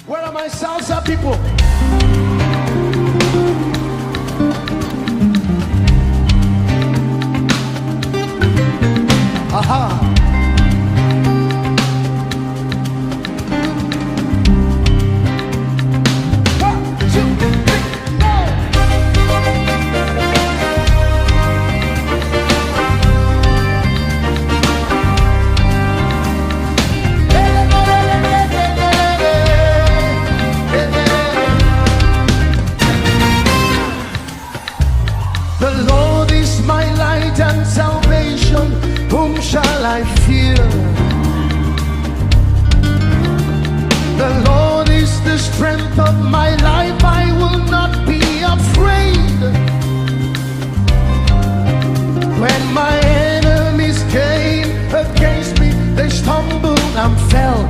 Where are my salsa people? Aha. The Lord is my light and salvation, whom shall I fear? The Lord is the strength of my life, I will not be afraid. When my enemies came against me, they stumbled and fell.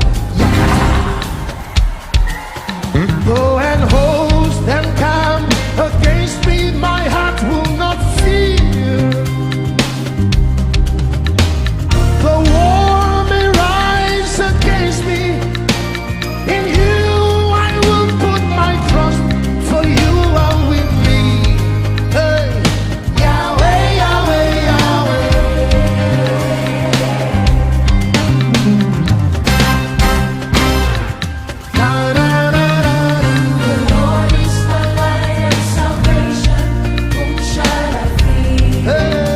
Though an host encamp against me, my heart will not fear. The war may rise against me, in you I will put my trust, for you are with me. Hey, Yahweh, Yahweh, Yahweh. Da, da, da, da. The Lord is my light and salvation, whom shall I fear? Hey.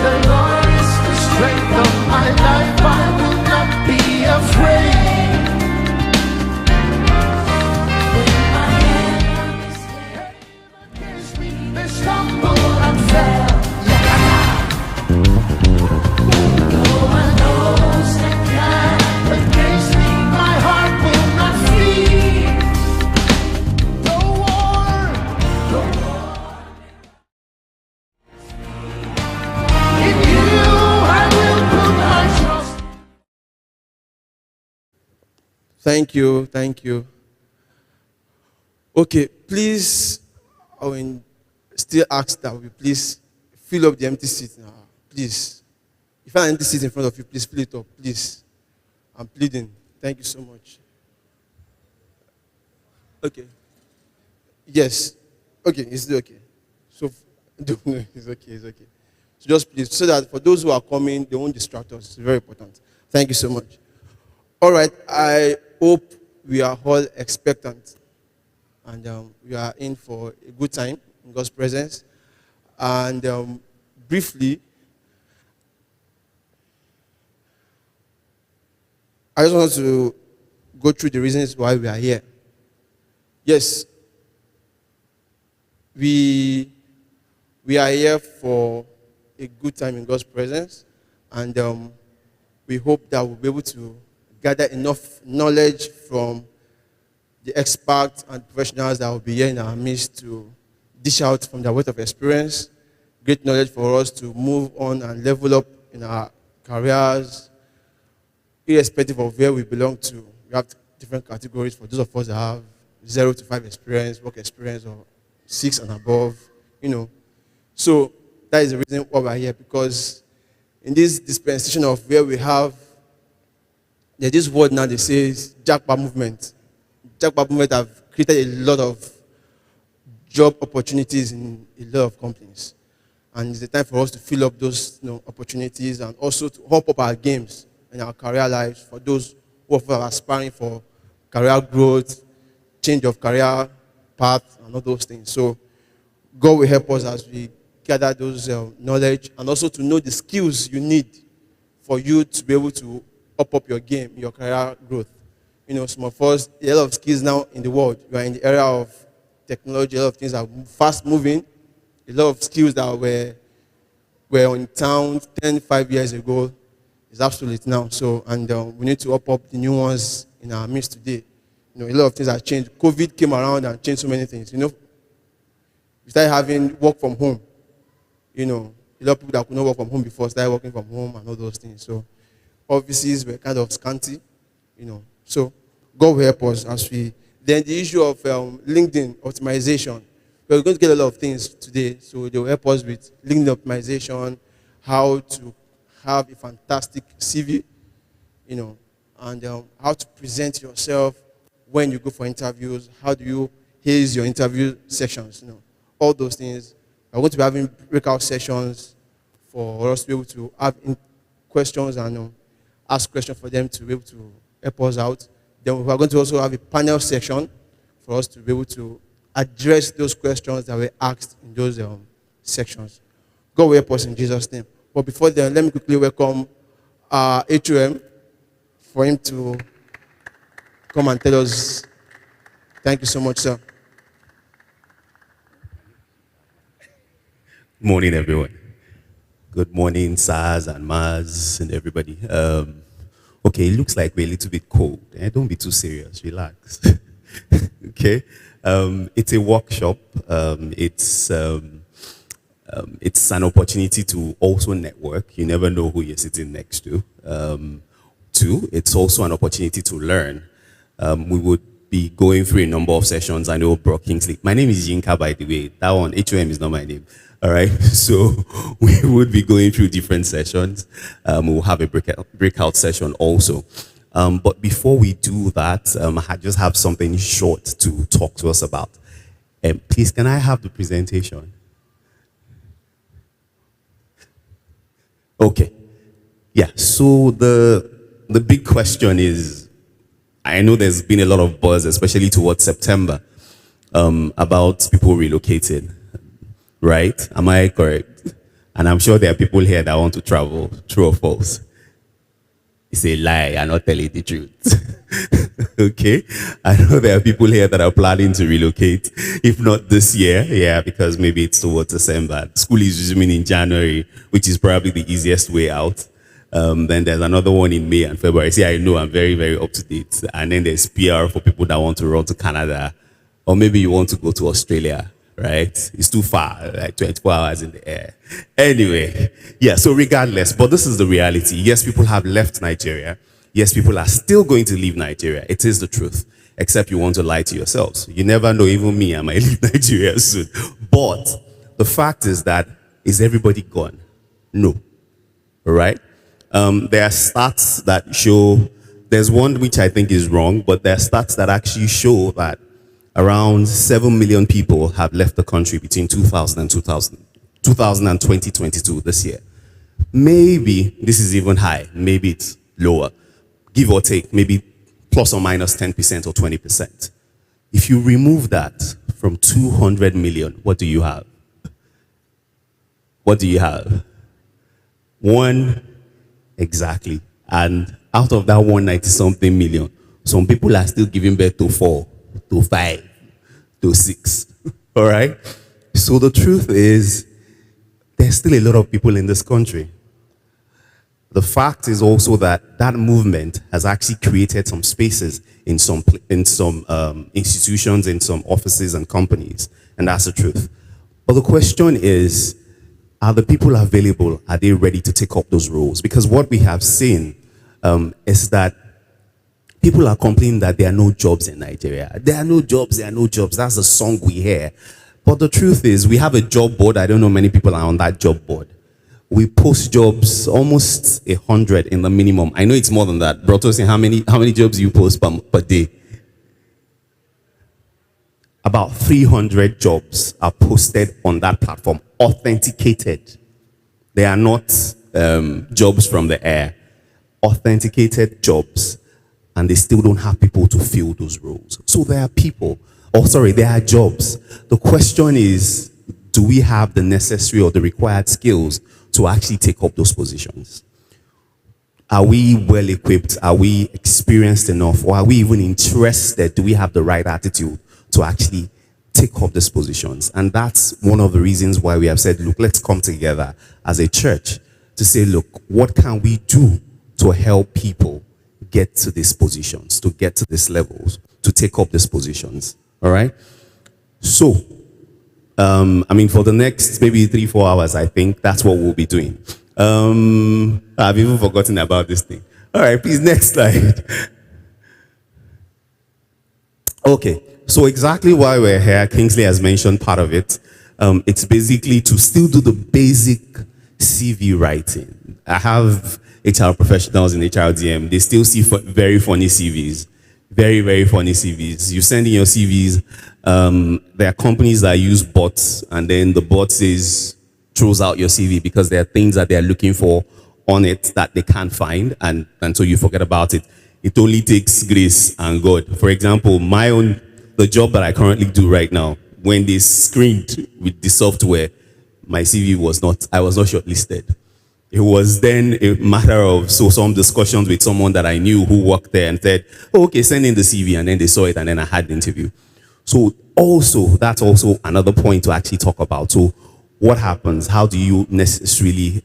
The Lord is the strength of my life, I will not be afraid. When my enemies came Against me, they stumbled and fell. though an host encamp Against me, my heart will not fear. The war, in you I will put my trust. Thank you, thank you. Okay, please, I will still ask that we please fill up the empty seat now. Please. If I have an empty seat in front of you, please fill it up, please. I'm pleading. Thank you so much. Okay. Yes. Okay, it's okay. So, no, it's okay, it's okay. So just please, so that for those who are coming, they won't distract us. It's very important. Thank you so much. All right, I hope we are all expectant and we are in for a good time in God's presence. And briefly, I just want to go through the reasons why we are here. Yes, we are here for a good time in God's presence, and we hope that we'll be able to gather enough knowledge from the experts and professionals that will be here in our midst to dish out from their wealth of experience, great knowledge for us to move on and level up in our careers, irrespective of where we belong to. We have different categories for those of us that have 0 to 5 experience, work experience, or 6 and above, you know. So that is the reason why we're here, because in this dispensation of where we have, there's this word now that says Jackpot movement. Jackpot movement have created a lot of job opportunities in a lot of companies. And it's the time for us to fill up those opportunities and also to hop up our games in our career lives for those who are aspiring for career growth, change of career path, and all those things. So God will help us as we gather those knowledge and also to know the skills you need for you to be able to up your game, your career growth. You know, some of us, a lot of skills now in the world. We are in the era of technology, a lot of things are fast moving. A lot of skills that were in town 5 years ago is obsolete now. So, and we need to up the new ones in our midst today. You know, a lot of things have changed. COVID came around and changed so many things. You know, we started having work from home. You know, a lot of people that could not work from home before started working from home and all those things. So, offices were kind of scanty, you know. So, God will help us as we. Then the issue of LinkedIn optimization. We're going to get a lot of things today. So, they will help us with LinkedIn optimization, how to have a fantastic CV, you know, and how to present yourself when you go for interviews. How do you haze your interview sessions? All those things. We're going to be having breakout sessions for us to be able to have questions and ask questions for them to be able to help us out. Then we are going to also have a panel session for us to be able to address those questions that were asked in those sections. God will help us in Jesus' name. But before then, let me quickly welcome HOM for him to come and tell us. Thank you so much, sir. Good morning, everyone. Good morning, SARS and Mars and everybody. Okay, it looks like we're a little bit cold. Don't be too serious. Relax. Okay. It's a workshop. It's an opportunity to also network. You never know who you're sitting next to. Two, it's also an opportunity to learn. We would be going through a number of sessions. I know Brock Kingsley. My name is Yinka, by the way. That one, HOM, is not my name. All right. So we would be going through different sessions. We'll have a breakout session also. But before we do that, I just have something short to talk to us about. Please, can I have the presentation? Okay. Yeah, so the big question is, I know there's been a lot of buzz, especially towards September, about people relocating, right? Am I correct? And I'm sure there are people here that want to travel, true or false? It's a lie, I'm not telling the truth. Okay? I know there are people here that are planning to relocate, if not this year, yeah, because maybe it's towards December. School is resuming in January, which is probably the easiest way out. Then there's another one in May and February. See, I know I'm very, very up to date. And then there's PR for people that want to run to Canada, or maybe you want to go to Australia, right? It's too far, like 24 hours in the air. Anyway, yeah, so regardless, but this is the reality. Yes, people have left Nigeria. Yes, people are still going to leave Nigeria. It is the truth, except you want to lie to yourselves. You never know, even me, I might leave Nigeria soon. But the fact is that, is everybody gone? No, all right? There are stats that show, there's one which I think is wrong, but there are stats that actually show that around 7 million people have left the country between 2000 and 2022 this year. Maybe this is even high, maybe it's lower, give or take, maybe plus or minus 10% or 20%. If you remove that from 200 million, what do you have? What do you have? One, exactly. And out of that 190-something million, some people are still giving birth to 4, to 5, to 6. All right? So the truth is, there's still a lot of people in this country. The fact is also that that movement has actually created some spaces in some institutions, in some offices and companies. And that's the truth. But the question is, are the people available? Are they ready to take up those roles? Because what we have seen is that people are complaining that there are no jobs in Nigeria. There are no jobs, there are no jobs. That's the song we hear. But the truth is, we have a job board. I don't know many people are on that job board. We post jobs, almost 100 in the minimum. I know it's more than that. Broto, how many jobs you post per day? About 300 jobs are posted on that platform, authenticated. They are not jobs from the air. Authenticated jobs. And they still don't have people to fill those roles. So there are people, there are jobs. The question is, do we have the necessary or the required skills to actually take up those positions? Are we well equipped? Are we experienced enough? Or are we even interested? Do we have the right attitude to actually take up these positions? And that's one of the reasons why we have said, look, let's come together as a church to say, look, what can we do to help people get to these positions, to get to these levels, to take up these positions? All right? So, for the next maybe 3-4 hours, I think that's what we'll be doing. I've even forgotten about this thing. All right, please, next slide. Okay, so exactly why we're here, Kingsley has mentioned part of it. It's basically to still do the basic CV writing. I have HR professionals in HRDM, they still see very funny CVs. Very, very funny CVs. You send in your CVs, there are companies that use bots, and then the bot throws out your CV because there are things that they are looking for on it that they can't find, and so you forget about it. It only takes grace and God. For example, the job that I currently do right now, when they screened with the software, my CV I was not shortlisted. It was then a matter of some discussions with someone that I knew who worked there and said, oh, okay, send in the CV, and then they saw it, and then I had the interview. So that's also another point to actually talk about. So what happens? How do you necessarily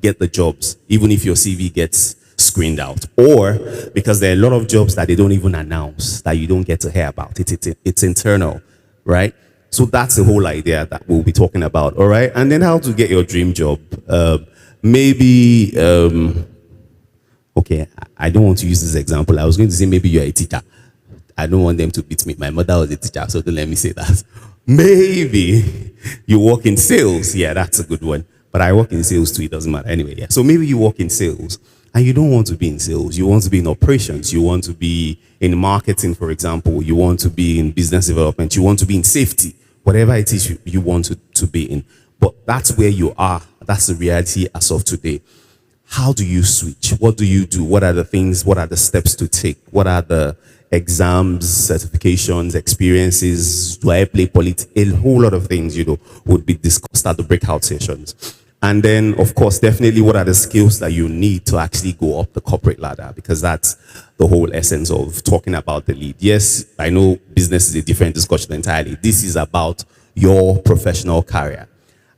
get the jobs, even if your CV gets screened out? Or because there are a lot of jobs that they don't even announce, that you don't get to hear about. It's internal, right? So that's the whole idea that we'll be talking about, all right? And then how to get your dream job. Maybe, okay, I don't want to use this example. I was going to say maybe you're a teacher. I don't want them to beat me. My mother was a teacher, so don't let me say that. Maybe you work in sales. Yeah, that's a good one. But I work in sales too, it doesn't matter. Anyway, yeah. So maybe you work in sales and you don't want to be in sales. You want to be in operations. You want to be in marketing, for example. You want to be in business development. You want to be in safety. Whatever it is you want to be in. But that's where you are. That's the reality as of today. How do you switch? What do you do? What are the things? What are the steps to take? What are the exams, certifications, experiences? Do I play politics? A whole lot of things, would be discussed at the breakout sessions. And then, of course, definitely what are the skills that you need to actually go up the corporate ladder? Because that's the whole essence of talking about the lead. Yes, I know business is a different discussion entirely. This is about your professional career.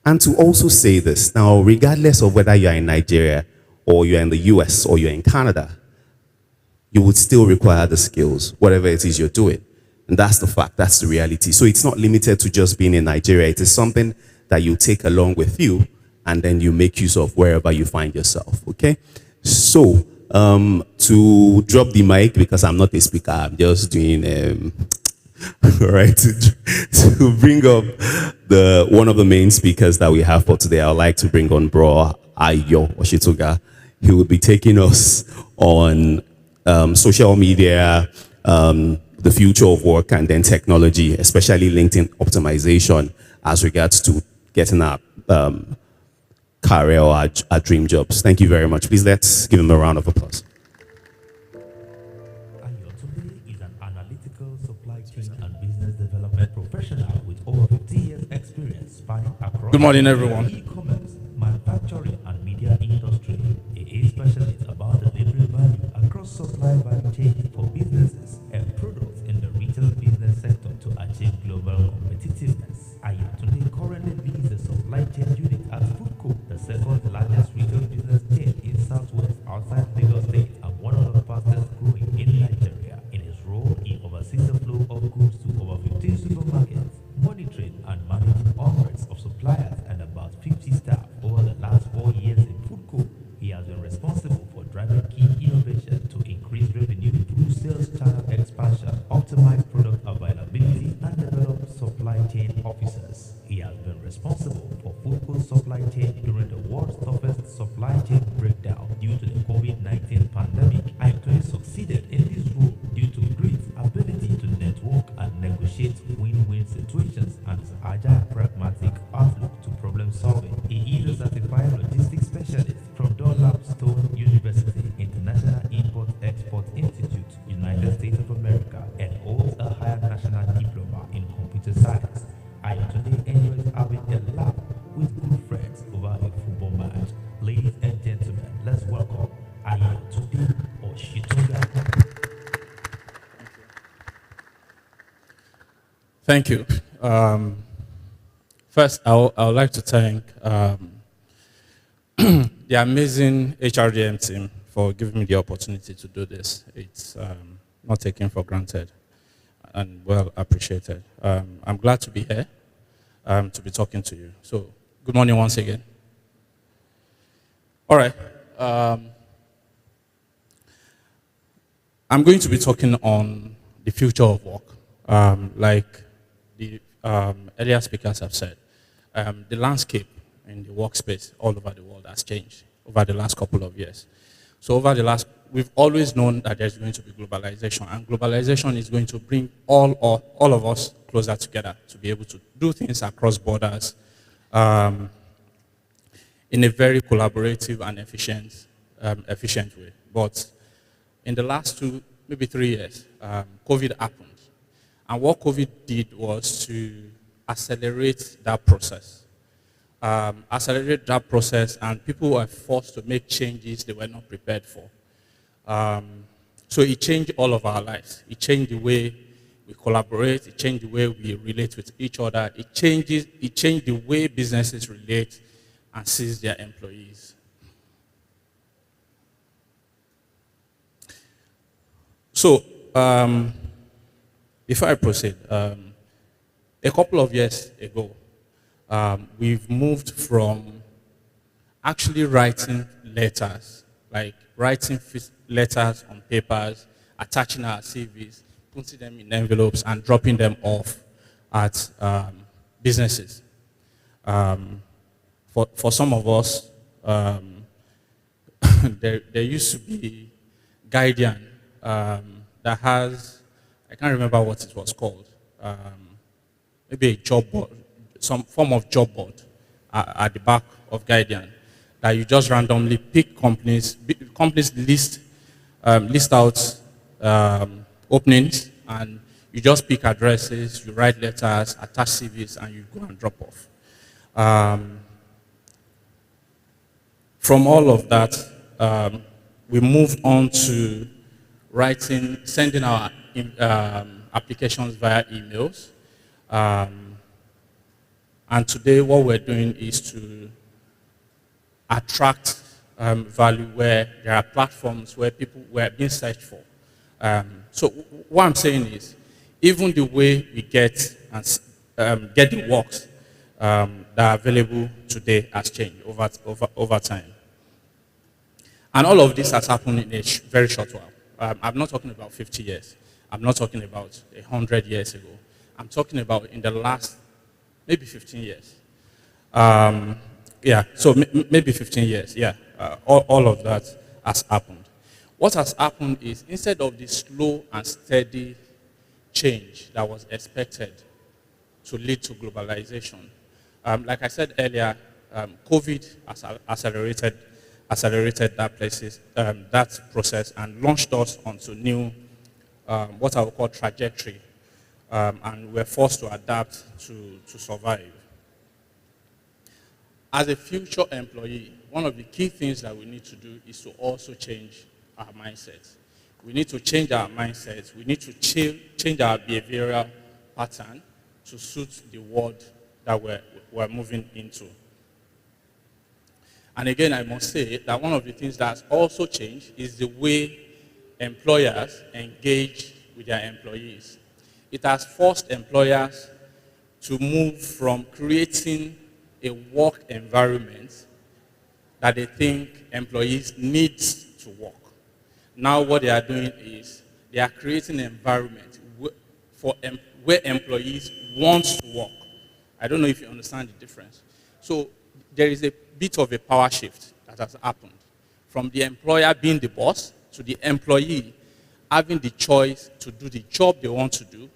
And to also say this, now, regardless of whether you're in Nigeria or you're in the US or you're in Canada, you would still require the skills, whatever it is you're doing. And that's the fact, that's the reality. So it's not limited to just being in Nigeria. It is something that you take along with you and then you make use of wherever you find yourself, okay? So, to drop the mic, because I'm not a speaker, I'm just doing, right, to bring up one of the main speakers that we have for today. I'd like to bring on Bro Ayo Oshitoga. He will be taking us on social media, the future of work, and then technology, especially LinkedIn optimization as regards to getting our career or our dream jobs. Thank you very much. Please let's give him a round of applause. Ayotunde is an analytical supply chain and business development professional with over 50 years experience spanning across Good morning, everyone. e-commerce, manufacturing, and media industry. He is specialist about delivering value across supply value chain for businesses and products in the retail business sector to achieve global competitiveness. Ayotunde currently leads the supply chain unit at Foodco, the second largest retail business chain in Southwest outside Lagos State and one of the fastest growing in Nigeria. In his role, he oversees the flow of goods to over 15 supermarkets, monitoring and managing hundreds of suppliers and about 50 staff. Over the last 4 years in Foodco, he has been responsible for driving key innovation to increase revenue through sales channel expansion, optimize product availability, and develop supply chain officers. He has been responsible for Foodco's supply chain during the world's toughest supply chain breakdown due to the COVID-19 pandemic. Ayotunde succeeded in this role due to great ability to network and negotiate win-win situations and his agile, pragmatic outlook to problem solving. He is a certified logistics specialist from Dunlap Stone University, International Import-Export Institute, United States of America, and holds a higher national diploma in computer science. Ayotunde enjoys having a laugh with good friends over a football match. Ladies and gentlemen, let's welcome Ayotunde Oshitoga. Thank you. First, I would like to thank the amazing HRDM team for giving me the opportunity to do this. It's not taken for granted and well appreciated. I'm glad to be here, to be talking to you. So, good morning once again. All right. I'm going to be talking on the future of work. Like the earlier speakers have said, the landscape in the workspace all over the world has changed over the last couple of years. So over the last, we've always known that there's going to be globalization, and globalization is going to bring all of us closer together to be able to do things across borders in a very collaborative and efficient way. But in the last 2, maybe 3 years, COVID happened. And what COVID did was to accelerate that process. And people were forced to make changes they were not prepared for. So it changed all of our lives. It changed the way we collaborate. It changed the way we relate with each other. It changed the way businesses relate and seize their employees. So, before I proceed, a couple of years ago, we've moved from actually writing letters, like writing letters on papers, attaching our CVs, putting them in envelopes, and dropping them off at businesses. For some of us, there used to be Guardian that has, I can't remember what it was called, maybe a job board, some form of job board at the back of Guardian, that you just randomly pick companies list out openings, and you just pick addresses, you write letters, attach CVs, and you go and drop off. From all of that, we moved on to sending our applications via emails. And today what we're doing is to attract value where there are platforms where people were being searched for. So what I'm saying is, even the way we get the works that are available today has changed over time. And all of this has happened in a very short while. I'm not talking about 50 years. I'm not talking about 100 years ago. I'm talking about in the last maybe 15 years. So maybe 15 years, all of that has happened. What has happened is, instead of the slow and steady change that was expected to lead to globalization, like I said earlier, COVID has accelerated that process and launched us onto new, what I would call trajectory, and we're forced to adapt to survive. As a future employee, one of the key things that we need to do is to also change our mindset. We need to change our mindset. We need to change our behavioral pattern to suit the world that we're moving into. And again, I must say that one of the things that's also changed is the way employers engage with their employees. It has forced employers to move from creating a work environment that they think employees need to work. Now what they are doing is they are creating an environment where employees want to work. I don't know if you understand the difference. So there is a bit of a power shift that has happened from the employer being the boss to the employee having the choice to do the job they want to do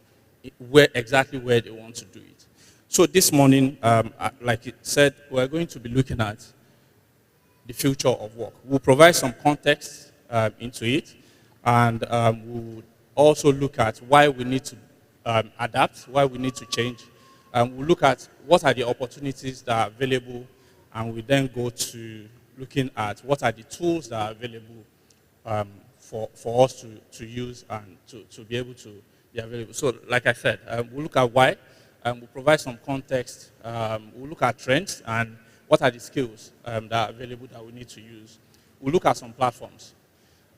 exactly where they want to do it. So this morning, like it said, we're going to be looking at the future of work. We'll provide some context into it, and we'll also look at why we need to adapt, why we need to change. We'll look at what are the opportunities that are available, and we then go to looking at what are the tools that are available for us to use and to be able to be available. So like I said, we'll look at why, we'll provide some context, we'll look at trends and what are the skills that are available that we need to use. We'll look at some platforms.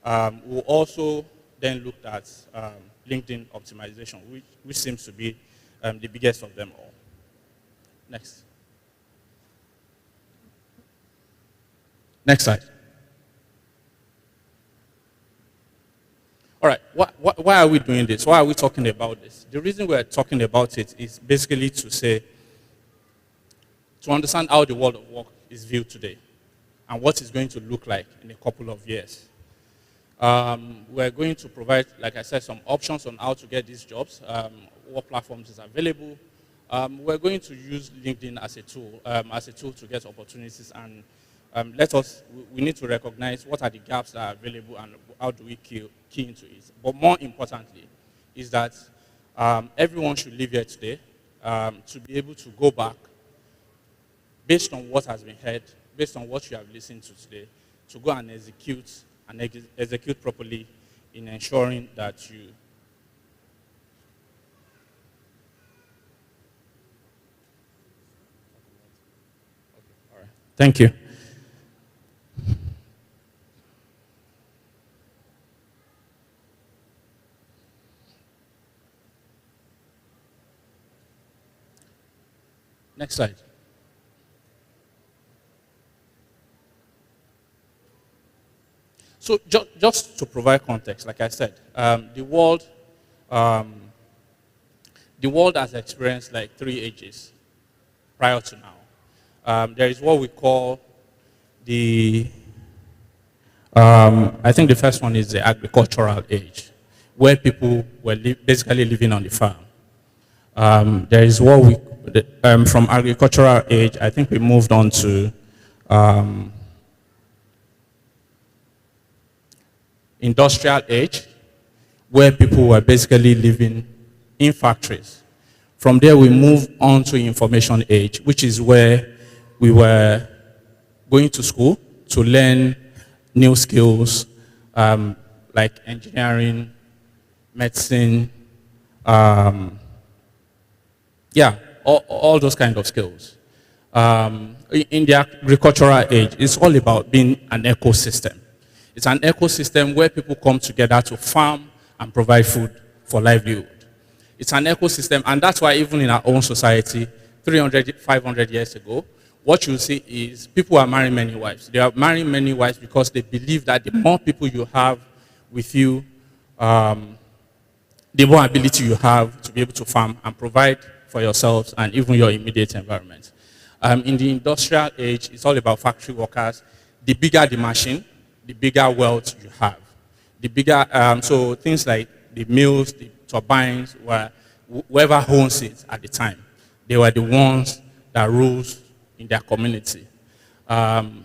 We'll also then look at LinkedIn optimization, which seems to be the biggest of them all. Next. Next slide. All right, why are we doing this? Why are we talking about this? The reason we're talking about it is basically to understand how the world of work is viewed today and what it's going to look like in a couple of years. We're going to provide, like I said, some options on how to get these jobs, what platforms is available. We're going to use LinkedIn as a tool to get opportunities, and we need to recognize what are the gaps that are available and how do we key into it. But more importantly, is that everyone should leave here today to be able to go back based on what has been heard, based on what you have listened to today, to go and execute properly in ensuring that you Thank you. Next slide. So just to provide context, like I said, the world has experienced like 3 ages prior to now. There is what we call I think the first one is the agricultural age, where people were basically living on the farm. There is what from agricultural age, I think we moved on to industrial age, where people were basically living in factories. From there, we move on to information age, which is where we were going to school to learn new skills like engineering, medicine, all those kind of skills. In the agricultural age, it's all about being an ecosystem. It's an ecosystem where people come together to farm and provide food for livelihood. It's an ecosystem, and that's why even in our own society, 300, 500 years ago, what you see is people are marrying many wives. They are marrying many wives because they believe that the more people you have with you, the more ability you have to be able to farm and provide for yourselves and even your immediate environment. In the industrial age, it's all about factory workers. The bigger the machine, the bigger wealth you have. The bigger, so things like the mills, the turbines, whoever owns it at the time, they were the ones that rules in their community. Then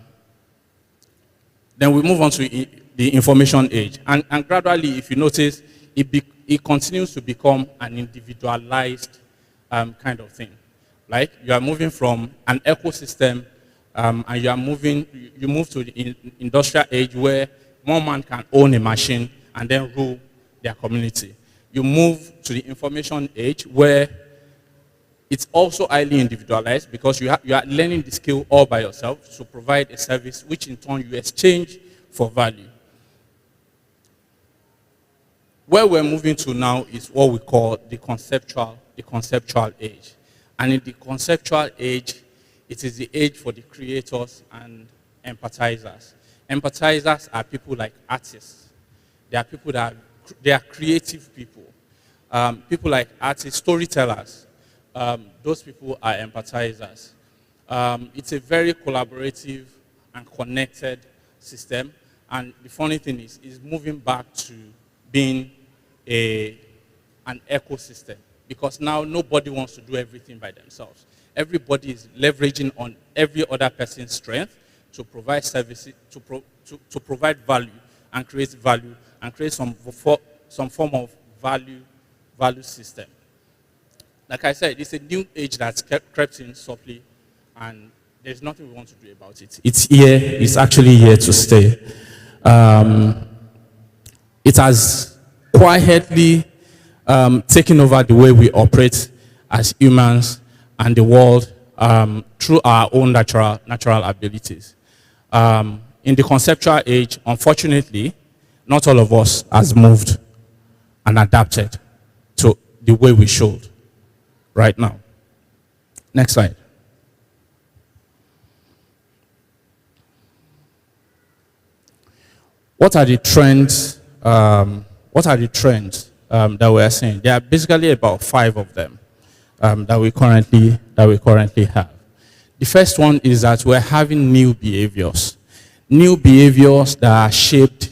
we move on to the information age. And gradually, if you notice, it continues to become an individualized kind of thing. Like you are moving from an ecosystem and you move to the industrial age where one man can own a machine and then rule their community. You move to the information age where it's also highly individualized because you are learning the skill all by yourself to provide a service which in turn you exchange for value. Where we're moving to now is what we call the conceptual age. And in the conceptual age, it is the age for the creators and empathizers. Empathizers are people like artists. They are people they are creative people. People like artists, storytellers. Those people are empathizers. It's a very collaborative and connected system. And the funny thing is moving back to being an ecosystem. Because now nobody wants to do everything by themselves. Everybody is leveraging on every other person's strength to provide services, to provide value and create some form of value system. Like I said, it's a new age that's crept in softly, and there's nothing we want to do about it. It's here. It's actually here to stay. It has quietly taken over the way we operate as humans and the world through our own natural abilities. In the conceptual age, unfortunately, not all of us has moved and adapted to the way we should right now. Next slide. What are the trends? That we are seeing? There are basically about 5 of them that we currently have. The first one is that we're having new behaviors that are shaped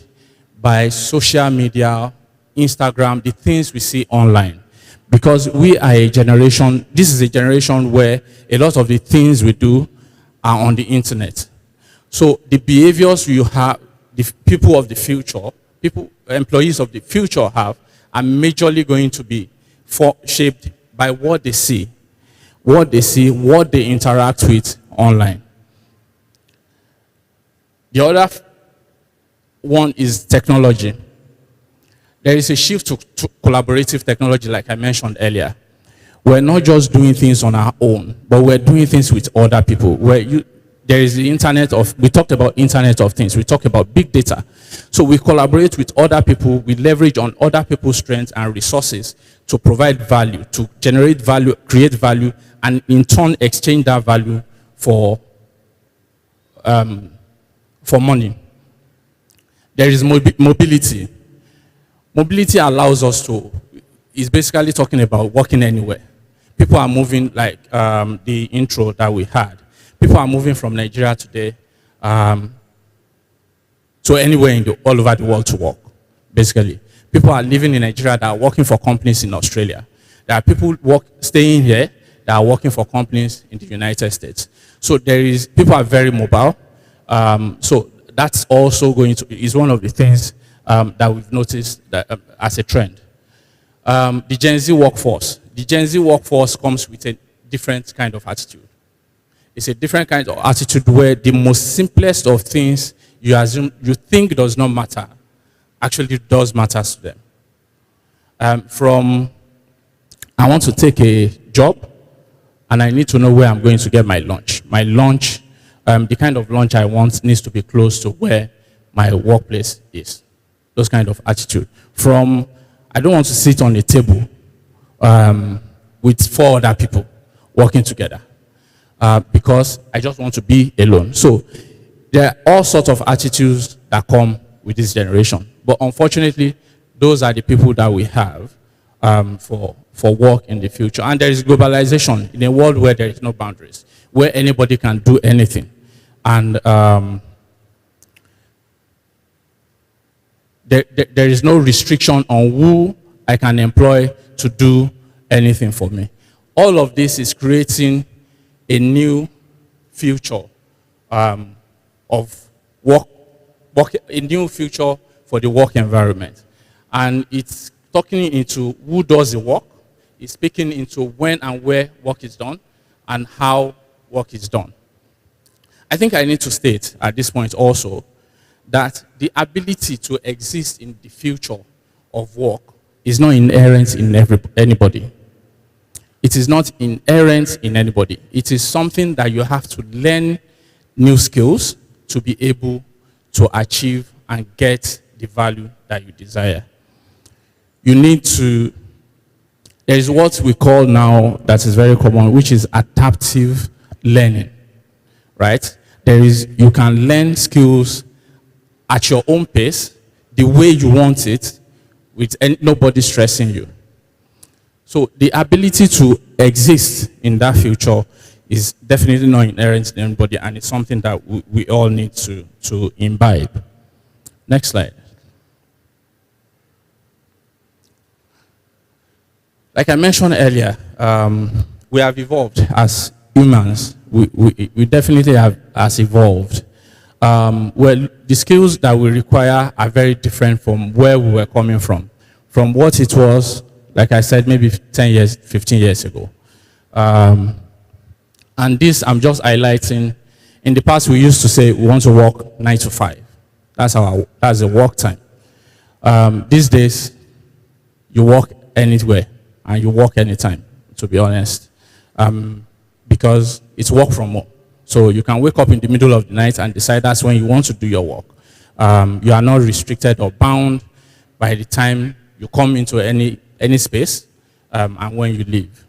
by social media, Instagram, the things we see online. Because we are a generation, this is a generation where a lot of the things we do are on the internet. So the behaviors you have, the people of the future, employees of the future have, are majorly going to be shaped by what they see, what they interact with online. The other one is technology. There is a shift to collaborative technology, like I mentioned earlier. We're not just doing things on our own, but we're doing things with other people. There is the internet of, we talked about internet of things, we talked about big data. So we collaborate with other people, we leverage on other people's strengths and resources to provide value, to generate value, create value, and in turn exchange that value for money. There is mobility. Mobility allows us to, is basically talking about working anywhere. People are moving, like the intro that we had. People are moving from Nigeria today to anywhere all over the world to work, basically. People are living in Nigeria that are working for companies in Australia. There are people staying here that are working for companies in the United States. So people are very mobile. So that's also is one of the things that we've noticed that, as a trend. The Gen Z workforce. The Gen Z workforce comes with a different kind of attitude. It's a different kind of attitude where the most simplest of things you think does not matter, actually does matter to them. I want to take a job and I need to know where I'm going to get my lunch. My lunch, the kind of lunch I want needs to be close to where my workplace is. Those kind of attitude. I don't want to sit on a table with 4 other people working together because I just want to be alone. So there are all sorts of attitudes that come with this generation. But unfortunately, those are the people that we have for work in the future. And there is globalization in a world where there is no boundaries, where anybody can do anything. And there is no restriction on who I can employ to do anything for me. All of this is creating a new future of work, a new future for the work environment. And it's talking into who does the work, it's speaking into when and where work is done, and how work is done. I think I need to state at this point also that the ability to exist in the future of work is not inherent in anybody. It is not inherent in anybody. It is something that you have to learn new skills to be able to achieve and get the value that you desire. You need to, there is what we call now, that is very common, which is adaptive learning, right? You can learn skills at your own pace, the way you want it, with nobody stressing you. So the ability to exist in that future is definitely not inherent in anybody, and it's something that we all need to imbibe. Next slide. Like I mentioned earlier, we have evolved as humans. We definitely have evolved. Well, the skills that we require are very different from where we were coming from what it was, like I said, maybe 10 years, 15 years ago. And this, I'm just highlighting. In the past, we used to say we want to work 9 to 5. That's the work time. These days, you work anywhere and you work anytime, to be honest, because it's work from home. So you can wake up in the middle of the night and decide that's when you want to do your work. You are not restricted or bound by the time you come into any space and when you leave.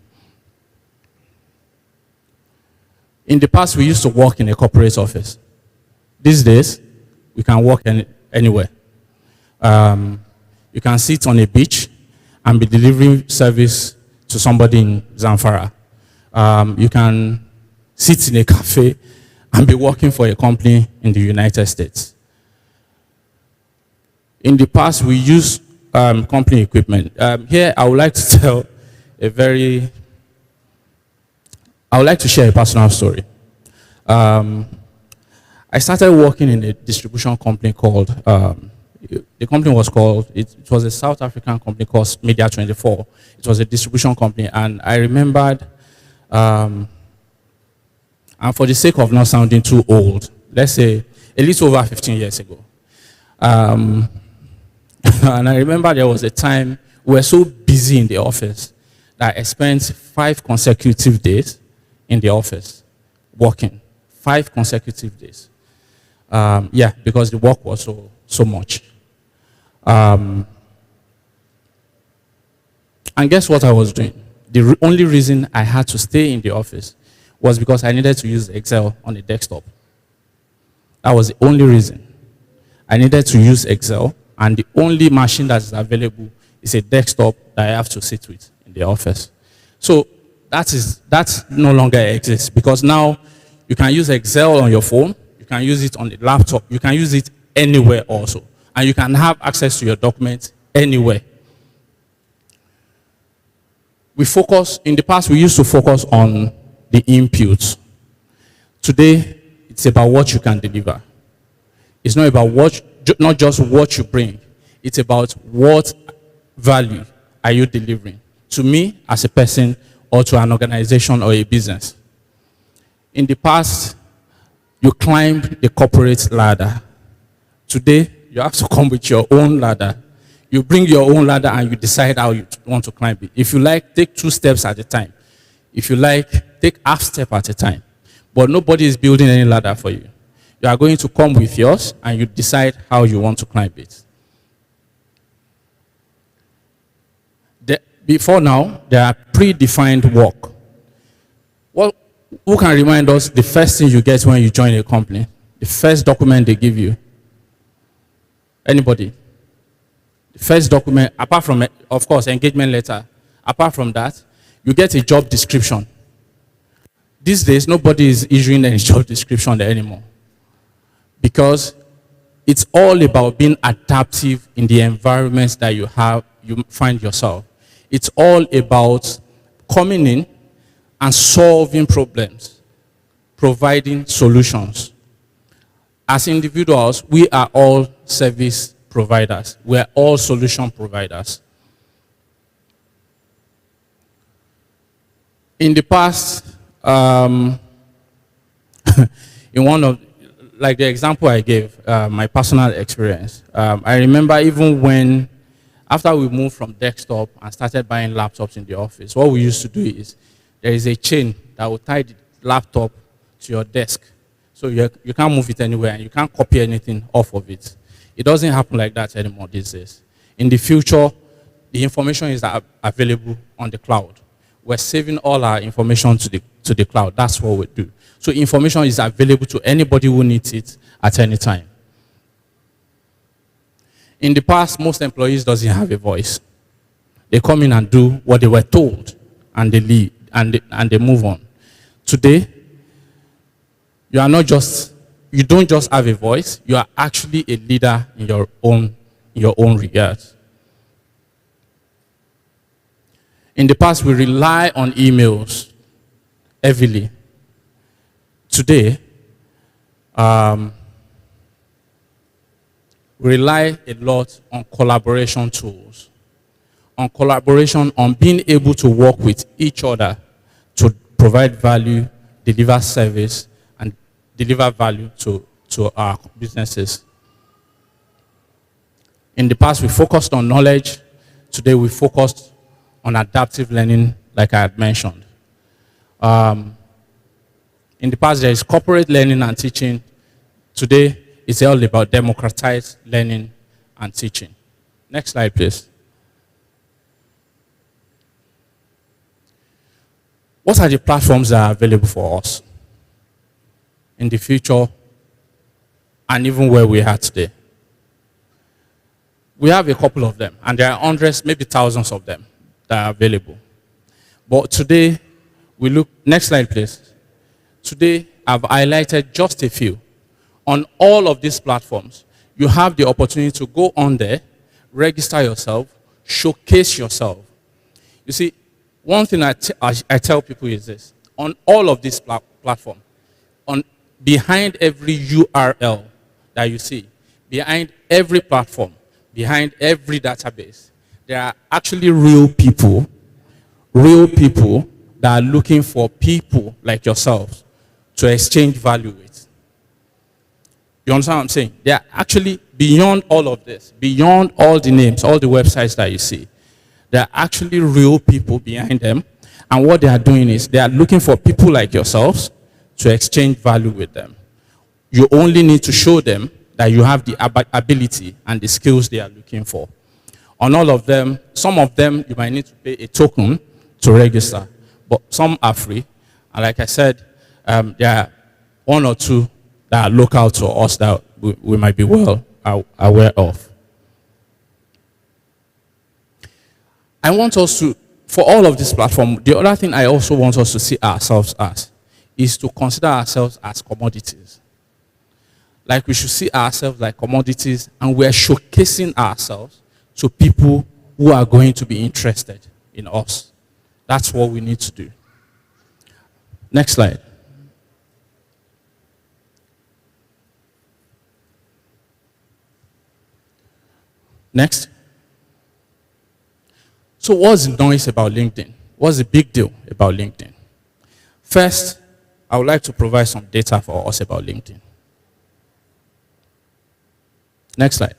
In the past, we used to work in a corporate office. These days, we can work anywhere. You can sit on a beach and be delivering service to somebody in Zamfara. You can sit in a cafe and be working for a company in the United States. In the past, we used company equipment. Here, I would like to tell I would like to share a personal story. I started working in a distribution company called, the company was called, it was a South African company called Media 24. It was a distribution company, and I remembered, and for the sake of not sounding too old, let's say a little over 15 years ago. And I remember there was a time we were so busy in the office that I spent 5 consecutive days in the office working. 5 consecutive days. Yeah, because the work was so much. And guess what I was doing? The only reason I had to stay in the office was because I needed to use Excel on the desktop. That was the only reason. I needed to use Excel, and the only machine that is available is a desktop that I have to sit with in the office. So that no longer exists, because now you can use Excel on your phone, you can use it on the laptop, you can use it anywhere also, and you can have access to your documents anywhere. In the past, we used to focus on the inputs. Today, it's about what you can deliver. It's not about not just what you bring. It's about what value are you delivering to me as a person or to an organization or a business. In the past, you climbed the corporate ladder. Today, you have to come with your own ladder. You bring your own ladder and you decide how you want to climb it. If you like, take 2 steps at a time. If you like, take half step at a time. But nobody is building any ladder for you. You are going to come with yours and you decide how you want to climb it. Before now, there are predefined work. Who can remind us the first thing you get when you join a company? The first document they give you? Anybody? The first document, apart from, of course, engagement letter. Apart from that, you get a job description. These days, nobody is issuing any job description there anymore, because it's all about being adaptive in the environments that you find yourself. It's all about coming in and solving problems, providing solutions. As individuals, we are all service providers. We are all solution providers. In the past, in one of, like the example I gave, my personal experience, I remember even when, after we moved from desktop and started buying laptops in the office, what we used to do is, there is a chain that will tie the laptop to your desk. So you can't move it anywhere and you can't copy anything off of it. It doesn't happen like that anymore these days. In the future, the information is available on the cloud. We're saving all our information to the cloud. That's what we do. So information is available to anybody who needs it at any time. In the past, most employees doesn't have a voice. They come in and do what they were told, and they leave, and they move on. Today, you don't just have a voice, you are actually a leader in your own regards. In the past, we rely on emails heavily. Today, we rely a lot on collaboration tools, on collaboration, on being able to work with each other to provide value, deliver service, and deliver value to our businesses. In the past, we focused on knowledge. Today, we focused on adaptive learning, like I had mentioned. In the past, there is corporate learning and teaching. Today, it's all about democratized learning and teaching. Next slide, please. What are the platforms that are available for us in the future and even where we are today? We have a couple of them, and there are hundreds, maybe thousands of them that are available. But today, we look, next slide, please. Today, I've highlighted just a few. On all of these platforms, you have the opportunity to go on there, register yourself, showcase yourself. You see, one thing I tell people is this. On all of this platform, behind every URL that you see, behind every platform, behind every database, there are actually real people that are looking for people like yourselves to exchange value with. You understand what I'm saying? They are actually beyond all of this, beyond all the names, all the websites that you see. There are actually real people behind them. And what they are doing is they are looking for people like yourselves to exchange value with them. You only need to show them that you have the ability and the skills they are looking for. On all of them, some of them you might need to pay a token to register, but some are free. And like I said, there are one or two that are local to us that we might be well aware of. I want us to, for all of this platform, the other thing I also want us to see ourselves as is to consider ourselves as commodities. Like we should see ourselves like commodities, and we are showcasing ourselves to people who are going to be interested in us. That's what we need to do. Next slide. Next. So what's the noise about LinkedIn? What's the big deal about LinkedIn? First, I would like to provide some data for us about LinkedIn. Next slide.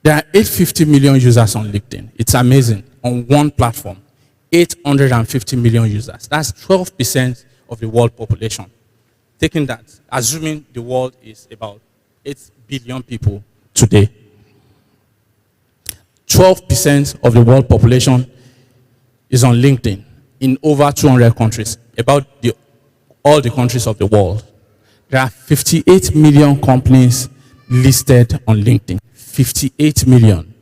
There are 850 million users on LinkedIn. It's amazing. On one platform, 850 million users. That's 12% of the world population. Taking that, assuming the world is about 8 billion people today, 12% of the world population is on LinkedIn in over 200 countries, about all the countries of the world. There are 58 million companies listed on LinkedIn. 58 million.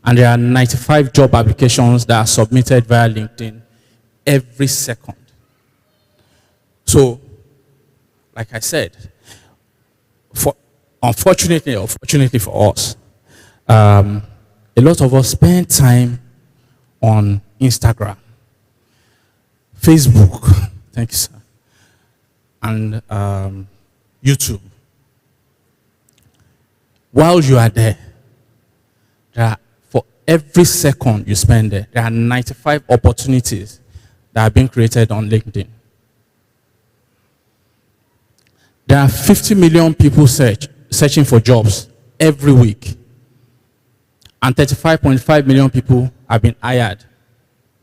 And there are 95 job applications that are submitted via LinkedIn every second. So, like I said, unfortunately or fortunately for us, a lot of us spend time on Instagram, Facebook, thank you, sir, and YouTube. While you are there, for every second you spend there are 95 opportunities that are being created on LinkedIn. There are 50 million people searching for jobs every week. And 35.5 million people have been hired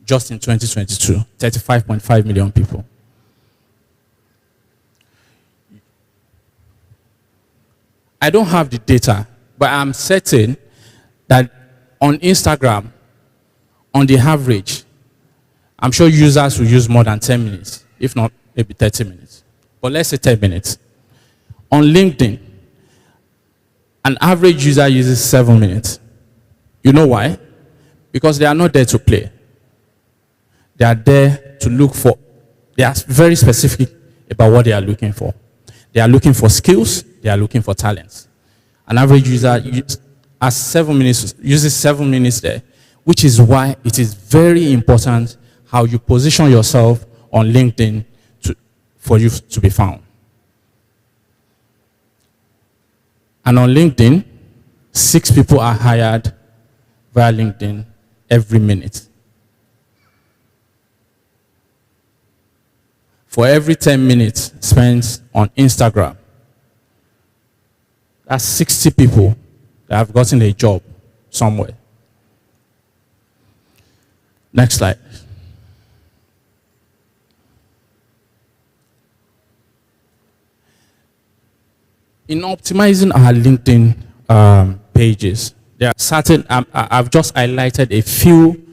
just in 2022. 35.5 million people. I don't have the data, but I'm certain that on Instagram, on the average, I'm sure users will use more than 10 minutes, if not maybe 30 minutes. But let's say 10 minutes. On LinkedIn, an average user uses 7 minutes. You know why? Because they are not there to play. They are there to look for, they are very specific about what they are looking for. They are looking for skills, they are looking for talents. An average user uses 7 minutes there, which is why it is very important how you position yourself on LinkedIn for you to be found. And on LinkedIn, 6 people are hired via LinkedIn every minute. For every 10 minutes spent on Instagram, that's 60 people that have gotten a job somewhere. Next slide. In optimizing our LinkedIn pages, there are certain, I've just highlighted a few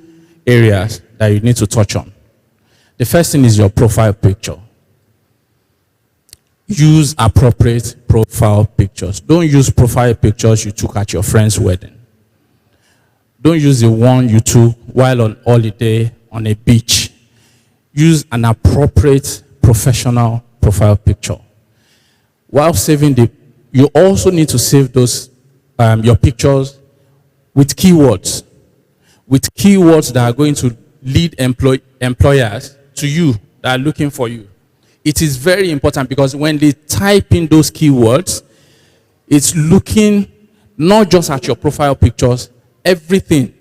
areas that you need to touch on. The first thing is your profile picture. Use appropriate profile pictures. Don't use profile pictures you took at your friend's wedding. Don't use the one you took while on holiday on a beach. Use an appropriate professional profile picture. while saving you also need to save those, your pictures with keywords. With keywords that are going to lead employers to you that are looking for you. It is very important because when they type in those keywords, it's looking not just at your profile pictures, everything,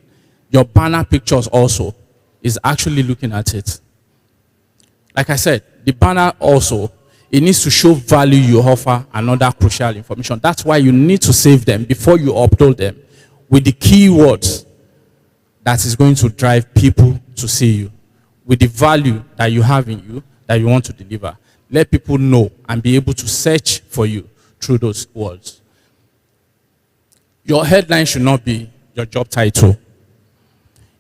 your banner pictures also is actually looking at it. Like I said, the banner also, it needs to show value you offer and other crucial information. That's why you need to save them before you upload them with the keywords that is going to drive people to see you, with the value that you have in you that you want to deliver. Let people know and be able to search for you through those words. Your headline should not be your job title.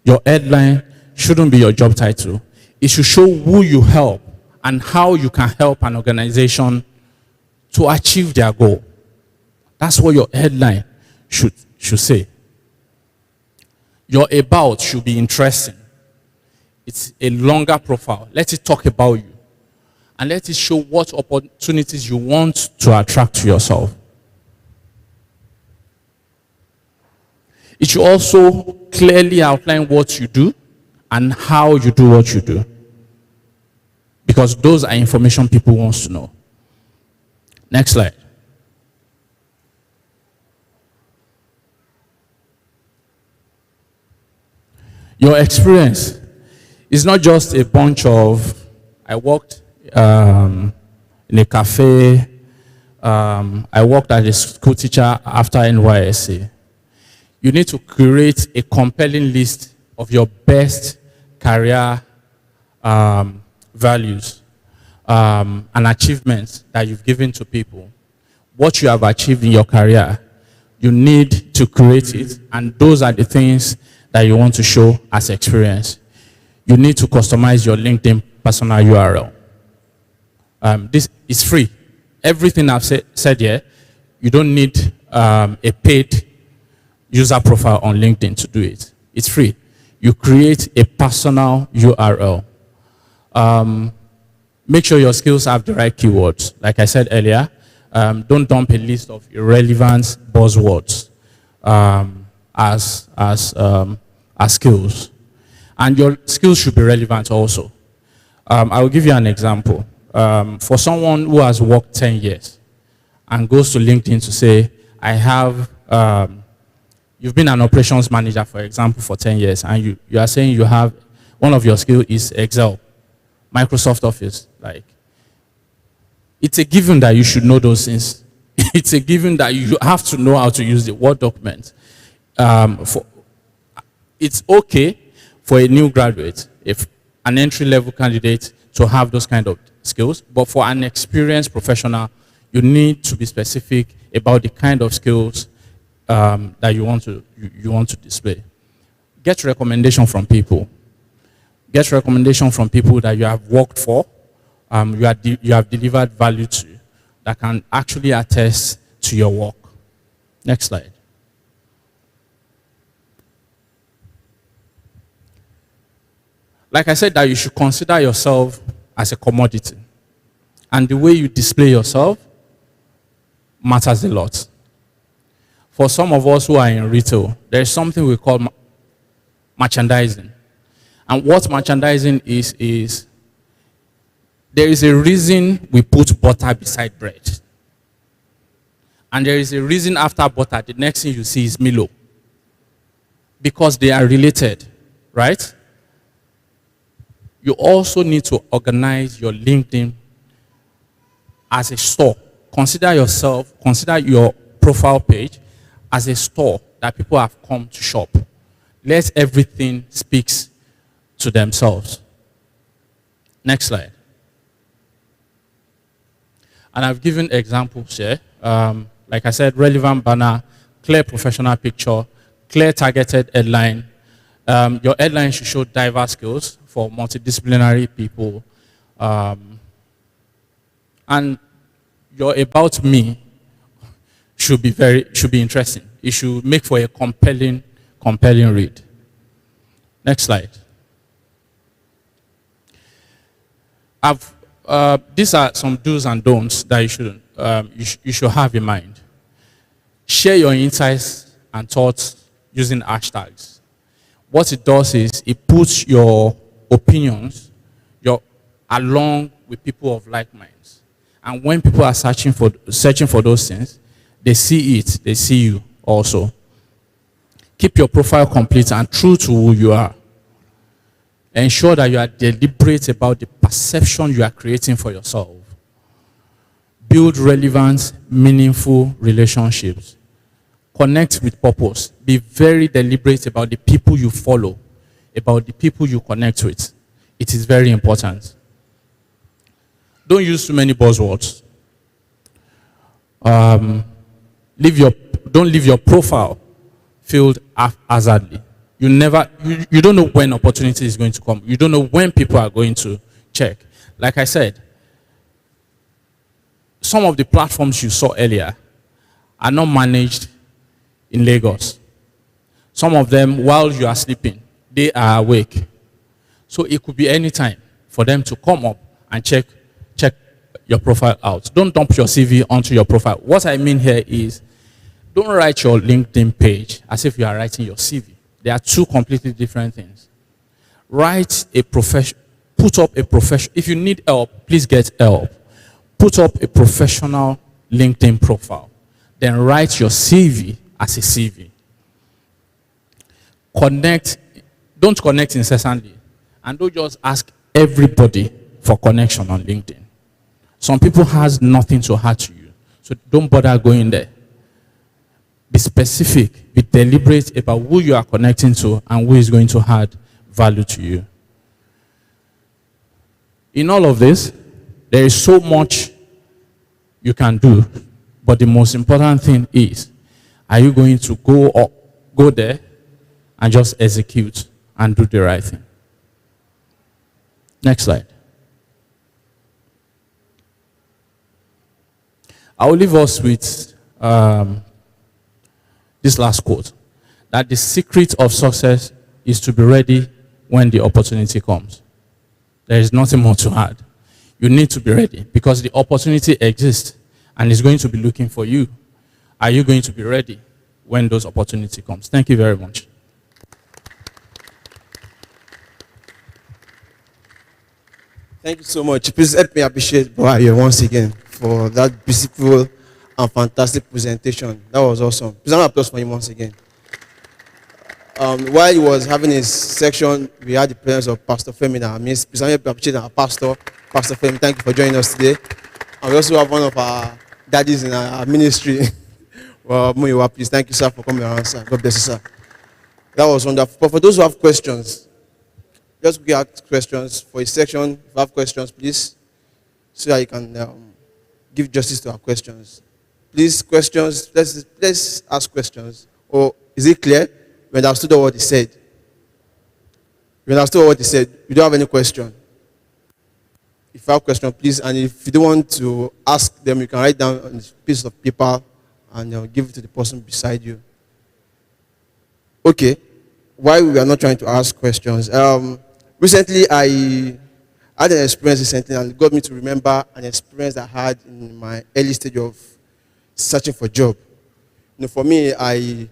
Your headline shouldn't be your job title. It should show who you help and how you can help an organization to achieve their goal. That's what your headline should say. Your about should be interesting. It's a longer profile. Let it talk about you. And let it show what opportunities you want to attract to yourself. It should also clearly outline what you do and how you do what you do. Because those are information people want to know. Next slide. Your experience is not just a bunch of, I worked in a cafe, I worked as a school teacher after NYSC. You need to create a compelling list of your best career values and achievements that you've given to people. What you have achieved in your career, you need to create it, and those are the things that you want to show as experience. You need to customize your LinkedIn personal URL. This is free. Everything I've said here, you don't need a paid user profile on LinkedIn to do it. It's free. You create a personal URL. Make sure your skills have the right keywords. Like I said earlier, don't dump a list of irrelevant buzzwords as skills. And your skills should be relevant also. I will give you an example. For someone who has worked 10 years and goes to LinkedIn to say, I have, you've been an operations manager, for example, for 10 years, and you are saying you have, one of your skills is Excel, Microsoft Office. Like, it's a given that you should know those things. It's a given that you have to know how to use the Word document. It's okay for a new graduate, if an entry-level candidate, to have those kind of skills, but for an experienced professional, you need to be specific about the kind of skills that you want to display. Get recommendation from people. Get recommendation from people that you have worked for, you have delivered value to, that can actually attest to your work. Next slide. Like I said, that you should consider yourself as a commodity. And the way you display yourself matters a lot. For some of us who are in retail, there is something we call merchandising. And what merchandising is there is a reason we put butter beside bread. And there is a reason after butter, the next thing you see is Milo. Because they are related, right? You also need to organize your LinkedIn as a store. Consider your profile page as a store that people have come to shop. Let everything speak to themselves. Next slide. And I've given examples here. Like I said, relevant banner, clear professional picture, clear targeted headline. Your headline should show diverse skills for multidisciplinary people. And your about me should be interesting. It should make for a compelling read. Next slide. These are some do's and don'ts that you shouldn't. you should have in mind. Share your insights and thoughts using hashtags. What it does is it puts your opinions along with people of like minds. And when people are searching for those things, they see it, they see you also. Keep your profile complete and true to who you are. Ensure that you are deliberate about the perception you are creating for yourself. Build relevant, meaningful relationships. Connect with purpose. Be very deliberate about the people you follow, about the people you connect with. It is very important. Don't use too many buzzwords. Don't leave your profile filled haphazardly. You don't know when opportunity is going to come. You don't know when people are going to check. Like I said, some of the platforms you saw earlier are not managed in Lagos. Some of them, while you are sleeping, they are awake. So it could be any time for them to come up and check your profile out. Don't dump your CV onto your profile. What I mean here is, don't write your LinkedIn page as if you are writing your CV. They are two completely different things. Put up a profession. If you need help, please get help. Put up a professional LinkedIn profile. Then write your CV as a CV. Don't connect incessantly. And don't just ask everybody for connection on LinkedIn. Some people has nothing to add to you. So don't bother going there. Be specific, be deliberate about who you are connecting to and who is going to add value to you. In all of this, there is so much you can do, but the most important thing is, are you going to go there and just execute and do the right thing? Next slide. I will leave us with this last quote, that the secret of success is to be ready when the opportunity comes. There is nothing more to add. You need to be ready because the opportunity exists and is going to be looking for you. Are you going to be ready when those opportunity comes? Thank you very much. Thank you so much. Please help me appreciate Boayo once again for that beautiful and fantastic presentation. That was awesome. Please have an applause for him once again. While he was having his section, we had the presence of Pastor Femi. Please help me appreciate our pastor, Pastor Femi. Thank you for joining us today. And we also have one of our daddies in our ministry. Well, Muyiwa, please. Thank you, sir, for coming around, sir. God bless you, sir. That was wonderful. But for those who have questions, just quickly ask questions. For his section, if you have questions, please, so that you can give justice to our questions. Please, questions, let's ask questions. Or is it clear? You understood what he said? You understood what he said? You don't have any question? If you have a question, please, and if you don't want to ask them, you can write down on a piece of paper and give it to the person beside you. Okay. Why we are not trying to ask questions? Recently, I had an experience and it got me to remember an experience I had in my early stage of searching for a job. For me, I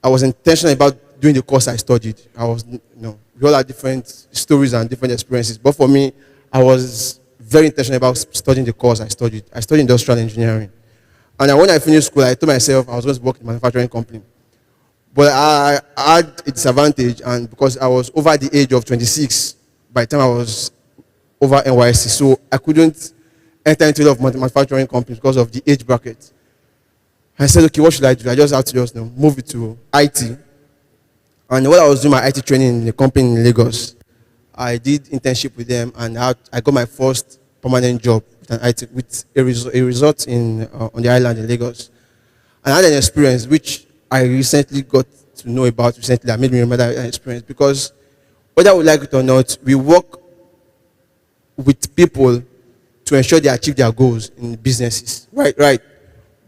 was intentional about doing the course I studied. We all had different stories and different experiences. But for me, I was very intentional about studying the course I studied. I studied industrial engineering. And when I finished school, I told myself I was going to work in a manufacturing company. But I had a disadvantage, and because I was over the age of 26 by the time I was over NYSC, so I couldn't enter into a lot of manufacturing companies because of the age bracket. I said, okay, what should I do? I just had to move it to IT. And while I was doing my IT training in a company in Lagos, I did internship with them, and I got my first permanent job with a resort on the island in Lagos. And I had an experience which I recently got to know about recently. That made me remember that experience, because whether we like it or not, we work with people to ensure they achieve their goals in businesses. Right.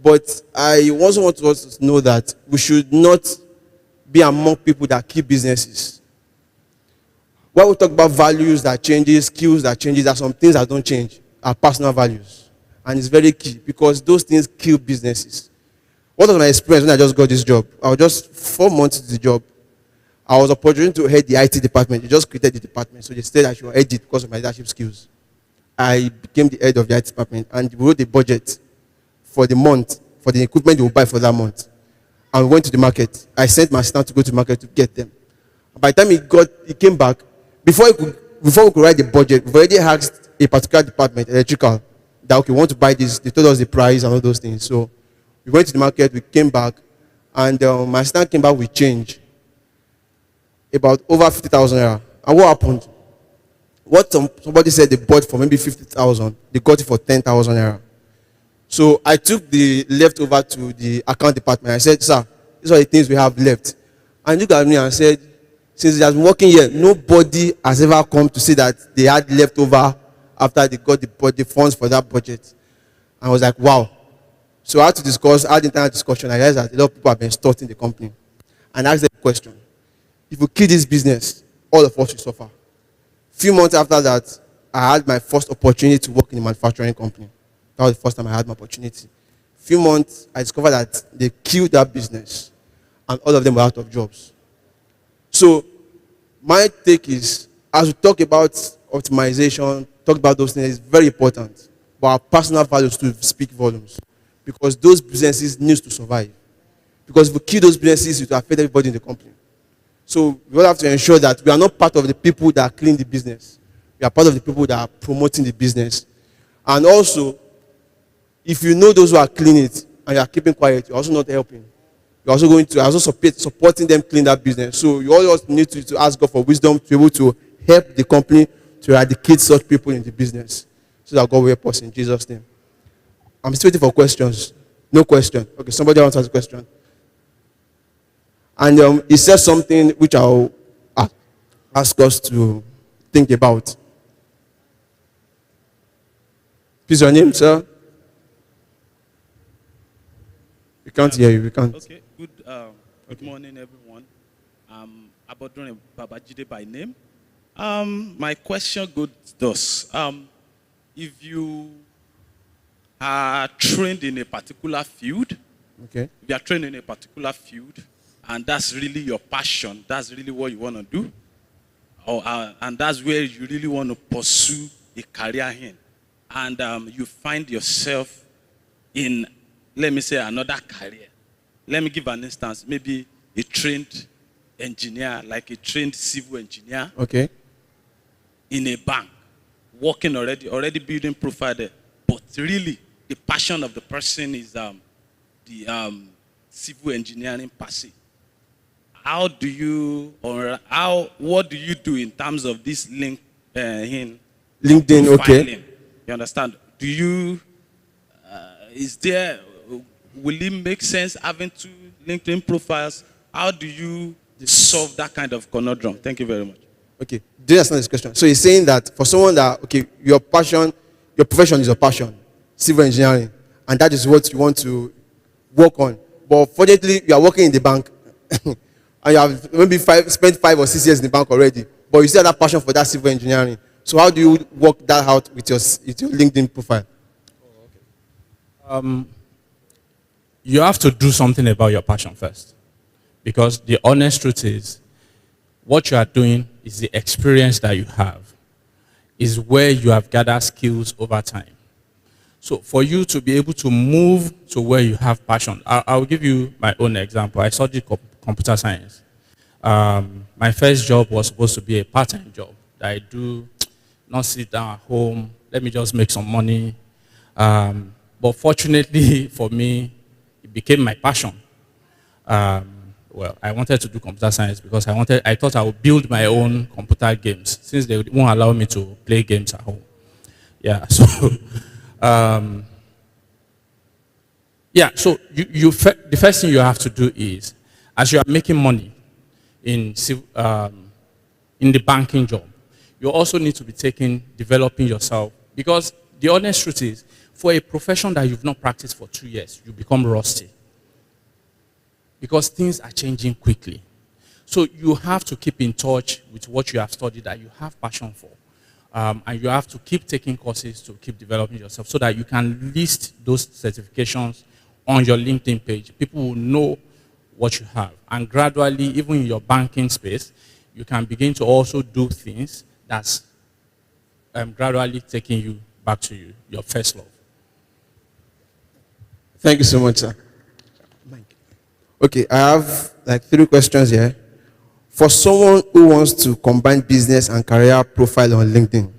But I also want us to know that we should not be among people that keep businesses. When we talk about values that changes, skills that changes, there are some things that don't change. Our personal values. And it's very key because those things kill businesses. What was my experience when I just got this job? I was just 4 months into the job. I was opportunity to head the IT department. They just created the department. So they said I should head it because of my leadership skills. I became the head of the IT department and we wrote the budget for the month, for the equipment they will buy for that month. And we went to the market. I sent my staff to go to the market to get them. By the time he came back, before we could write the budget, we've already asked a particular department, electrical, that okay, we want to buy this. They told us the price and all those things. So we went to the market, we came back, and my staff came back with change. About over 50,000 naira. And what happened? Somebody said they bought for maybe 50,000, they got it for 10,000 naira. So I took the leftover to the account department. I said, sir, these are the things we have left. And he looked at me and said, since he has been working here, nobody has ever come to say that they had leftover after they got the funds for that budget. And I was like, wow. So I had the internal discussion. I realized that a lot of people have been starting the company. And I asked them a question. If we kill this business, all of us will suffer. A few months after that, I had my first opportunity to work in a manufacturing company. That was the first time I had my opportunity. A few months, I discovered that they killed that business. And all of them were out of jobs. So my take is, as we talk about optimization, talk about those things, it's very important. But our personal values to speak volumes. Because those businesses need to survive. Because if we kill those businesses, it will affect everybody in the company. So we all have to ensure that we are not part of the people that clean the business. We are part of the people that are promoting the business. And also, if you know those who are cleaning it and you are keeping quiet, you're also not helping. You're also supporting them clean that business. So you always need to ask God for wisdom to be able to help the company to eradicate such people in the business. So that God will help us in Jesus' name. I'm still waiting for questions. No question. Okay, somebody wants to ask a question. And he said something which I'll ask us to think about. Please, your name, sir? We can't hear you. We can't. Okay. Good morning, everyone. I'm Abodun Babajide by name. My question goes thus. If you are trained in a particular field, Okay. if you are trained in a particular field, and that's really your passion, that's really what you want to do, and that's where you really want to pursue a career in, and you find yourself in, let me say, another career. Let me give an instance. Maybe a trained engineer, like a trained civil engineer, Okay. in a bank, working already building profile there. But really, the passion of the person is the civil engineering per se. What do you do in terms of this LinkedIn? Okay. You understand? Do you, will it make sense having two LinkedIn profiles? How do you solve that kind of conundrum? Thank you very much. Okay. Do you understand this question? So he's saying that for someone that, okay, your profession is your passion, civil engineering, and that is what you want to work on. But fortunately, you are working in the bank, and you have maybe spent 5 or 6 years in the bank already, but you still have that passion for that civil engineering. So how do you work that out with your LinkedIn profile? You have to do something about your passion first. Because the honest truth is, what you are doing is the experience that you have, is where you have gathered skills over time. So for you to be able to move to where you have passion, I'll give you my own example. I studied computer science. My first job was supposed to be a part-time job that I do, not sit down at home, let me just make some money. But fortunately for me, it became my passion. Well, I wanted to do computer science because I thought I would build my own computer games since they won't allow me to play games at home. Yeah, so the first thing you have to do is, as you are making money in the banking job, you also need to be developing yourself, because the honest truth is, for a profession that you've not practiced for 2 years, you become rusty. Because things are changing quickly. So you have to keep in touch with what you have studied that you have passion for. And you have to keep taking courses to keep developing yourself so that you can list those certifications on your LinkedIn page. People will know what you have. And gradually, even in your banking space, you can begin to also do things that's gradually taking you back to your first love. Thank you so much, sir. Okay, I have like 3 questions here. For someone who wants to combine business and career profile on LinkedIn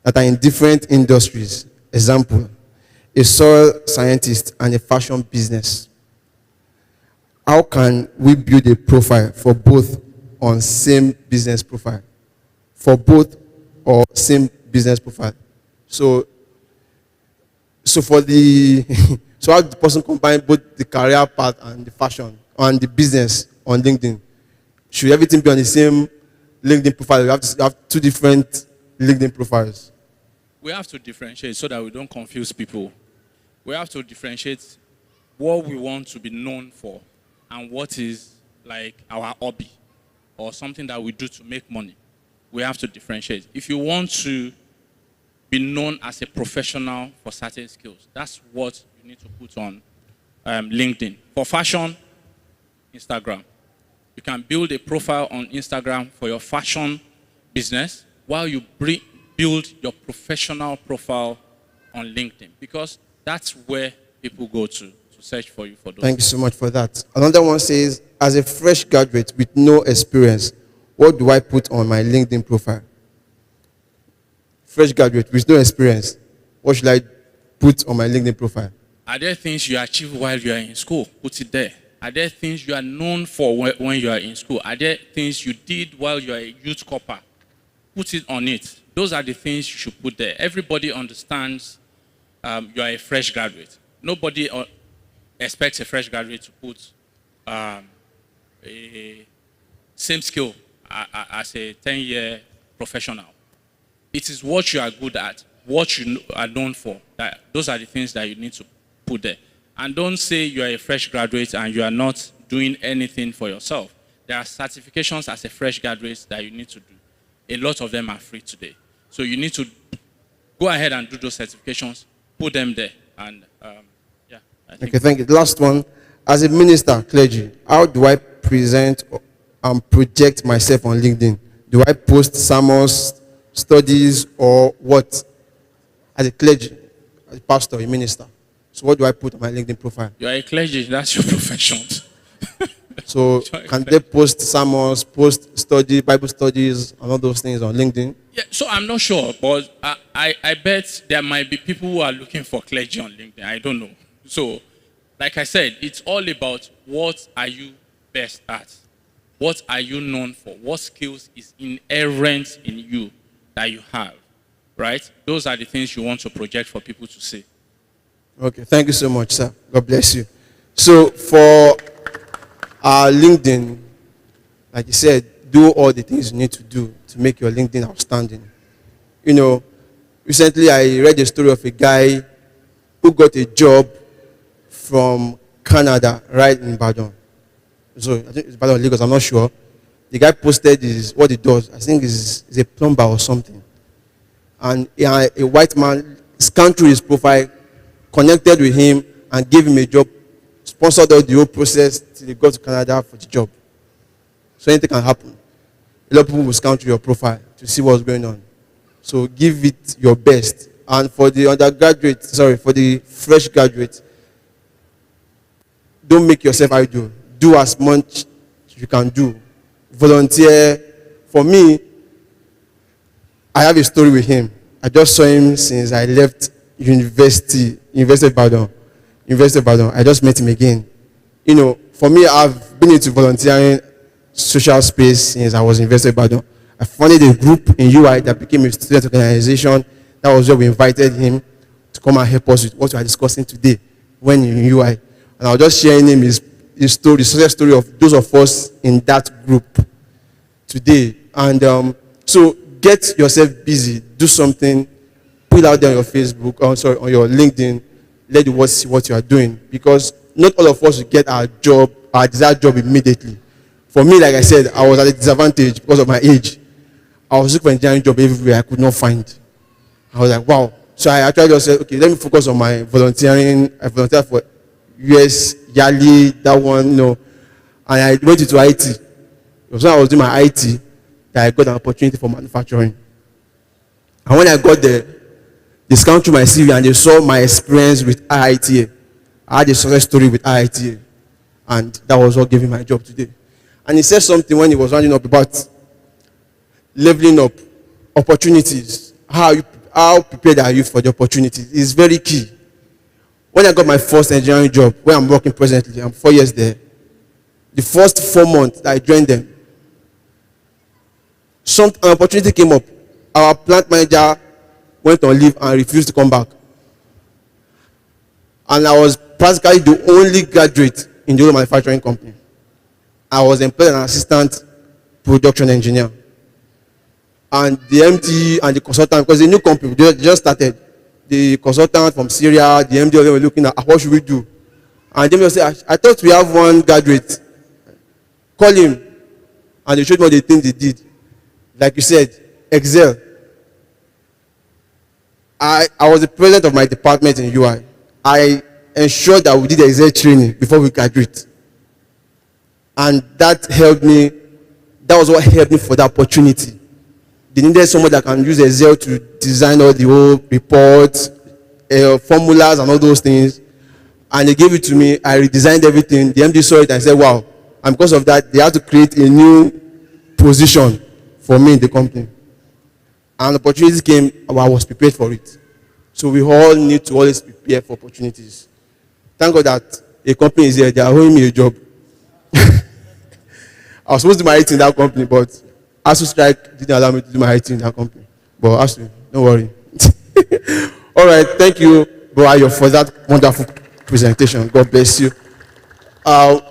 that are in different industries, example, a soil scientist and a fashion business, how can we build a profile for both on same business profile? For both or same business profile? So for the so how the person combine both the career part and the fashion and the business on LinkedIn? Should everything be on the same LinkedIn profile? You have 2 different LinkedIn profiles. We have to differentiate so that we don't confuse people. We have to differentiate what we want to be known for and what is like our hobby or something that we do to make money. We have to differentiate. If you want to be known as a professional for certain skills, that's what you need to put on LinkedIn. For fashion, Instagram. You can build a profile on Instagram for your fashion business while you build your professional profile on LinkedIn, because that's where people go to search for you for those. Thank you so much for that. Another one says, as a fresh graduate with no experience, what do I put on my LinkedIn profile? Fresh graduate with no experience, what should I put on my LinkedIn profile? Are there things you achieve while you are in school? Put it there. Are there things you are known for when you are in school? Are there things you did while you are a youth corper? Put it on it. Those are the things you should put there. Everybody understands you are a fresh graduate. Nobody expects a fresh graduate to put a same skill as a 10-year professional. It is what you are good at, what you are known for. Those are the things that you need to put there. And don't say you are a fresh graduate and you are not doing anything for yourself. There are certifications as a fresh graduate that you need to do. A lot of them are free today. So you need to go ahead and do those certifications, put them there. And yeah. Okay, thank you. The last one. As a minister, clergy, how do I present and project myself on LinkedIn? Do I post sermons, studies, or what? As a clergy, as a pastor, a minister. So what do I put on my LinkedIn profile? You are a clergy, that's your profession. So can they post sermons, post study, Bible studies, and all those things on LinkedIn? Yeah, so I'm not sure, but I bet there might be people who are looking for clergy on LinkedIn. I don't know. So, like I said, it's all about what are you best at? What are you known for? What skills is inherent in you that you have, right? Those are the things you want to project for people to see. Okay, thank you so much, sir. God bless you. So for LinkedIn, like you said, do all the things you need to do to make your LinkedIn outstanding. You know, recently I read a story of a guy who got a job from Canada right in Badon. So I think it's Badon, Lagos, I'm not sure. The guy posted what he does. I think is a plumber or something. And a white man scanned through his profile, connected with him, and gave him a job, sponsored out the whole process till he got to Canada for the job. So anything can happen. A lot of people will scan through your profile to see what's going on. So give it your best. And for the for the fresh graduate, don't make yourself idle. Do as much as you can do. Volunteer. For me, I have a story with him. I just saw him since I left University of Badon. I just met him again. You know, for me, I've been into volunteering social space since I was in University of Badon. I founded a group in UI that became a student organization. That was where we invited him to come and help us with what we are discussing today when in UI. And I was just sharing him his story, the success story of those of us in that group today. And so get yourself busy, do something, put it out there on your Facebook, on your LinkedIn, let the world see what you are doing. Because not all of us will get our desired job immediately. For me, like I said, I was at a disadvantage because of my age. I was looking for engineering job everywhere I could not find. I was like, wow. So I actually just said, okay, let me focus on my volunteering. I volunteered for US, Yali, that one, And I went into IT. It was when I was doing my IT that I got an opportunity for manufacturing. And when I got there, they scanned through my CV and they saw my experience with IITA. I had a success story with IITA. And that was what gave me my job today. And he said something when he was rounding up about leveling up opportunities. How prepared are you for the opportunities? It's very key. When I got my first engineering job, where I'm working presently, I'm 4 years there. The first 4 months that I joined them, an opportunity came up. Our plant manager went on leave and refused to come back. And I was practically the only graduate in the whole manufacturing company. I was employed as an assistant production engineer. And the MD and the consultant, because the new company, they just started. The consultant from Syria, the MD of them were looking at what should we do? And they will say, I thought we have one graduate. Call him. And they showed me what the things they did. Like you said, Excel. I was the president of my department in UI. I ensured that we did Excel training before we graduate. And that helped me. That was what helped me for the opportunity. They needed someone that can use Excel to design all the whole reports, formulas and all those things. And they gave it to me. I redesigned everything. The MD saw it and said, wow. And because of that, they had to create a new position for me in the company. And opportunities came, I was prepared for it. So we all need to always prepare for opportunities. Thank God that a company is here. They are holding me a job. I was supposed to do my IT in that company, but ASU strike didn't allow me to do my IT in that company. But ASU, don't worry. All right, thank you, Bro Ayo, for that wonderful presentation. God bless you. I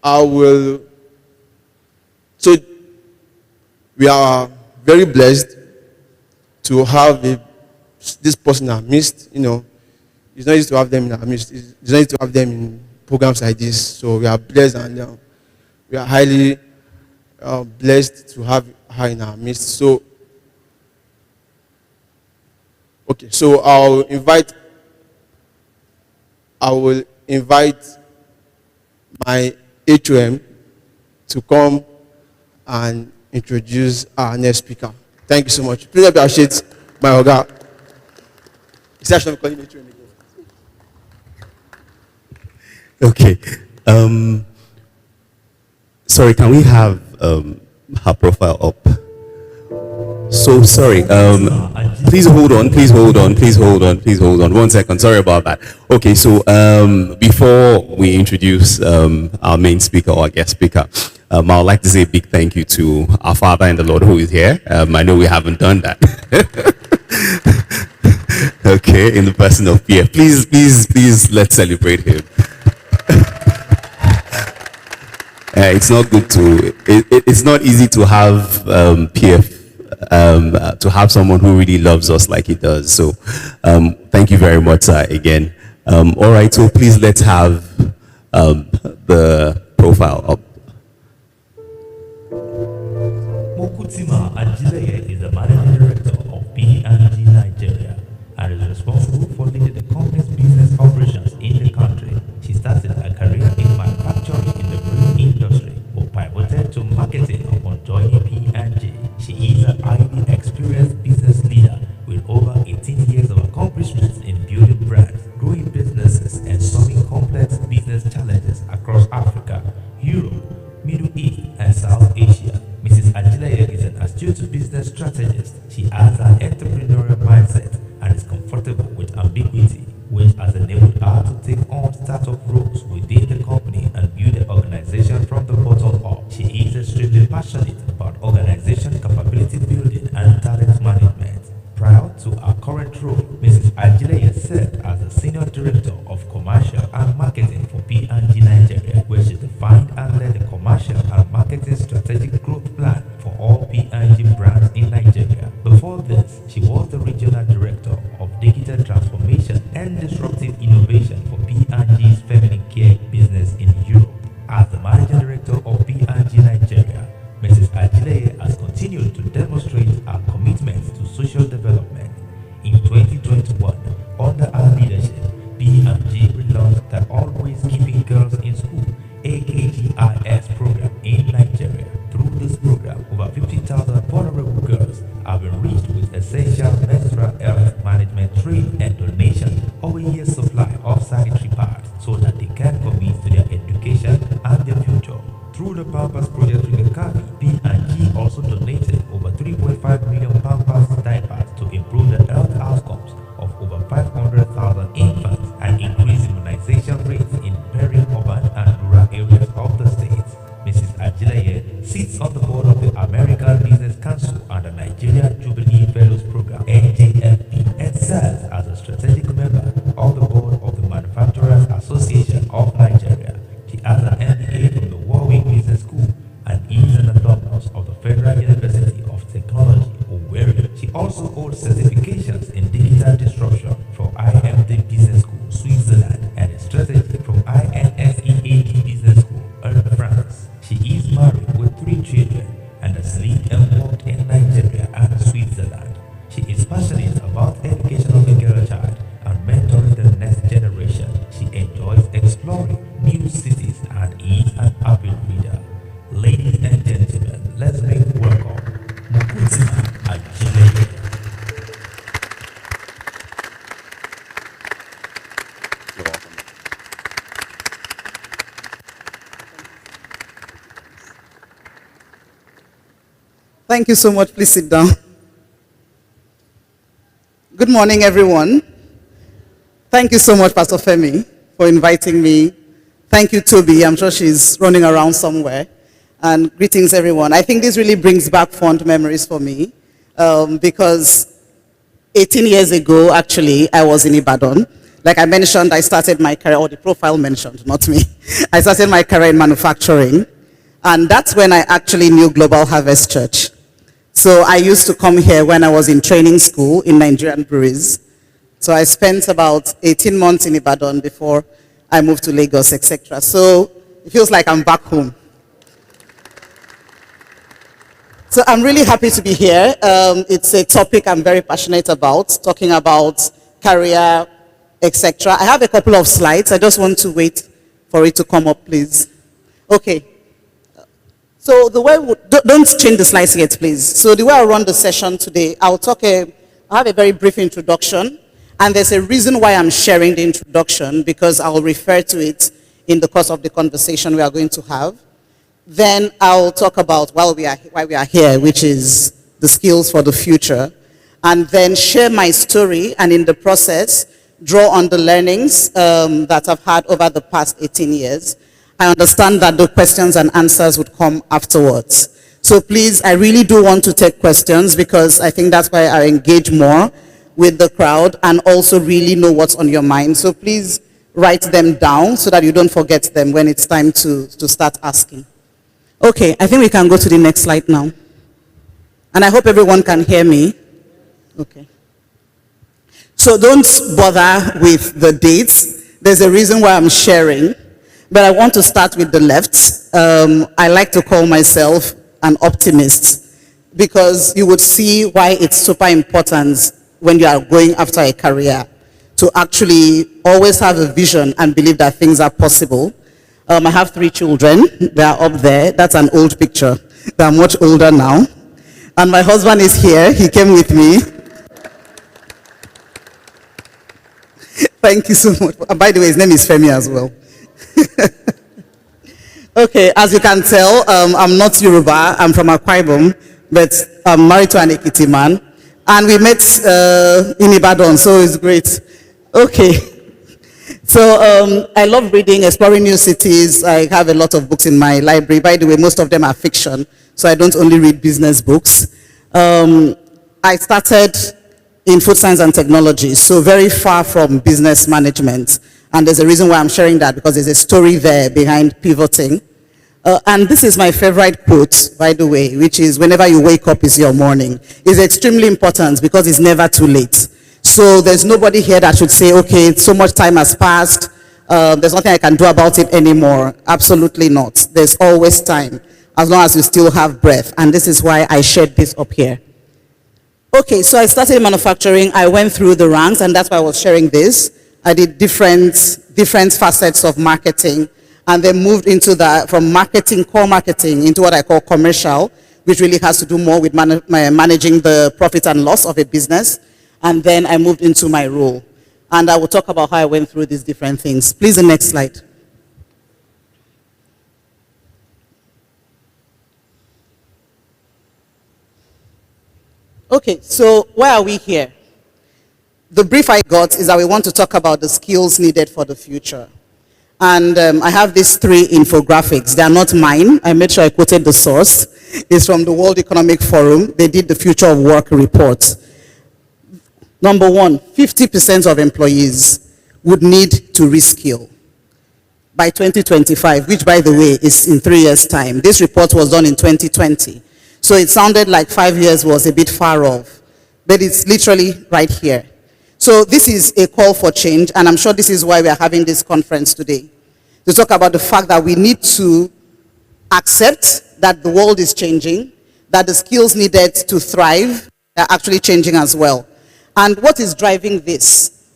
will. So we are very blessed to have this person in our midst. It's not easy to have them in our midst. It's not easy to have them in programs like this. So we are blessed, and we are highly blessed to have her in our midst. So, okay. So I will invite my HOM to come and introduce our next speaker. Thank you so much. Please appreciate my Oga. It's actually calling me HOM again. Okay. Sorry, can we have her profile up? So sorry. Please hold on. 1 second. Sorry about that. Okay. So before we introduce our main speaker or our guest speaker, I would like to say a big thank you to our Father in the Lord who is here. I know we haven't done that. Okay, in the person of Pierre. Please, let's celebrate him. It's not good to. It's not easy to have PF. To have someone who really loves us like he does. So, thank you very much again. All right, so please let's have the profile up. Mokutima Ajileye is the managing director of P&G Nigeria and is responsible for leading the company's business operations in the country. She started a career in manufacturing in the brewing industry, but pivoted to marketing upon joining P&G. She is a highly experienced business leader with over 18 years of accomplishments in building brands, growing businesses, and solving complex business challenges across Africa, Europe, Middle East, and South Asia. Mrs. Ajileye is an astute business strategist. She has an entrepreneurial mindset and is comfortable with ambiguity, which has enabled her to take on startup roles within the company and build the organization from the bottom up. She is extremely passionate about organization capability building and talent management. Prior to her current role, Mrs. Ajileye served as the Senior Director of Commercial and Marketing for P&G Nigeria, where she defined and led the commercial and marketing strategic growth plan for all P&G brands in Nigeria. Before this, she was the Regional Director of Digital Transformation and Disruptive Innovation for P&G's Feminine Care business in Europe. As the Managing Director of P&G Nigeria, Mrs. Ajileye has continued to or a year's supply of sanitary pads so that they can commit to their education and their future. Through the Pampers Project with the Kavi, P&G also donated over 3.5 million Pampers diapers to improve the health outcomes of over 500,000 infants and increase immunization rates in peri-urban and rural areas of the state. Mrs. Ajilaye sits on the board of the American Business Council and the Nigeria Jubilee Fellows Program (NJFP) and serves as a strategic member of the board of the Manufacturers Association of Nigeria. She has an MBA from the Warwick Business School and is an alumnus of the Federal University of Technology, Owerri. She also holds certifications in digital disruption from IMD Business School, Switzerland, and strategy from INSEAD Business School, France. She is married with 3 children and has lived and worked in Nigeria and Switzerland. She is passionate about education of a girl child and mentoring the next generation. She enjoys exploring new cities and is an avid reader. Ladies and gentlemen, let's make welcome Mukutima Ajilaye. You're welcome. Thank you so much. Please sit down. Good morning, everyone. Thank you so much, Pastor Femi, for inviting me. Thank you, Toby. I'm sure she's running around somewhere. And greetings, everyone. I think this really brings back fond memories for me because 18 years ago, actually, I was in Ibadan. Like I mentioned, I started my career, or the profile mentioned, not me. I started my career in manufacturing. And that's when I actually knew Global Harvest Church. So I used to come here when I was in training school in Nigerian breweries. So I spent about 18 months in Ibadan before I moved to Lagos, etc. So it feels like I'm back home. So I'm really happy to be here. It's a topic I'm very passionate about, talking about career, etc. I have a couple of slides. I just want to wait for it to come up, please. Okay. So the way, don't change the slides yet, please. So the way I run the session today, I'll have a very brief introduction, and there's a reason why I'm sharing the introduction, because I'll refer to it in the course of the conversation we are going to have. Then I'll talk about why we are here, which is the skills for the future, and then share my story, and in the process, draw on the learnings that I've had over the past 18 years. I understand that the questions and answers would come afterwards. So please, I really do want to take questions because I think that's why I engage more with the crowd and also really know what's on your mind. So please write them down so that you don't forget them when it's time to start asking. Okay, I think we can go to the next slide now. And I hope everyone can hear me. Okay. So don't bother with the dates. There's a reason why I'm sharing. But I want to start with the left. I like to call myself an optimist because you would see why it's super important when you are going after a career to actually always have a vision and believe that things are possible. I have 3 children. They are up there. That's an old picture. They are much older now. And my husband is here. He came with me. Thank you so much. And by the way, his name is Femi as well. Okay, as you can tell, I'm not Yoruba. I'm from Akwa Ibom, but I'm married to an Ekiti man. And we met in Ibadan, so it's great. Okay. So I love reading, exploring new cities. I have a lot of books in my library. By the way, most of them are fiction, so I don't only read business books. I started in food science and technology, so very far from business management. And there's a reason why I'm sharing that, because there's a story there behind pivoting. And this is my favorite quote, by the way, which is, whenever you wake up is your morning. It's extremely important because it's never too late. So there's nobody here that should say, okay, so much time has passed, there's nothing I can do about it anymore. Absolutely not. There's always time, as long as you still have breath. And this is why I shared this up here. Okay, so I started in manufacturing. I went through the ranks, and that's why I was sharing this. I did different facets of marketing, and then moved into from marketing, core marketing, into what I call commercial, which really has to do more with managing the profit and loss of a business. And then I moved into my role. And I will talk about how I went through these different things. Please, the next slide. Okay, so why are we here? The brief I got is that we want to talk about the skills needed for the future. And I have these 3 infographics. They are not mine. I made sure I quoted the source. It's from the World Economic Forum. They did the Future of Work report. Number 1, 50% of employees would need to reskill by 2025, which, by the way, is in 3 years' time. This report was done in 2020. So it sounded like 5 years was a bit far off, but it's literally right here. So this is a call for change, and I'm sure this is why we are having this conference today, to talk about the fact that we need to accept that the world is changing, that the skills needed to thrive are actually changing as well. And what is driving this?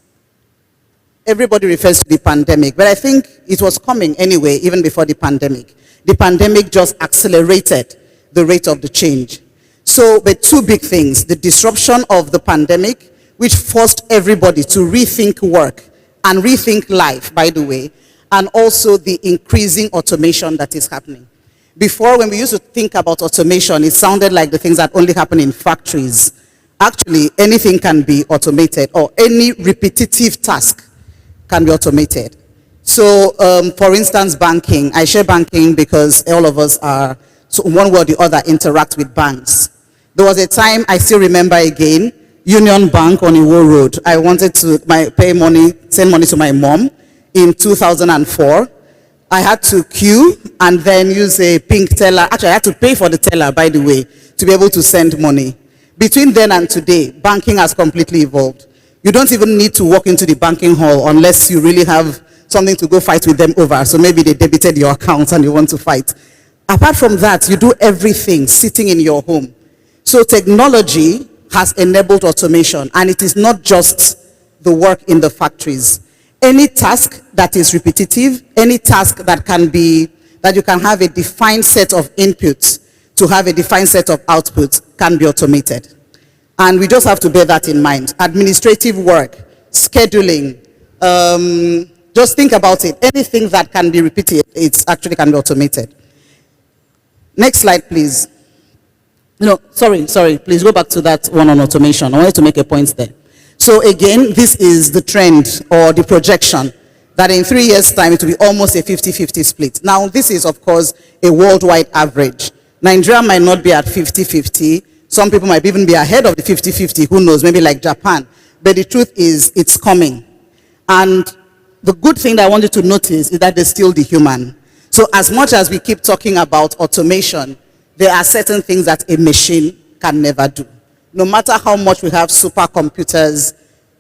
Everybody refers to the pandemic, but I think it was coming anyway, even before the pandemic. The pandemic just accelerated the rate of the change. So, but 2 big things: the disruption of the pandemic, which forced everybody to rethink work and rethink life, by the way, and also the increasing automation that is happening. Before, when we used to think about automation, it sounded like the things that only happen in factories. Actually, anything can be automated, or any repetitive task can be automated. So, for instance, banking. I share banking because all of us are, so one way or the other, interact with banks. There was a time, I still remember again, Union Bank on Iwo Road. I wanted to send money to my mom in 2004. I had to queue and then use a pink teller. Actually, I had to pay for the teller, by the way, to be able to send money. Between then and today, banking has completely evolved. You don't even need to walk into the banking hall unless you really have something to go fight with them over. So maybe they debited your account and you want to fight. Apart from that, you do everything sitting in your home. So technology has enabled automation, and it is not just the work in the factories. Any task that is repetitive, any task that you can have a defined set of inputs to have a defined set of outputs can be automated. And we just have to bear that in mind. Administrative work, scheduling, just think about it. Anything that can be repeated, it actually can be automated. Next slide, please. No, sorry, please go back to that one on automation. I wanted to make a point there. So again, this is the trend or the projection that in 3 years' time, it will be almost a 50-50 split. Now, this is, of course, a worldwide average. Nigeria might not be at 50-50. Some people might even be ahead of the 50-50, who knows, maybe like Japan. But the truth is, it's coming. And the good thing that I wanted to notice is that there's still the human. So as much as we keep talking about automation, there are certain things that a machine can never do. No matter how much we have supercomputers,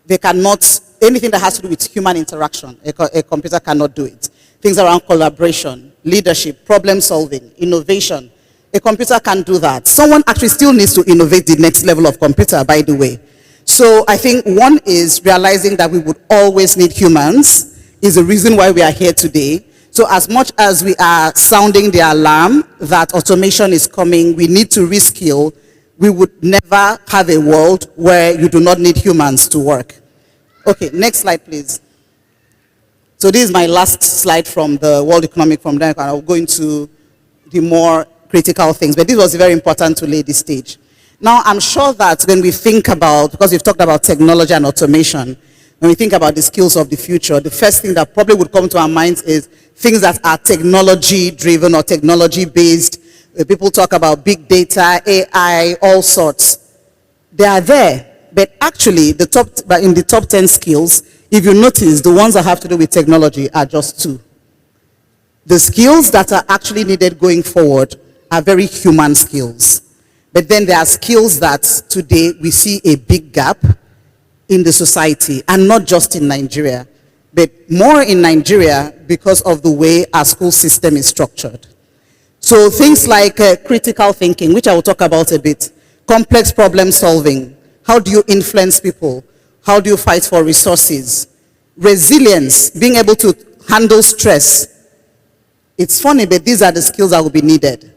they cannot, anything that has to do with human interaction, a computer cannot do it. Things around collaboration, leadership, problem solving, innovation, a computer can do that. Someone actually still needs to innovate the next level of computer, by the way. So I think one is realizing that we would always need humans is the reason why we are here today. So as much as we are sounding the alarm that automation is coming, we need to reskill, we would never have a world where you do not need humans to work. Okay, next slide, please. So this is my last slide from the World Economic Forum. Then I'll go into the more critical things, but this was very important to lay the stage. Now, I'm sure that when we think about, because we've talked about technology and automation, when we think about the skills of the future, the first thing that probably would come to our minds is things that are technology-driven or technology-based. People talk about big data, AI, all sorts. They are there, but actually, in the top 10 skills, if you notice, the ones that have to do with technology are just 2. The skills that are actually needed going forward are very human skills. But then there are skills that today we see a big gap in the society, and not just in Nigeria, but more in Nigeria because of the way our school system is structured. So things like critical thinking, which I will talk about a bit, complex problem solving, how do you influence people, how do you fight for resources, resilience, being able to handle stress. It's funny, but these are the skills that will be needed.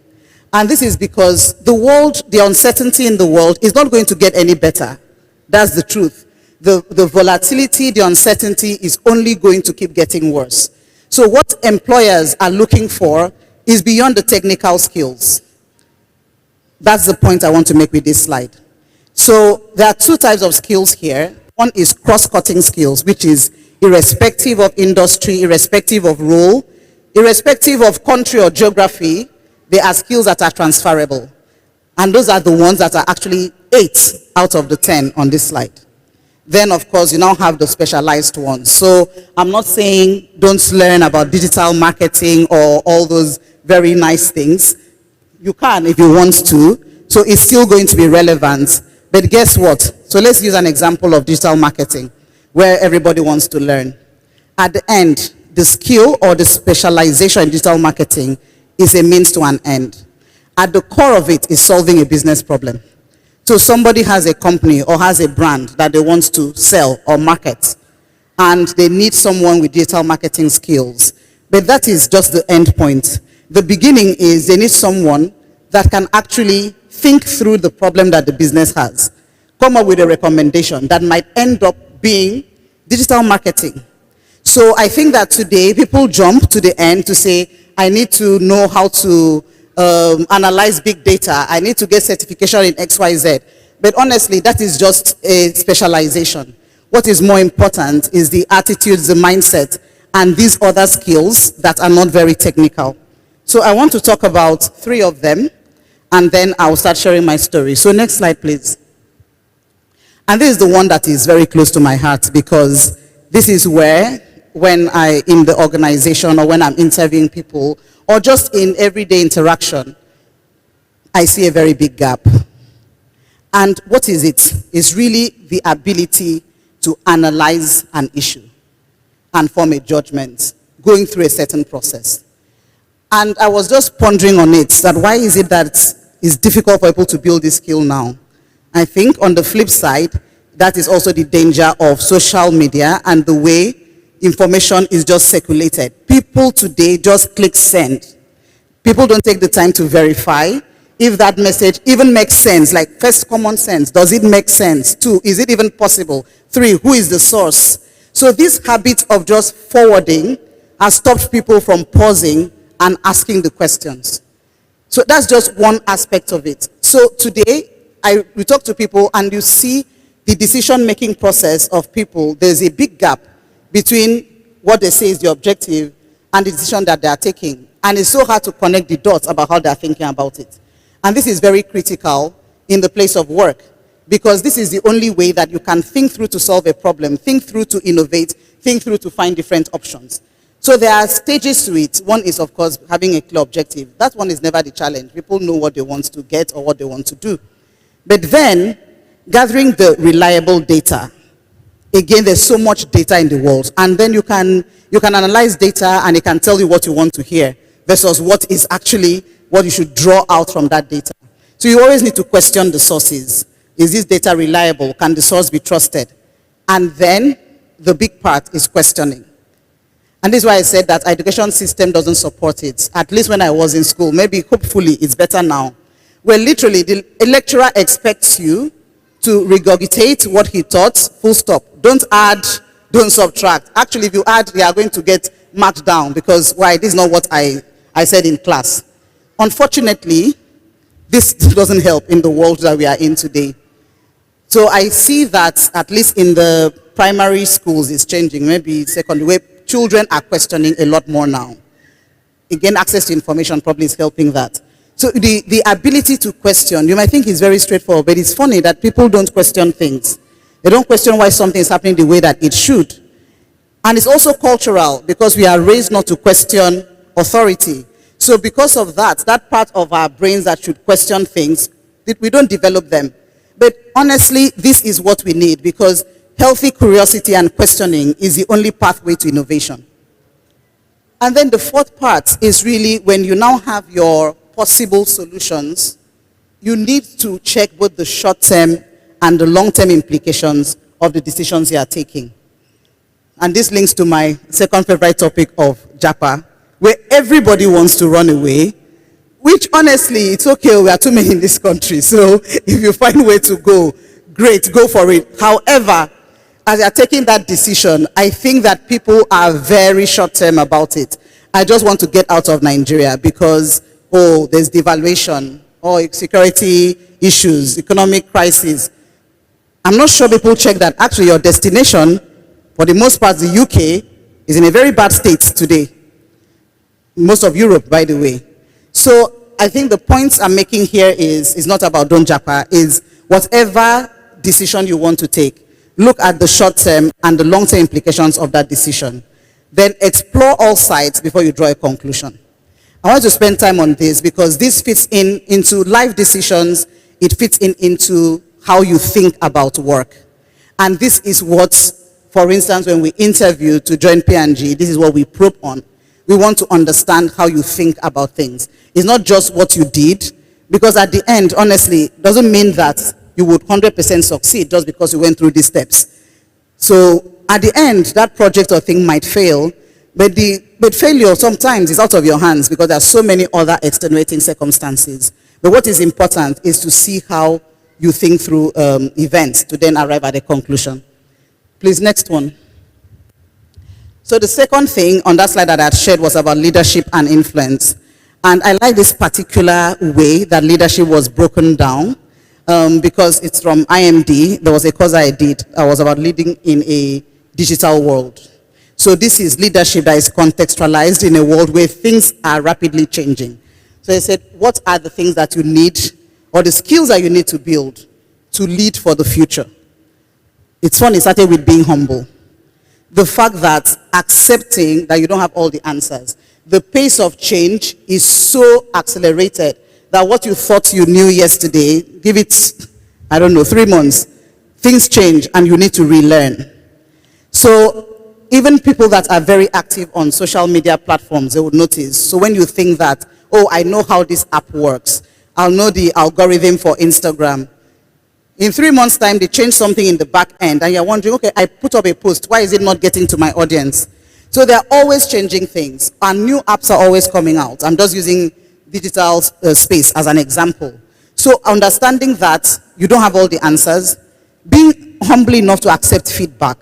And this is because the world, the uncertainty in the world is not going to get any better. That's the truth. The volatility, the uncertainty is only going to keep getting worse. So what employers are looking for is beyond the technical skills. That's the point I want to make with this slide. So there are two types of skills here. One is cross-cutting skills, which is irrespective of industry, irrespective of role, irrespective of country or geography, they are skills that are transferable. And those are the ones that are actually 8 out of the 10 on this slide. Then, of course, you now have the specialized ones. So I'm not saying don't learn about digital marketing or all those very nice things. You can if you want to. So it's still going to be relevant. But guess what? So let's use an example of digital marketing where everybody wants to learn. At the end, the skill or the specialization in digital marketing is a means to an end. At the core of it is solving a business problem. So somebody has a company or has a brand that they want to sell or market, and they need someone with digital marketing skills. But that is just the end point. The beginning is they need someone that can actually think through the problem that the business has, come up with a recommendation that might end up being digital marketing. So I think that today people jump to the end to say, I need to know how to analyze big data. I need to get certification in XYZ. But honestly, that is just a specialization. What is more important is the attitudes, the mindset, and these other skills that are not very technical. So I want to talk about 3 of them, and then I'll start sharing my story. So next slide, please. And this is the one that is very close to my heart, because this is where, when I, in the organization or when I'm interviewing people, or just in everyday interaction, I see a very big gap. And what is it? It's really the ability to analyze an issue and form a judgment, going through a certain process. And I was just pondering on it, that why is it that it's difficult for people to build this skill now? I think on the flip side, that is also the danger of social media and the way information is just circulated. People today just click send. People don't take the time to verify if that message even makes sense. Like, first, common sense. Does it make sense? 2, is it even possible? 3, who is the source? So this habit of just forwarding has stopped people from pausing and asking the questions. So that's just one aspect of it. So today, we talk to people and you see the decision-making process of people. There's a big gap between what they say is the objective and the decision that they are taking. And it's so hard to connect the dots about how they are thinking about it. And this is very critical in the place of work, because this is the only way that you can think through to solve a problem, think through to innovate, think through to find different options. So there are stages to it. One is, of course, having a clear objective. That one is never the challenge. People know what they want to get or what they want to do. But then, gathering the reliable data. Again, there's so much data in the world. And then you can analyze data and it can tell you what you want to hear versus what is actually what you should draw out from that data. So you always need to question the sources. Is this data reliable? Can the source be trusted? And then the big part is questioning. And this is why I said that our education system doesn't support it. At least when I was in school, maybe hopefully it's better now. Where literally the lecturer expects you to regurgitate what he taught, full stop. Don't add, don't subtract. Actually, if you add, you are going to get marked down because, why, this is not what I said in class. Unfortunately, this doesn't help in the world that we are in today. So I see that at least in the primary schools it's changing, maybe secondary, where children are questioning a lot more now. Again, access to information probably is helping that. So the ability to question, you might think is very straightforward, but it's funny that people don't question things. They don't question why something is happening the way that it should. And it's also cultural, because we are raised not to question authority. So because of that, that part of our brains that should question things, we don't develop them. But honestly, this is what we need, because healthy curiosity and questioning is the only pathway to innovation. And then the fourth part is really when you now have your possible solutions, you need to check both the short-term and the long-term implications of the decisions you are taking. And this links to my second favorite topic of JAPA, where everybody wants to run away, which honestly, it's okay, we are too many in this country, so if you find a way to go, great, go for it. However, as you're taking that decision, I think that people are very short-term about it. I just want to get out of Nigeria because, oh, there's devaluation, or security issues, economic crisis. I'm not sure people check that actually your destination, for the most part, the UK, is in a very bad state today. Most of Europe, by the way. So I think the points I'm making here is not about don't japa, is whatever decision you want to take, look at the short term and the long term implications of that decision. Then explore all sides before you draw a conclusion. I want to spend time on this because this fits into life decisions. It fits into how you think about work. And this is what, for instance, when we interview to join P&G, this is what we probe on. We want to understand how you think about things. It's not just what you did, because at the end, honestly, it doesn't mean that you would 100% succeed just because you went through these steps. So at the end, that project or thing might fail, but failure sometimes is out of your hands because there are so many other extenuating circumstances. But what is important is to see how you think through events to then arrive at a conclusion. Please, next one. So the second thing on that slide that I had shared was about leadership and influence. And I like this particular way that leadership was broken down because it's from IMD. There was a course I did. I was about leading in a digital world. So this is leadership that is contextualized in a world where things are rapidly changing. So they said, what are the things that you need or the skills that you need to build to lead for the future? It's funny, it started with being humble. The fact that accepting that you don't have all the answers. The pace of change is so accelerated that what you thought you knew yesterday, give it, 3 months, things change and you need to relearn. So even people that are very active on social media platforms, they would notice. So when you think that, oh, I know how this app works, I'll know the algorithm for Instagram. In 3 months' time, they change something in the back end, and you're wondering, okay, I put up a post, why is it not getting to my audience? So they're always changing things, and new apps are always coming out. I'm just using digital space as an example. So understanding that you don't have all the answers, being humble enough to accept feedback.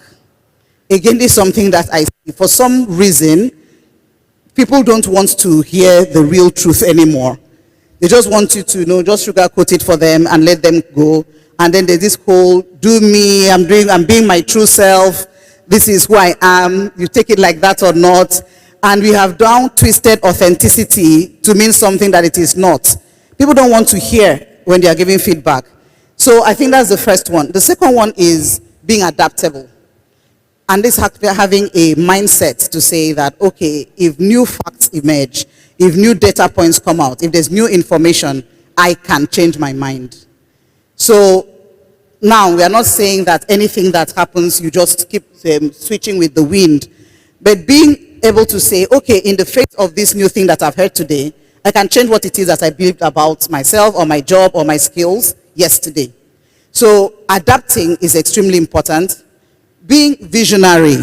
Again, this is something that I see. For some reason, people don't want to hear the real truth anymore. They just want you to, just sugarcoat it for them and let them go. And then there's this whole, do me, I'm being my true self. This is who I am. You take it like that or not. And we have down-twisted authenticity to mean something that it is not. People don't want to hear when they are giving feedback. So I think that's the first one. The second one is being adaptable. And this having a mindset to say that, okay, if new facts emerge, if new data points come out, if there's new information, I can change my mind. So now we are not saying that anything that happens, you just keep switching with the wind. But being able to say, okay, in the face of this new thing that I've heard today, I can change what it is that I believed about myself or my job or my skills yesterday. So adapting is extremely important. Being visionary.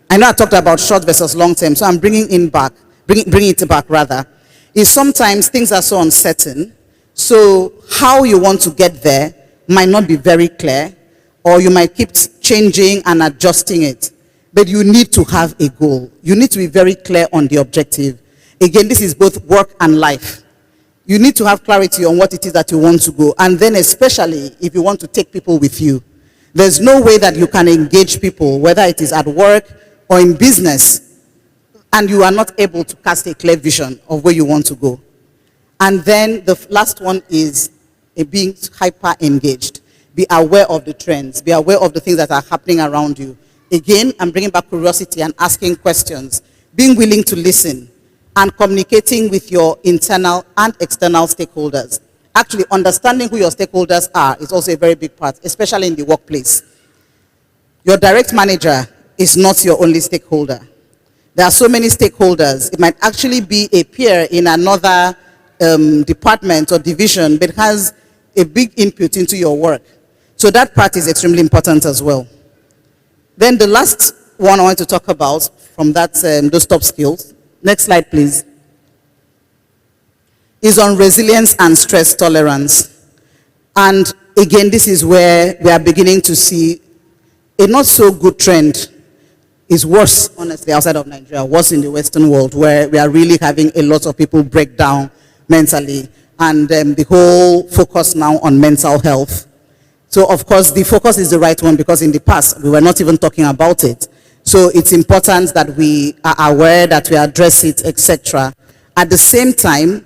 I know I talked about short versus long term, so I'm bringing it back, is sometimes things are so uncertain. So how you want to get there might not be very clear, or you might keep changing and adjusting it. But you need to have a goal. You need to be very clear on the objective. Again, this is both work and life. You need to have clarity on what it is that you want to go. And then especially if you want to take people with you. There's no way that you can engage people, whether it is at work or in business, and you are not able to cast a clear vision of where you want to go. And then the last one is being hyper engaged. Be aware of the trends. Be aware of the things that are happening around you. Again, I'm bringing back curiosity and asking questions. Being willing to listen and communicating with your internal and external stakeholders. Actually, understanding who your stakeholders are is also a very big part, especially in the workplace. Your direct manager is not your only stakeholder. There are so many stakeholders. It might actually be a peer in another department or division, but has a big input into your work. So that part is extremely important as well. Then the last one I want to talk about from that those top skills. Next slide, please. Is on resilience and stress tolerance. And again, this is where we are beginning to see a not so good trend is worse, honestly, outside of Nigeria, worse in the Western world, where we are really having a lot of people break down mentally, and the whole focus now on mental health. So, of course, the focus is the right one, because in the past, we were not even talking about it. So it's important that we are aware, that we address it, etc. At the same time,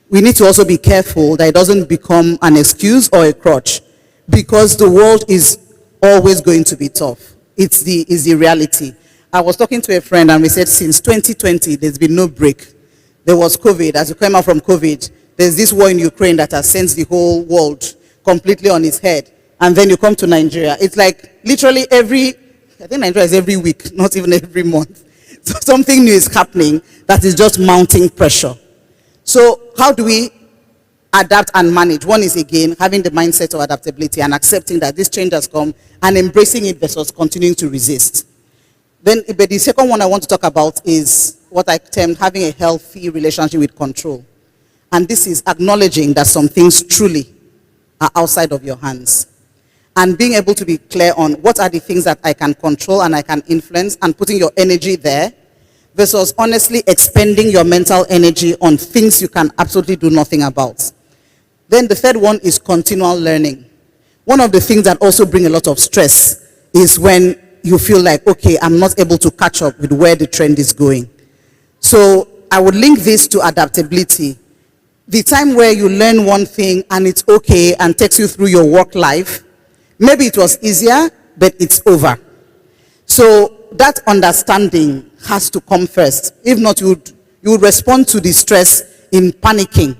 we need to also be careful that it doesn't become an excuse or a crutch, because the world is always going to be tough. It's the reality. I was talking to a friend and we said since 2020, there's been no break. There was COVID. As you came out from COVID, there's this war in Ukraine that has sent the whole world completely on its head. And then you come to Nigeria. It's like literally I think Nigeria is every week, not even every month. So something new is happening that is just mounting pressure. So how do we adapt and manage? One is, again, having the mindset of adaptability and accepting that this change has come and embracing it versus continuing to resist. Then, but the second one I want to talk about is what I termed having a healthy relationship with control. And this is acknowledging that some things truly are outside of your hands. And being able to be clear on what are the things that I can control and I can influence, and putting your energy there, versus honestly expending your mental energy on things you can absolutely do nothing about. Then the third one is continual learning. One of the things that also bring a lot of stress is when you feel like, okay, I'm not able to catch up with where the trend is going. So I would link this to adaptability. The time where you learn one thing and it's okay and takes you through your work life, maybe it was easier, but it's over. So that understanding has to come first. If not, you would respond to the stress in panicking.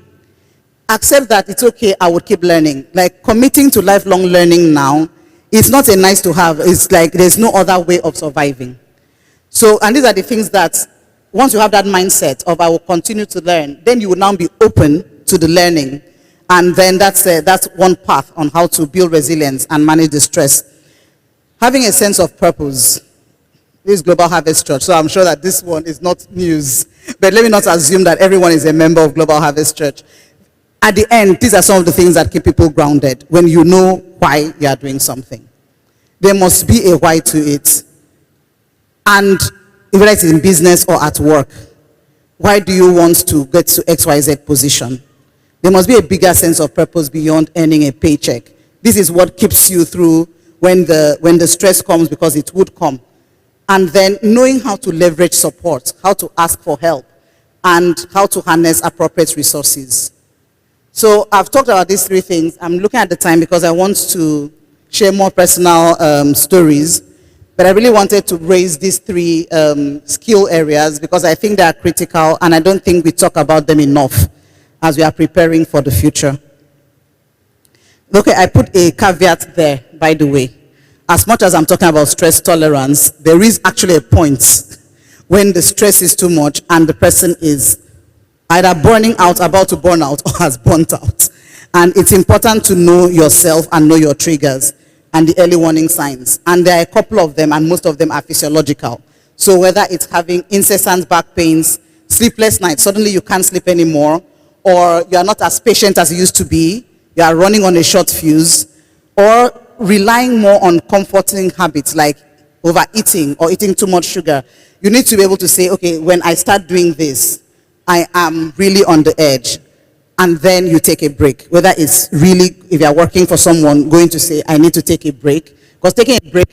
Accept that it's okay, I would keep learning. Like committing to lifelong learning now, it's not a nice to have. It's like there's no other way of surviving. So, and these are the things that once you have that mindset of I will continue to learn, then you will now be open to the learning. And then that's one path on how to build resilience and manage the stress. Having a sense of purpose. This is Global Harvest Church, so I'm sure that this one is not news. But let me not assume that everyone is a member of Global Harvest Church. At the end, these are some of the things that keep people grounded, when you know why you are doing something. There must be a why to it. And whether it's in business or at work, why do you want to get to XYZ position? There must be a bigger sense of purpose beyond earning a paycheck. This is what keeps you through when the stress comes, because it would come. And then knowing how to leverage support, how to ask for help, and how to harness appropriate resources. So I've talked about these three things. I'm looking at the time because I want to share more personal stories. But I really wanted to raise these three skill areas because I think they are critical, and I don't think we talk about them enough as we are preparing for the future. Okay, I put a caveat there, by the way. As much as I'm talking about stress tolerance, there is actually a point when the stress is too much and the person is either burning out, about to burn out, or has burnt out. And it's important to know yourself and know your triggers and the early warning signs. And there are a couple of them, and most of them are physiological. So whether it's having incessant back pains, sleepless nights, suddenly you can't sleep anymore, or you are not as patient as you used to be, you are running on a short fuse, or relying more on comforting habits like overeating or eating too much sugar. You need to be able to say, okay, when I start doing this, I am really on the edge. And then you take a break. Whether it's really, if you're working for someone, going to say, I need to take a break. Because taking a break,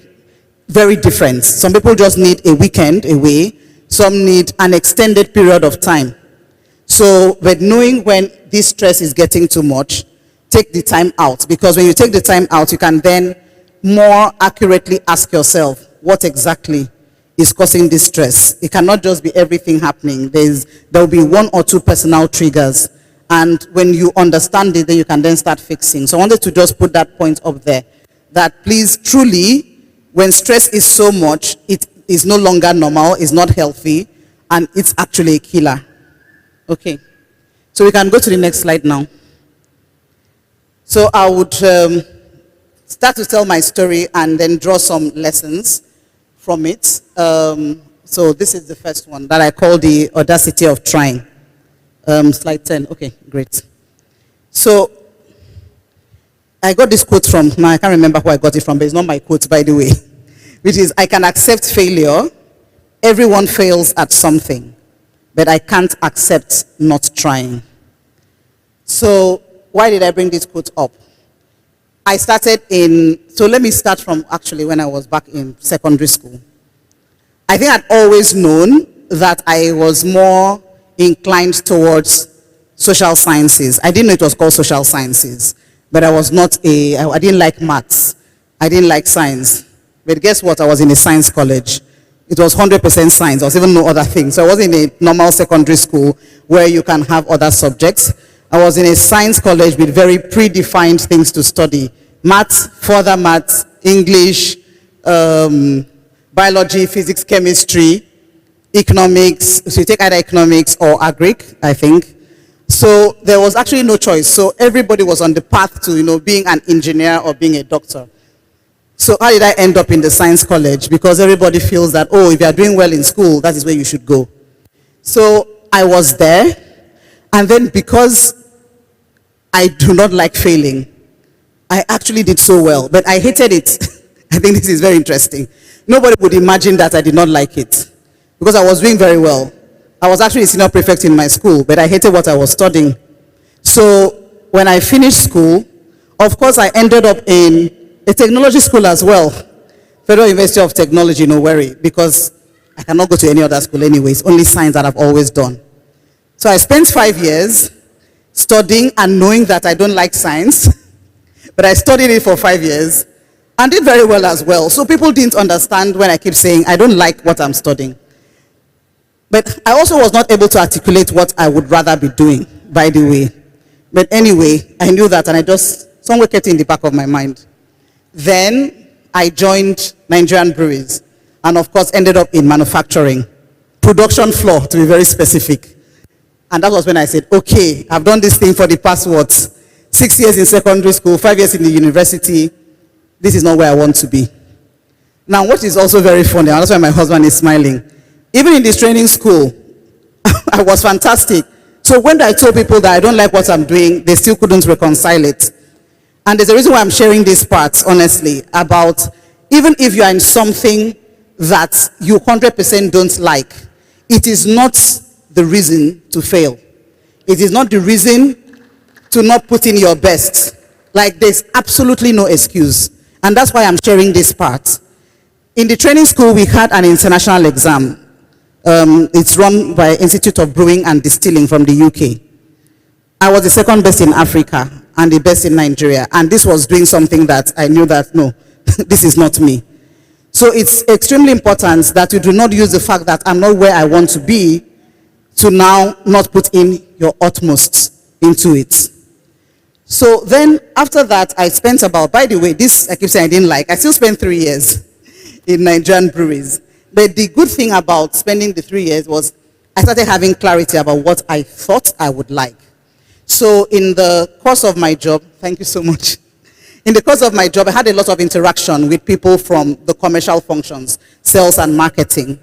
very different. Some people just need a weekend away. Some need an extended period of time. So, but knowing when this stress is getting too much, take the time out. Because when you take the time out, you can then more accurately ask yourself, what exactly is causing this stress? It cannot just be everything happening. There will be one or two personal triggers. And when you understand it, then you can then start fixing. So I wanted to just put that point up there. That please, truly, when stress is so much, it is no longer normal, it's not healthy, and it's actually a killer. Okay. So we can go to the next slide now. So I would start to tell my story and then draw some lessons from it. So this is the first one that I call the audacity of trying. Slide 10. Okay, great. So I got this quote from, now I can't remember who I got it from, but it's not my quote, by the way. which is I can accept failure. Everyone fails at something, but I can't accept not trying. So why did I bring this quote up? I started so let me start from actually when I was back in secondary school. I think I'd always known that I was more inclined towards social sciences. I didn't know it was called social sciences, but I didn't like maths. I didn't like science. But guess what? I was in a science college. It was 100% science. There was even no other thing. So I was in a normal secondary school where you can have other subjects. I was in a science college with very predefined things to study. Maths, further maths, English, biology, physics, chemistry, economics. So you take either economics or agric, I think. So there was actually no choice. So everybody was on the path to, being an engineer or being a doctor. So how did I end up in the science college? Because everybody feels that, if you are doing well in school, that is where you should go. So I was there. And then because I do not like failing, I actually did so well. But I hated it. I think this is very interesting. Nobody would imagine that I did not like it. Because I was doing very well. I was actually a senior prefect in my school, but I hated what I was studying. So when I finished school, of course I ended up in a technology school as well. Federal University of Technology, no worry, because I cannot go to any other school anyways, only science that I've always done. So I spent 5 years studying and knowing that I don't like science, but I studied it for 5 years and did very well as well. So people didn't understand when I keep saying I don't like what I'm studying. But I also was not able to articulate what I would rather be doing, by the way. But anyway, I knew that and I just somewhere kept it in the back of my mind. Then I joined Nigerian Breweries and of course ended up in manufacturing, production floor to be very specific. And that was when I said, okay, I've done this thing for the past 6 years in secondary school, 5 years in the university. This is not where I want to be. Now what is also very funny, and that's why my husband is smiling, even in this training school, I was fantastic. So when I told people that I don't like what I'm doing, they still couldn't reconcile it. And there's a reason why I'm sharing these parts, honestly, about even if you are in something that you 100% don't like, it is not the reason to fail. It is not the reason to not put in your best. Like there's absolutely no excuse. And that's why I'm sharing this part. In the training school, we had an international exam. It's run by Institute of Brewing and Distilling from the UK. I was the second best in Africa and the best in Nigeria. And this was doing something that I knew that, no, this is not me. So it's extremely important that you do not use the fact that I'm not where I want to be to now not put in your utmost into it. So then after that, I spent about, by the way, this I keep saying I didn't like, I still spent 3 years in Nigerian breweries. But the good thing about spending the 3 years was I started having clarity about what I thought I would like. So in the course of my job, thank you so much. In the course of my job, I had a lot of interaction with people from the commercial functions, sales and marketing.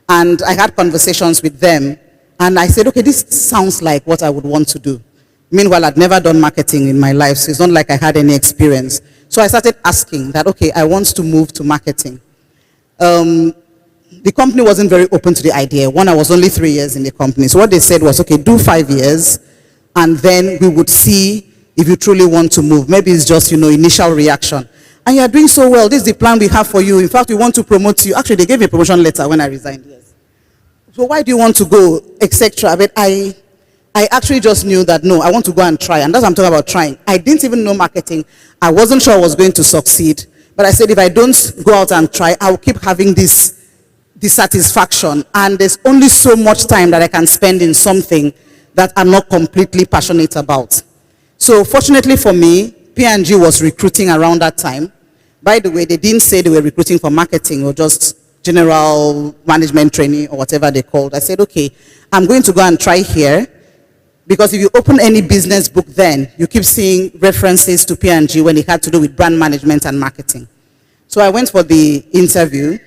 And I had conversations with them. And I said, okay, this sounds like what I would want to do. Meanwhile, I'd never done marketing in my life, so it's not like I had any experience. So I started asking that, okay, I want to move to marketing. The company wasn't very open to the idea. One, I was only 3 years in the company. So what they said was, okay, do 5 years, and then we would see if you truly want to move. Maybe it's just, initial reaction. And you're doing so well. This is the plan we have for you. In fact, we want to promote you. Actually, they gave me a promotion letter when I resigned. Yes. So why do you want to go, etc.? But I actually just knew that, no, I want to go and try. And that's what I'm talking about, trying. I didn't even know marketing. I wasn't sure I was going to succeed. But I said, if I don't go out and try, I will keep having this dissatisfaction. And there's only so much time that I can spend in something that I'm not completely passionate about. So fortunately for me, P&G was recruiting around that time. By the way, they didn't say they were recruiting for marketing or just general management training or whatever they called. I said, okay, I'm going to go and try here. Because if you open any business book then, you keep seeing references to P&G when it had to do with brand management and marketing. So I went for the interview.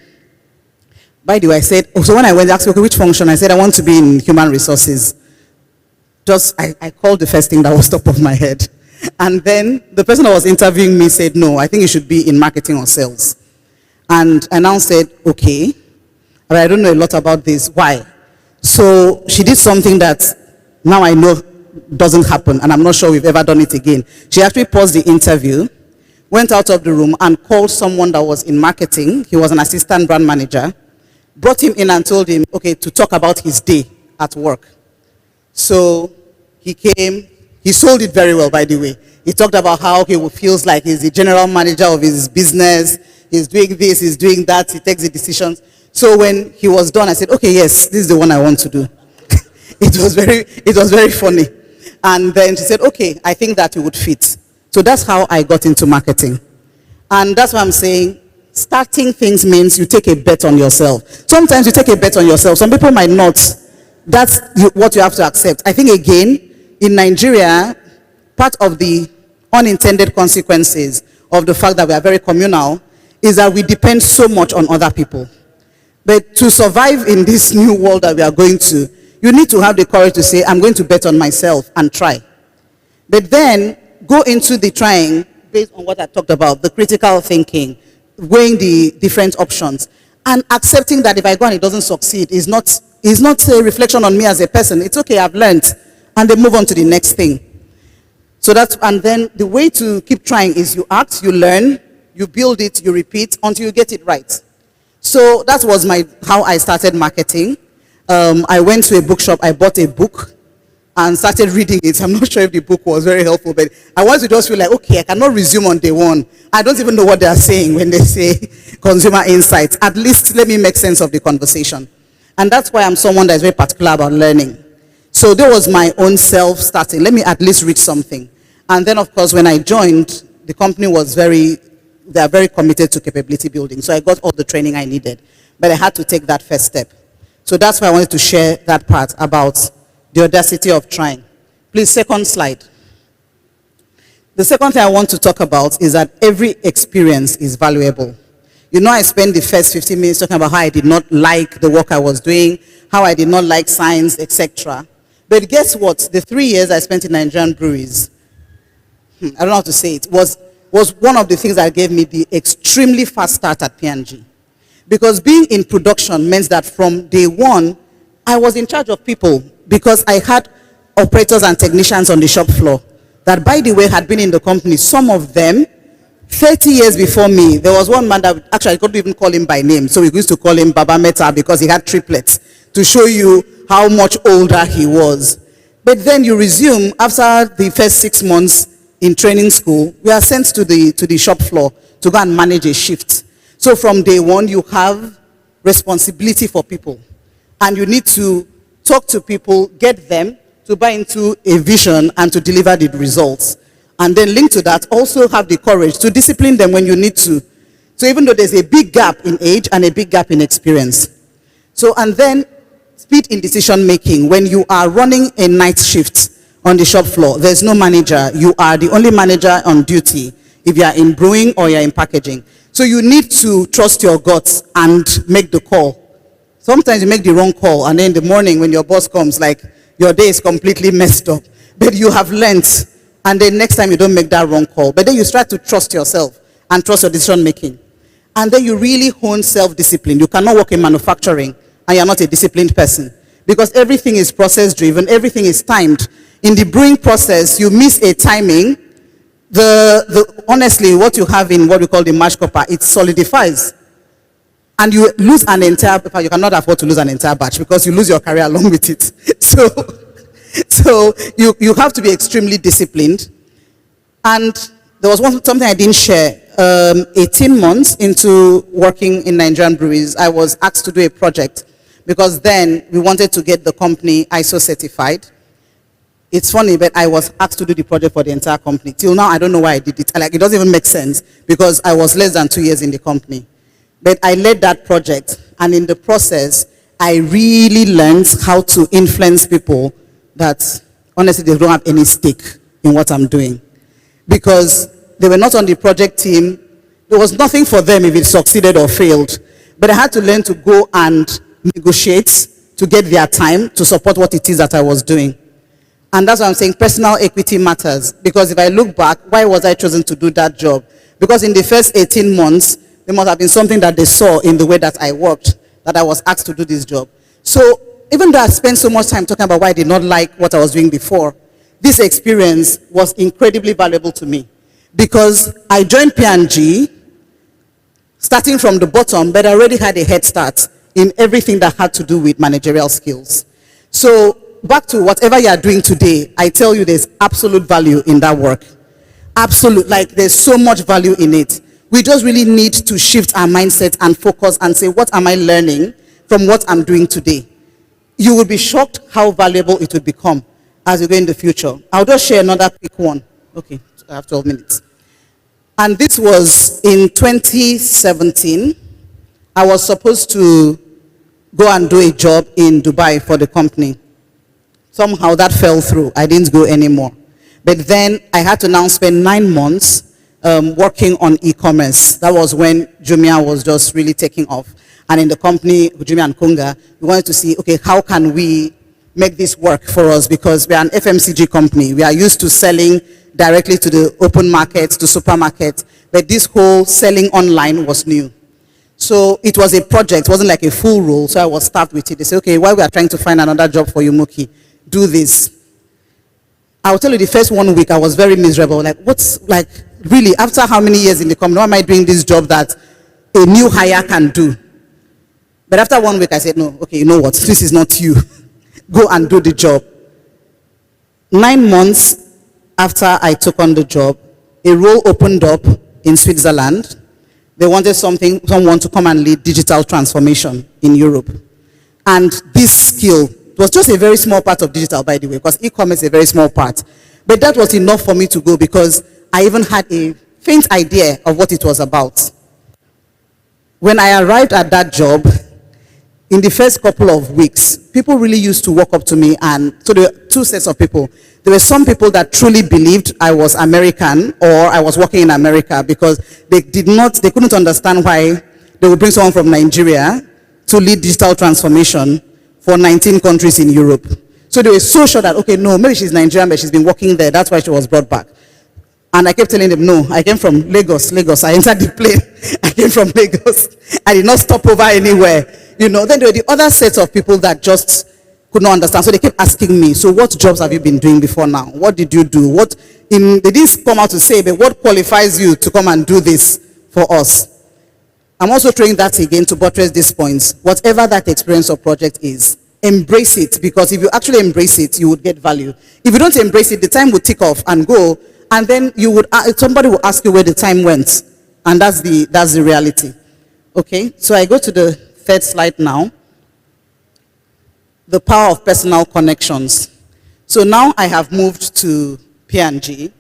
By the way, I said, so when I went, they asked me, okay, which function? I said, I want to be in human resources. I called the first thing that was top of my head. And then the person that was interviewing me said, no, I think you should be in marketing or sales. And I now said, okay, but I don't know a lot about this. Why? So she did something that now I know doesn't happen, and I'm not sure we've ever done it again. She actually paused the interview, went out of the room and called someone that was in marketing. He was an assistant brand manager, brought him in and told him, okay, to talk about his day at work. So he came, he sold it very well, by the way. He talked about how he feels like he's the general manager of his business. He's doing this, he's doing that, he takes the decisions. So when he was done, I said, okay, yes, this is the one I want to do. It was very funny. And then she said, okay, I think that you would fit. So that's how I got into marketing. And that's what I'm saying. Starting things means you take a bet on yourself. Sometimes you take a bet on yourself. Some people might not. That's what you have to accept. I think, again, in Nigeria, part of the unintended consequences of the fact that we are very communal is that we depend so much on other people. But to survive in this new world that we are going to, you need to have the courage to say, I'm going to bet on myself and try. But then go into the trying based on what I talked about, the critical thinking, weighing the different options, and accepting that if I go and it doesn't succeed is not a reflection on me as a person. It's okay, I've learned, and then move on to the next thing. So and then the way to keep trying is you act, you learn, you build it, you repeat until you get it right. So that was how I started marketing. I went to a bookshop, I bought a book and started reading it. I'm not sure if the book was very helpful, but I wanted to just feel like, okay, I cannot resume on day one. I don't even know what they are saying when they say consumer insights. At least let me make sense of the conversation. And that's why I'm someone that is very particular about learning. So there was my own self-starting. Let me at least read something. And then, of course, when I joined, the company was they are very committed to capability building. So I got all the training I needed. But I had to take that first step. So that's why I wanted to share that part about the audacity of trying. Please, second slide. The second thing I want to talk about is that every experience is valuable. You know, I spent the first 15 minutes talking about how I did not like the work I was doing, how I did not like science, etc. But guess what? The 3 years I spent in Nigerian breweries, I don't know how to say it, was one of the things that gave me the extremely fast start at P&G. Because being in production meant that from day one, I was in charge of people because I had operators and technicians on the shop floor that, by the way, had been in the company. Some of them, 30 years before me. There was one man that, actually, I couldn't even call him by name. So we used to call him Baba Meta because he had triplets to show you how much older he was. But then you resume, after the first 6 months in training school, we are sent to the shop floor to go and manage a shift. So from day one, you have responsibility for people. And you need to talk to people, get them to buy into a vision and to deliver the results. And then linked to that, also have the courage to discipline them when you need to. So even though there's a big gap in age and a big gap in experience. So, and then speed in decision making. When you are running a night shift on the shop floor, there's no manager. You are the only manager on duty if you are in brewing or you're in packaging. So you need to trust your guts and make the call. Sometimes you make the wrong call, and then in the morning when your boss comes, like, your day is completely messed up. But you have learned, and then next time you don't make that wrong call. But then you start to trust yourself and trust your decision making. And then you really hone self-discipline. You cannot work in manufacturing and you're not a disciplined person. Because everything is process-driven, everything is timed. In the brewing process, you miss a timing, honestly, what you have in what we call the mash copper, it solidifies. And you lose an entire paper. You cannot afford to lose an entire batch because you lose your career along with it. So you have to be extremely disciplined. And there was something I didn't share. 18 months into working in Nigerian breweries, I was asked to do a project because then we wanted to get the company ISO certified. It's funny, but I was asked to do the project for the entire company. Till now, I don't know why I did it. Like, it doesn't even make sense because I was less than 2 years in the company. But I led that project, and in the process, I really learned how to influence people that, honestly, they don't have any stake in what I'm doing. Because they were not on the project team. There was nothing for them if it succeeded or failed. But I had to learn to go and negotiate to get their time to support what it is that I was doing. And that's why I'm saying personal equity matters. Because if I look back, why was I chosen to do that job? Because in the first 18 months, There must have been something that they saw in the way that I worked, that I was asked to do this job. So even though I spent so much time talking about why I did not like what I was doing before, this experience was incredibly valuable to me because I joined P&G starting from the bottom, but I already had a head start in everything that had to do with managerial skills. So back to whatever you are doing today, I tell you there's absolute value in that work. Absolute, like there's so much value in it. We just really need to shift our mindset and focus and say, what am I learning from what I'm doing today? You will be shocked how valuable it will become as you go in the future. I'll just share another quick one. Okay, I have 12 minutes. And this was in 2017. I was supposed to go and do a job in Dubai for the company. Somehow that fell through. I didn't go anymore. But then I had to now spend 9 months working on e-commerce. That was when Jumia was just really taking off. And in the company, Jumia and Kunga, we wanted to see, okay, how can we make this work for us? Because we are an FMCG company. We are used to selling directly to the open market, to supermarkets. But this whole selling online was new. So it was a project. It wasn't like a full role. So I was staffed with it. They said, okay, while we are trying to find another job for you, Muki, do this. I'll tell you, the first 1 week, I was very miserable. Like, what's, like, really, after how many years in the company, why am I doing this job that a new hire can do? But after 1 week, I said, no, okay, you know what? This is not you. Go and do the job. 9 months after I took on the job, a role opened up in Switzerland. They wanted someone to come and lead digital transformation in Europe. And this skill was just a very small part of digital, by the way, because e-commerce is a very small part. But that was enough for me to go because I even had a faint idea of what it was about. When I arrived at that job, in the first couple of weeks, people really used to walk up to me, and so there were two sets of people. There were some people that truly believed I was American or I was working in America because they couldn't understand why they would bring someone from Nigeria to lead digital transformation for 19 countries in Europe. So they were so sure that, okay, no, maybe she's Nigerian, but she's been working there. That's why she was brought back. And I kept telling them, no, I came from Lagos. I entered the plane. I came from Lagos. I did not stop over anywhere. You know, then there were the other sets of people that just could not understand. So they kept asking me, so what jobs have you been doing before now? What did you do? They didn't come out to say, but what qualifies you to come and do this for us? I'm also throwing that again to buttress these points. Whatever that experience or project is, embrace it, because if you actually embrace it, you would get value. If you don't embrace it, the time will tick off and go, and then somebody will ask you where the time went, and that's the reality. Okay, so I go to the third slide now. The power of personal connections. So now I have moved to P&G,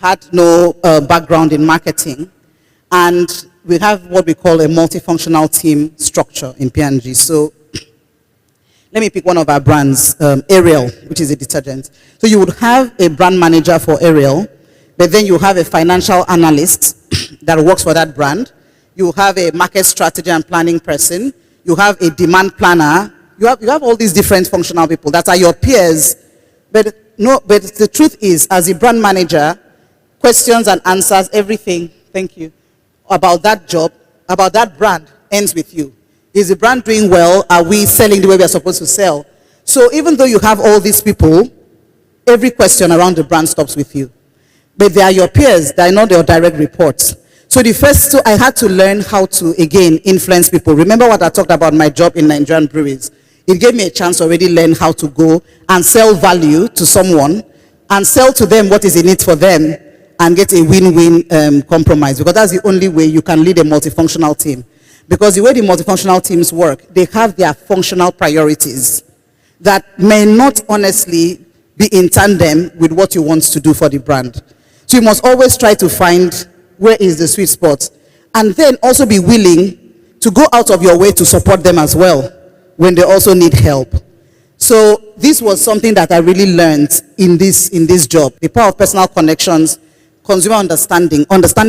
had no background in marketing, and we have what we call a multifunctional team structure in P&G. So let me pick one of our brands, Ariel, which is a detergent. So you would have a brand manager for Ariel, but then you have a financial analyst that works for that brand. You have a market strategy and planning person. You have a demand planner. You have all these different functional people that are your peers. But the truth is, as a brand manager, questions and answers, everything, thank you, about that job, about that brand ends with you. Is the brand doing well? Are we selling the way we are supposed to sell? So even though you have all these people, every question around the brand stops with you. But they are your peers, they are not your direct reports. So the first two, I had to learn how to, again, influence people. Remember what I talked about my job in Nigerian breweries? It gave me a chance to already learn how to go and sell value to someone and sell to them what is in it for them and get a win-win compromise, because that's the only way you can lead a multifunctional team. Because the way the multifunctional teams work, they have their functional priorities that may not honestly be in tandem with what you want to do for the brand. So you must always try to find where is the sweet spot, and then also be willing to go out of your way to support them as well when they also need help. So this was something that I really learned in this job. The power of personal connections, consumer understanding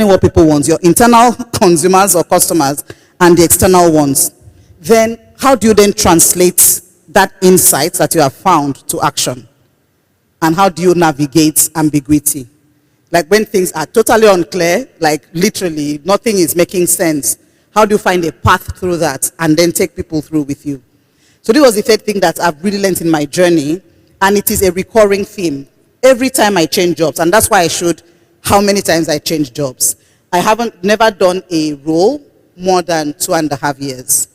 what people want, your internal consumers or customers and the external ones. Then how do you then translate that insight that you have found to action? And how do you navigate ambiguity? Like when things are totally unclear, like literally nothing is making sense. How do you find a path through that and then take people through with you? So this was the third thing that I've really learned in my journey, and it is a recurring theme. Every time I change jobs, and that's why I showed how many times I changed jobs. I haven't never done a role more than 2.5 years.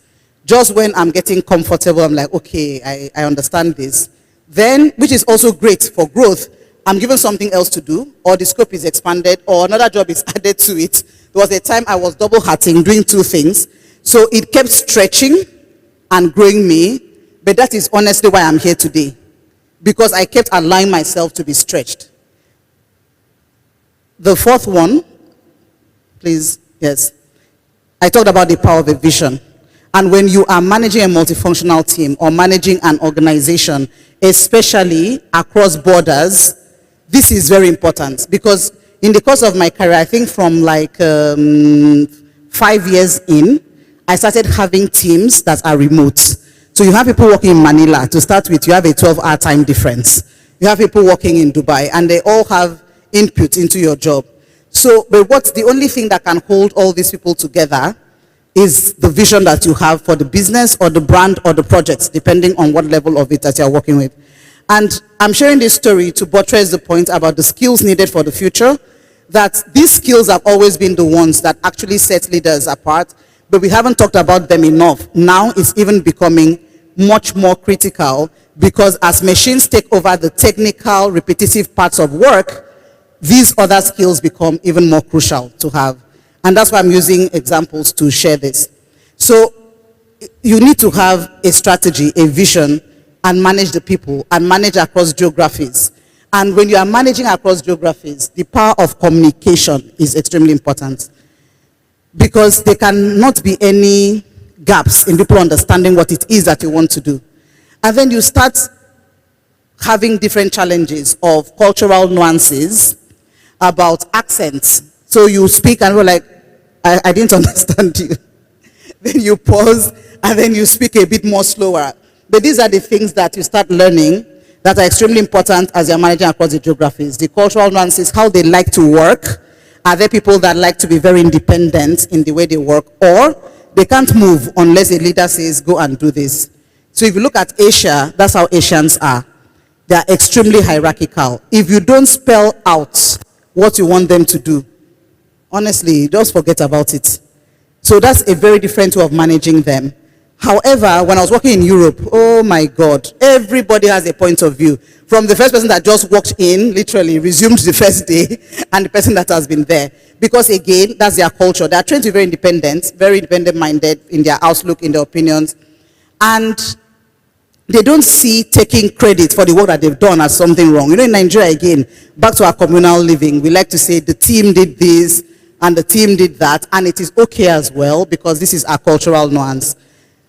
Just when I'm getting comfortable, I'm like, okay, I understand this. Then, which is also great for growth, I'm given something else to do, or the scope is expanded, or another job is added to it. There was a time I was double hatting, doing two things. So it kept stretching and growing me, but that is honestly why I'm here today. Because I kept allowing myself to be stretched. The fourth one, please, yes. I talked about the power of a vision. And when you are managing a multifunctional team or managing an organization, especially across borders, this is very important, because in the course of my career, I think from like 5 years in, I started having teams that are remote. So you have people working in Manila. To start with, you have a 12-hour time difference. You have people working in Dubai, and they all have input into your job. So, but what's the only thing that can hold all these people together is the vision that you have for the business or the brand or the projects, depending on what level of it that you're working with. And I'm sharing this story to buttress the point about the skills needed for the future, that these skills have always been the ones that actually set leaders apart, but we haven't talked about them enough. Now it's even becoming much more critical, because as machines take over the technical, repetitive parts of work, these other skills become even more crucial to have. And that's why I'm using examples to share this. So you need to have a strategy, a vision, and manage the people, and manage across geographies. And when you are managing across geographies, the power of communication is extremely important, because there cannot be any gaps in people understanding what it is that you want to do. And then you start having different challenges of cultural nuances, about accents. So you speak and you're like, I didn't understand you. Then you pause and then you speak a bit more slower. But these are the things that you start learning that are extremely important as you're managing across the geographies. The cultural nuances, how they like to work. Are there people that like to be very independent in the way they work, or they can't move unless a leader says, go and do this? So if you look at Asia, that's how Asians are. They are extremely hierarchical. If you don't spell out what you want them to do, honestly, just forget about it. So that's a very different way of managing them. However, when I was working in Europe, oh my God, everybody has a point of view. From the first person that just walked in, literally resumed the first day, and the person that has been there. Because again, that's their culture. They are trained to be very independent-minded in their outlook, in their opinions. And they don't see taking credit for the work that they've done as something wrong. You know, in Nigeria, again, back to our communal living, we like to say the team did this and the team did that, and it is okay as well, because this is our cultural nuance.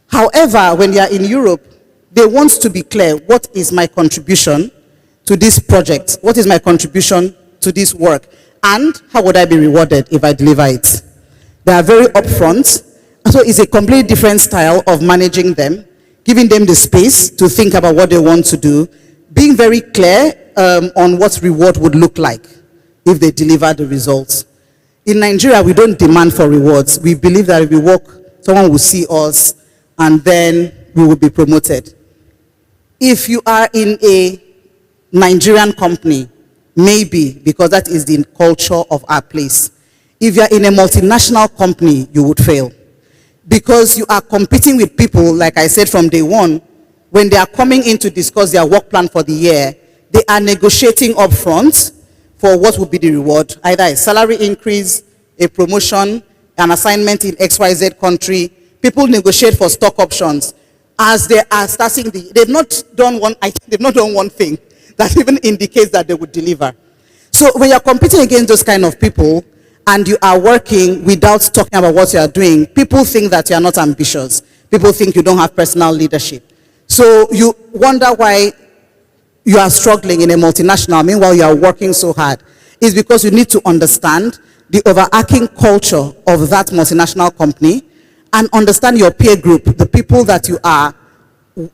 However, when you are in Europe, they want to be clear, what is my contribution to this project? What is my contribution to this work? And how would I be rewarded if I deliver it? They are very upfront. So it's a completely different style of managing them, giving them the space to think about what they want to do, being very clear on what reward would look like if they deliver the results. In Nigeria, we don't demand for rewards. We believe that if we work, someone will see us, and then we will be promoted. If you are in a Nigerian company, maybe, because that is the culture of our place. If you are in a multinational company, you would fail. Because you are competing with people, like I said from day one, when they are coming in to discuss their work plan for the year, they are negotiating up front for what will be the reward, either a salary increase, a promotion, an assignment in XYZ country. People negotiate for stock options as they are starting they've not done one thing that even indicates that they would deliver. So when you're competing against those kind of people and you are working without talking about what you are doing, people think that you are not ambitious. People think you don't have personal leadership. So you wonder why you are struggling in a multinational, meanwhile you are working so hard. It's because you need to understand the overarching culture of that multinational company and understand your peer group, the people that you are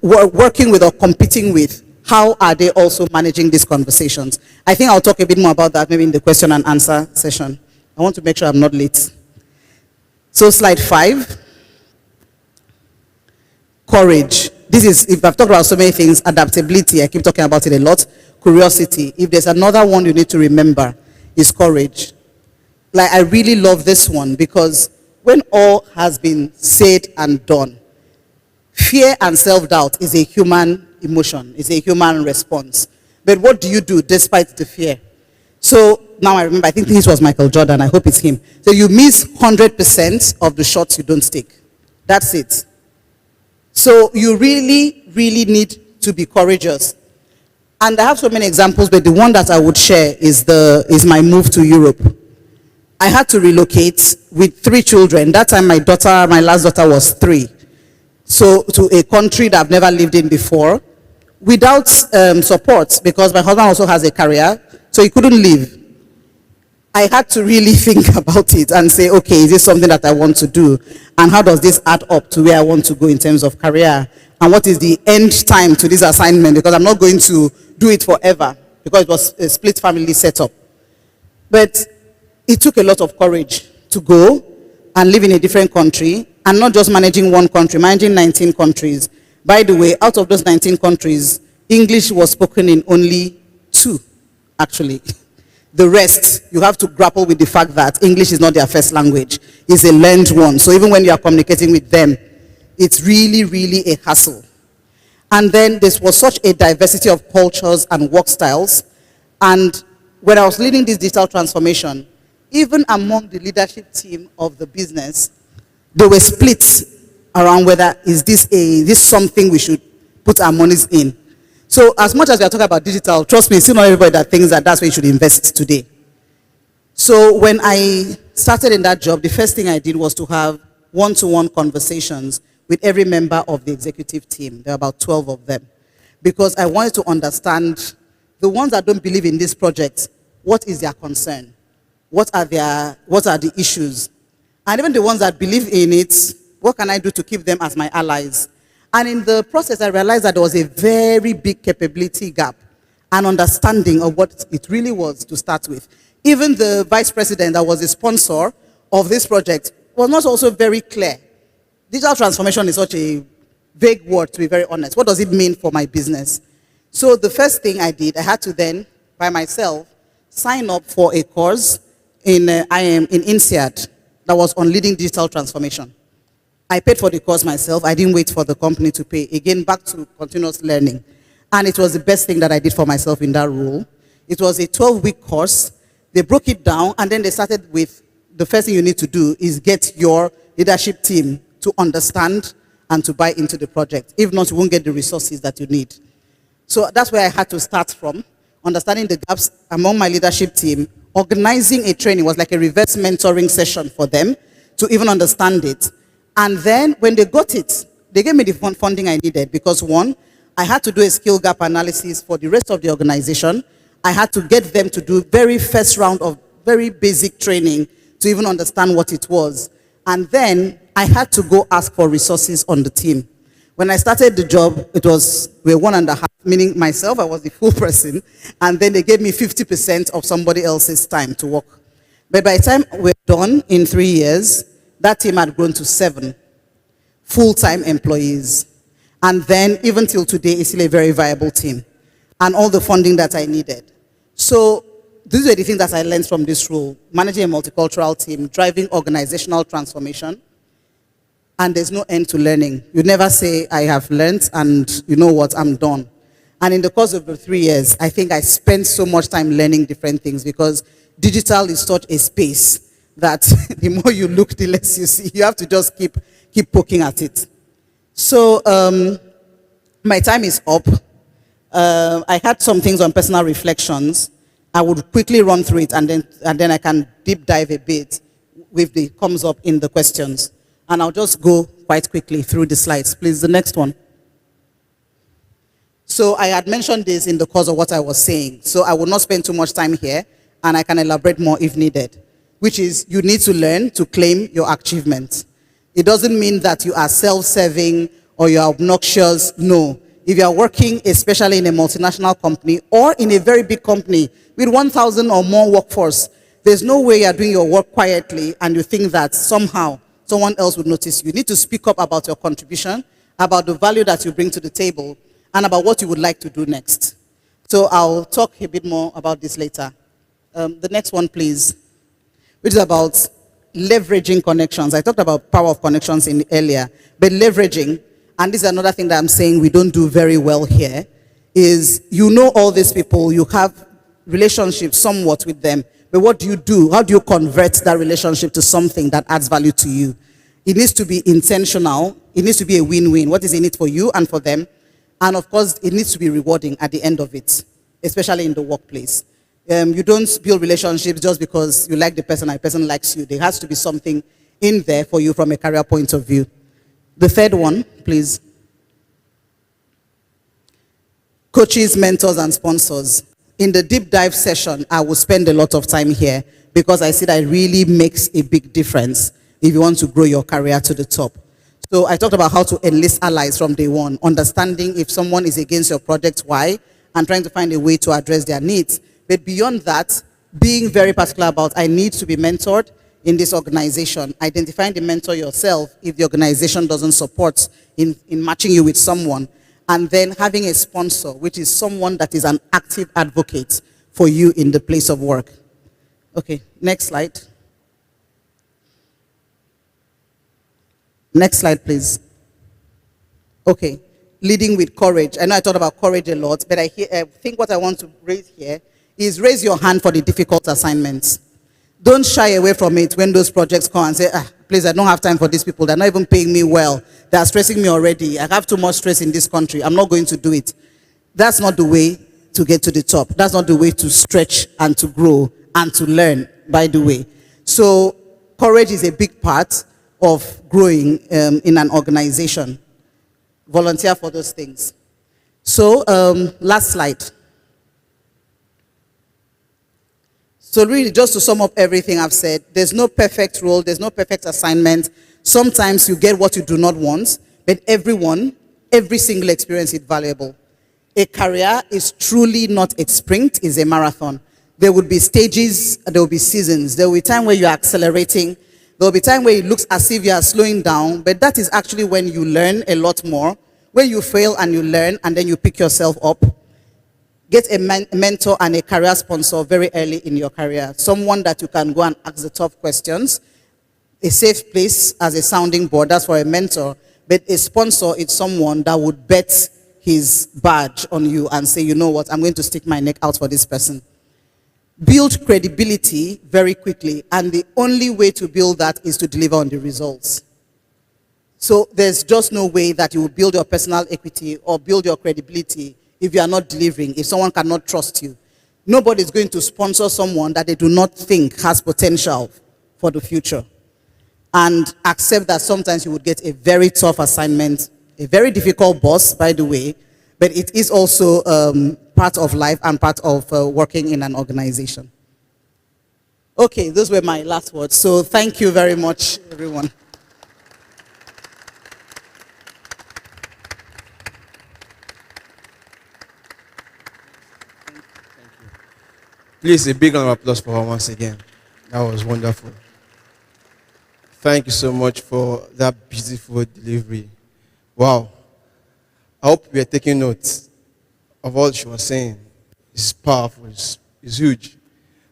working with or competing with. how are they also managing these conversations? I think I'll talk a bit more about that maybe in the question and answer session. I want to make sure I'm not late. So slide 5, courage. This is, if I've talked about so many things, adaptability, I keep talking about it a lot, curiosity. If there's another one you need to remember, is courage. Like, I really love this one because when all has been said and done, fear and self-doubt is a human emotion, is a human response. But what do you do despite the fear? So now I remember, I think this was Michael Jordan, I hope it's him. So you miss 100% of the shots you don't take. That's it. So you really, really need to be courageous. And I have so many examples, but the one that I would share is my move to Europe. I had to relocate with 3 children. That time my last daughter was 3. So to a country that I've never lived in before, without support, because my husband also has a career, so he couldn't leave. I had to really think about it and say, okay, is this something that I want to do? And how does this add up to where I want to go in terms of career? And what is the end time to this assignment? Because I'm not going to do it forever, because it was a split family setup. But it took a lot of courage to go and live in a different country, and not just managing one country, managing 19 countries. By the way, out of those 19 countries, English was spoken in only 2, actually. The rest, you have to grapple with the fact that English is not their first language. It's a learned one. So even when you are communicating with them, it's really, really a hassle. And then there was such a diversity of cultures and work styles. And when I was leading this digital transformation, even among the leadership team of the business, they were split around whether is this something we should put our monies in. So as much as we are talking about digital, trust me, it's still not everybody that thinks that that's where you should invest today. So when I started in that job, the first thing I did was to have one-to-one conversations with every member of the executive team. There are about 12 of them. Because I wanted to understand the ones that don't believe in this project, what is their concern? What are the issues? And even the ones that believe in it, what can I do to keep them as my allies? And in the process, I realized that there was a very big capability gap and understanding of what it really was to start with. Even the vice president that was the sponsor of this project was not also very clear. Digital transformation is such a vague word, to be very honest. What does it mean for my business? So the first thing I did, I had to then, by myself, sign up for a course in INSEAD that was on leading digital transformation. I paid for the course myself. I didn't wait for the company to pay. Again, back to continuous learning. And it was the best thing that I did for myself in that role. It was a 12-week course. They broke it down, and then they started with the first thing you need to do is get your leadership team to understand and to buy into the project. If not, you won't get the resources that you need. So that's where I had to start from, understanding the gaps among my leadership team. Organizing a training was like a reverse mentoring session for them to even understand it. And then when they got it, they gave me the funding I needed because, one, I had to do a skill gap analysis for the rest of the organization. I had to get them to do very first round of very basic training to even understand what it was. And then I had to go ask for resources on the team. When I started the job, we were 1.5, meaning myself, I was the full person, and then they gave me 50% of somebody else's time to work. But by the time we're done in 3 years, that team had grown to 7 full-time employees. And then, even till today, it's still a very viable team. And all the funding that I needed. So, these are the things that I learned from this role. Managing a multicultural team, driving organizational transformation. And there's no end to learning. You never say, I have learned, and you know what, I'm done. And in the course of the 3 years, I think I spent so much time learning different things because digital is such a space that the more you look, the less you see. You have to just keep poking at it. So my time is up. I had some things on personal reflections. I would quickly run through it, and then I can deep dive a bit with the comes up in the questions. And I'll just go quite quickly through the slides. Please, the next one. So I had mentioned this in the course of what I was saying. So I will not spend too much time here, and I can elaborate more if needed. Which is, you need to learn to claim your achievements. It doesn't mean that you are self-serving or you're obnoxious. No. If you are working, especially in a multinational company or in a very big company with 1,000 or more workforce, there's no way you're doing your work quietly and you think that somehow someone else would notice you. You need to speak up about your contribution, about the value that you bring to the table, and about what you would like to do next. So I'll talk a bit more about this later. The next one, please, which is about leveraging connections. I talked about power of connections earlier, but leveraging, and this is another thing that I'm saying we don't do very well here, is you know all these people, you have relationships somewhat with them, but what do you do? How do you convert that relationship to something that adds value to you? It needs to be intentional. It needs to be a win-win. What is in it for you and for them? And of course, it needs to be rewarding at the end of it, especially in the workplace. You don't build relationships just because you like the person and the person likes you. There has to be something in there for you from a career point of view. The third one, please. Coaches, mentors, and sponsors. In the deep dive session, I will spend a lot of time here because I see that it really makes a big difference if you want to grow your career to the top. So I talked about how to enlist allies from day one, understanding if someone is against your project, why, and trying to find a way to address their needs. But beyond that, being very particular about, I need to be mentored in this organization, identifying the mentor yourself if the organization doesn't support in matching you with someone, and then having a sponsor, which is someone that is an active advocate for you in the place of work. Okay, next slide. Next slide, please. Okay, leading with courage. I know I talked about courage a lot, but I think what I want to raise here is raise your hand for the difficult assignments. Don't shy away from it when those projects come and say, please, I don't have time for these people. They're not even paying me well. They're stressing me already. I have too much stress in this country. I'm not going to do it. That's not the way to get to the top. That's not the way to stretch and to grow and to learn, by the way. So courage is a big part of growing in an organization. Volunteer for those things. So last slide. So really, just to sum up everything I've said, there's no perfect role, there's no perfect assignment. Sometimes you get what you do not want, but every single experience is valuable. A career is truly not a sprint, it's a marathon. There would be stages, there will be seasons. There will be time where you're accelerating. There will be time where it looks as if you are slowing down, but that is actually when you learn a lot more. When you fail and you learn, and then you pick yourself up. Get a mentor and a career sponsor very early in your career. Someone that you can go and ask the tough questions. A safe place as a sounding board, that's for a mentor. But a sponsor is someone that would bet his badge on you and say, you know what, I'm going to stick my neck out for this person. Build credibility very quickly, and the only way to build that is to deliver on the results. So there's just no way that you will build your personal equity or build your credibility if you are not delivering, if someone cannot trust you. Nobody is going to sponsor someone that they do not think has potential for the future. And accept that sometimes you would get a very tough assignment, a very difficult boss, by the way, but it is also part of life and part of working in an organization. Okay, those were my last words. So thank you very much, everyone. Please, a big round of applause for her once again. That was wonderful. Thank you so much for that beautiful delivery. Wow. I hope we are taking notes of all she was saying. It's powerful. It's huge.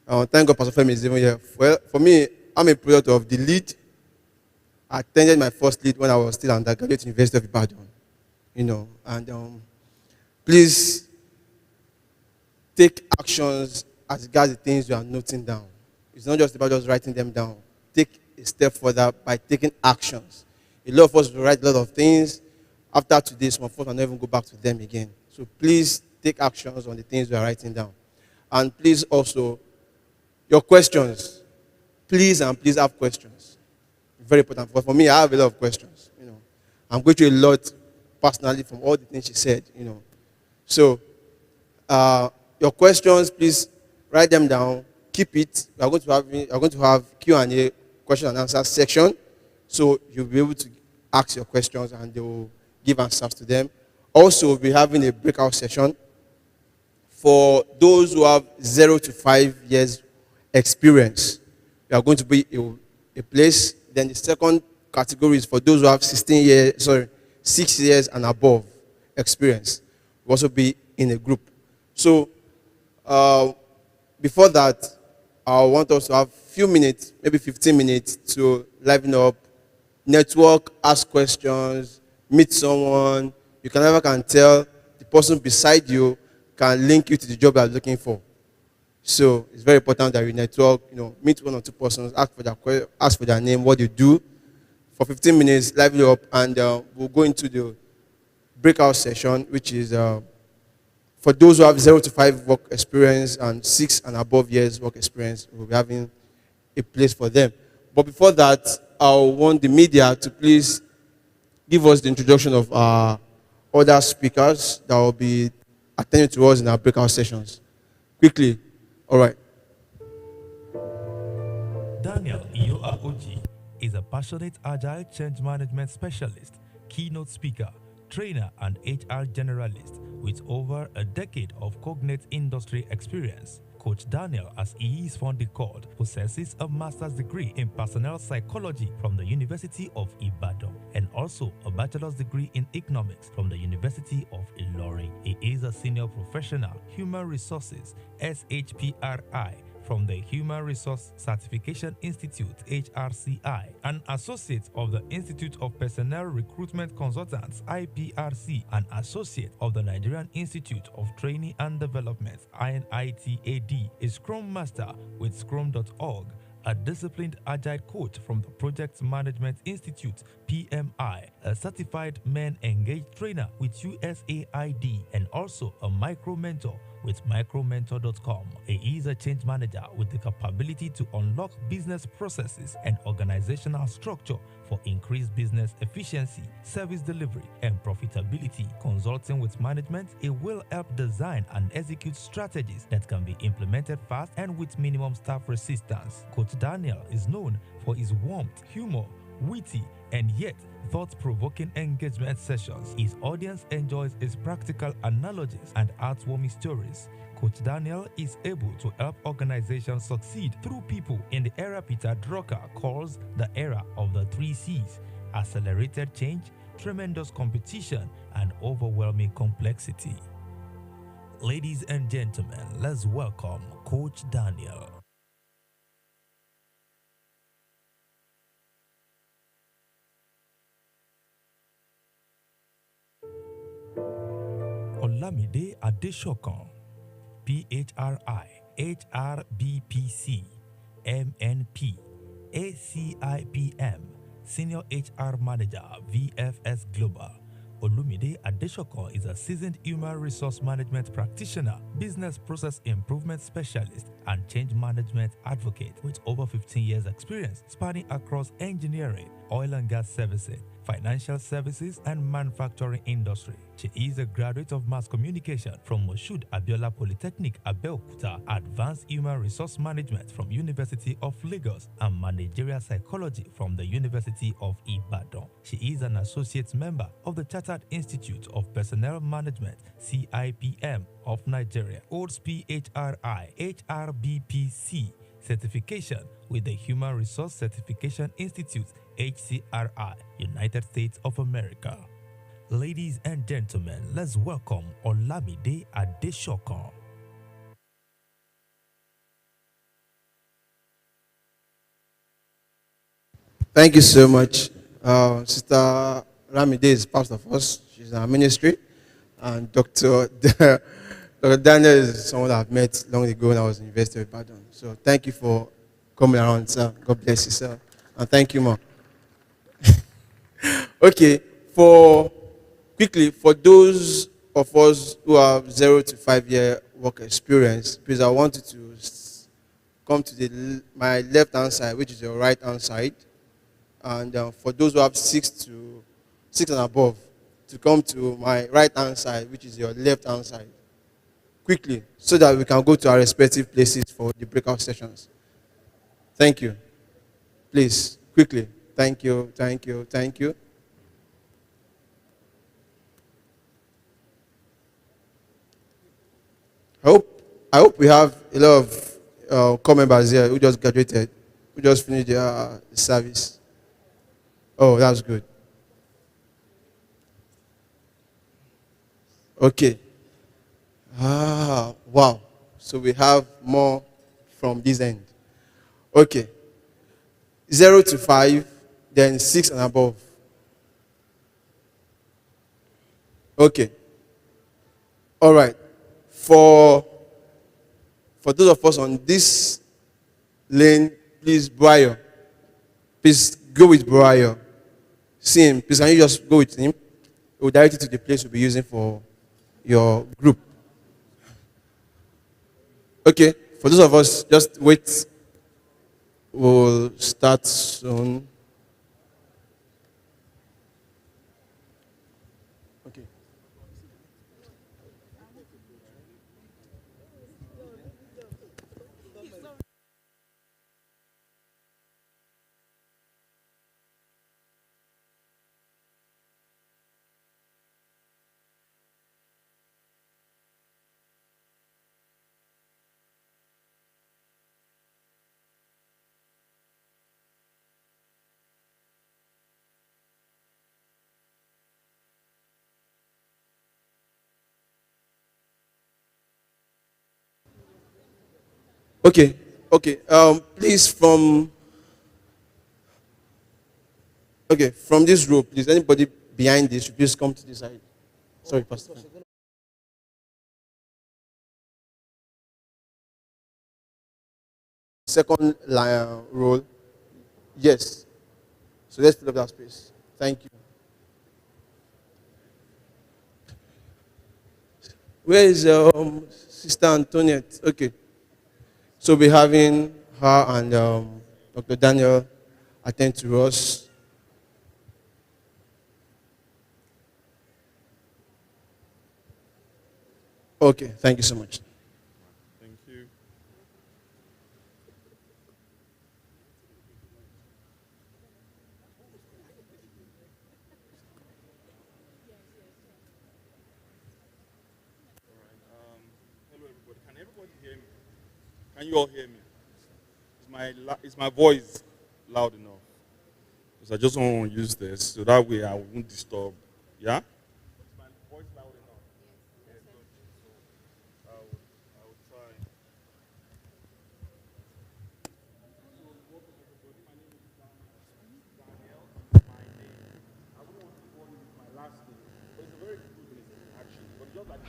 Thank God Pastor Femi is even here. Well, for me, I'm a product of the lead. I attended my first lead when I was still undergraduate at University of Ibadan. And please take actions as regards the things you are noting down. It's not just about just writing them down. Take a step further by taking actions. A lot of us will write a lot of things. After today, some of us will not even go back to them again. So please take actions on the things you are writing down. And please also, your questions. Please and please have questions. Very important. But for me, I have a lot of questions. I'm going through a lot personally from all the things she said. So, your questions, please write them down. Keep it. We are going to have Q&A, question and answer section. So you'll be able to ask your questions and they will give answers to them. Also, we'll be having a breakout session for those who have 0 to 5 years experience. We are going to be a place. Then the second category is for those who have 6 years and above experience. We'll also be in a group. So before that, I want us to have a few minutes, maybe 15 minutes, to liven up, network, ask questions, meet someone. You can never can tell the person beside you can link you to the job you are looking for. So it's very important that you network, meet one or two persons, ask for their name, what they do. For 15 minutes, liven up, and we'll go into the breakout session, which is for those who have 0 to 5 work experience and 6 and above years work experience. We'll be having a place for them. But before that, I want the media to please give us the introduction of our other speakers that will be attending to us in our breakout sessions. Quickly. All right. Daniel Ioa Oji is a passionate agile change management specialist, keynote speaker, trainer, and HR generalist with over a decade of cognate industry experience. Coach Daniel, as he is fondly called, possesses a master's degree in personnel psychology from the University of Ibadan and also a bachelor's degree in economics from the University of Ilorin. He is a senior professional, human resources, SHPRI, from the Human Resource Certification Institute, HRCI, an associate of the Institute of Personnel Recruitment Consultants, IPRC, an associate of the Nigerian Institute of Training and Development, INITAD, a Scrum Master with Scrum.org, a disciplined agile coach from the Project Management Institute, PMI, a certified men engaged trainer with USAID, and also a micro mentor with micromentor.com. He is a change manager with the capability to unlock business processes and organizational structure for increased business efficiency, service delivery, and profitability. Consulting with management, it will help design and execute strategies that can be implemented fast and with minimum staff resistance. Coach Daniel is known for his warmth, humor, witty, and yet thought-provoking engagement sessions. His audience enjoys his practical analogies and heartwarming stories. Coach Daniel is able to help organizations succeed through people in the era Peter Drucker calls the era of the 3 C's: accelerated change, tremendous competition, and overwhelming complexity. Ladies and gentlemen, let's welcome Coach Daniel. Olamide Adesokan, PHRI, HRBPC, MNP, ACIPM, Senior HR Manager, VFS Global. Olumide Adesokan is a seasoned human resource management practitioner, business process improvement specialist, and change management advocate with over 15 years experience spanning across engineering, oil and gas servicing, financial services, and manufacturing industry. She is a graduate of mass communication from Moshood Abiola Polytechnic, Abeokuta, advanced human resource management from University of Lagos, and managerial psychology from the University of Ibadan. She is an associate member of the Chartered Institute of Personnel Management, CIPM, of Nigeria, holds PHRI, HRBPC certification with the Human Resource Certification Institute, HCRI, United States of America. Ladies and gentlemen, let's welcome Olamide Adesokan. Thank you so much. Sister Ramide is part of us. She's in our ministry. And Dr. Daniel is someone I've met long ago when I was in University of Ibadan. So thank you for coming around, sir. God bless you, sir. And thank you, Mom. Okay, for those of us who have 0 to 5 year work experience, please, I want you to come to my left hand side, which is your right hand side. And for those who have 6 and above, to come to my right hand side, which is your left hand side. Quickly, so that we can go to our respective places for the breakout sessions. Thank you. Please, quickly. Thank you, thank you, thank you. I hope we have a lot of core members here who just graduated, who just finished their service. Oh, that's good. Okay. Wow. So we have more from this end. Okay. 0 to 5, then 6 and above. Okay. All right. For those of us on this lane, please, Brian. Please go with Brian. See him. Please, can you just go with him? It will direct you to the place we'll be using for your group. Okay. For those of us, just wait. We'll start soon. Okay. Okay. Please from this row, please. Anybody behind this, please come to this side. Sorry, Pastor. Second line roll. Yes. So let's fill up that space. Thank you. Where is Sister Antoniette? Okay. So we're having her and Dr. Daniel attend to us. Okay, thank you so much. Thank you. Hello, everybody. Can everybody hear me? Can you all hear me? Is my voice loud enough? Because I just want to use this so that way I won't disturb. Yeah? Is my voice loud enough? Yes. Good. So I will try. So welcome everybody. My name is Daniel. My name. I wouldn't want to call you with my last name, but it's a very good name actually. But just like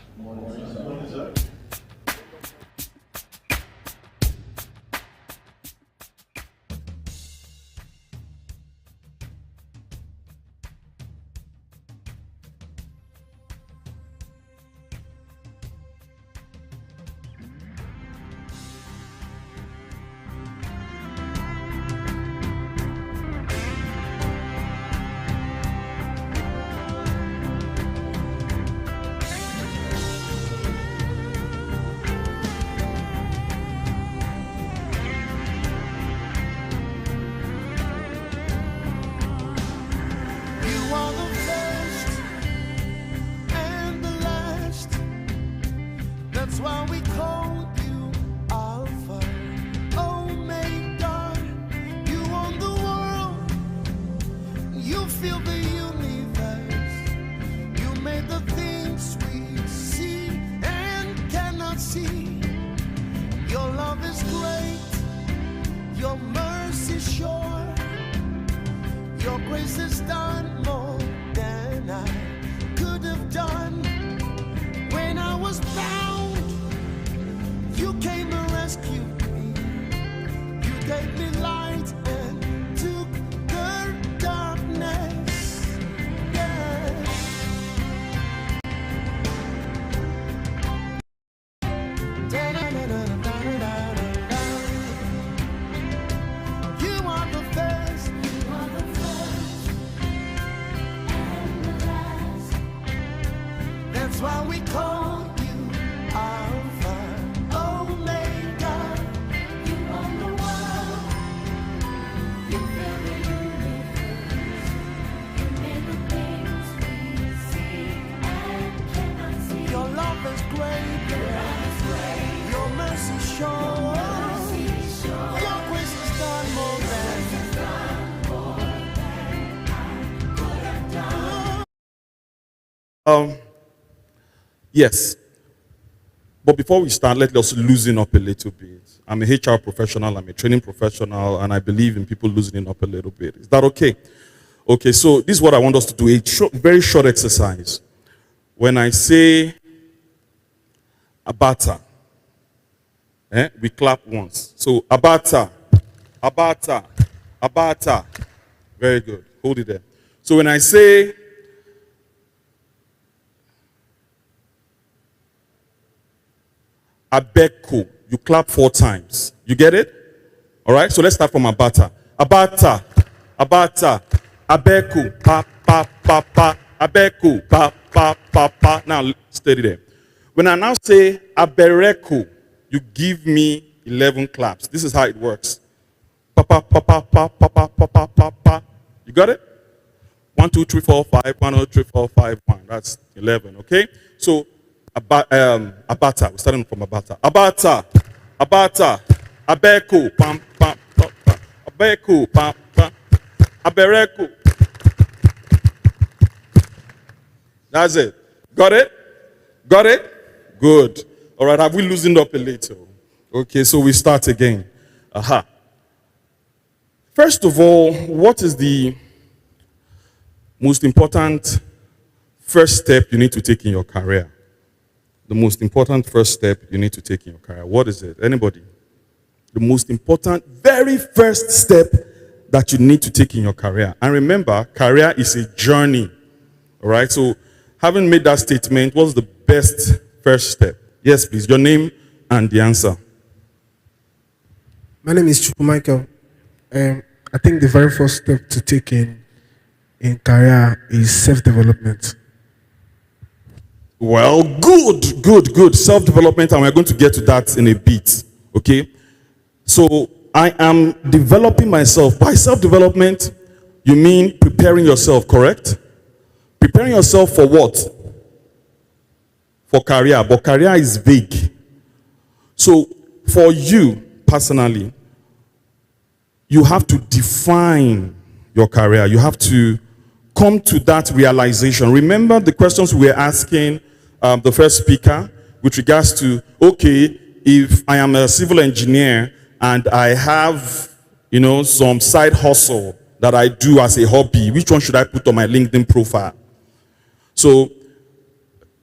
You are the first and the last. That's why we call you Alpha, Omega. You own the world. You fill the universe. You made the things we see and cannot see. Your love is great. Your mercy sure. Your grace has done more than I could have done. When I was bound, you came and rescued me. You gave me light and took the darkness. Yeah. Da-da-da-da-da-da-da-da. You are the first. That's why we call you Yes. But before we start, let us loosen up a little bit. I'm a HR professional, I'm a training professional, and I believe in people loosening up a little bit. Is that okay? Okay, so this is what I want us to do, a very short exercise. When I say abata, we clap once. So abata, abata, abata. Very good. Hold it there. So when I say abeko, you clap 4 times. You get it? All right, so let's start from abata. Abata, abata, abeko, pa, pa, pa, pa, abeko, pa, pa, pa, pa. Now, steady there. When I now say abereko, you give me 11 claps. This is how it works. Pa, pa, pa, pa, pa, pa, pa, pa, pa, pa, pa. You got it? 1, 2, 3, 4, 5. 1, 2, 3, 4, 5, 1. That's 11, okay? So, abata. We're starting from abata. Abata, abata, abeko, pam, pam, pam, pam. Abeko, pam, pam. Abereko. That's it. Got it? Got it? Good. All right, have we loosened up a little? Okay, so we start again. Aha. First of all, what is the most important first step you need to take in your career? The most important first step you need to take in your career. What is it? Anybody? The most important, very first step that you need to take in your career. And remember, career is a journey. All right? So, having made that statement, what's the best first step? Yes, please. Your name and the answer. My name is Chuku Michael. I think the very first step to take in career is self-development. Well, good. Self-development, and we're going to get to that in a bit. Okay? So, I am developing myself. By self-development, you mean preparing yourself, correct? Preparing yourself for what? For career. But career is vague. So, for you personally, you have to define your career. You have to come to that realization. Remember the questions we were asking the first speaker with regards to, okay, if I am a civil engineer and I have, some side hustle that I do as a hobby, which one should I put on my LinkedIn profile? So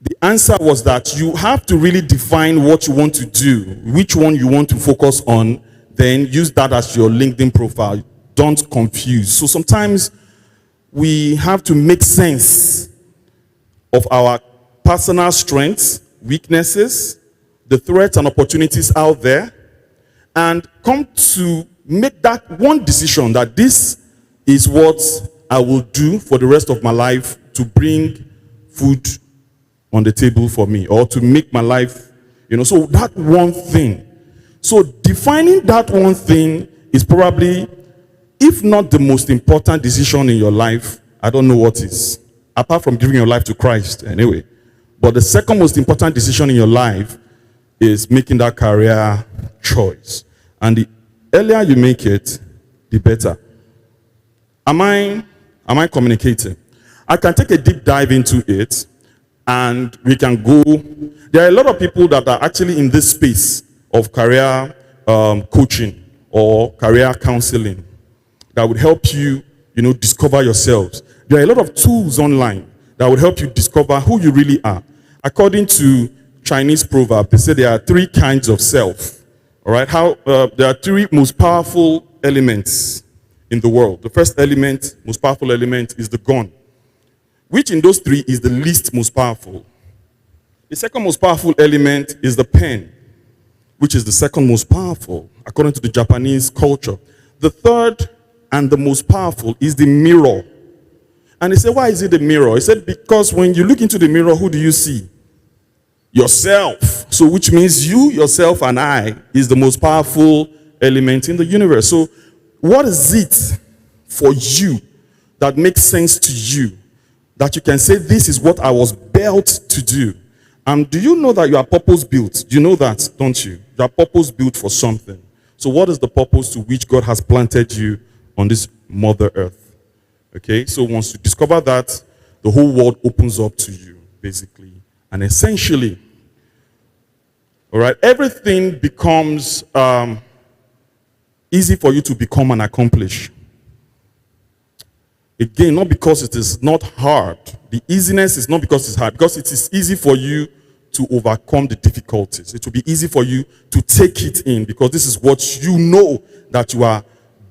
the answer was that you have to really define what you want to do, which one you want to focus on, then use that as your LinkedIn profile. Don't confuse. So sometimes we have to make sense of our personal strengths, weaknesses, the threats and opportunities out there, and come to make that one decision that this is what I will do for the rest of my life to bring food on the table for me, or to make my life, so that one thing. So defining that one thing is probably, if not the most important decision in your life, I don't know what is. Apart from giving your life to Christ, anyway. But the second most important decision in your life is making that career choice. And the earlier you make it, the better. Am I communicating? I can take a deep dive into it, and we can go. There are a lot of people that are actually in this space of career coaching or career counseling that would help you, discover yourselves. There are a lot of tools online that would help you discover who you really are. According to Chinese proverb, they say there are 3 kinds of self. All right, there are 3 most powerful elements in the world. The first element, most powerful element, is the gun, which in those 3 is the least most powerful. The second most powerful element is the pen, which is the second most powerful, according to the Japanese culture. The third and the most powerful is the mirror. And he said, why is it the mirror? He said, because when you look into the mirror, who do you see? Yourself. So which means you, yourself, and I is the most powerful element in the universe. So what is it for you that makes sense to you, that you can say, this is what I was built to do? Do you know that you are purpose built? You know that, don't you? You are purpose built for something. So what is the purpose to which God has planted you on this Mother Earth? Okay, so once you discover that, the whole world opens up to you. basically. And essentially, all right, everything becomes easy for you to become and accomplish. Again, not because it is not hard. The easiness is not because it's hard, because it is easy for you to overcome the difficulties. It will be easy for you to take it in because this is what you know that you are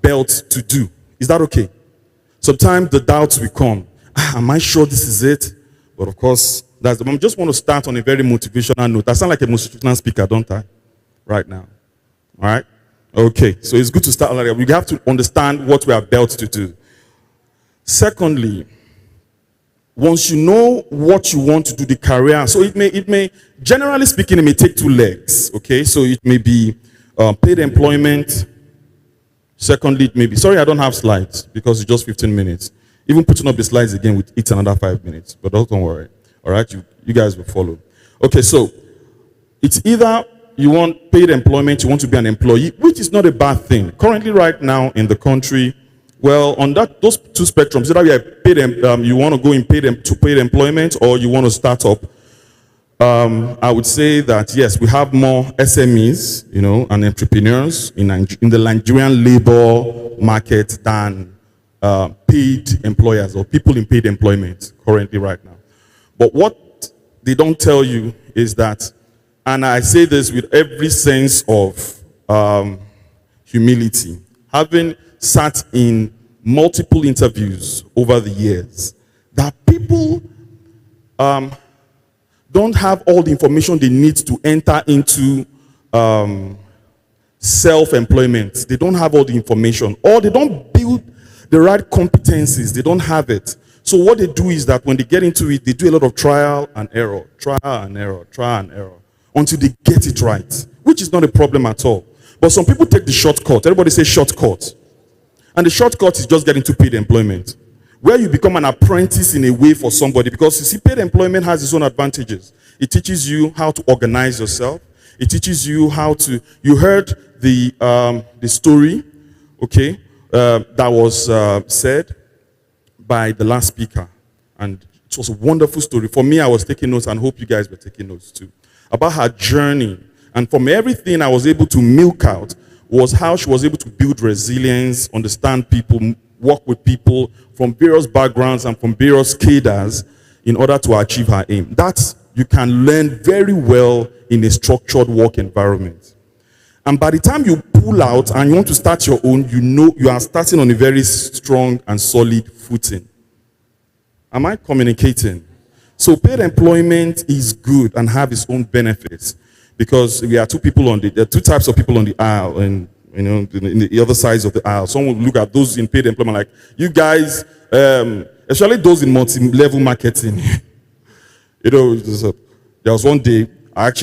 built to do. Is that okay? Sometimes the doubts will come. Am I sure this is it? But of course, I just want to start on a very motivational note. I sound like a motivational speaker, don't I? Right now. All right? Okay, so it's good to start like that. We have to understand what we are built to do. Secondly, once you know what you want to do, the career, so it may, generally speaking, it may take two legs, okay? So it may be paid employment. Secondly, it may be, sorry, I don't have slides because it's just 15 minutes. Even putting up the slides again with it's another 5 minutes, but don't worry, all right? You guys will follow. Okay, so it's either you want paid employment, you want to be an employee, which is not a bad thing. Currently, right now in the country, well, on those two spectrums, either you are paid, you want to go in paid employment, or you want to start up. I would say that yes, we have more SMEs, you know, and entrepreneurs in the Nigerian labor market than paid employers or people in paid employment currently right now. But what they don't tell you is that, and I say this with every sense of humility, having sat in multiple interviews over the years, that people don't have all the information they need to enter into self-employment. They don't have all the information, or they don't build the right competencies. They don't have it. So what they do is that when they get into it, they do a lot of trial and error, until they get it right, which is not a problem at all. But some people take the shortcut. Everybody say shortcut. And the shortcut is just getting to paid employment, where you become an apprentice in a way for somebody, because you see, paid employment has its own advantages. It teaches you how to organize yourself. It teaches you how to, you heard the story, okay, that was said by the last speaker. And it was a wonderful story. For me, I was taking notes, and hope you guys were taking notes too, about her journey. And from everything I was able to milk out was how she was able to build resilience, understand people, work with people from various backgrounds and from various cadres in order to achieve her aim. That you can learn very well in a structured work environment. And by the time you pull out and you want to start your own, you know you are starting on a very strong and solid footing. Am I communicating? So paid employment is good and have its own benefits, because we are there are two types of people on the aisle, and you know, in the other sides of the aisle. Some will look at those in paid employment like, you guys, especially those in multi-level marketing. You know, there was one day,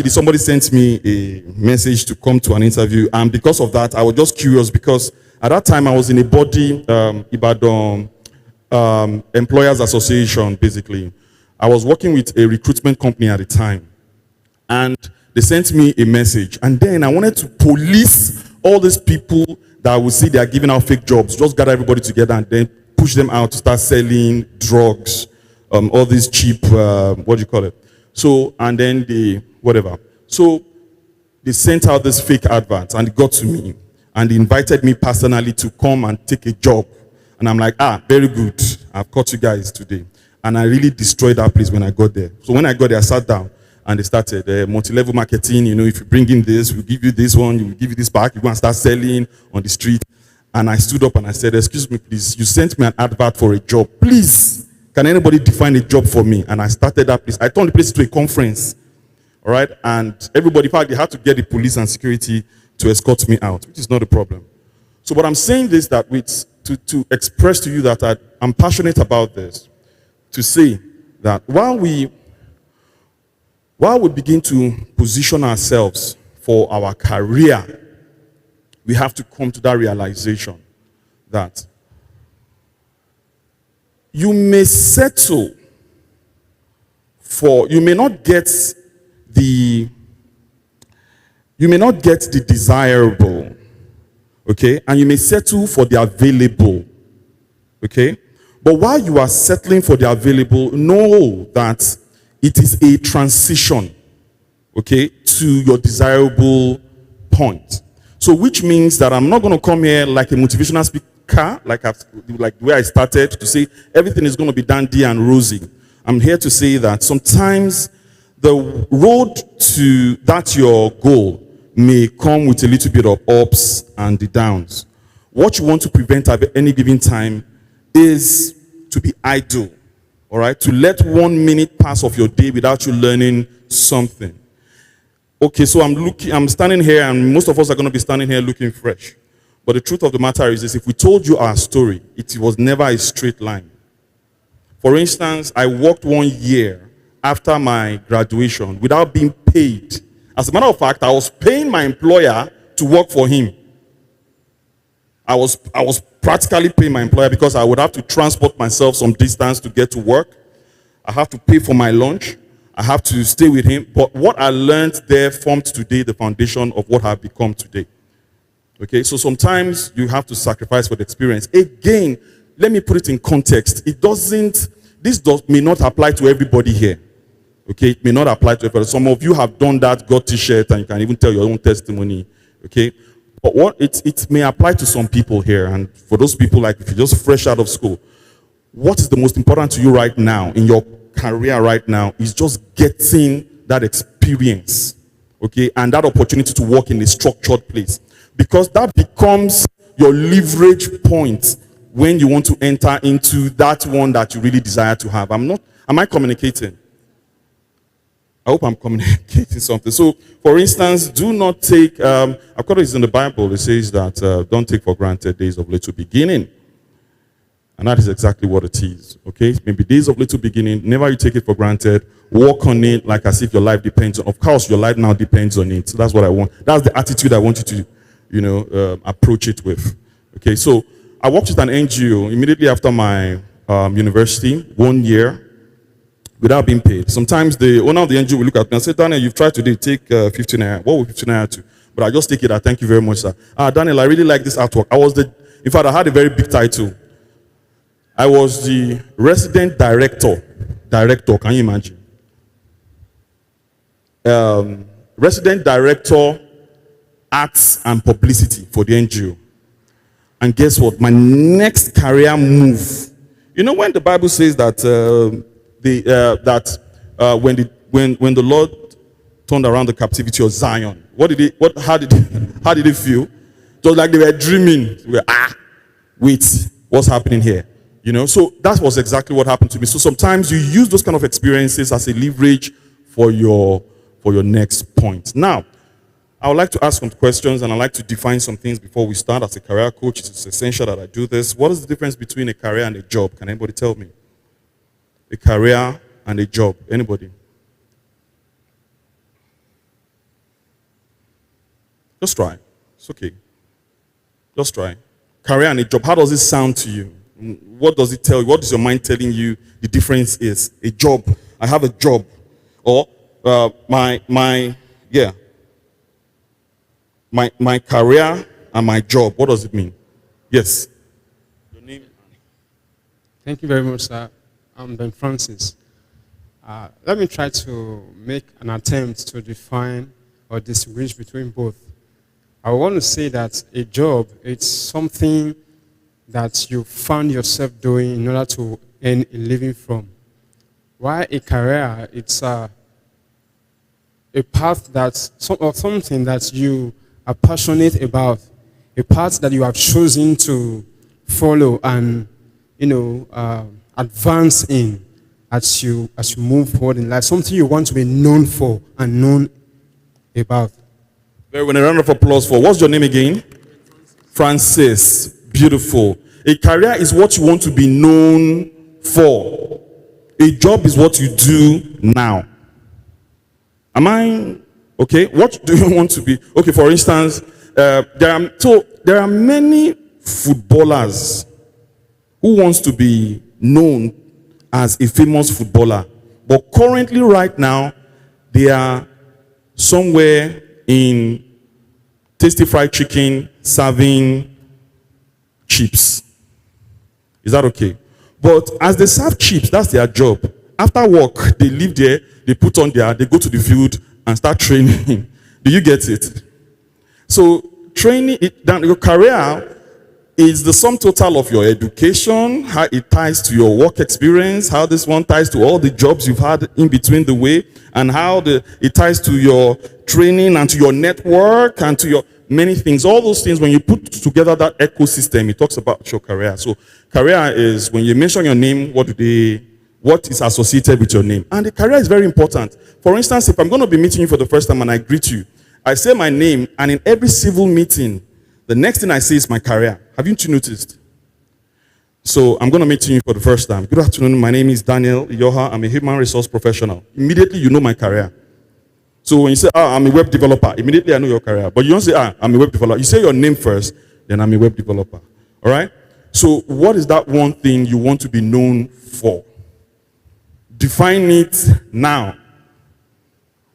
somebody sent me a message to come to an interview, and because of that, I was just curious, because at that time I was in a body, Ibadan Employers Association, basically. I was working with a recruitment company at the time, and they sent me a message, and then I wanted to police all these people that would see they are giving out fake jobs, just gather everybody together and then push them out to start selling drugs, all these cheap, what do you call it? So, and then So they sent out this fake advert, and it got to me, and they invited me personally to come and take a job. And I'm like, very good. I've caught you guys today. And I really destroyed that place when I got there. So when I got there, I sat down. And they started multi-level marketing. You know, if you bring in this, we'll give you this one, we'll give you this back. You go and start selling on the street. And I stood up and I said, excuse me, please. You sent me an advert for a job. Please, can anybody define a job for me? And I started that place. I turned the place to a conference. All right? And everybody, in fact, they had to get the police and security to escort me out, which is not a problem. So what I'm saying is that to express to you that I'm passionate about this, to say that while we begin to position ourselves for our career, we have to come to that realization that you may settle you may not get the desirable, okay? And you may settle for the available, okay? But while you are settling for the available, know that it is a transition, okay, to your desirable point. So which means that I'm not going to come here like a motivational speaker, like where I started, to say everything is going to be dandy and rosy. I'm here to say that sometimes the road to that your goal may come with a little bit of ups and the downs. What you want to prevent at any given time is to be idle, all right? To let 1 minute pass of your day without you learning something. Okay, so I'm standing here, and most of us are going to be standing here looking fresh. But the truth of the matter is this: if we told you our story, it was never a straight line. For instance, I worked 1 year after my graduation without being paid. As a matter of fact, I was paying my employer to work for him. I was practically paying my employer because I would have to transport myself some distance to get to work. I have to pay for my lunch. I have to stay with him. But what I learned there formed today the foundation of what I've become today. Okay, so sometimes you have to sacrifice for the experience. Again, let me put it in context. May not apply to everybody here. Okay, it may not apply to everybody. Some of you have done that, got t-shirt, and you can even tell your own testimony. Okay, but it may apply to some people here. And for those people, like if you're just fresh out of school, what is the most important to you right now in your career right now is just getting that experience, okay, and that opportunity to work in a structured place, because that becomes your leverage point when you want to enter into that one that you really desire to have. Am I communicating? I hope I'm communicating something. So, for instance, do not take, of course it's in the Bible, it says that don't take for granted days of little beginning. And that is exactly what it is, okay? Maybe days of little beginning, never you take it for granted. Work on it like as if your life depends on, of course, your life now depends on it. So that's what I want. That's the attitude I want you to, approach it with. Okay, so I worked with an NGO immediately after my university, 1 year, without being paid. Sometimes the owner of the NGO will look at me and say, Daniel, you've tried today, take 15 naira. What would 15 naira to? But I just take it, thank you very much, sir. Daniel, I really like this artwork. In fact, I had a very big title. I was the resident director, can you imagine? Resident director, arts and publicity for the NGO. And guess what? My next career move. You know when the Bible says that when the Lord turned around the captivity of Zion, how did it feel? It was like they were dreaming. Wait, what's happening here? So that was exactly what happened to me. So sometimes you use those kind of experiences as a leverage for your next point. Now, I would like to ask some questions, and I'd like to define some things before we start. As a career coach, it's essential that I do this. What is the difference between a career and a job? Can anybody tell me? A career and a job. Anybody? Just try. It's okay. Just try. Career and a job. How does it sound to you? What does it tell you? What is your mind telling you the difference is? A job. I have a job. Or my career and my job. What does it mean? Yes. Your name? Thank you very much, sir. I'm Ben Francis. Let me try to make an attempt to define or distinguish between both. I want to say that a job, it's something that you found yourself doing in order to earn a living from. While a career, it's a path or something that you are passionate about, a path that you have chosen to follow and advance in as you move forward in life, something you want to be known for and known about. Very well, a round of applause for, what's your name again? Francis. Beautiful. A career is what you want to be known for. A job is what you do now. Am I okay? What do you want to be? Okay, for instance, there are many footballers who wants to be known as a famous footballer, but currently right now they are somewhere in Tasty Fried Chicken serving chips. Is that okay? But as they serve chips, that's their job. after work, they live there, they put on they go to the field and start training. Do you get it? So training, your career is the sum total of your education, how it ties to your work experience, how this one ties to all the jobs you've had in between the way, and how it ties to your training and to your network and to your many things. All those things, when you put together that ecosystem, it talks about your career. So career is when you mention your name, what is associated with your name. And the career is very important. For instance, if I'm going to be meeting you for the first time and I greet you, I say my name, and in every civil meeting, the next thing I say is my career. Haven't you noticed? So I'm going to meet you for the first time. Good afternoon. My name is Daniel Yoha. I'm a human resource professional. Immediately, you know my career. So when you say, I'm a web developer, immediately I know your career. But you don't say, I'm a web developer. You say your name first, then I'm a web developer. All right? So what is that one thing you want to be known for? Define it now.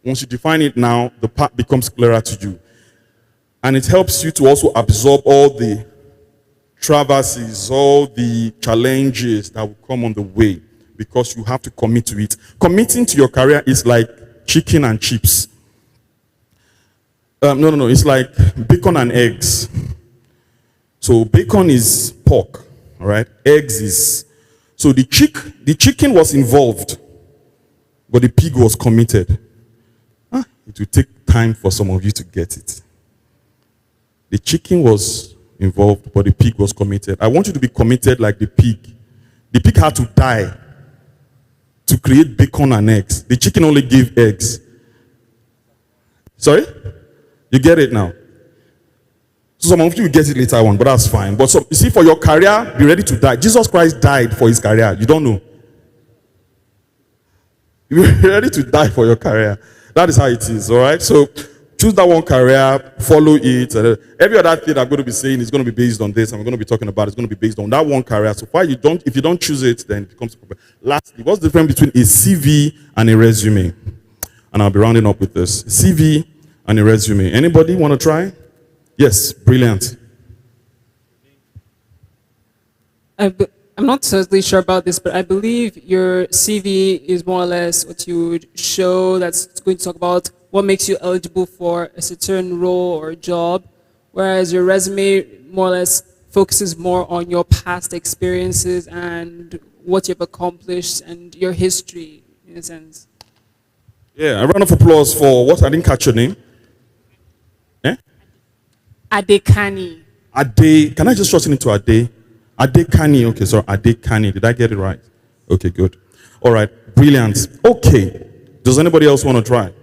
Once you define it now, the path becomes clearer to you. And it helps you to also absorb all the traverses, all the challenges that will come on the way, because you have to commit to it. Committing to your career is like chicken and chips. No. It's like bacon and eggs. So bacon is pork, all right? Eggs is... So the chicken was involved, but the pig was committed. It will take time for some of you to get it. The chicken was involved, but the pig was committed. I want you to be committed like the pig. The pig had to die to create bacon and eggs. The chicken only gave eggs. Sorry? You get it now? So some of you will get it later on, but that's fine. But you see, for your career, be ready to die. Jesus Christ died for his career. You don't know. Be ready to die for your career. That is how it is, all right? So choose that one career, follow it. Every other thing I'm going to be saying is going to be based on this, and we're going to be talking about it's going to be based on that one career. So far, if you don't choose it, then it becomes a problem. Lastly, what's the difference between a CV and a resume? And I'll be rounding up with this. CV and a resume. Anybody want to try? Yes, brilliant. I'm not totally sure about this, but I believe your CV is more or less what you would show that's going to talk about what makes you eligible for a certain role or job, whereas your resume more or less focuses more on your past experiences and what you've accomplished and your history, in a sense. Yeah, a round of applause for what? I didn't catch your name. Eh? Adekani. Ade. Can I just shorten it to Ade? Adekani. Okay, sorry, Adekani. Did I get it right? Okay, good. All right, brilliant. Okay. Does anybody else want to try?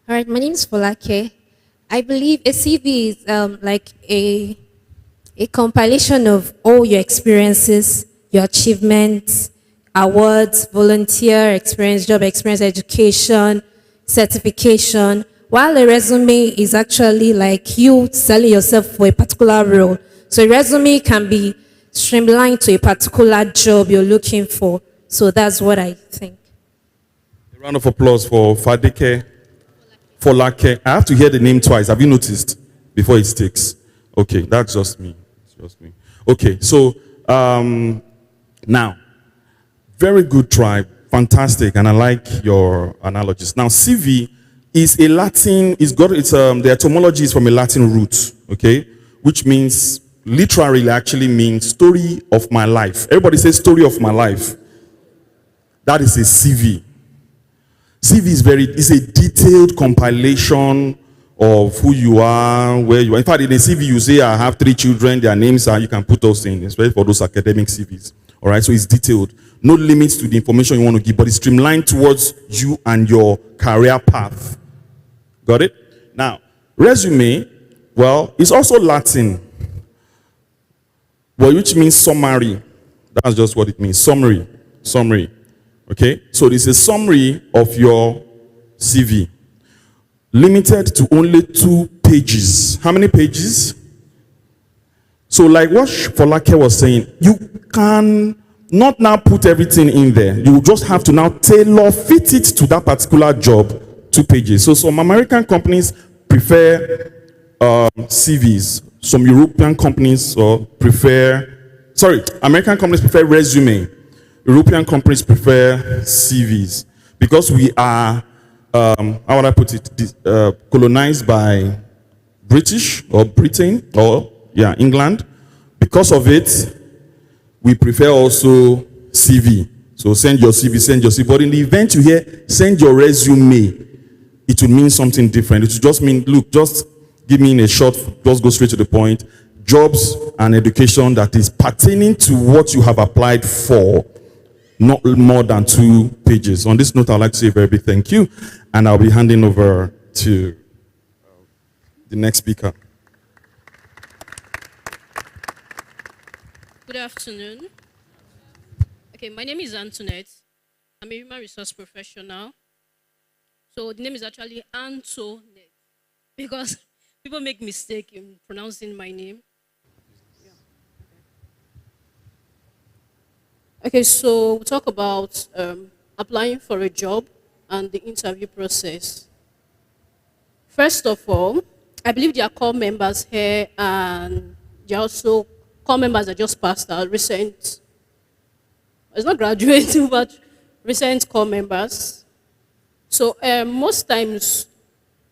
All right, my name is Folake. I believe a CV is like a compilation of all your experiences, your achievements, awards, volunteer experience, job experience, education, certification, while a resume is actually like you selling yourself for a particular role. So a resume can be streamlined to a particular job you're looking for. So that's what I think. A round of applause for Fadike. Folake. I have to hear the name twice. Have you noticed? Before it sticks. Okay, that's just me. It's just me. Okay, so now, very good try. Fantastic. And I like your analogies. Now, CV is a Latin, the etymology is from a Latin root, okay? Which means, literally actually means story of my life. Everybody says story of my life. That is a CV. CV is a detailed compilation of who you are, where you are. In fact, in a CV, you say, I have 3 children, their names are, you can put those in, especially for those academic CVs. All right, so it's detailed. No limits to the information you want to give, but it's streamlined towards you and your career path. Got it? Now, resume, well, it's also Latin, well, which means summary. That's just what it means, summary. Okay, so this is a summary of your CV, limited to only 2 pages. How many pages? So like what Folake was saying, you can not now put everything in there. You just have to now tailor fit it to that particular job, 2 pages. So some American companies prefer CVs. Some European companies American companies prefer resume. European companies prefer CVs because we are, how would I put it, colonized by British or Britain or England. Because of it, we prefer also CV. So send your CV, send your CV. But in the event you hear, send your resume, it will mean something different. It will just mean, look, just give me in a short, just go straight to the point. Jobs and education that is pertaining to what you have applied for, not more than 2 pages. On this note, I'd like to say a very big thank you, and I'll be handing over to the next speaker. Good afternoon. Okay, my name is Antoinette. I'm a human resource professional. So the name is actually Antoinette because people make mistake in pronouncing my name. Okay, so we'll talk about applying for a job and the interview process. First of all, I believe there are core members here, and there are also core members that just passed out recent. It's not graduating, but recent core members. So most times,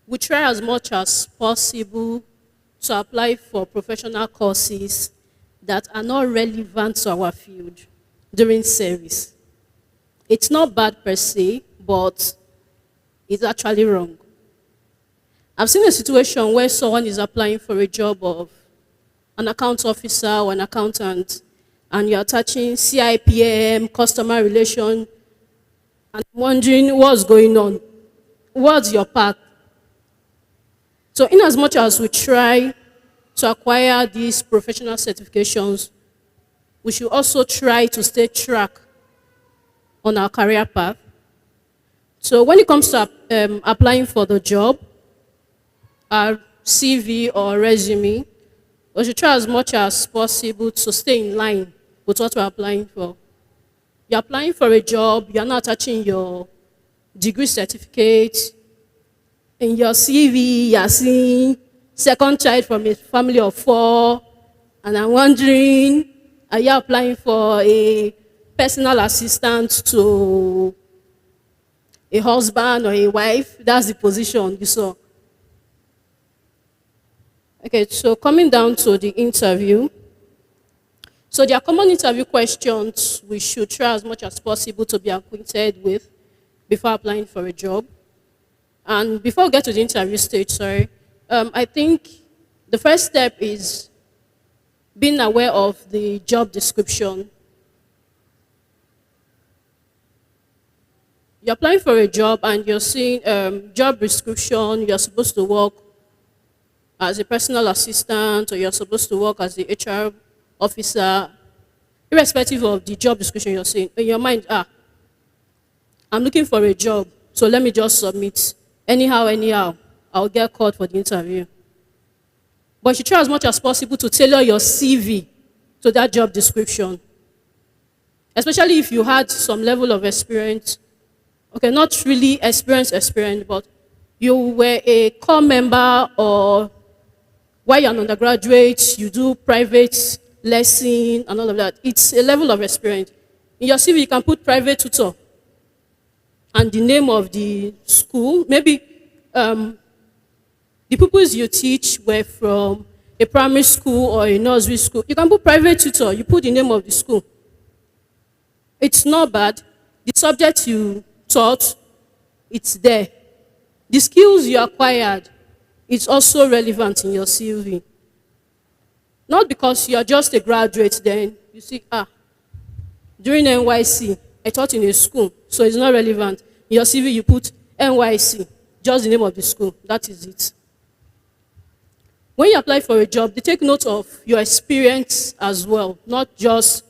we try as much as possible to apply for professional courses that are not relevant to our field during service. It's not bad per se, but it's actually wrong. I've seen a situation where someone is applying for a job of an account officer or an accountant, and you're attaching CIPM, customer relation, and wondering what's going on. What's your path? So in as much as we try to acquire these professional certifications, we should also try to stay track on our career path. So when it comes to applying for the job, our CV or resume, we should try as much as possible to stay in line with what we're applying for. You're applying for a job, you're not attaching your degree certificate. In your CV, you're seeing second child from a family of 4, and I'm wondering, are you applying for a personal assistant to a husband or a wife? That's the position you saw. Okay, so coming down to the interview. So there are common interview questions we should try as much as possible to be acquainted with before applying for a job. And before we get to the interview stage, I think the first step is being aware of the job description. You're applying for a job and you're seeing job description, you're supposed to work as a personal assistant, or you're supposed to work as the HR officer, irrespective of the job description you're seeing. In your mind, I'm looking for a job, so let me just submit. Anyhow, I'll get called for the interview. But you try as much as possible to tailor your CV to that job description. Especially if you had some level of experience. Okay, not really experience, but you were a core member, or while you're an undergraduate, you do private lesson and all of that. It's a level of experience. In your CV, you can put private tutor and the name of the school. Maybe the pupils you teach were from a primary school or a nursery school. You can put private tutor, you put the name of the school. It's not bad. The subject you taught, it's there. The skills you acquired, it's also relevant in your CV. Not because you're just a graduate then, you see, during NYC, I taught in a school, so it's not relevant. In your CV, you put NYC, just the name of the school, that is it. When you apply for a job, they take note of your experience as well, not just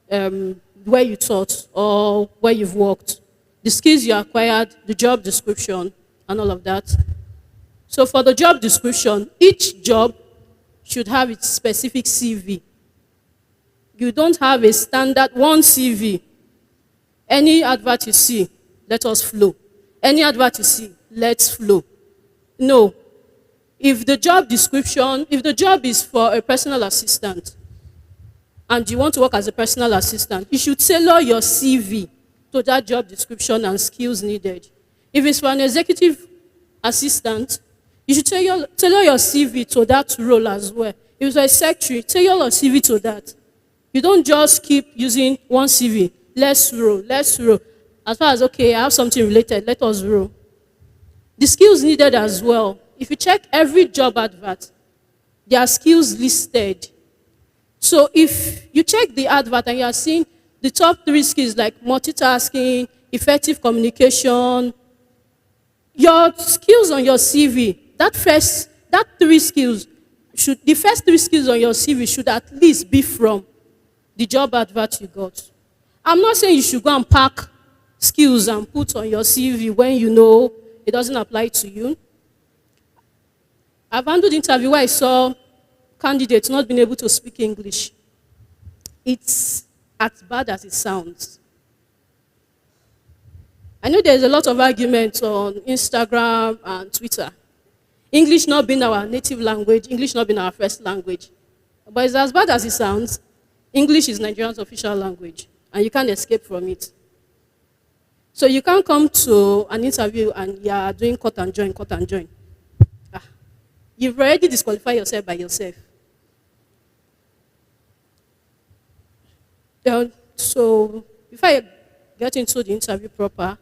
where you taught or where you've worked. The skills you acquired, the job description, and all of that. So for the job description, each job should have its specific CV. You don't have a standard one CV. Any advert you see, let us flow. Any advert you see, let's flow. No. If the job description, if the job is for a personal assistant, and you want to work as a personal assistant, you should tailor your CV to that job description and skills needed. If it's for an executive assistant, you should tailor your CV to that role as well. If it's for a secretary, tailor your CV to that. You don't just keep using one CV, let's roll. As far as, okay, I have something related, let us roll. The skills needed as well. If you check every job advert, there are skills listed. So if you check the advert and you are seeing the top 3 skills like multitasking, effective communication, your skills on your CV, the first 3 skills on your CV should at least be from the job advert you got. I'm not saying you should go and pack skills and put on your CV when you know it doesn't apply to you. I've handled interview where I saw candidates not being able to speak English. It's as bad as it sounds. I know there's a lot of arguments on Instagram and Twitter. English not being our native language, English not being our first language. But it's as bad as it sounds. English is Nigerian's official language, and you can't escape from it. So you can't come to an interview and you're doing cut and join. You've already disqualified yourself by yourself. So before I get into the interview proper,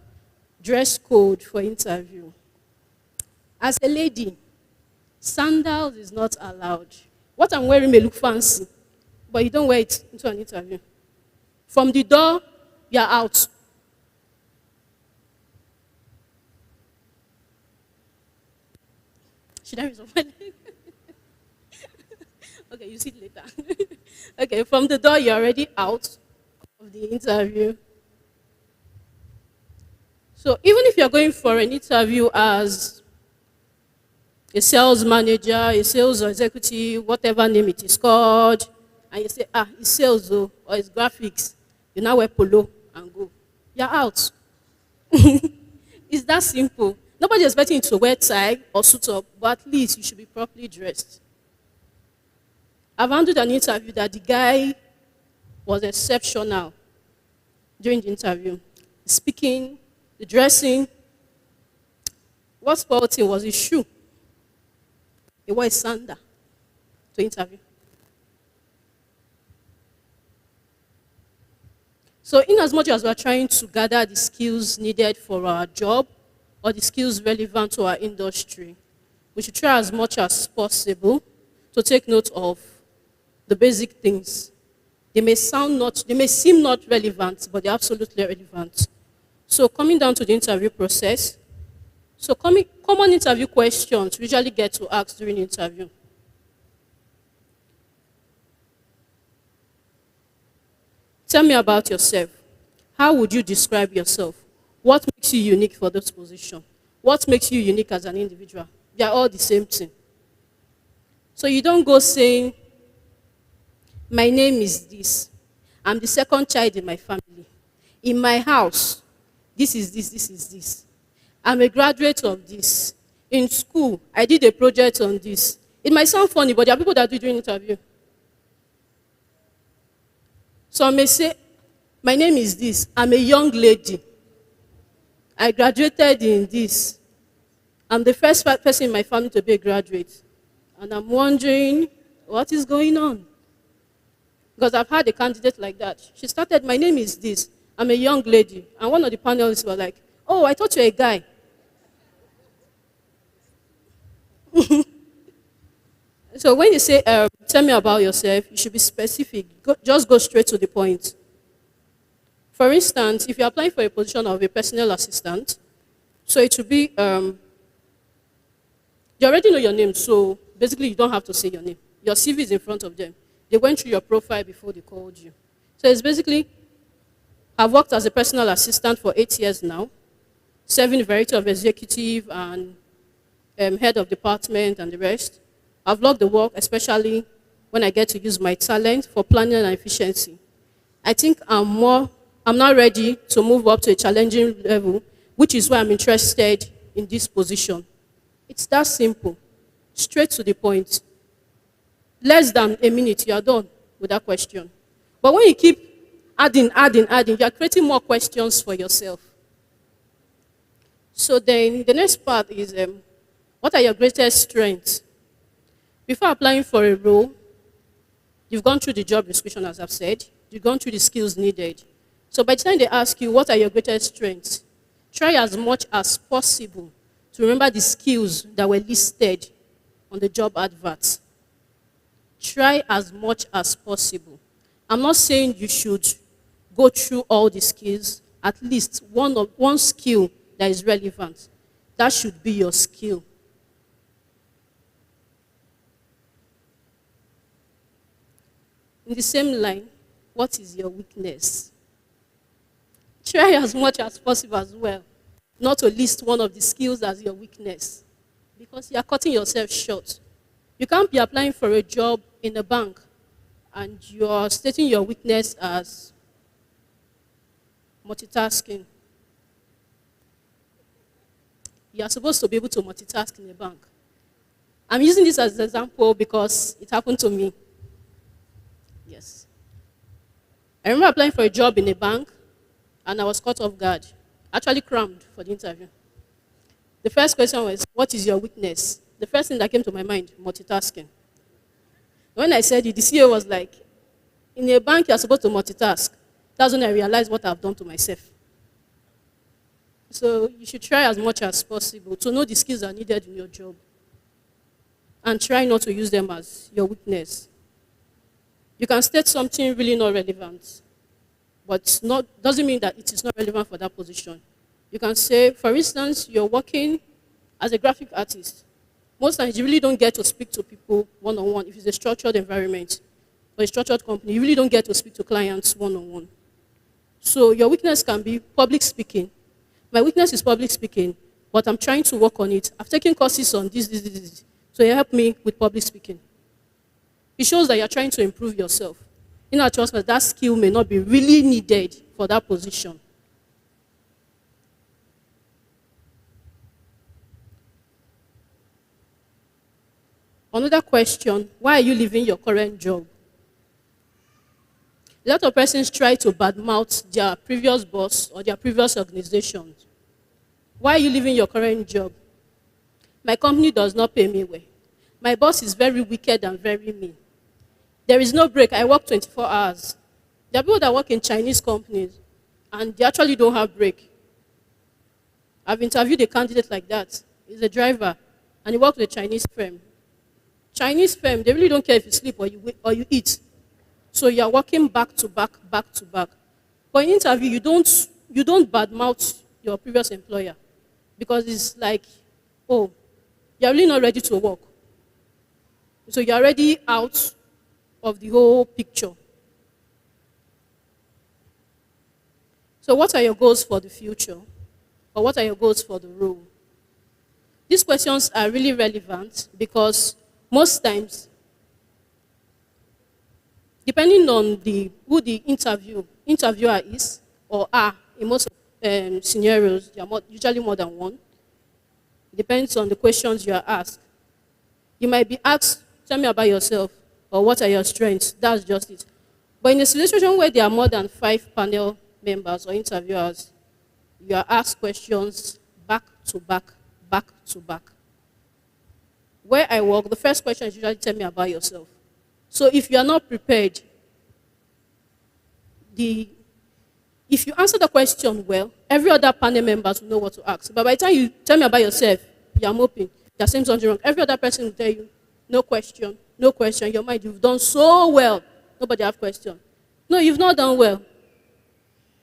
dress code for interview. As a lady, sandals is not allowed. What I'm wearing may look fancy, but you don't wear it into an interview. From the door, you're out. Should I resolve my leg? Okay, you see it later. Okay, from the door, you're already out of the interview. So even if you're going for an interview as a sales manager, a sales executive, whatever name it is called, and you say, it's sales or it's graphics, you now wear polo and go. You're out. It's that simple. Nobody is expecting you to wear tie or suit up, but at least you should be properly dressed. I've handled an interview that the guy was exceptional during the interview. Speaking, the dressing. What spoiled him was his shoe. He wore a sandal to interview. So in as much as we're trying to gather the skills needed for our job or the skills relevant to our industry, we should try as much as possible to take note of the basic things. They may seem not relevant, but they're absolutely relevant. So coming down to the interview process, so common interview questions we usually get to ask during interview. Tell me about yourself. How would you describe yourself? What makes you unique for this position? What makes you unique as an individual? They are all the same thing. So you don't go saying, my name is this. I'm the second child in my family. In my house, this is this. I'm a graduate of this. In school, I did a project on this. It might sound funny, but there are people that do during interview. So I may say, my name is this. I'm a young lady. I graduated in this. I'm the first person in my family to be a graduate. And I'm wondering, what is going on? Because I've had a candidate like that. She started, my name is this. I'm a young lady. And one of the panelists were like, oh, I thought you were a guy. So when you say, tell me about yourself, you should be specific. Just go straight to the point. For instance, if you're applying for a position of a personal assistant, so it should be, you already know your name, so basically you don't have to say your name. Your CV is in front of them. They went through your profile before they called you. So it's basically, I've worked as a personal assistant for 8 years now, serving a variety of executive and head of department and the rest. I've loved the work, especially when I get to use my talent for planning and efficiency. I think I'm now ready to move up to a challenging level, which is why I'm interested in this position. It's that simple, straight to the point. Less than a minute, you are done with that question. But when you keep adding, you are creating more questions for yourself. So then the next part is what are your greatest strengths? Before applying for a role, you've gone through the job description, as I've said. You've gone through the skills needed. So by the time they ask you, what are your greatest strengths? Try as much as possible to remember the skills that were listed on the job adverts. Try as much as possible. I'm not saying you should go through all the skills, at least one skill that is relevant. That should be your skill. In the same line, what is your weakness? Try as much as possible as well not to list one of the skills as your weakness, because you are cutting yourself short. You can't be applying for a job in a bank and you are stating your weakness as multitasking. You are supposed to be able to multitask in a bank. I'm using this as an example because it happened to me. Yes. I remember applying for a job in a bank and I was caught off guard. Actually crammed for the interview. The first question was, what is your weakness? The first thing that came to my mind, multitasking. When I said it, the CEO was like, in a bank, you're supposed to multitask. That's when I realized what I've done to myself. So you should try as much as possible to know the skills that are needed in your job and try not to use them as your weakness. You can state something really not relevant, but doesn't mean that it is not relevant for that position. You can say, for instance, you're working as a graphic artist. Most times you really don't get to speak to people one-on-one if it's a structured environment or a structured company. You really don't get to speak to clients one-on-one. So your weakness can be public speaking. My weakness is public speaking, but I'm trying to work on it. I've taken courses on this. So you help me with public speaking. It shows that you're trying to improve yourself. In actual fact, that skill may not be really needed for that position. Another question, why are you leaving your current job? A lot of persons try to badmouth their previous boss or their previous organizations. Why are you leaving your current job? My company does not pay me well. My boss is very wicked and very mean. There is no break. I work 24 hours. There are people that work in Chinese companies and they actually don't have break. I've interviewed a candidate like that. He's a driver and he works with a Chinese firm. Chinese firm, they really don't care if you sleep or you eat. So you're working back to back. For an interview, you don't badmouth your previous employer because it's like, oh, you're really not ready to work. So you're already out of the whole picture. So what are your goals for the future? Or what are your goals for the role? These questions are really relevant because most times, depending on who the interviewer is or are, in most scenarios, there are usually more than one. It depends on the questions you are asked. You might be asked, tell me about yourself, or what are your strengths? That's just it. But in a situation where there are more than 5 panel members or interviewers, you are asked questions back to back. Where I work, the first question is usually tell me about yourself. So if you are not prepared, if you answer the question well, every other panel members will know what to ask. But by the time you tell me about yourself, you're moping, you're saying something wrong. Every other person will tell you, no question. Your mind, you've done so well. Nobody have question. No, you've not done well.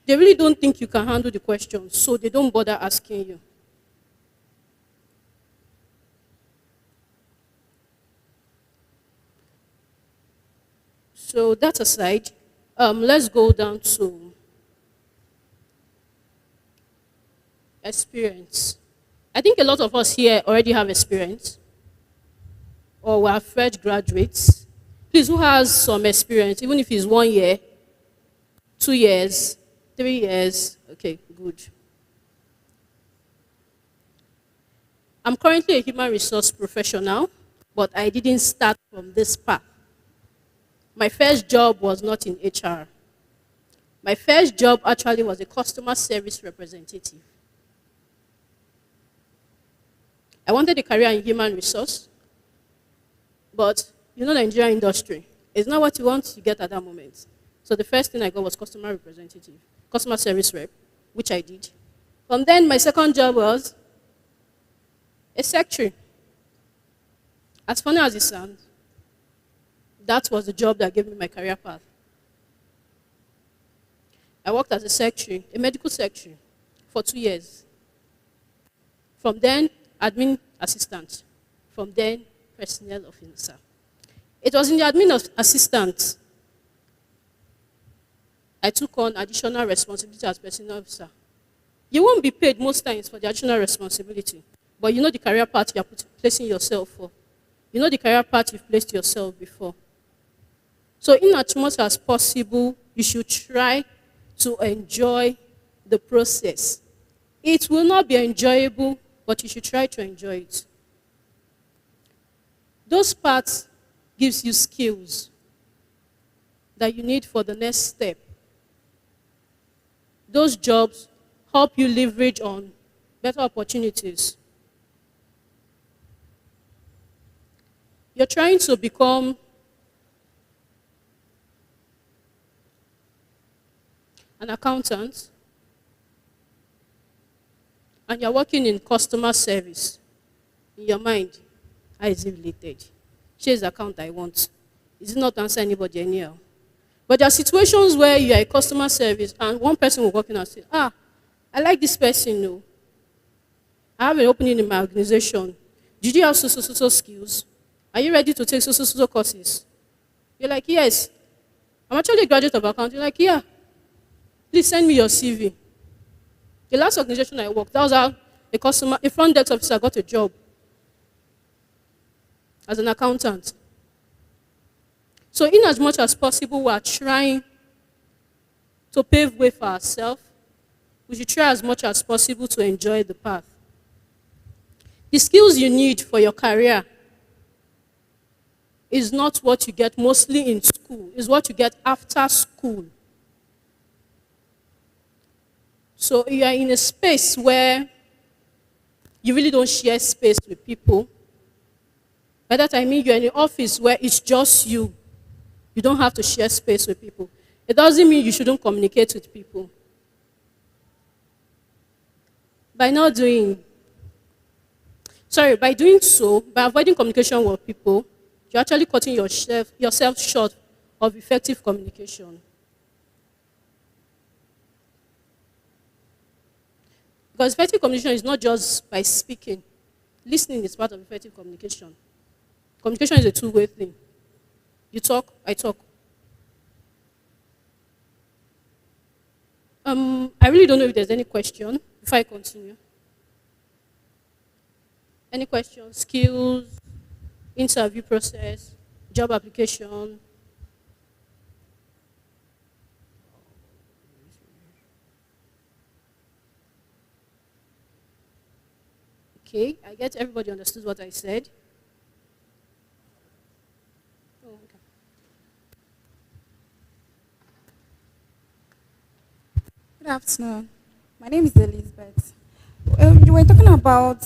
They really don't think you can handle the questions, so they don't bother asking you. So that aside, let's go down to experience. I think a lot of us here already have experience, or we are fresh graduates. Please, who has some experience, even if it's 1 year, 2 years, 3 years? Okay, good. I'm currently a human resource professional, but I didn't start from this path. my first job was not in HR. My first job actually was a customer service representative. I wanted a career in human resource, but you know the Nigerian industry. It's not what you want to get at that moment. So the first thing I got was customer representative, customer service rep, which I did. From then, my second job was a secretary. As funny as it sounds, that was the job that gave me my career path. I worked as a secretary, a medical secretary, for 2 years. From then, admin assistant. From then, personnel officer. It was in the admin assistant I took on additional responsibility as personnel officer. You won't be paid most times for the additional responsibility, but you know the career path you're placing yourself for. You know the career path you've placed yourself before. So in as much as possible, you should try to enjoy the process. It will not be enjoyable, but you should try to enjoy it. Those parts gives you skills that you need for the next step. Those jobs help you leverage on better opportunities. You're trying to become an accountant, and you're working in customer service. In your mind, how is it related? Here's the account I want. Is it not to answer anybody anyhow? But there are situations where you are a customer service and one person will walk in and say, I like this person. No. I have an opening in my organization. Did you have so skills? Are you ready to take so courses? You're like, yes. I'm actually a graduate of accounting. You're like, yeah. Please send me your CV. The last organization I worked, that was how a front desk officer got a job as an accountant. So in as much as possible, we are trying to pave way for ourselves. We should try as much as possible to enjoy the path. The skills you need for your career is not what you get mostly in school. It's what you get after school. So you are in a space where you really don't share space with people. By that I mean you're in an office where it's just you. You don't have to share space with people. It doesn't mean you shouldn't communicate with people. By doing so, by avoiding communication with people, you're actually cutting yourself short of effective communication. Because effective communication is not just by speaking. Listening is part of effective communication. Communication is a two-way thing. You talk, I talk. I really don't know if there's any question before I continue. Any questions? Skills, interview process, job application. Okay, I guess everybody understood what I said. Good afternoon. My name is Elizabeth. You were talking about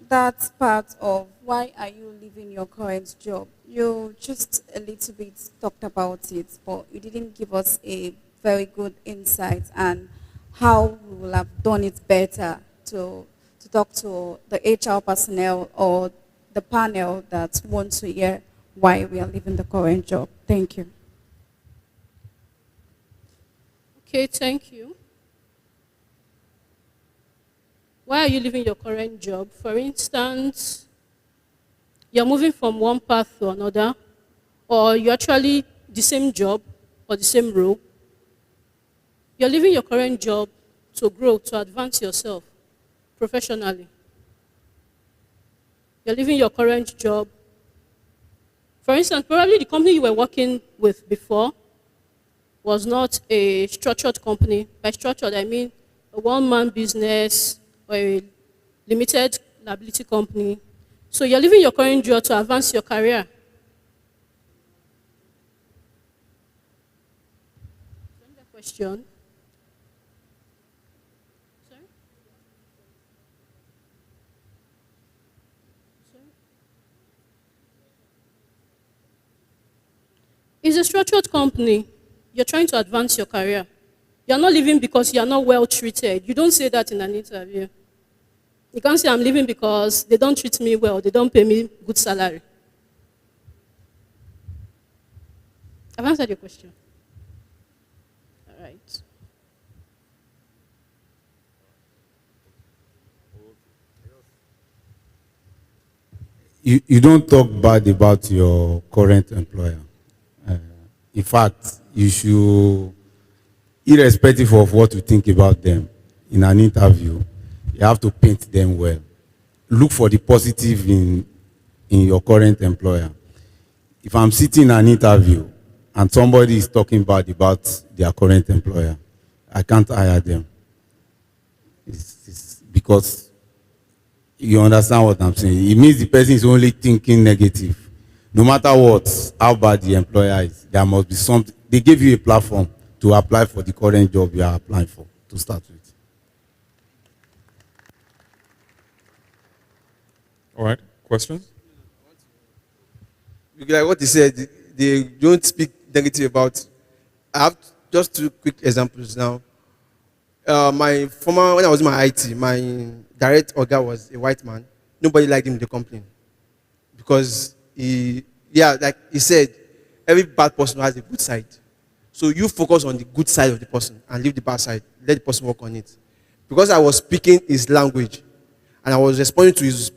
that part of why are you leaving your current job. You just a little bit talked about it, but you didn't give us a very good insight on how we will have done it better to talk to the HR personnel or the panel that wants to hear why we are leaving the current job. Thank you. Okay, thank you. Why are you leaving your current job? For instance, you're moving from one path to another, or you're actually the same job or the same role. You're leaving your current job to grow, to advance yourself professionally. You're leaving your current job. For instance, probably the company you were working with before was not a structured company. By structured, I mean a one-man business or a limited liability company. So you're leaving your current job to advance your career. question. Sorry? Sorry? It's a structured company. You're trying to advance your career. You're not leaving because you're not well treated. You don't say that in an interview. You can't say I'm leaving because they don't treat me well, they don't pay me good salary. I've answered your question. All right. You don't talk bad about your current employer. In fact, you should, irrespective of what you think about them in an interview, you have to paint them well. Look for the positive in your current employer. If I'm sitting in an interview and somebody is talking bad about their current employer, I can't hire them. It's because you understand what I'm saying. It means the person is only thinking negative. No matter what, how bad the employer is, there must be something. They give you a platform to apply for the current job you are applying for, to start with. All right, questions? Like what he said, they don't speak negative about. I have just two quick examples now. When I was in my IT, my direct organ was a white man. Nobody liked him in the company because like he said, every bad person has a good side. So you focus on the good side of the person and leave the bad side. Let the person work on it. Because I was speaking his language and I was responding to his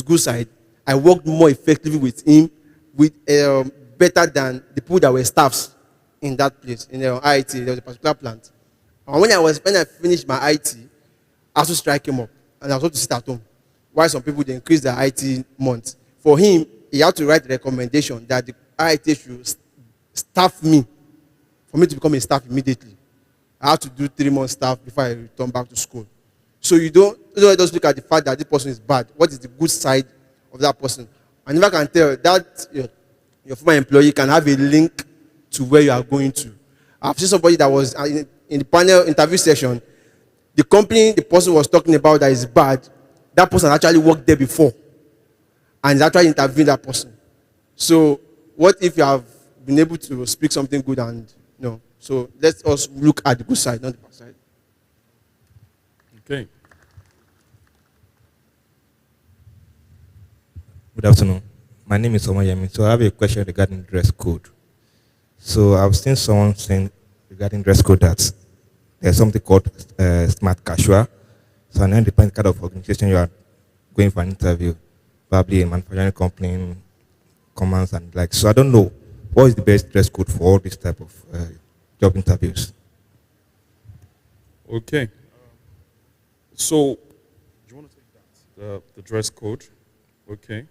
good side, I worked more effectively with him, better than the people that were staffs in that place, in the IT. There was a particular plant. And when I finished my IT, ASU strike came up and I was supposed to sit at home. While some people, they increased their IT months. For him, he had to write a recommendation that the IT should staff me, for me to become a staff immediately. I had to do 3 months staff before I return back to school. So you don't just look at the fact that this person is bad. What is the good side of that person? And if I can tell that your former employee can have a link to where you are going to. I've seen somebody that was in the panel interview session. The company the person was talking about that is bad, that person actually worked there before and is actually interviewing that person. So what if you have been able to speak something good and no? So let us look at the good side, not the bad side. Okay. Good afternoon. My name is Omar Yemi. So I have a question regarding dress code. So I've seen someone saying regarding dress code that there's something called smart casual. So an independent kind of organization you are going for an interview, probably a manufacturing company, commands and like. So I don't know what is the best dress code for all this type of job interviews. Okay. So, do you want to take that? The dress code? Okay.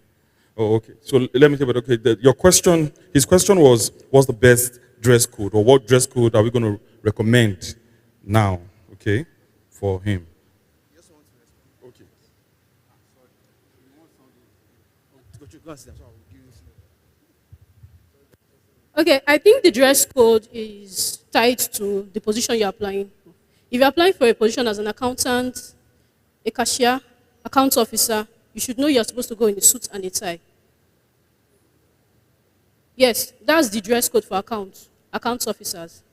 Oh, okay. So let me tell you, okay, his question was, what's the best dress code, or what dress code are we going to recommend now, okay, for him? Okay. Okay, I think the dress code is tied to the position you're applying for. If you're applying for a position as an accountant, a cashier, account officer, you should know you're supposed to go in a suit and a tie. Yes, that's the dress code for accounts officers.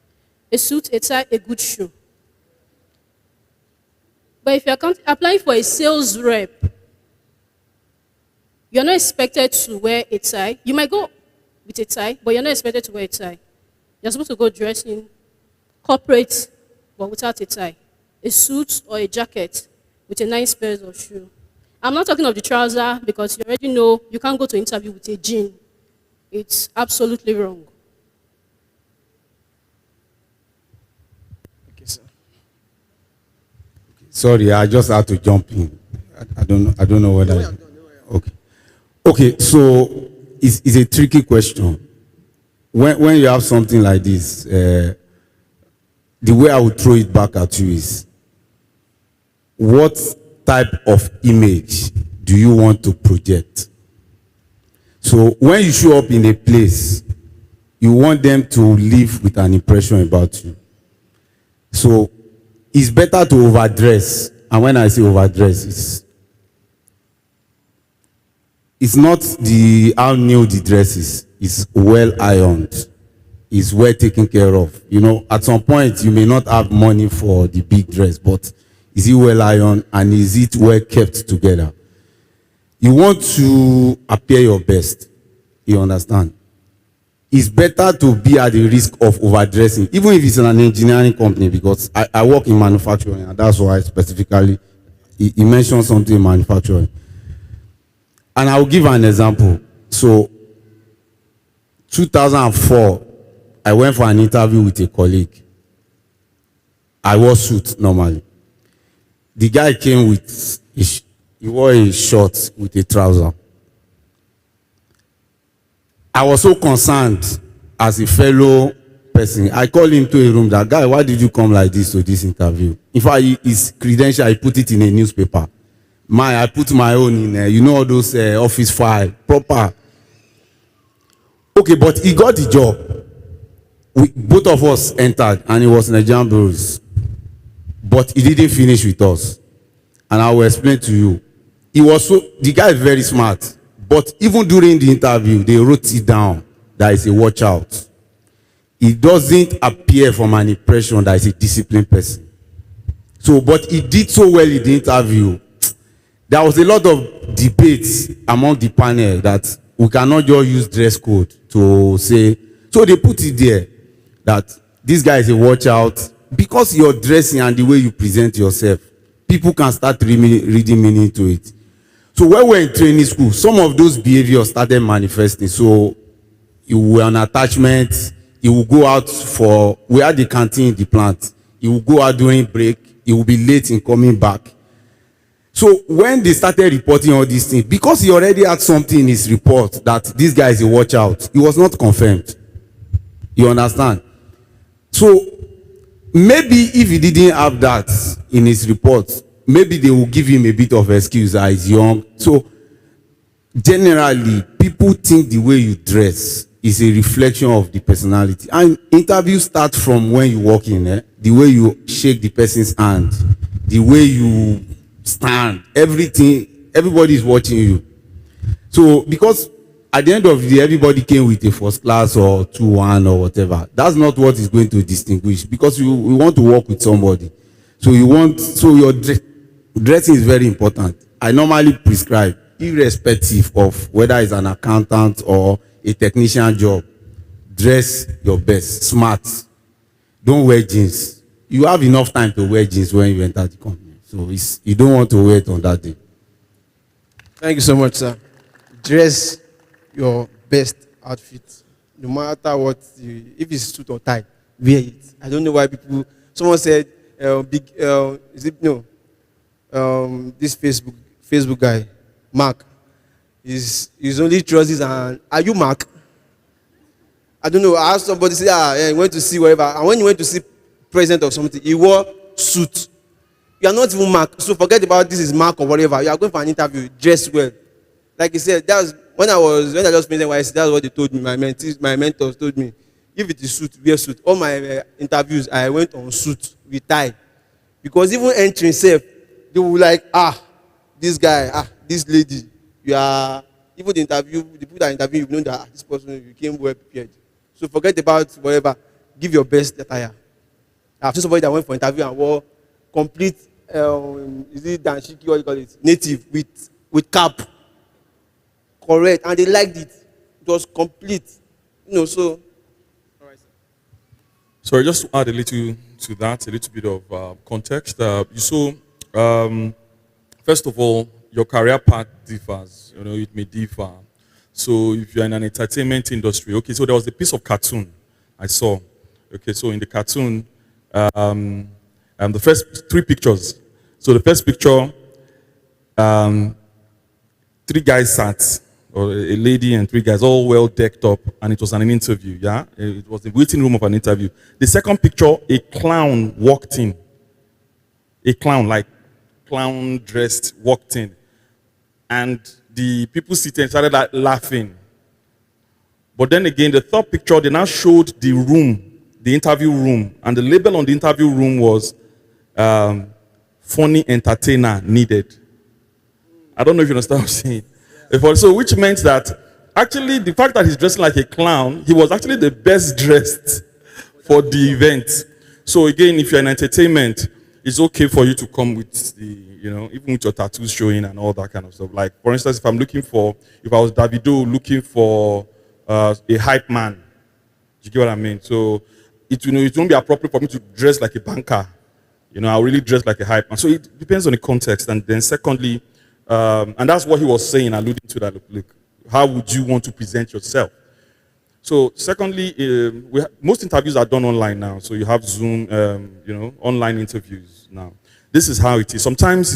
A suit, a tie, a good shoe. But if you're applying for a sales rep, you're not expected to wear a tie. You might go with a tie, but you're not expected to wear a tie. You're supposed to go dressed in corporate, but without a tie. A suit or a jacket with a nice pair of shoe. I'm not talking of the trouser because you already know you can't go to interview with a jean. It's absolutely wrong. Okay, sir. Sorry, I just had to jump in. I don't know whether. Okay. Okay, so it's a tricky question. When you have something like this, the way I would throw it back at you is, what type of image do you want to project? So when you show up in a place, you want them to leave with an impression about you. So it's better to overdress. And when I say overdress, it's not the how new the dress is. It's well ironed. It's well taken care of. You know, at some point you may not have money for the big dress, but is it well ironed and is it well kept together? You want to appear your best. You understand? It's better to be at the risk of overdressing, even if it's in an engineering company, because I work in manufacturing, and that's why specifically he mentioned something in manufacturing. And I'll give an example. So, 2004, I went for an interview with a colleague. I wore suit normally. The guy came with, he wore a short with a trouser. I was so concerned as a fellow person. I called him to a room, that guy, why did you come like this to this interview? In fact, his credential, I put it in a newspaper. I put my own in, you know, all those office file, proper. Okay, but he got the job. Both of us entered, and it was Nigerian Breweries. But he didn't finish with us. And I will explain to you. The guy is very smart. But even during the interview, they wrote it down that is a watch out. He doesn't appear from an impression that is a disciplined person. So, but he did so well in the interview. There was a lot of debates among the panel that we cannot just use dress code to say. So they put it there that this guy is a watch out. Because you're dressing and the way you present yourself, people can start reading meaning to it. So when we're in training school, some of those behaviors started manifesting. So you were on attachment, you will go out we had the canteen in the plant. You will go out during break, you will be late in coming back. So when they started reporting all these things, because he already had something in his report that this guy is a watch out, he was not confirmed. You understand? So maybe if he didn't have that in his report, maybe they will give him a bit of excuse that he's young. So generally, people think the way you dress is a reflection of the personality. And interviews start from when you walk in, the way you shake the person's hand, the way you stand, everything, everybody is watching you. So because at the end of the day, everybody came with a first class or 2-1 or whatever. That's not what is going to distinguish, because we want to work with somebody. So your dressing is very important. I normally prescribe, irrespective of whether it's an accountant or a technician job, dress your best, smart. Don't wear jeans. You have enough time to wear jeans when you enter the company. So you don't want to wear it on that day. Thank you so much, sir. Dress your best outfit, no matter what. If it's suit or tie, wear it. I don't know why people. Someone said, this Facebook guy, Mark, is only trousers and are you Mark? I don't know. I asked somebody say, he went to see whatever, and when you went to see president or something, he wore suit. You are not even Mark, so forget about this is Mark or whatever. You are going for an interview, dress well. Like he said, that's when I just presented YC, that's what they told me. My mentors told me, if it is suit, wear suit. All my interviews, I went on suit with tie, because even entering safe, they were like, this guy, this lady, you are. Even the interview, the people that interview, you know that this person, you came well prepared. So forget about whatever. Give your best attire. I've seen somebody that went for interview and wore complete, is it danshiki, what you call it, native with cap. Correct, and they liked it. It was complete. So. All right, sir. Sorry, just to add a little to that, a little bit of context. First of all, your career path differs. It may differ. So if you're in an entertainment industry, okay, so there was a piece of cartoon I saw. Okay, so in the cartoon, the first 3 pictures. So the first picture, 3 guys sat, or a lady and 3 guys, all well decked up, and it was an interview, yeah? It was the waiting room of an interview. The second picture, a clown walked in. A clown, like clown dressed, walked in. And the people sitting started laughing. But then again, the third picture, they now showed the room the interview room, and the label on the interview room was funny entertainer needed. I don't know if you understand what I'm saying. So which meant that actually the fact that he's dressing like a clown, he was actually the best dressed for the event. So again, if you're in entertainment, it's okay for you to come with the, even with your tattoos showing and all that kind of stuff. Like, for instance, if I was Davido looking for a hype man, do you get what I mean? So it won't be appropriate for me to dress like a banker. I'll really dress like a hype man. So it depends on the context. And then secondly, and that's what he was saying, alluding to that, look, how would you want to present yourself? So secondly, most interviews are done online now. So you have Zoom, online interviews now. This is how it is. Sometimes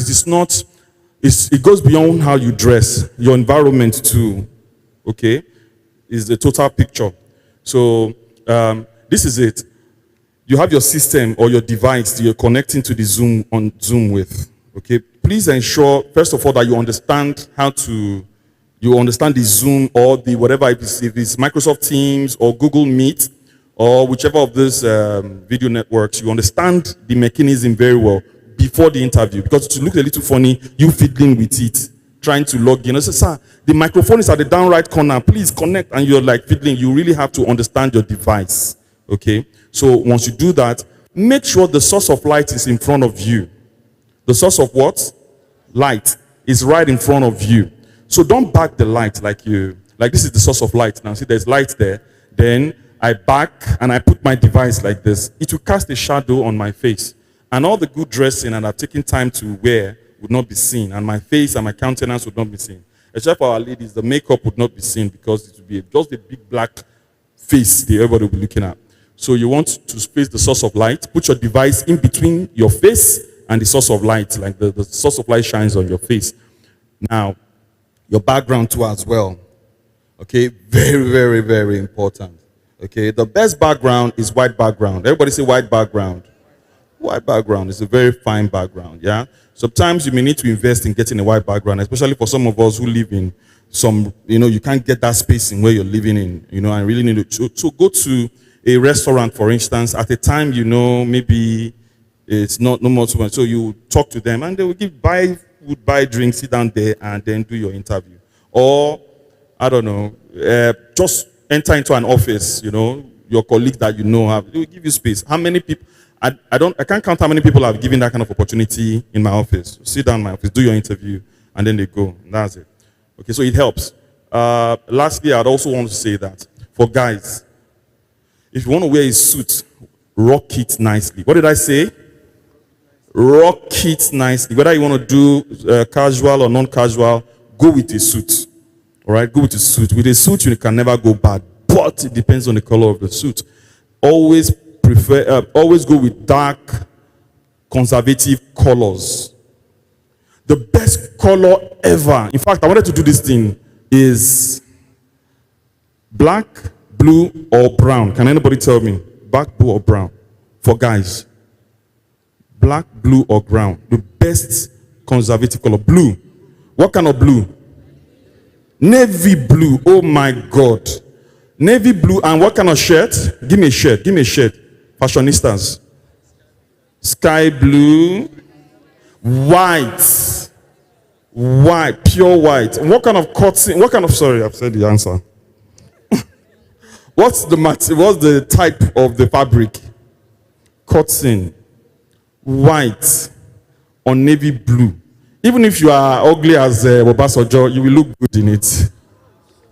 it goes beyond how you dress. Your environment too, okay, is the total picture. So this is it. You have your system or your device that you're connecting to the Zoom with, okay? Please ensure, first of all, that you understand the Zoom or the whatever, if it's Microsoft Teams or Google Meet or whichever of these video networks, you understand the mechanism very well before the interview, because it looks a little funny, you fiddling with it, trying to log in. I say, sir, the microphone is at the down right corner, please connect, and you're like fiddling. You really have to understand your device, okay? So once you do that, make sure the source of light is in front of you. The source of what? Light is right in front of you. So don't back the light like this is the source of light. Now see, there's light there. Then I back and I put my device like this. It will cast a shadow on my face. And all the good dressing and I've taken time to wear would not be seen. And my face and my countenance would not be seen. Except for our ladies, the makeup would not be seen because it would be just a big black face that everybody will be looking at. So you want to space the source of light. Put your device in between your face and the source of light. Like the source of light shines on your face. Now, your background too as well. Okay, very, very, very important. Okay, the best background is white background. Everybody say white background. White background is a very fine background, yeah? Sometimes you may need to invest in getting a white background, especially for some of us who live in some, you can't get that space in where you're living in, and really need to go to a restaurant, for instance, at a time, maybe it's no more too much. So you talk to them and they will buy food, buy drinks, sit down there and then do your interview. Or, I don't know, just enter into an office, your colleagues that they will give you space. How many people, I can't count how many people have given that kind of opportunity in my office. Sit down in my office, do your interview, and then they go. That's it. Okay, so it helps. Lastly, I'd also want to say that for guys, if you want to wear a suit, rock it nicely. What did I say? Rock it nicely. Whether you want to do casual or non-casual, go with a suit. All right, go with a suit. With a suit, you can never go bad, but it depends on the color of the suit. Always go with dark, conservative colors. The best color ever. In fact, I wanted to do this thing is black, blue, or brown. Can anybody tell me? Black, blue, or brown? For guys. Black, blue, or brown. The best conservative color. Blue. What kind of blue? Navy blue. Oh my God. Navy blue. And what kind of shirt? Give me a shirt. Give me a shirt. Fashionistas. Sky blue. White. White. Pure white. And what kind of cotton? Sorry, I've said the answer. What's the type of the fabric? Cotton. White. Or navy blue. Even if you are ugly as Obasanjo, you will look good in it.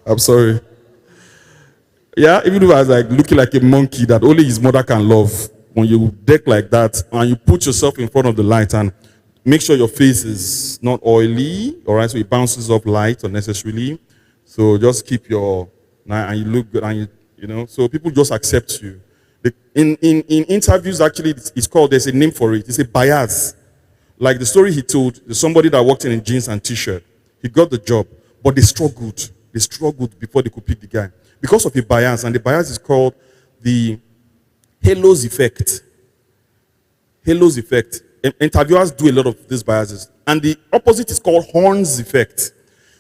I'm sorry. Yeah, even if I was looking like a monkey that only his mother can love, when you deck like that and you put yourself in front of the light and make sure your face is not oily, all right, so it bounces up light unnecessarily. So just keep and you look good, and so people just accept you. In interviews, actually, there's a name for it. It's a bias. Like the story he told, somebody that worked in jeans and t-shirt, he got the job, but they struggled. They struggled before they could pick the guy because of a bias, and the bias is called the Halos effect. Halos effect. Interviewers do a lot of these biases, and the opposite is called Horn's effect.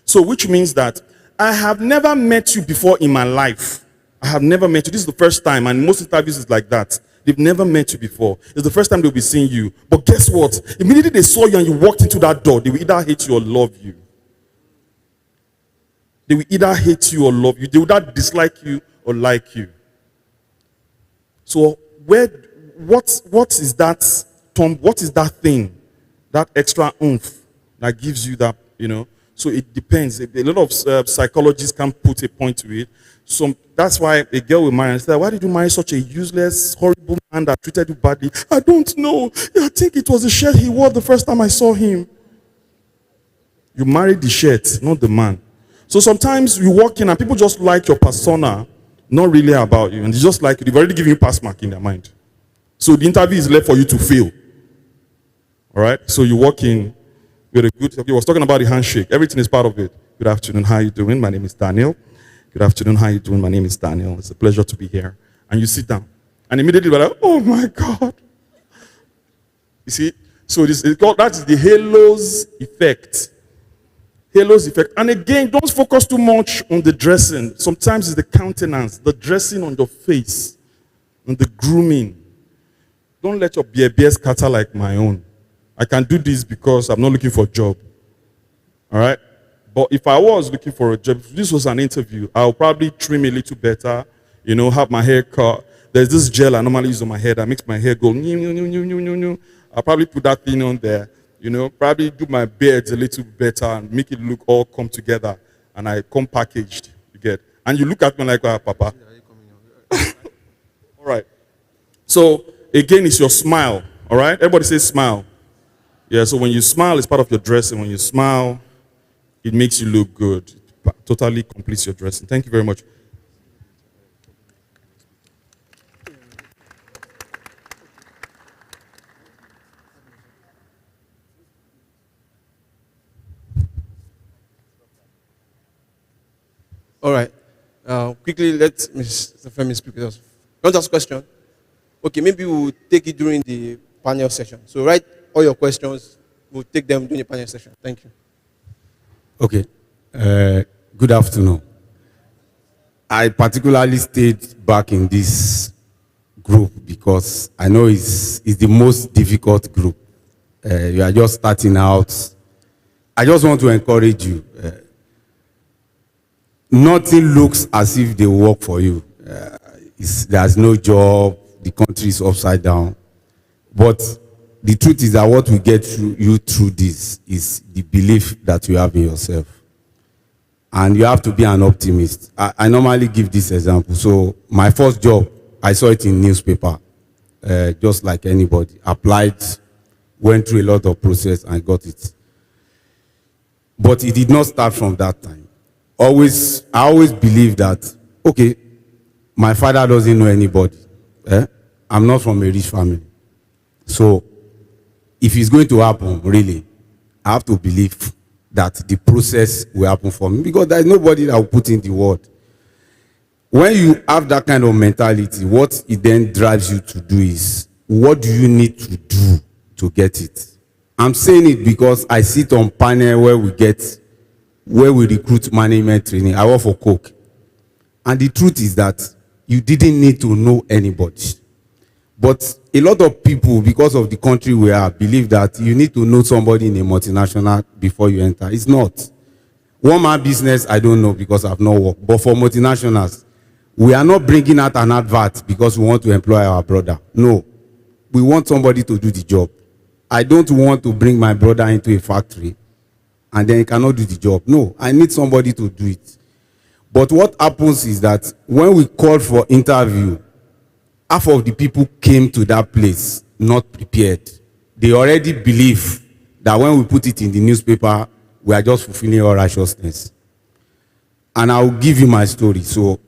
So, which means that I have never met you before in my life, I have never met you. This is the first time, and most interviews is like that. They've never met you before. It's the first time they'll be seeing you. But guess what? Immediately they saw you and you walked into that door, they will either hate you or love you. They will either hate you or love you. They will either dislike you or like you. So what is that, Tom? What is that thing, that extra oomph that gives you that, So it depends. A lot of psychologists can put a point to it. So that's why a girl will marry and say, why did you marry such a useless, horrible man that treated you badly? I don't know. I think it was the shirt he wore the first time I saw him. You married the shirt, not the man. So sometimes you walk in and people just like your persona, not really about you. And they just like you. They've already given you pass mark in their mind. So the interview is left for you to fail. All right? So you walk in with a good, okay, I was talking about the handshake. Everything is part of it. Good afternoon. How are you doing? My name is Daniel. Good afternoon. How are you doing? My name is Daniel. It's a pleasure to be here. And you sit down. And immediately you're like, oh my God. You see? So that is the halos effect. Halos effect. And again, don't focus too much on the dressing. Sometimes it's the countenance, the dressing on your face, and the grooming. Don't let your beer scatter like my own. I can do this because I'm not looking for a job. All right? But if I was looking for a job, if this was an interview, I'll probably trim a little better, have my hair cut. There's this gel I normally use on my head that makes my hair go, I'll probably put that thing on there, probably do my beard a little better and make it look all come together. And I come packaged, you get. And you look at me like, Papa. All right. So, again, it's your smile, all right? Everybody say smile. Yeah, so when you smile, it's part of your dressing. When you smile, it makes you look good. It totally completes your dressing. Thank you very much. All right. Quickly, let Mr. Femi speak with us. You want to ask a question? Okay, maybe we'll take it during the panel session. So write all your questions. We'll take them during the panel session. Thank you. Okay. Good afternoon. I particularly stayed back in this group because I know it's the most difficult group. You are just starting out. I just want to encourage you. Nothing looks as if they work for you. There's no job. The country is upside down. But the truth is that what will get you through this is the belief that you have in yourself. And you have to be an optimist. I normally give this example. So my first job, I saw it in newspaper, just like anybody. Applied, went through a lot of process and got it. But it did not start from that time. I always believe that, okay, my father doesn't know anybody. I'm not from a rich family. So if it's going to happen, really, I have to believe that the process will happen for me because there's nobody that will put in the word. When you have that kind of mentality, what it then drives you to do is, what do you need to do to get it? I'm saying it because I sit on panel where we recruit management training. I work for Coke. And the truth is that you didn't need to know anybody. But a lot of people, because of the country we are, believe that you need to know somebody in a multinational before you enter. It's not. One man business, I don't know because I've not worked. But for multinationals, we are not bringing out an advert because we want to employ our brother. No. We want somebody to do the job. I don't want to bring my brother into a factory and then he cannot do the job. No, I need somebody to do it. But what happens is that when we call for interview, half of the people came to that place not prepared. They already believe that when we put it in the newspaper, we are just fulfilling our righteousness. And I will give you my story. So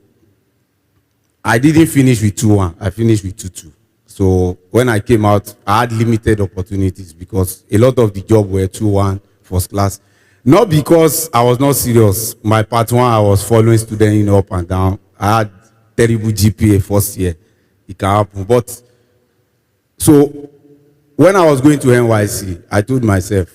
I didn't finish with 2-1. I finished with 2-2. So when I came out, I had limited opportunities because a lot of the job were 2-1, first class. Not because I was not serious. My part 1, I was following students up and down. I had terrible GPA first year. It can happen. But so when I was going to NYC, I told myself,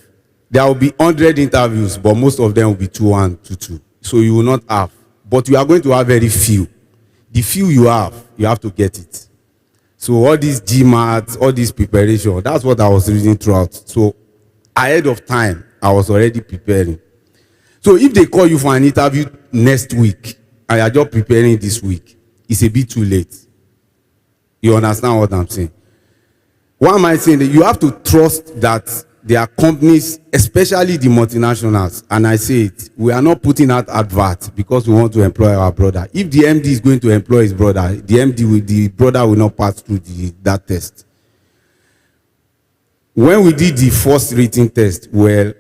there will be 100 interviews, but most of them will be 2-1, 2-2. So you will not have. But you are going to have very few. The few you have to get it. So all these GMAT, all this preparation, that's what I was reading throughout. So ahead of time, I was already preparing. So if they call you for an interview next week, and you're just preparing this week, it's a bit too late. You understand what I'm saying? Why am I saying that? You have to trust that there are companies, especially the multinationals, and I say it, we are not putting out advert because we want to employ our brother. If the MD is going to employ his brother, the brother will not pass through that test. When we did the first written test, well,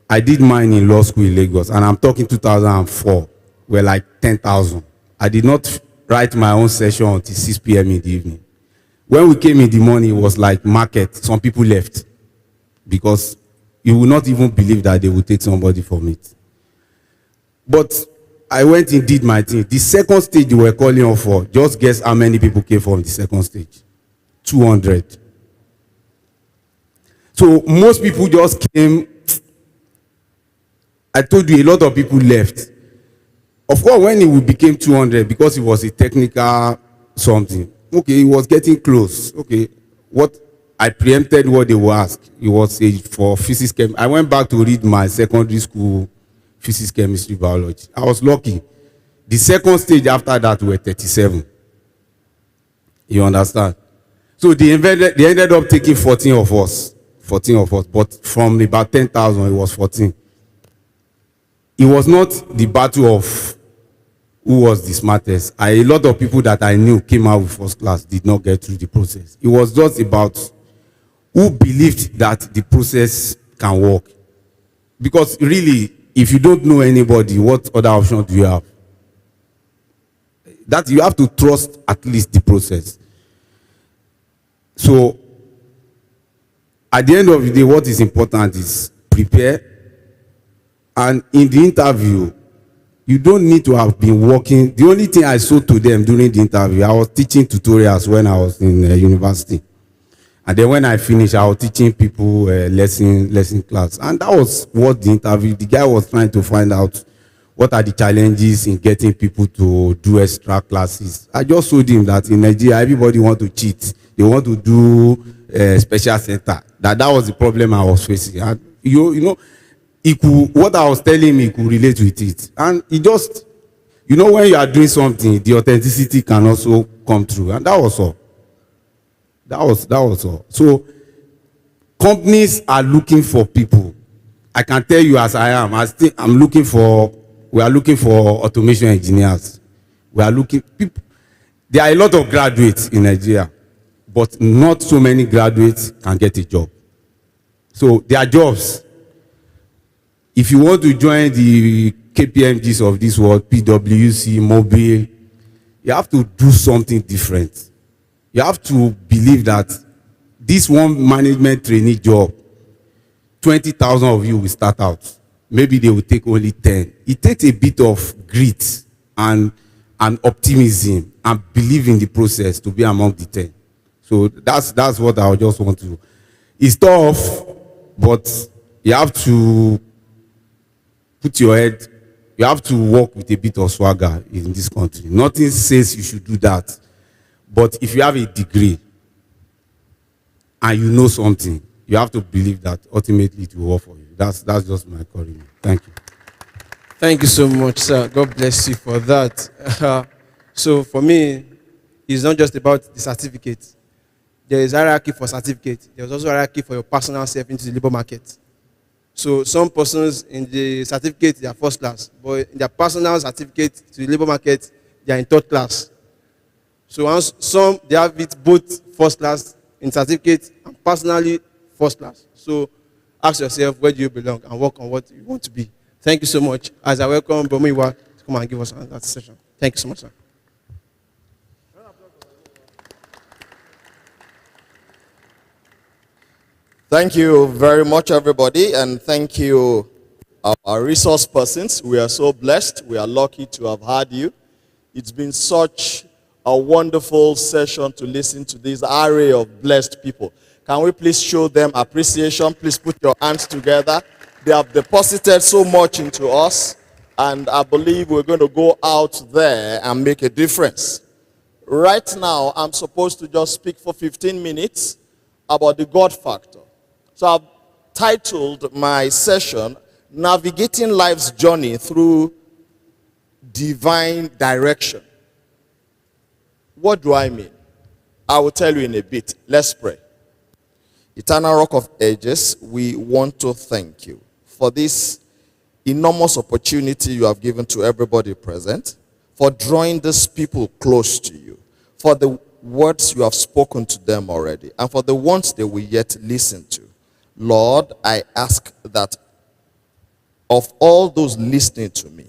I did mine in law school in Lagos, and I'm talking 2004, we're like 10,000. I did not write my own session until 6 p.m. in the evening. When we came in the morning, it was like market. Some people left because you will not even believe that they will take somebody from it. But I went and did my thing. The second stage you were calling on for, just guess how many people came from the second stage? 200. So most people just came. I told you a lot of people left. Of course, when it became 200, because it was a technical something, okay, it was getting close. Okay, what I preempted what they would ask. It was for physics chem. I went back to read my secondary school physics, chemistry, biology. I was lucky. The second stage after that were 37. You understand? So they ended up taking 14 of us. 14 of us. But from about 10,000, it was 14. It was not the battle of who was the smartest. A lot of people that I knew came out with first class, did not get through the process. It was just about who believed that the process can work. Because really, if you don't know anybody, what other option do you have? That you have to trust at least the process. So, at the end of the day, what is important is prepare. And in the interview, you don't need to have been working. The only thing I showed to them during the interview, I was teaching tutorials when I was in university. And then when I finished, I was teaching people lesson class. And that was what the interview, the guy was trying to find out what are the challenges in getting people to do extra classes. I just showed him that in Nigeria, everybody want to cheat. They want to do special center. That was the problem I was facing. And you know, what I was telling him, he could relate with it. And he just, when you are doing something, the authenticity can also come through. And that was all. That was all. So, companies are looking for people. I can tell you as I am, we are looking for automation engineers. We are looking, people. There are a lot of graduates in Nigeria, but not so many graduates can get a job. So, there are jobs. If you want to join the KPMGs of this world, PwC, Mobile, you have to do something different. You have to believe that this one management trainee job, 20,000 of you will start out. Maybe they will take only 10. It takes a bit of grit and optimism and believe in the process to be among the 10. So that's what I just want to. It's tough, but you have to put your head, you have to work with a bit of swagger in this country. Nothing says you should do that. But if you have a degree and you know something, you have to believe that ultimately it will work for you. That's just my calling. Thank you. Thank you so much, sir. God bless you for that. So for me, it's not just about the certificate. There is hierarchy for certificate. There's also hierarchy for your personal self into the labor market. So some persons in the certificate, they are first class, but in their personal certificate to the labor market, they are in third class. So some, they have it both first class in certificate and personally first class. So ask yourself, where do you belong, and work on what you want to be. Thank you so much. As I welcome Bomiwa to come and give us another session. Thank you so much, sir. Thank you very much, everybody, and thank you, our resource persons. We are so blessed. We are lucky to have had you. It's been such a wonderful session to listen to this array of blessed people. Can we please show them appreciation? Please put your hands together. They have deposited so much into us. And I believe we're going to go out there and make a difference. Right now, I'm supposed to just speak for 15 minutes about the God factor. So I've titled my session, Navigating Life's Journey Through Divine Direction. What do I mean? I will tell you in a bit. Let's pray. Eternal Rock of Ages, we want to thank you for this enormous opportunity you have given to everybody present, for drawing these people close to you, for the words you have spoken to them already, and for the ones they will yet listen to. Lord, I ask that of all those listening to me,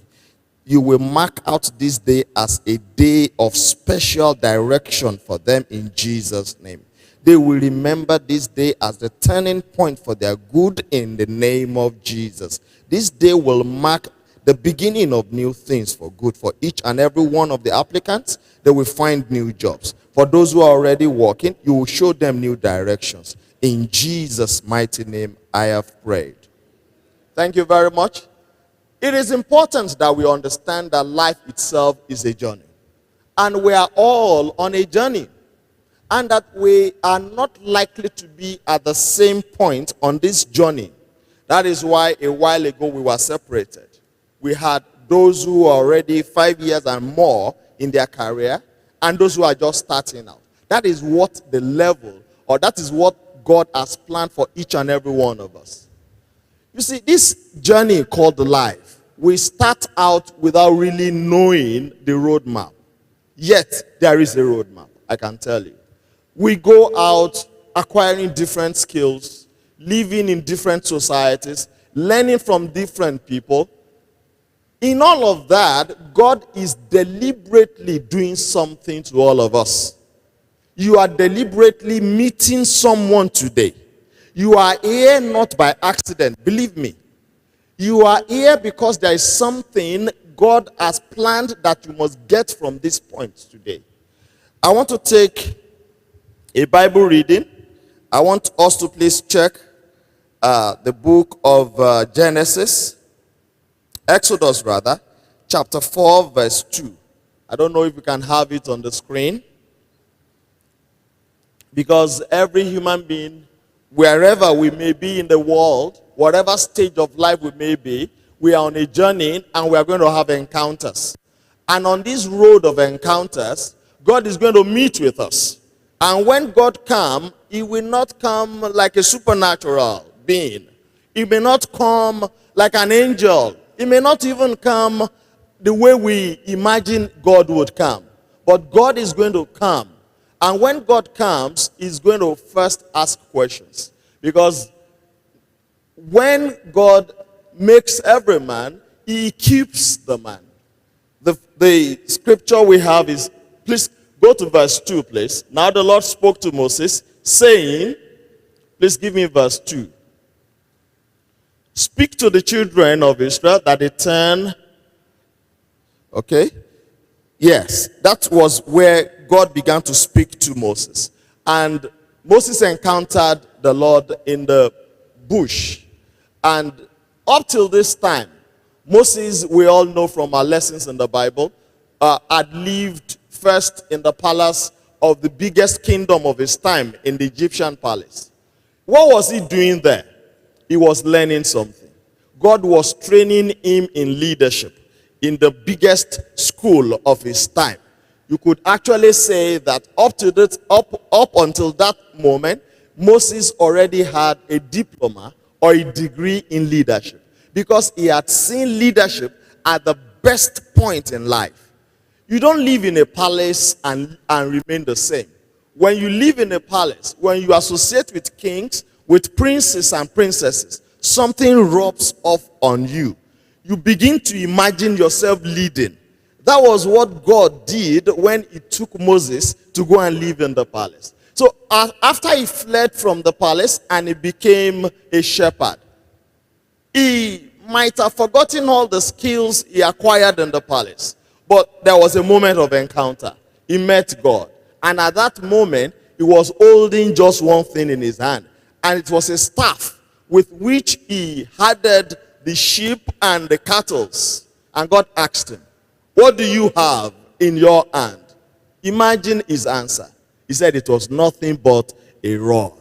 you will mark out this day as a day of special direction for them in Jesus' name. They will remember this day as the turning point for their good in the name of Jesus. This day will mark the beginning of new things for good for each and every one of the applicants. They will find new jobs. For those who are already working, you will show them new directions. In Jesus' mighty name, I have prayed. Thank you very much. It is important that we understand that life itself is a journey. And we are all on a journey. And that we are not likely to be at the same point on this journey. That is why a while ago we were separated. We had those who are already 5 years and more in their career, and those who are just starting out. That is what the level, or that is what God has planned for each and every one of us. You see, this journey called life, we start out without really knowing the roadmap. Yet, there is a roadmap, I can tell you. We go out acquiring different skills, living in different societies, learning from different people. In all of that, God is deliberately doing something to all of us. You are deliberately meeting someone today. You are here not by accident, believe me. You are here because there is something God has planned that you must get from this point today. I want to take a Bible reading. I want us to please check the book of Genesis, Exodus rather, chapter 4, verse 2. I don't know if we can have it on the screen. Because every human being, wherever we may be in the world, whatever stage of life we may be, we are on a journey and we are going to have encounters. And on this road of encounters, God is going to meet with us. And when God comes, he will not come like a supernatural being. He may not come like an angel. He may not even come the way we imagine God would come. But God is going to come. And when God comes, he's going to first ask questions. Because when God makes every man, he keeps the man. The scripture we have is, please go to verse 2, please. Now the Lord spoke to Moses, saying, please give me verse 2. Speak to the children of Israel that they turn. Okay? Yes, that was where God began to speak to Moses. And Moses encountered the Lord in the bush. And up till this time, Moses, we all know from our lessons in the Bible, had lived first in the palace of the biggest kingdom of his time, in the Egyptian palace. What was he doing there? He was learning something. God was training him in leadership in the biggest school of his time. You could actually say that up until that moment, Moses already had a diploma or a degree in leadership, because he had seen leadership at the best point in life. You don't live in a palace and remain the same. When you live in a palace, when you associate with kings, with princes and princesses, something rubs off on you. You begin to imagine yourself leading. That was what God did when he took Moses to go and live in the palace. So after he fled from the palace and he became a shepherd, he might have forgotten all the skills he acquired in the palace. But there was a moment of encounter. He met God. And at that moment, he was holding just one thing in his hand. And it was a staff with which he herded the sheep and the cattle. And God asked him, what do you have in your hand? Imagine his answer. He said it was nothing but a rod.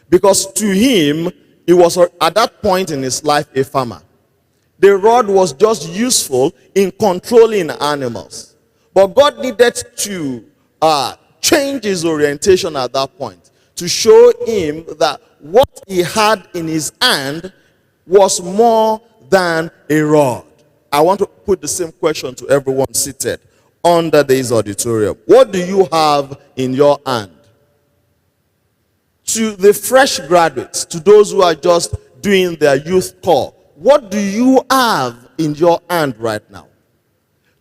Because to him, he was at that point in his life a farmer. The rod was just useful in controlling animals. But God needed to change his orientation at that point to show him that what he had in his hand was more than a rod. I want to put the same question to everyone seated under this auditorium. What do you have in your hand? To the fresh graduates, to those who are just doing their youth corps, what do you have in your hand right now?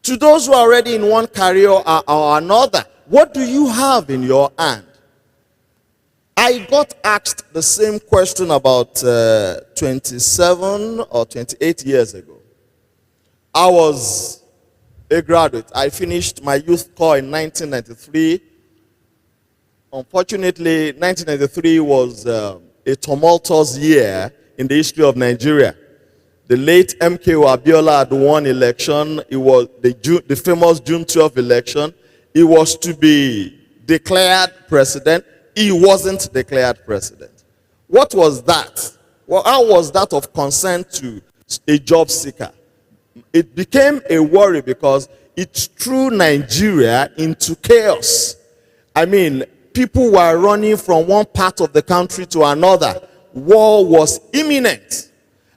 To those who are already in one career or another, what do you have in your hand? I got asked the same question about 27 or 28 years ago. I was a graduate. I finished my youth corps in 1993. Unfortunately, 1993 was a tumultuous year in the history of Nigeria. The late MKO Abiola had won election. It was the famous June 12 election. He was to be declared president. He wasn't declared president. What was that? Well, how was that of concern to a job seeker? It became a worry because it threw Nigeria into chaos. I mean, people were running from one part of the country to another. War was imminent.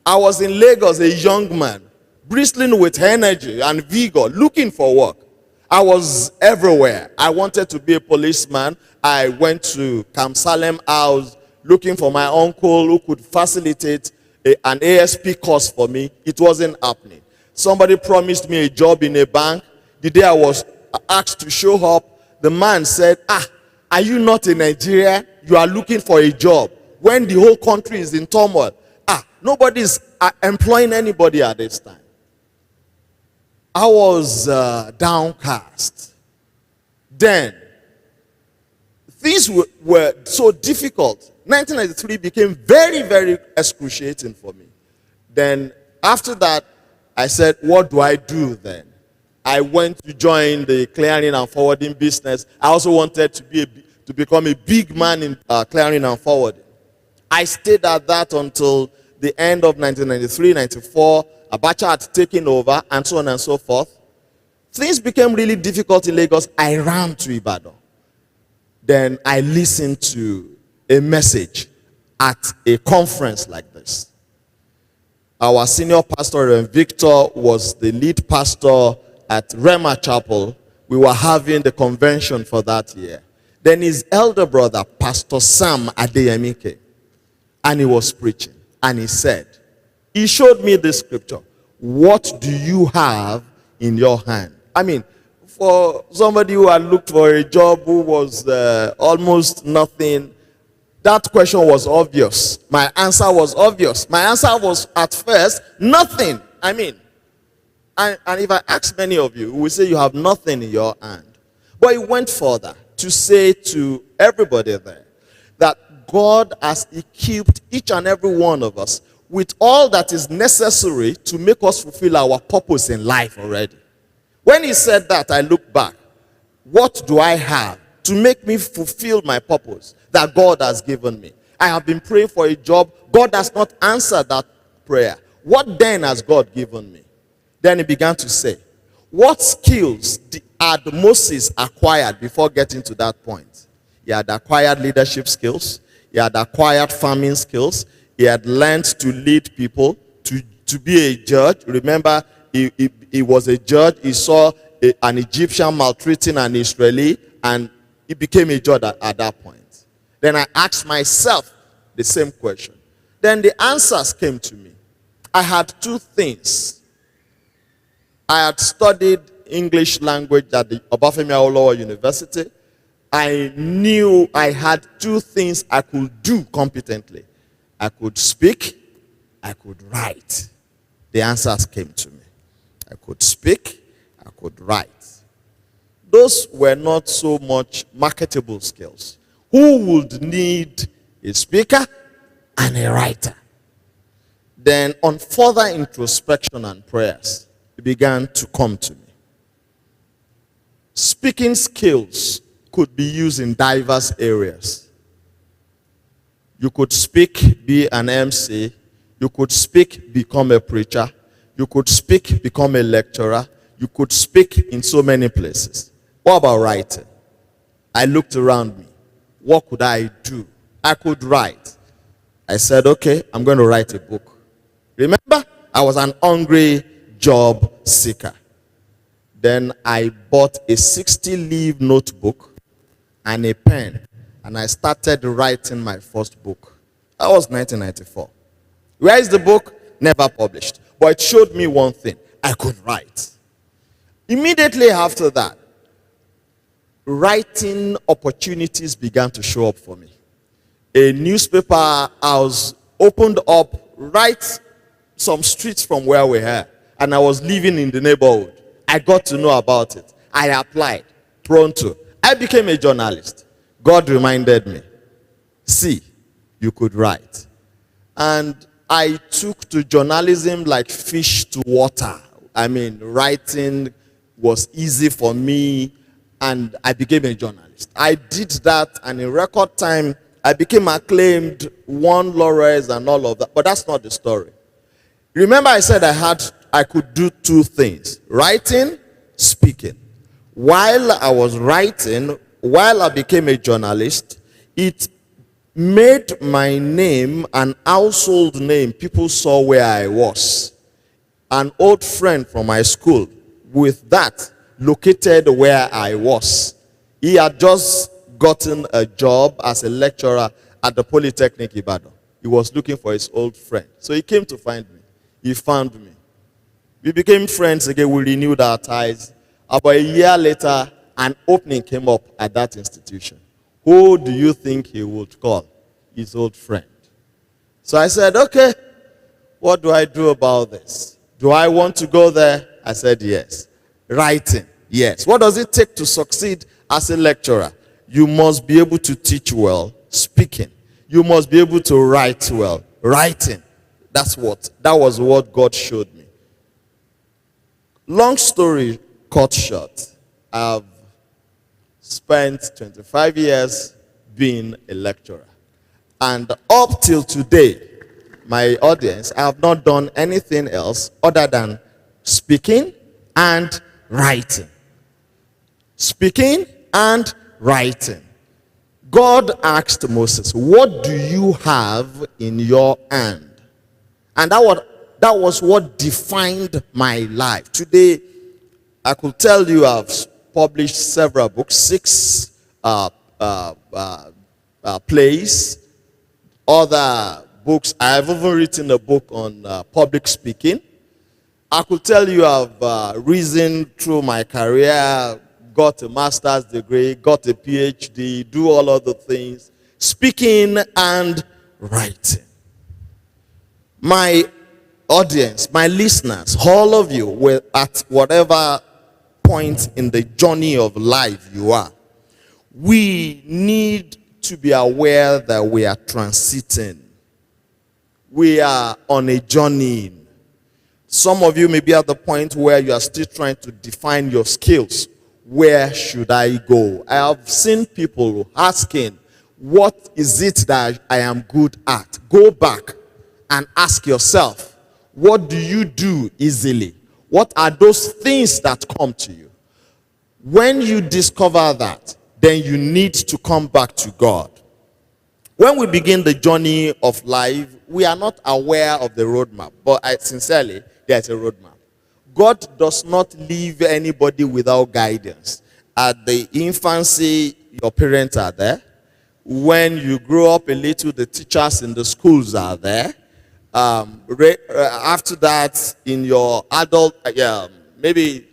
I was in Lagos, a young man, bristling with energy and vigor, looking for work. I was everywhere. I wanted to be a policeman. I went to Camp Salem House looking for my uncle who could facilitate an ASP course for me. It wasn't happening. Somebody promised me a job in a bank. The day I was asked to show up, the man said, are you not in Nigeria? You are looking for a job when the whole country is in turmoil. Nobody is employing anybody at this time. I was downcast. Then, things were so difficult. 1993 became very, very excruciating for me. Then, after that, I said, what do I do then? I went to join the clearing and forwarding business. I also wanted to become a big man in clearing and forwarding. I stayed at that until the end of 1993, 94. Abacha had taken over, and so on and so forth. Things became really difficult in Lagos. I ran to Ibadan. Then I listened to a message at a conference like this. Our senior pastor, Victor, was the lead pastor at Rema Chapel. We were having the convention for that year. Then his elder brother, Pastor Sam Adeyemike, and he was preaching. And he said, he showed me this scripture. What do you have in your hand? I mean, for somebody who had looked for a job who was almost nothing, that question was obvious. My answer was obvious. My answer was at first, nothing. I mean, and if I ask many of you, we say you have nothing in your hand. But it went further to say to everybody there that God has equipped each and every one of us with all that is necessary to make us fulfill our purpose in life already. When he said that, I looked back. What do I have to make me fulfill my purpose that God has given me? I have been praying for a job. God has not answered that prayer. What then has God given me? Then he began to say, what skills had Moses acquired before getting to that point? He had acquired leadership skills. He had acquired farming skills. He had learned to lead people, to be a judge. Remember, he was a judge. He saw an Egyptian maltreating an Israeli, and he became a judge at that point. Then I asked myself the same question. Then the answers came to me. I had two things. I had studied English language at the Obafemi Awolowo University. I knew I had two things I could do competently. I could speak, I could write. The answers came to me. I could speak, I could write. Those were not so much marketable skills. Who would need a speaker and a writer? Then on further introspection and prayers, began to come to me. Speaking skills could be used in diverse areas. You could speak, be an MC. You could speak, become a preacher. You could speak, become a lecturer. You could speak in so many places. What about writing? I looked around me. What could I do? I could write. I said, okay, I'm going to write a book. Remember, I was an hungry job seeker. Then I bought a 60-leaf notebook and a pen, and I started writing my first book. That was 1994. Where is the book? Never published. But it showed me one thing. I could write. Immediately after that, writing opportunities began to show up for me. A newspaper house opened up right some streets from where we were, and I was living in the neighborhood. I got to know about it. I applied. Pronto. I became a journalist. God reminded me, see, you could write. And I took to journalism like fish to water. I mean, writing was easy for me, and I became a journalist. I did that, and in record time, I became acclaimed, won laurels and all of that. But that's not the story. Remember I said I could do two things: writing, speaking. While I was writing, while I became a journalist, it made my name an household name. People saw where I was. An old friend from my school, with that, located where I was. He had just gotten a job as a lecturer at the Polytechnic Ibadan. He was looking for his old friend. So he came to find me. He found me. We became friends again. We renewed our ties. About a year later, an opening came up at that institution. Who do you think he would call? His old friend. So I said, okay, what do I do about this? Do I want to go there? I said, yes. Writing, yes. What does it take to succeed as a lecturer? You must be able to teach well, speaking. You must be able to write well, writing. That was what God showed me. Long story cut short, I've spent 25 years being a lecturer. And up till today, my audience, I have not done anything else other than speaking and writing. Speaking and writing. God asked Moses, what do you have in your hand? And that was what defined my life. Today, I could tell you I've published several books, 6 plays, other books. I've even written a book on public speaking. I could tell you I've risen through my career, got a master's degree, got a PhD, do all of the things, speaking and writing. My audience, my listeners, all of you, will at whatever point in the journey of life you are, we need to be aware that we are transiting. We are on a journey. Some of you may be at the point where you are still trying to define your skills. Where should I go? I have seen people asking, what is it that I am good at? Go back and ask yourself, what do you do easily? What are those things that come to you? When you discover that, then you need to come back to God. When we begin the journey of life, we are not aware of the roadmap. But sincerely, there's a roadmap. God does not leave anybody without guidance. At the infancy, your parents are there. When you grow up a little, the teachers in the schools are there. After that, in your adult, maybe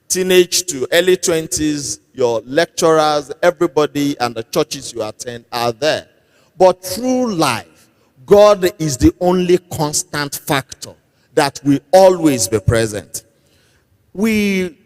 teenage to early 20s, your lecturers, everybody, and the churches you attend are there. But through life, God is the only constant factor that will always be present. We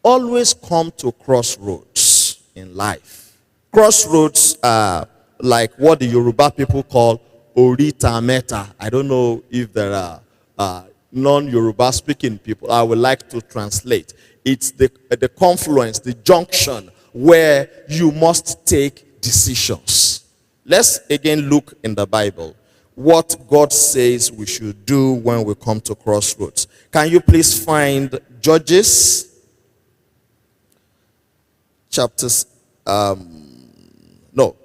always come to crossroads in life. Crossroads are like what the Yoruba people call Orita Meta. I don't know if there are non-Yoruba speaking people, I would like to translate. It's the confluence, the junction where you must take decisions. Let's again look in the Bible what God says we should do when we come to crossroads. Can you please find Judges chapters,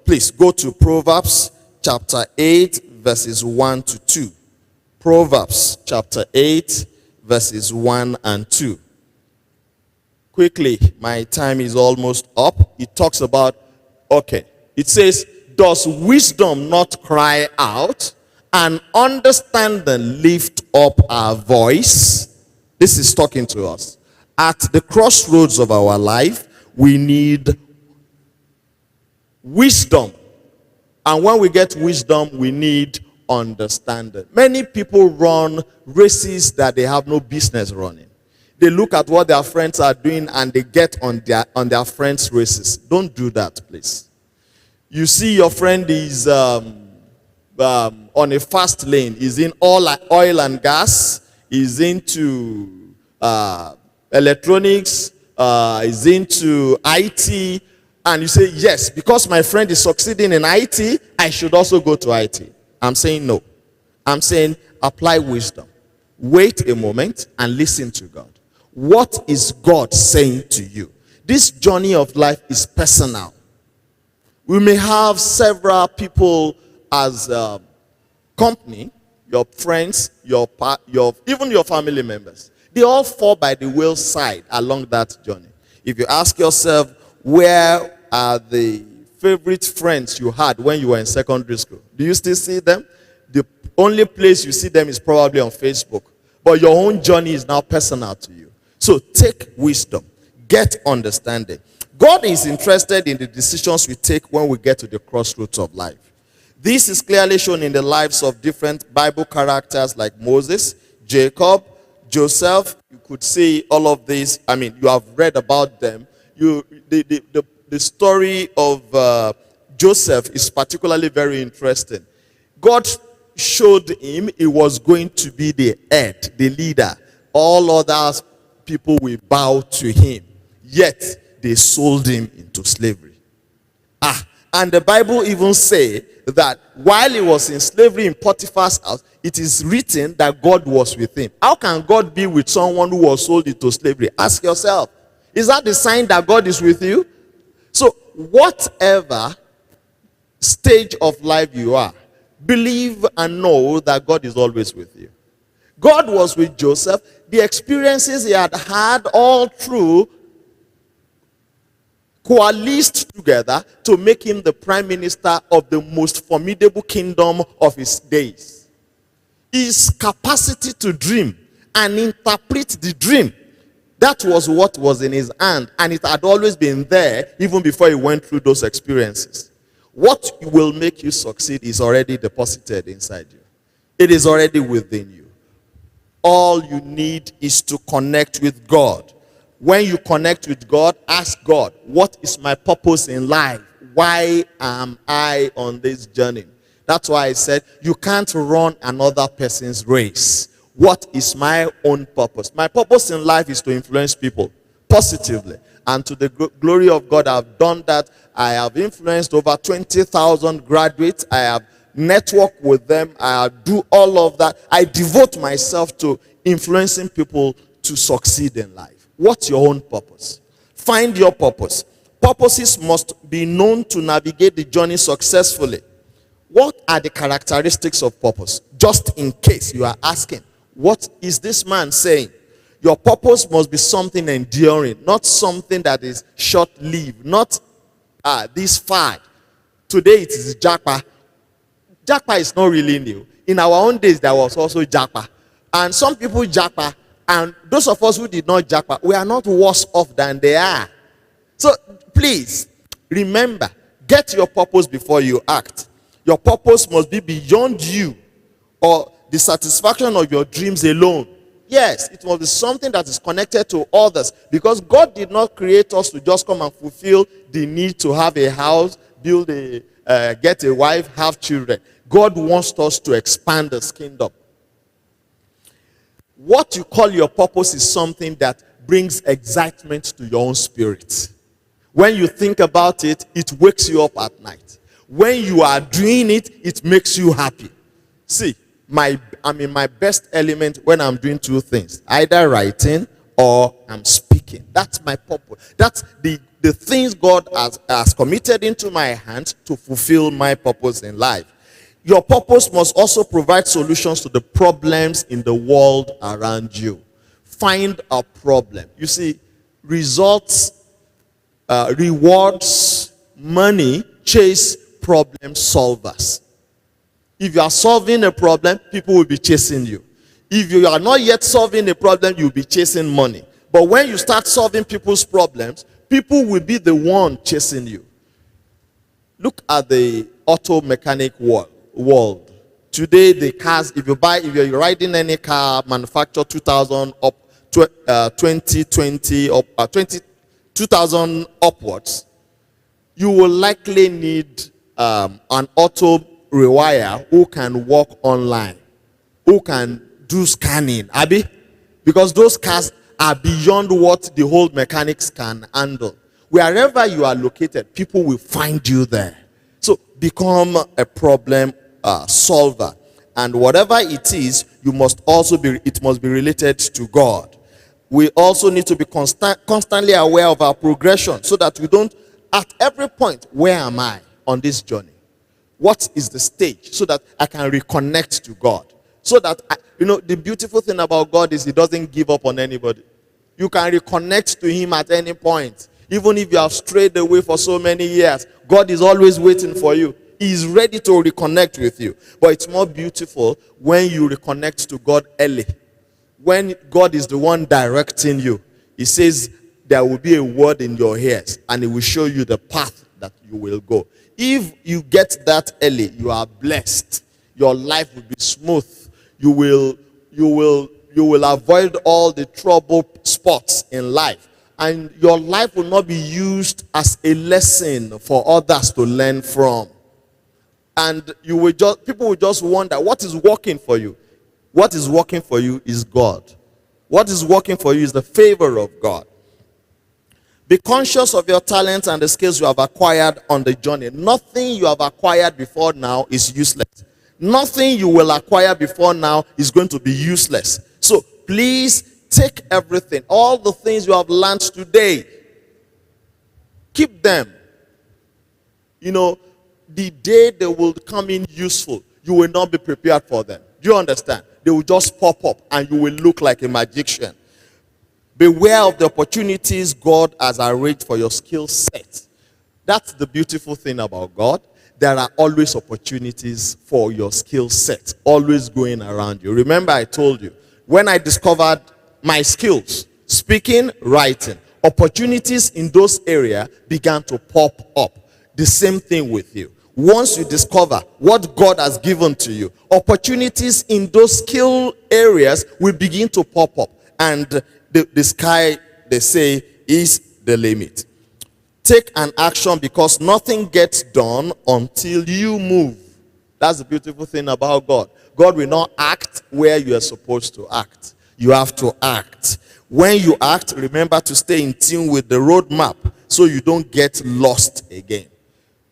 please go to Proverbs chapter 8 verses 1 to 2. Proverbs chapter 8 verses 1 and 2. Quickly, my time is almost up. It talks about, it says, does wisdom not cry out and understanding lift up our voice? This is talking to us. At the crossroads of our life, we need wisdom. And when we get wisdom, we need understanding. Many people run races that they have no business running. They look at what their friends are doing and they get on their friends' races. Don't do that, please. You see your friend is on a fast lane. He's in oil and gas. He's into electronics. Is into IT. And you say, yes, because my friend is succeeding in IT, I should also go to IT. I'm saying no. I'm saying apply wisdom. Wait a moment and listen to God. What is God saying to you? This journey of life is personal. We may have several people as company, your friends, even your family members. They all fall by the wayside along that journey. If you ask yourself, where are the favorite friends you had when you were in secondary school? Do you still see them? The only place you see them is probably on Facebook. But your own journey is now personal to you. So take wisdom. Get understanding. God is interested in the decisions we take when we get to the crossroads of life. This is clearly shown in the lives of different Bible characters like Moses, Jacob, Joseph. You could see all of these. I mean, you have read about them. The story of Joseph is particularly very interesting. God showed him he was going to be the head, the leader. All other people will bow to him. Yet they sold him into slavery. And the Bible even say that while he was in slavery in Potiphar's house, it is written that God was with him. How can God be with someone who was sold into slavery? Ask yourself. Is that the sign that God is with you? So whatever stage of life you are, believe and know that God is always with you. God was with Joseph. The experiences he had all through coalesced together to make him the prime minister of the most formidable kingdom of his days. His capacity to dream and interpret the dream, that was what was in his hand, and it had always been there even before he went through those experiences. What will make you succeed is already deposited inside you. It is already within you. All you need is to connect with God. When you connect with God, ask God, what is my purpose in life? Why am I on this journey? That's why I said, you can't run another person's race. What is my own purpose? My purpose in life is to influence people positively. And to the glory of God, I've done that. I have influenced over 20,000 graduates. I have networked with them. I do all of that. I devote myself to influencing people to succeed in life. What's your own purpose? Find your purpose. Purposes must be known to navigate the journey successfully. What are the characteristics of purpose? Just in case you are asking, what is this man saying? Your purpose must be something enduring, not something that is short-lived, not this fad. Today it is Japa. Japa is not really new. In our own days, there was also Japa. And some people Japa, and those of us who did not Japa, we are not worse off than they are. So please, remember, get your purpose before you act. Your purpose must be beyond you or the satisfaction of your dreams alone. Yes, it must be something that is connected to others, because God did not create us to just come and fulfill the need to have a house, get a wife, have children. God wants us to expand His kingdom. What you call your purpose is something that brings excitement to your own spirit. When you think about it, it wakes you up at night. When you are doing it, it makes you happy. See, I'm in my best element when I'm doing two things, either writing or I'm speaking. That's my purpose. That's the things God has committed into my hands to fulfill my purpose in life. Your purpose must also provide solutions to the problems in the world around you. Find a problem. You see, results, rewards, money chase problem solvers. If you are solving a problem, people will be chasing you. If you are not yet solving a problem, you'll be chasing money. But when you start solving people's problems, people will be the one chasing you. Look at the auto mechanic world. Today, the cars, if you're riding any car manufactured 2000 up, 2020 up, 2000 upwards, you will likely need an auto rewire who can work online, who can do scanning, Abi, because those cars are beyond what the whole mechanics can handle. Wherever you are located, people will find you there. So become a problem solver, and whatever it is, it must be related to God. We also need to be constantly aware of our progression, so that we don't, at every point, where am I on this journey? What is the stage, so that I can reconnect to God? So that, the beautiful thing about God is He doesn't give up on anybody. You can reconnect to Him at any point. Even if you have strayed away for so many years, God is always waiting for you. He is ready to reconnect with you. But it's more beautiful when you reconnect to God early. When God is the one directing you. He says there will be a word in your ears, and He will show you the path that you will go. If you get that early, you are blessed. Your life will be smooth. You will avoid all the trouble spots in life. And your life will not be used as a lesson for others to learn from. And people will just wonder, what is working for you? What is working for you is God. What is working for you is the favor of God. Be conscious of your talents and the skills you have acquired on the journey. Nothing you have acquired before now is useless. Nothing you will acquire before now is going to be useless. So please take everything, all the things you have learned today, keep them. The day they will come in useful, you will not be prepared for them. Do you understand? They will just pop up and you will look like a magician. Beware of the opportunities God has arranged for your skill set. That's the beautiful thing about God. There are always opportunities for your skill set, always going around you. Remember, I told you, when I discovered my skills, speaking, writing, opportunities in those areas began to pop up. The same thing with you. Once you discover what God has given to you, opportunities in those skill areas will begin to pop up. And the sky, they say, is the limit. Take an action, because nothing gets done until you move. That's the beautiful thing about God. God will not act where you are supposed to act. You have to act. When you act, remember to stay in tune with the roadmap so you don't get lost again.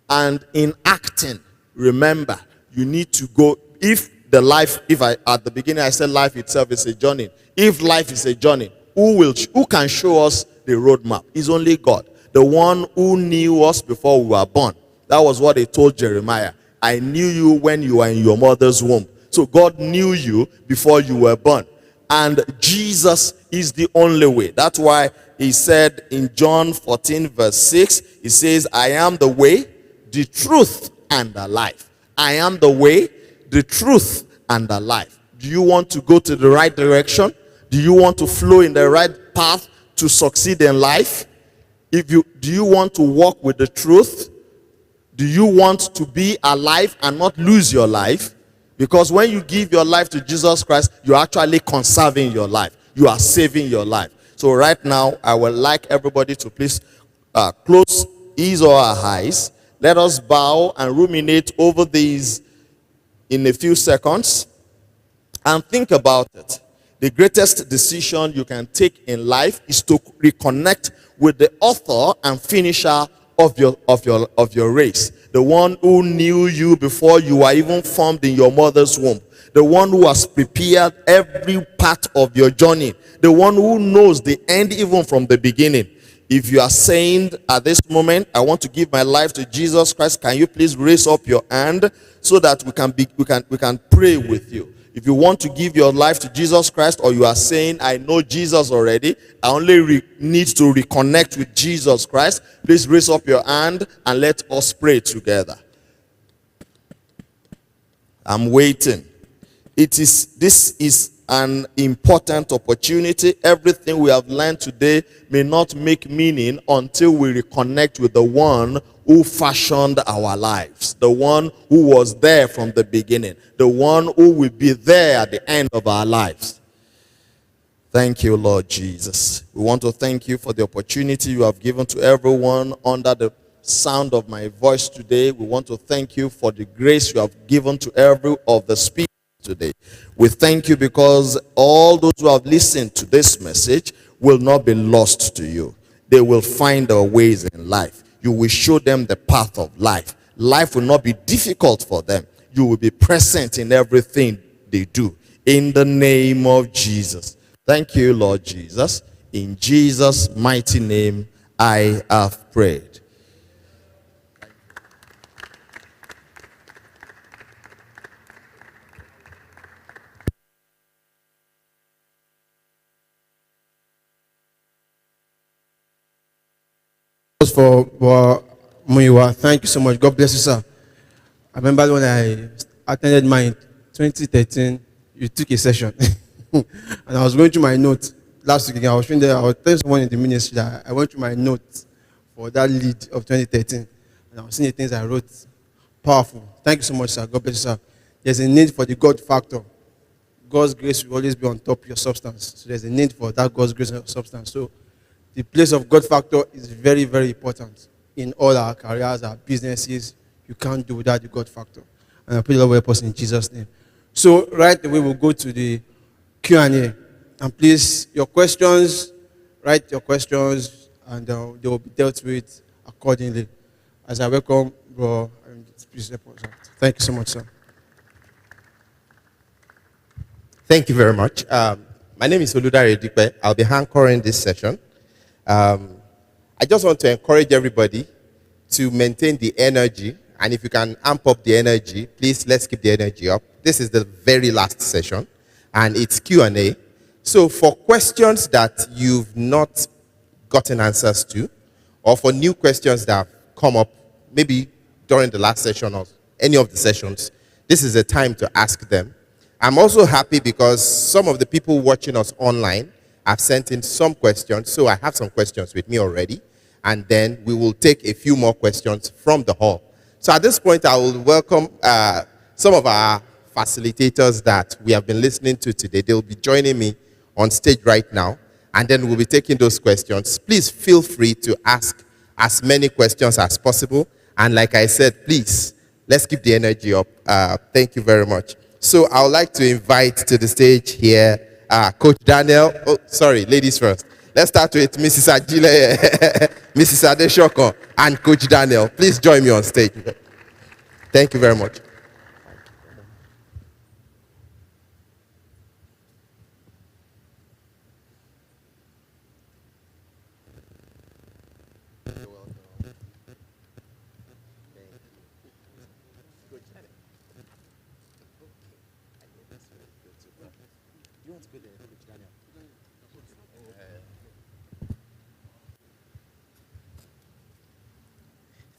And in acting, remember, you need to go. At the beginning I said life itself is a journey. If life is a journey, who can show us the roadmap? It's only God. The one who knew us before we were born. That was what He told Jeremiah. I knew you when you were in your mother's womb. So God knew you before you were born. And Jesus is the only way. That's why He said in John 14 verse 6, He says, I am the way, the truth, and the life. I am the way, the truth, and the life. Do you want to go to the right direction? Do you want to flow in the right path to succeed in life? Do you want to walk with the truth? Do you want to be alive and not lose your life? Because when you give your life to Jesus Christ, you're actually conserving your life. You are saving your life. So right now, I would like everybody to please close his or her eyes. Let us bow and ruminate over these in a few seconds and think about it. The greatest decision you can take in life is to reconnect with the author and finisher of your race. The one who knew you before you were even formed in your mother's womb. The one who has prepared every part of your journey. The one who knows the end even from the beginning. If you are saying at this moment, I want to give my life to Jesus Christ, can you please raise up your hand so that we can pray with you? If you want to give your life to Jesus Christ, or you are saying, I know Jesus already, I only need to reconnect with Jesus Christ, please raise up your hand and let us pray together. I'm waiting. This is an important opportunity. Everything we have learned today may not make meaning until we reconnect with the one who fashioned our lives, the one who was there from the beginning, the one who will be there at the end of our lives. Thank you, Lord Jesus. We want to thank you for the opportunity you have given to everyone under the sound of my voice today. We want to thank you for the grace you have given to every of the speakers today. We thank you because all those who have listened to this message will not be lost to you. They will find their ways in life. You will show them the path of life. Life will not be difficult for them. You will be present in everything they do. In the name of Jesus. Thank you, Lord Jesus. In Jesus' mighty name, I have prayed. For Muiwa, thank you so much. God bless you, sir. I remember when I attended mine 2013, you took a session. And I was going through my notes last week. I was telling someone in the ministry that I went through my notes for that lead of 2013. And I was seeing the things I wrote. Powerful. Thank you so much, sir. God bless you, sir. There's a need for the God factor. God's grace will always be on top of your substance. So there's a need for that God's grace on your substance. So the place of God factor is very, very important in all our careers, our businesses. You can't do without the God factor. And I pray the Lord will help us in Jesus' name. So right away, we'll go to the Q&A. And please, your questions, write your questions, and they will be dealt with accordingly. As I welcome, bro, please help us out. Thank you so much, sir. Thank you very much. My name is Oludare Dipe. I'll be anchoring this session. I just want to encourage everybody to maintain the energy, and if you can amp up the energy, please let's keep the energy up. This is the very last session, and it's Q&A. So for questions that you've not gotten answers to, or for new questions that have come up, maybe during the last session or any of the sessions, this is the time to ask them. I'm also happy because some of the people watching us online have sent in some questions, so I have some questions with me already, and then we will take a few more questions from the hall. So at this point, I will welcome some of our facilitators that we have been listening to today. They'll be joining me on stage right now, and then we'll be taking those questions. Please feel free to ask as many questions as possible, and like I said, please, let's keep the energy up. Thank you very much. So I would like to invite to the stage here Coach Daniel. Oh, sorry, ladies first. Let's start with Mrs. Ajile, Mrs. Adeshoko, and Coach Daniel. Please join me on stage. Thank you very much.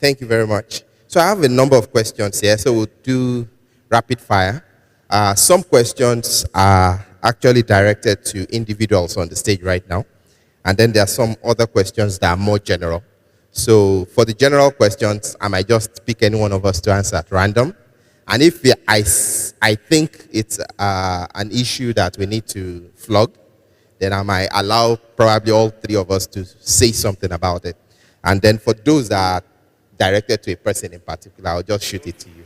Thank you very much. So I have a number of questions here, so we'll do rapid fire. Some questions are actually directed to individuals on the stage right now, and then there are some other questions that are more general. So for the general questions, I might just pick any one of us to answer at random. And if I think it's an issue that we need to flog, then I might allow probably all three of us to say something about it. And then for those that are directed to a person in particular, I'll just shoot it to you.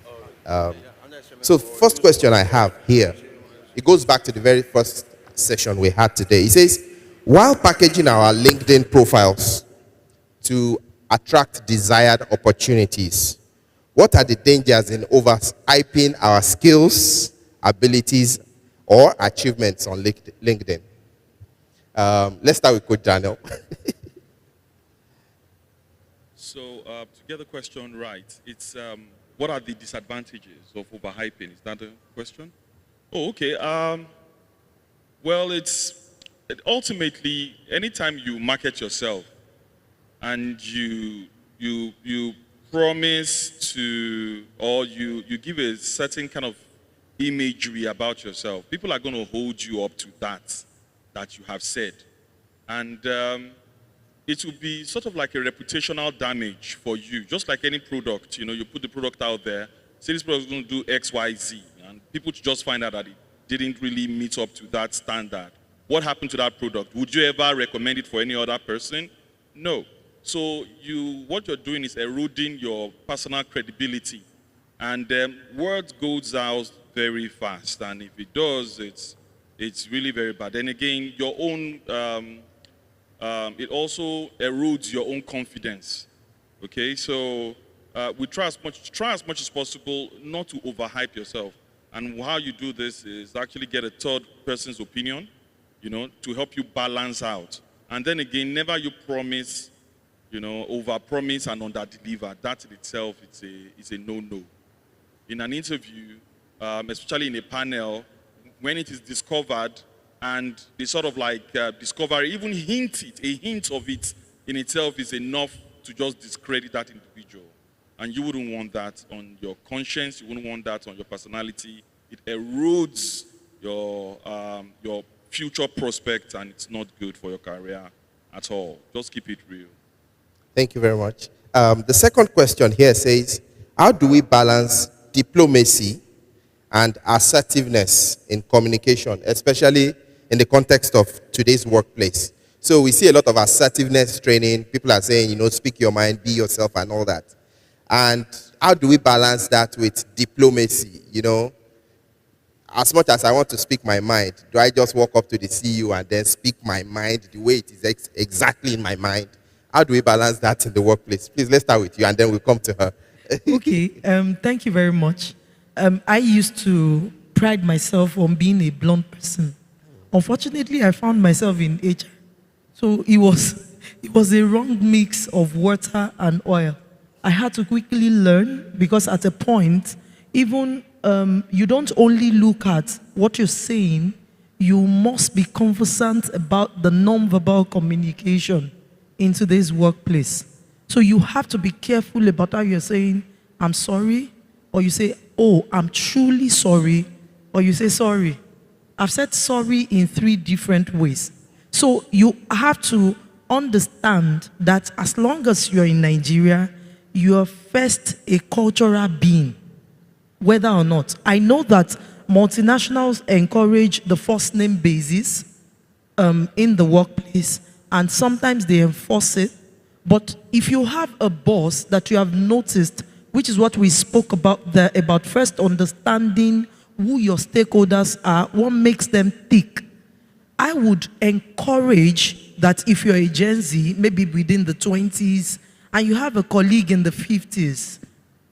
So first question I have here, it goes back to the very first session we had today. He says, while packaging our LinkedIn profiles to attract desired opportunities, what are the dangers in overhyping our skills, abilities, or achievements on LinkedIn? Let's start with Coach Daniel. So to get the question right, it's what are the disadvantages of overhyping? Is that the question? Oh, okay. Well, ultimately, anytime you market yourself and you promise to, or you give a certain kind of imagery about yourself, people are going to hold you up to that you have said. And it will be sort of like a reputational damage for you, just like any product. You put the product out there, say this product is going to do X, Y, Z, and people just find out that it didn't really meet up to that standard. What happened to that product? Would you ever recommend it for any other person? No. So what you're doing is eroding your personal credibility. And word goes out very fast. And if it does, it's really very bad. Then again, your own, it also erodes your own confidence. Okay, so we try as much as possible not to overhype yourself. And how you do this is actually get a third person's opinion, to help you balance out. And then again, never you promise, over-promise and under-deliver. That in itself is a no-no. In an interview, especially in a panel, when it is discovered and they sort of like discover, even a hint of it in itself is enough to just discredit that individual. And you wouldn't want that on your conscience, you wouldn't want that on your personality. It erodes your future prospects, and it's not good for your career at all. Just keep it real. Thank you very much. The second question here says, how do we balance diplomacy and assertiveness in communication, especially in the context of today's workplace? So we see a lot of assertiveness training. People are saying, speak your mind, be yourself, and all that. And how do we balance that with diplomacy? As much as I want to speak my mind, do I just walk up to the CEO and then speak my mind the way it is exactly in my mind? How do we balance that in the workplace? Please, let's start with you, and then we'll come to her. Okay, thank you very much. I used to pride myself on being a blunt person. Unfortunately, I found myself in HR. So it was a wrong mix of water and oil. I had to quickly learn, because at a point, even you don't only look at what you're saying, you must be conversant about the non-verbal communication in today's workplace. So you have to be careful about how you're saying, I'm sorry, or you say, oh, I'm truly sorry, or you say sorry. I've said sorry in 3 different ways. So you have to understand that as long as you're in Nigeria, you are first a cultural being, whether or not. I know that multinationals encourage the first name basis in the workplace, and sometimes they enforce it. But if you have a boss that you have noticed, which is what we spoke about there, about first understanding who your stakeholders are, what makes them tick, I would encourage that if you're a Gen Z, maybe within the 20s, and you have a colleague in the 50s,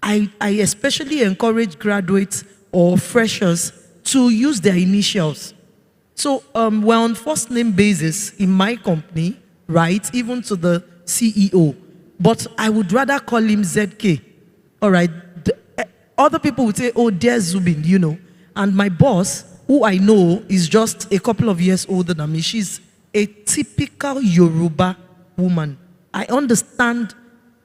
I especially encourage graduates or freshers to use their initials. So we're on first name basis in my company, right, even to the CEO. But I would rather call him ZK. All right. Other people would say, oh, dear Zubin, And my boss, who I know is just a couple of years older than me, she's a typical Yoruba woman. I understand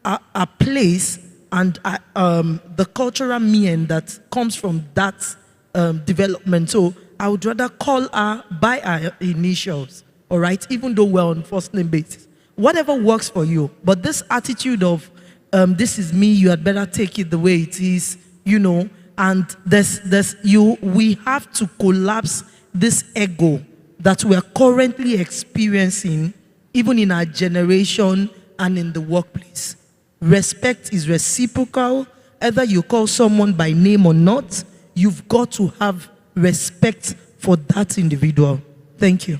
a place and the cultural meaning that comes from that development. So I would rather call her by her initials, all right, even though we're on first name basis. Whatever works for you. But this attitude of, this is me, you had better take it the way it is, and we have to collapse this ego that we are currently experiencing, even in our generation and in the workplace. Respect is reciprocal. Either you call someone by name or not, you've got to have respect for that individual. Thank you.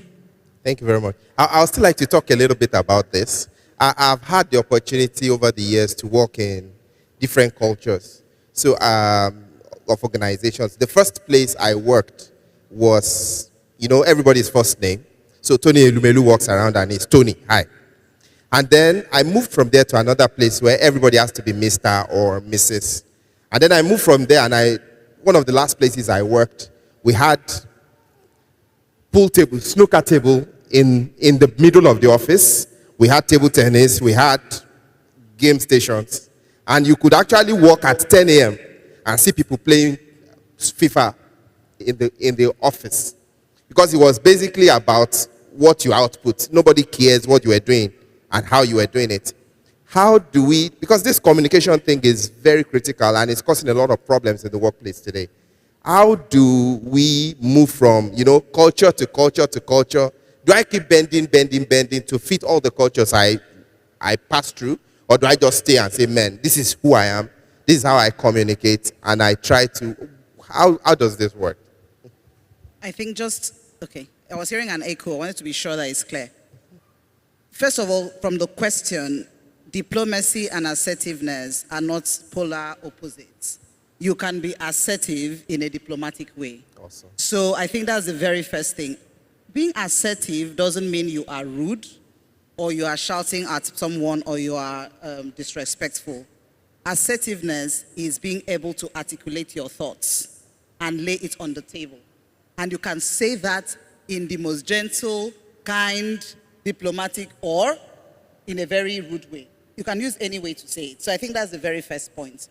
Thank you very much. I'll still like to talk a little bit about this. I've had the opportunity over the years to work in different cultures, so of organizations. The first place I worked was, everybody's first name. So Tony Elumelu walks around and it's Tony, hi. And then I moved from there to another place where everybody has to be Mr. or Mrs. And then I moved from there, and one of the last places I worked, we had pool table, snooker table in the middle of the office. We had table tennis, we had game stations. And you could actually walk at 10 a.m. and see people playing FIFA in the office. Because it was basically about what you output. Nobody cares what you were doing and how you were doing it. How do we, because this communication thing is very critical and it's causing a lot of problems in the workplace today. How do we move from, culture to culture to culture? Do I keep bending to fit all the cultures I pass through? Or do I just stay and say, man, this is who I am, this is how I communicate, and I try to, how does this work? I think okay, I was hearing an echo. I wanted to be sure that it's clear. First of all, from the question, diplomacy and assertiveness are not polar opposites. You can be assertive in a diplomatic way. Awesome. So I think that's the very first thing. Being assertive doesn't mean you are rude or you are shouting at someone or you are disrespectful. Assertiveness is being able to articulate your thoughts and lay it on the table. And you can say that in the most gentle, kind, diplomatic, or in a very rude way. You can use any way to say it. So I think that's the very first point.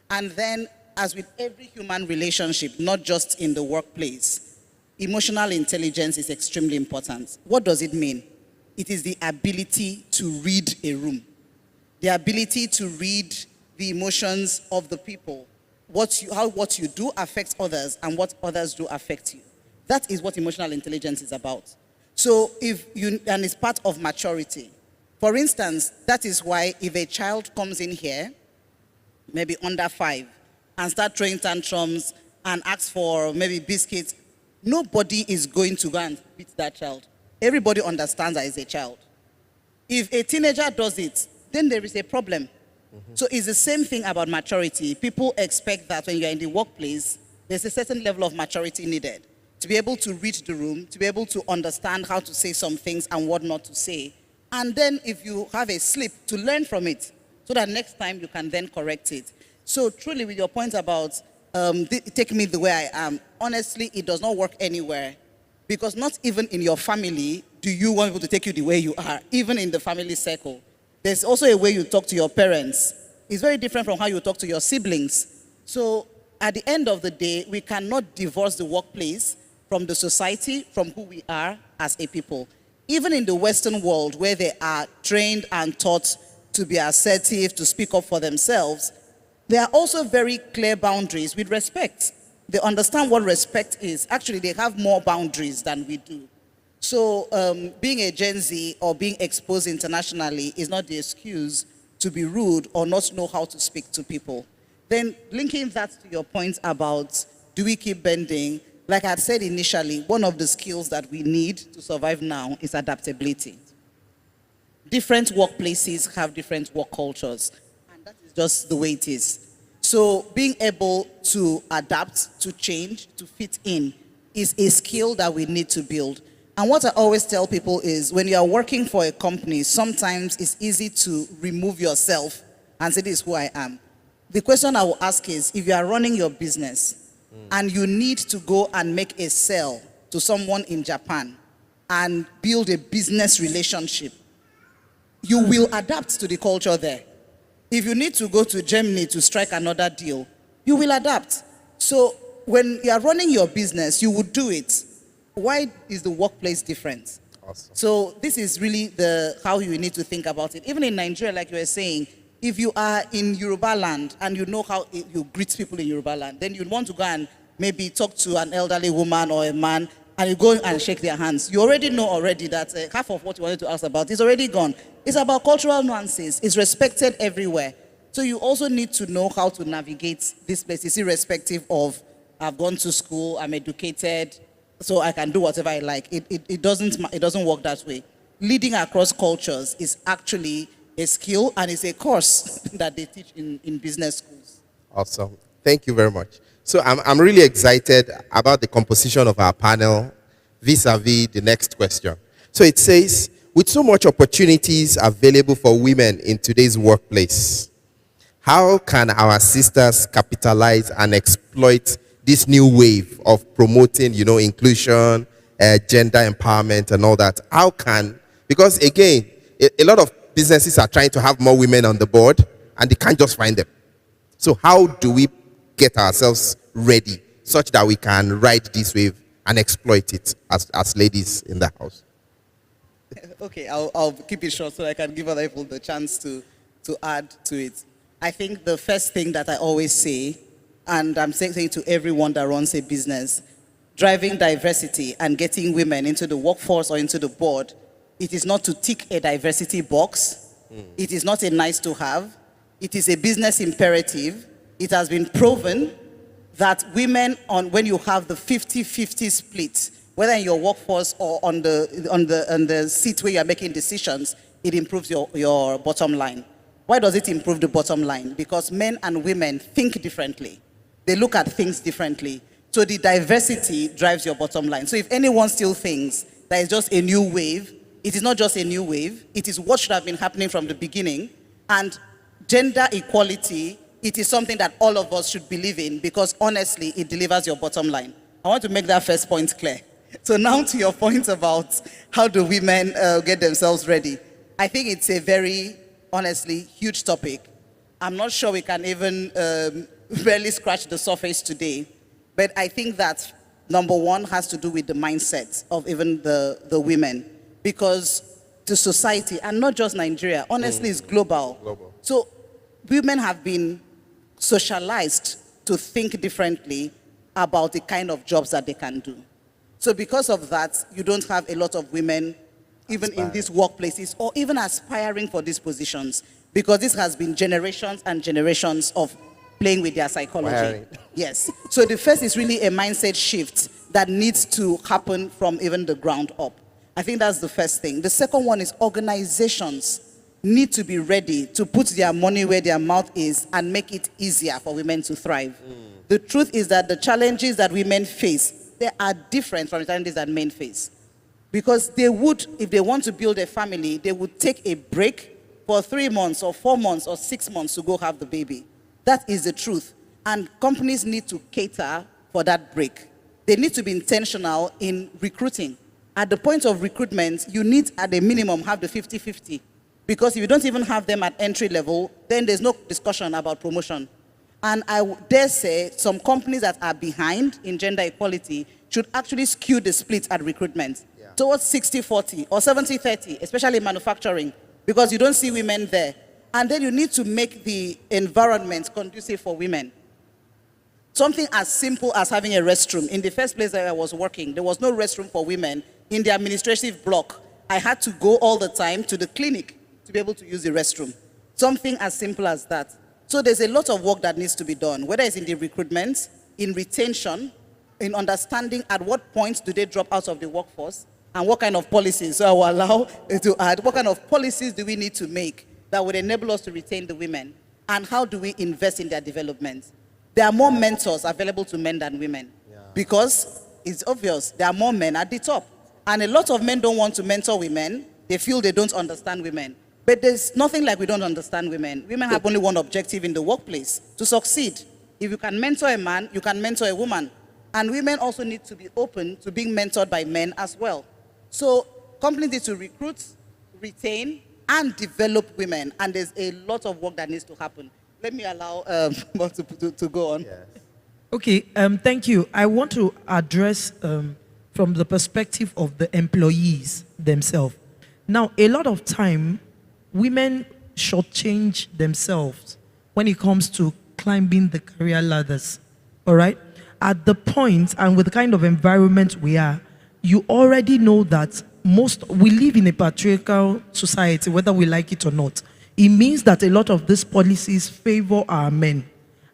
And then, as with every human relationship, not just in the workplace, emotional intelligence is extremely important. What does it mean? It is the ability to read a room, the ability to read the emotions of the people, how what you do affects others and what others do affect you. That is what emotional intelligence is about. So and it's part of maturity. For instance, that is why if a child comes in here, maybe under 5, and start throwing tantrums and asks for maybe biscuits, nobody is going to go and beat that child. Everybody understands that it's a child. If a teenager does it, then there is a problem. So it's the same thing about maturity. People expect that when you're in the workplace, there's a certain level of maturity needed to be able to read the room, to be able to understand how to say some things and what not to say. And then if you have a slip, to learn from it, so that next time you can then correct it. So truly, with your point about take me the way I am, honestly, it does not work anywhere. Because not even in your family do you want people to take you the way you are, even in the family circle. There's also a way you talk to your parents. It's very different from how you talk to your siblings. So at the end of the day, we cannot divorce the workplace from the society, from who we are as a people. Even in the Western world, where they are trained and taught to be assertive, to speak up for themselves, there are also very clear boundaries with respect. They understand what respect is. Actually, they have more boundaries than we do. So being a Gen Z or being exposed internationally is not the excuse to be rude or not know how to speak to people. Then linking that to your point about do we keep bending, like I had said initially, one of the skills that we need to survive now is adaptability. Different workplaces have different work cultures, and that is just the way it is. So being able to adapt, to change, to fit in is a skill that we need to build. And what I always tell people is when you are working for a company, sometimes it's easy to remove yourself and say, this is who I am. The question I will ask is, if you are running your business and you need to go and make a sale to someone in Japan and build a business relationship, you will adapt to the culture there. If you need to go to Germany to strike another deal, you will adapt. So when you are running your business, you would do it. Why is the workplace different? Awesome. So this is really how you need to think about it. Even in Nigeria, like you were saying, if you are in Yoruba land and you know how you greet people in Yoruba land, then you'd want to go and maybe talk to an elderly woman or a man and you go and shake their hands. You already know that half of what you wanted to ask about is already gone. It's about cultural nuances. It's respected everywhere. So you also need to know how to navigate this place. It's irrespective of, I've gone to school, I'm educated, so I can do whatever I like. It doesn't work that way. Leading across cultures is actually a skill, and it's a course that they teach in business schools. Awesome. Thank you very much. So I'm really excited about the composition of our panel vis-a-vis the next question. So it says, with so much opportunities available for women in today's workplace, how can our sisters capitalize and exploit this new wave of promoting, inclusion, gender empowerment and all that? How can, because again, a lot of businesses are trying to have more women on the board and they can't just find them. So how do we get ourselves ready such that we can ride this wave and exploit it as ladies in the house? Okay, I'll keep it short so I can give other people the chance to add to it. I think the first thing that I always say, and I'm saying it to everyone that runs a business, driving diversity and getting women into the workforce or into the board, it is not to tick a diversity box. It is not a nice to have. It is a business imperative. It has been proven that women, when you have the 50-50 split, whether in your workforce or on the seat where you are making decisions, it improves your bottom line. Why does it improve the bottom line? Because men and women think differently. They look at things differently. So the diversity drives your bottom line. So if anyone still thinks that it's just a new wave, it is not just a new wave. It is what should have been happening from the beginning. And gender equality, it is something that all of us should believe in because honestly, it delivers your bottom line. I want to make that first point clear. So now to your point about how do women get themselves ready. I think it's a very, honestly, huge topic. I'm not sure we can even barely scratch the surface today. But I think that number one has to do with the mindset of even the women. Because the society, and not just Nigeria, honestly, it's global. So women have been socialized to think differently about the kind of jobs that they can do. So because of that, you don't have a lot of women even in these workplaces or even aspiring for these positions because this has been generations and generations of playing with their psychology. Yes. So the first is really a mindset shift that needs to happen from even the ground up. I think that's the first thing. The second one is organizations need to be ready to put their money where their mouth is and make it easier for women to thrive. The truth is that the challenges that women face, they are different from the challenges that men face. Because they would, if they want to build a family, they would take a break for 3 months or 4 months or 6 months to go have the baby. That is the truth. And companies need to cater for that break. They need to be intentional in recruiting. At the point of recruitment, you need at a minimum have the 50-50. Because if you don't even have them at entry level, then there's no discussion about promotion. And I dare say some companies that are behind in gender equality should actually skew the split at recruitment towards 60-40 or 70-30, especially in manufacturing, because you don't see women there. And then you need to make the environment conducive for women. Something as simple as having a restroom. In the first place that I was working, there was no restroom for women in the administrative block. I had to go all the time to the clinic to be able to use the restroom. Something as simple as that. So there's a lot of work that needs to be done, whether it's in the recruitment, in retention, in understanding at what point do they drop out of the workforce, and what kind of policies, so I will allow to add, what kind of policies do we need to make that would enable us to retain the women, and how do we invest in their development? There are more mentors available to men than women, because it's obvious, there are more men at the top. And a lot of men don't want to mentor women. They feel they don't understand women. But there's nothing like we don't understand women. Women have only one objective in the workplace, to succeed. If you can mentor a man, you can mentor a woman. And women also need to be open to being mentored by men as well. So companies need to recruit, retain, and develop women. And there's a lot of work that needs to happen. Let me allow to go on. Yes. Okay, thank you. I want to address from the perspective of the employees themselves. Now, a lot of time, women shortchange themselves when it comes to climbing the career ladders, all right? At the point and with the kind of environment we are, you already know that we live in a patriarchal society, whether we like it or not. It means that a lot of these policies favor our men.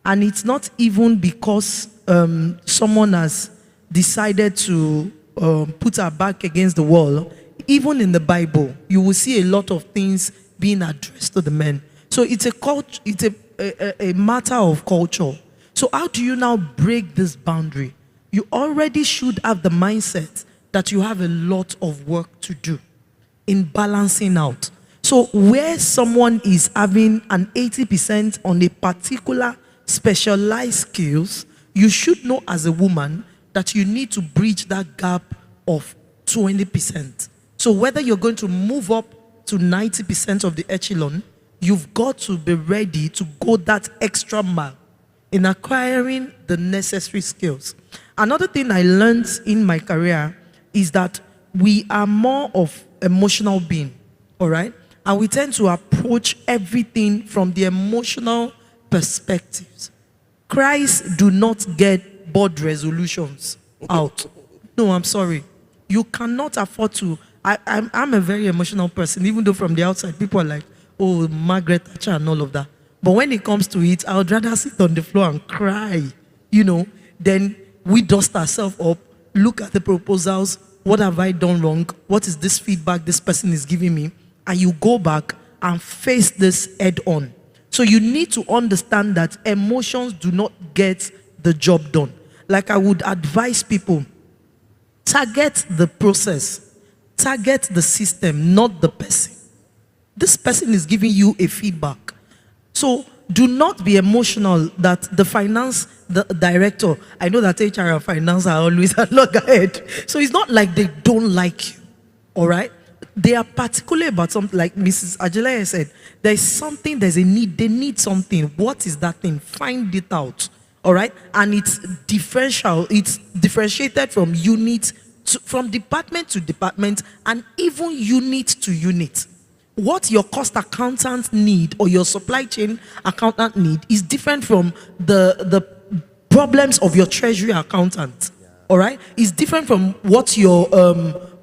And it's not even because someone has decided to put our back against the wall, even in the Bible, you will see a lot of things being addressed to the men. So it's a matter of culture. So how do you now break this boundary? You already should have the mindset that you have a lot of work to do in balancing out. So where someone is having an 80% on a particular specialized skills, you should know as a woman that you need to bridge that gap of 20%. So whether you're going to move up to 90% of the echelon, you've got to be ready to go that extra mile in acquiring the necessary skills. Another thing I learned in my career is that we are more of emotional being, all right? And we tend to approach everything from the emotional perspectives. Christ do not get board resolutions out. No, I'm sorry. You cannot afford to. I'm a very emotional person, even though from the outside, people are like, oh, Margaret Thatcher and all of that. But when it comes to it, I would rather sit on the floor and cry, Then we dust ourselves up, look at the proposals, what have I done wrong? What is this feedback this person is giving me? And you go back and face this head on. So you need to understand that emotions do not get the job done. Like I would advise people, target the process, target the system, not the person. This person is giving you a feedback. So do not be emotional that the director, I know that HR and finance are always at loggerhead. So it's not like they don't like you, all right? They are particular about something, like Mrs. Ajeleye said, there's a need, they need something. What is that thing? Find it out, all right? And it's differentiated from unit, from department to department, and even unit to unit. What your cost accountant need or your supply chain accountant need is different from the problems of your treasury accountant. All right, it's different from what your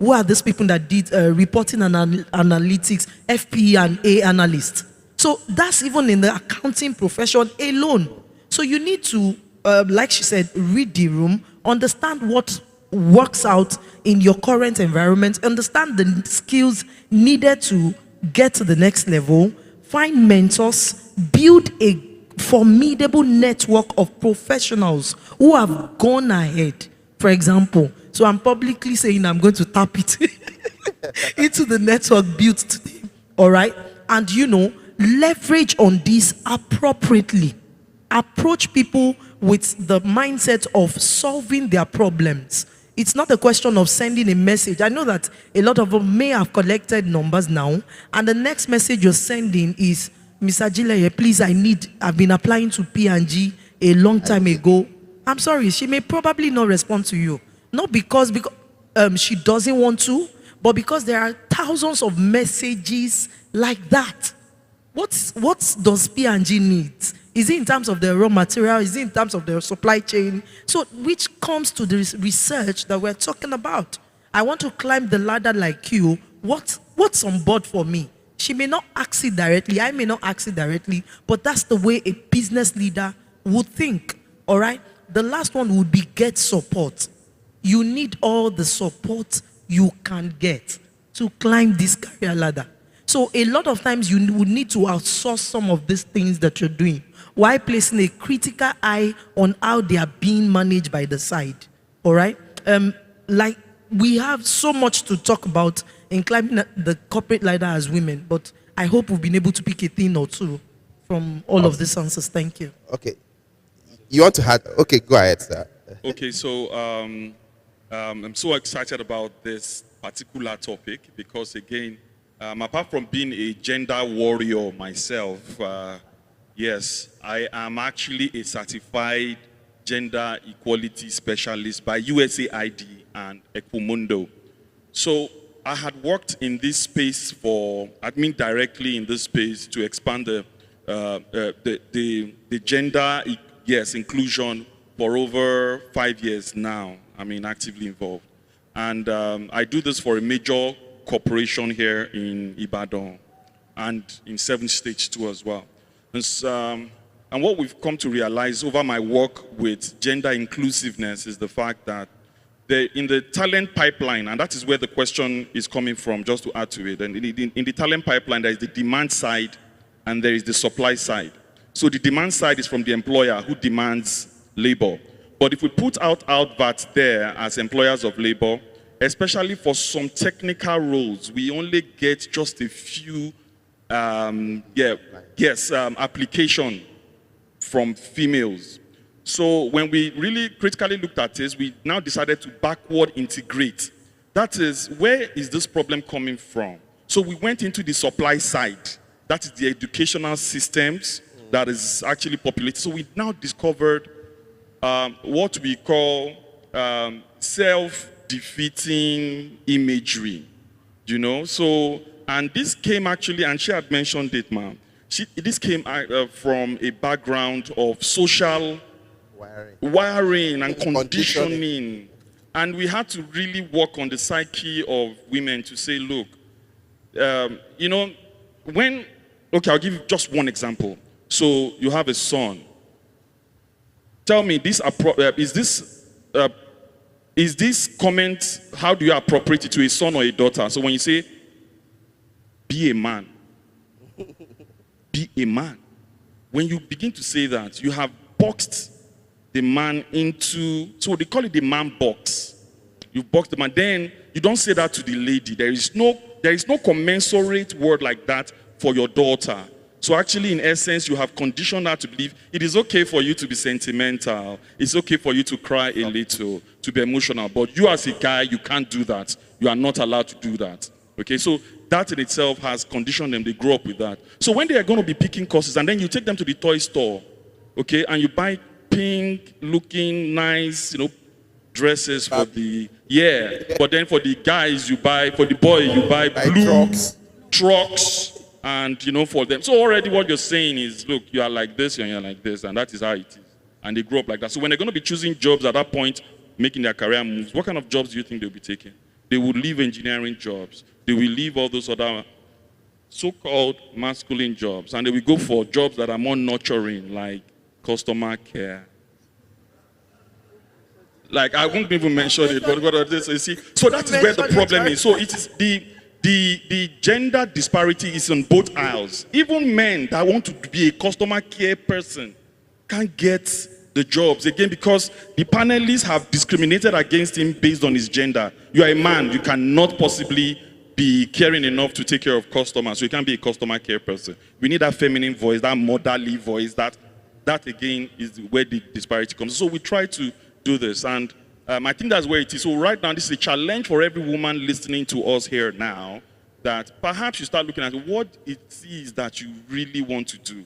who are these people that did reporting and analytics, FP and A analyst. So that's even in the accounting profession alone. So you need to, like she said, read the room, understand what works out in your current environment, understand the skills needed to get to the next level, find mentors, build a formidable network of professionals who have gone ahead. For example, so I'm publicly saying I'm going to tap it into the network built today, all right? And leverage on this appropriately. Approach people with the mindset of solving their problems. It's not a question of sending a message. I know that a lot of them may have collected numbers now, and the next message you're sending is, Ms. Ajeleye, please, I've been applying to P&G a long time ago. I'm sorry, she may probably not respond to you. Not because she doesn't want to, but because there are thousands of messages like that. What does P&G need? Is it in terms of the raw material? Is it in terms of the supply chain? So which comes to the research that we're talking about. I want to climb the ladder like you. What's on board for me? She may not ask it directly. I may not ask it directly. But that's the way a business leader would think. All right? The last one would be get support. You need all the support you can get to climb this career ladder. So a lot of times you would need to outsource some of these things that you're doing while placing a critical eye on how they are being managed by the side. All right? Like we have so much to talk about in climbing the corporate ladder as women, but I hope we've been able to pick a thing or two from all of these answers. Thank you. Okay. You want to add? Okay, go ahead, sir. Okay, so I'm so excited about this particular topic because, again, apart from being a gender warrior myself, yes, I am actually a certified gender equality specialist by USAID and Equimundo. So I had worked in this space directly in this space to expand the gender inclusion for over 5 years now. Actively involved. And I do this for a major corporation here in Ibadan and in 7 states too as well. And what we've come to realize over my work with gender inclusiveness is the fact that in the talent pipeline, and that is where the question is coming from, just to add to it. And in the talent pipeline, there is the demand side and there is the supply side. So the demand side is from the employer who demands labor. But if we put out adverts there as employers of labor, especially for some technical roles, we only get just a few application from females. So when we really critically looked at this, we now decided to backward integrate. That is, where is this problem coming from? So we went into the supply side. That is the educational systems that is actually populated. So we now discovered what we call self-defeating imagery, you know? So, and this came actually, and she had mentioned it, ma'am. This came from a background of social wiring and conditioning. And we had to really work on the psyche of women to say, look, you know, okay, I'll give you just one example. So you have a son. Tell me, is this comment, how do you appropriate it to a son or a daughter? So when you say, be a man, be a man. When you begin to say that, you have boxed the man into, so they call it the man box. You box the man, then you don't say that to the lady. There is no commensurate word like that for your daughter. So actually, in essence, you have conditioned her to believe it is okay for you to be sentimental. It's okay for you to cry a little, to be emotional. But you as a guy, you can't do that. You are not allowed to do that. Okay, so that in itself has conditioned them. They grow up with that. So when they are going to be picking courses, and then you take them to the toy store, okay, and you buy pink looking nice, you know, dresses for the, but then for the guys you buy, for the boy you buy blue trucks, and you know, for them. So already what you're saying is, look, you are like this and you're like this, and that is how it is. And they grow up like that. So when they're going to be choosing jobs at that point, making their career moves, what kind of jobs do you think they'll be taking? They will leave engineering jobs. They will leave all those other so-called masculine jobs, and they will go for jobs that are more nurturing, like customer care. Like, I won't even mention it, but what this, you see. So that is where the problem is. So it is the gender disparity is on both aisles. Even men that want to be a customer care person can't get the jobs, again, because the panelists have discriminated against him based on his gender. You are a man, you cannot possibly be caring enough to take care of customers, so you can't be a customer care person. We need that feminine voice, that motherly voice, that again is where the disparity comes. So we try to do this, and I think that's where it is. So right now, this is a challenge for every woman listening to us here now, that perhaps you start looking at what it is that you really want to do.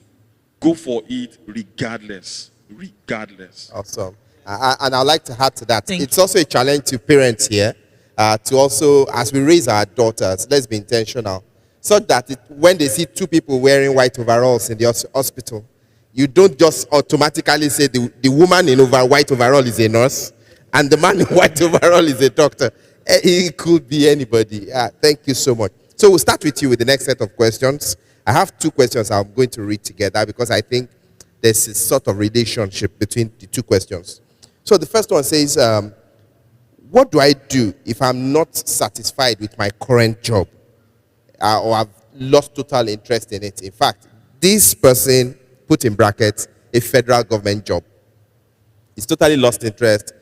Go for it regardless. Regardless. Awesome. And I'd like to add to that. It's also a challenge to parents here to also, as we raise our daughters, let's be intentional, so that when they see two people wearing white overalls in the hospital, you don't just automatically say the woman in white overall is a nurse and the man in white overall is a doctor. It could be anybody. Thank you so much. So we'll start with you with the next set of questions. I have two questions I'm going to read together because I think there's a sort of relationship between the two questions. So the first one says, what do I do if I'm not satisfied with my current job or I've lost total interest in it? In fact, this person put in brackets a federal government job. He's totally lost interest.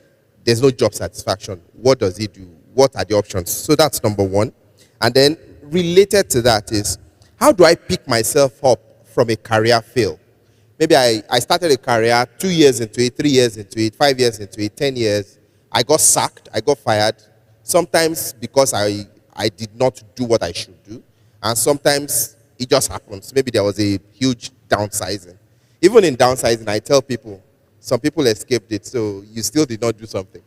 There's no job satisfaction. What does he do? What are the options? So that's number one. And then related to that is, how do I pick myself up from a career fail? Maybe I started a career 2 years into it, 3 years into it, 5 years into it, 10 years. I got sacked, I got fired. Sometimes because I did not do what I should do. And sometimes it just happens. Maybe there was a huge downsizing. Even in downsizing, I tell people, some people escaped it, so you still did not do something.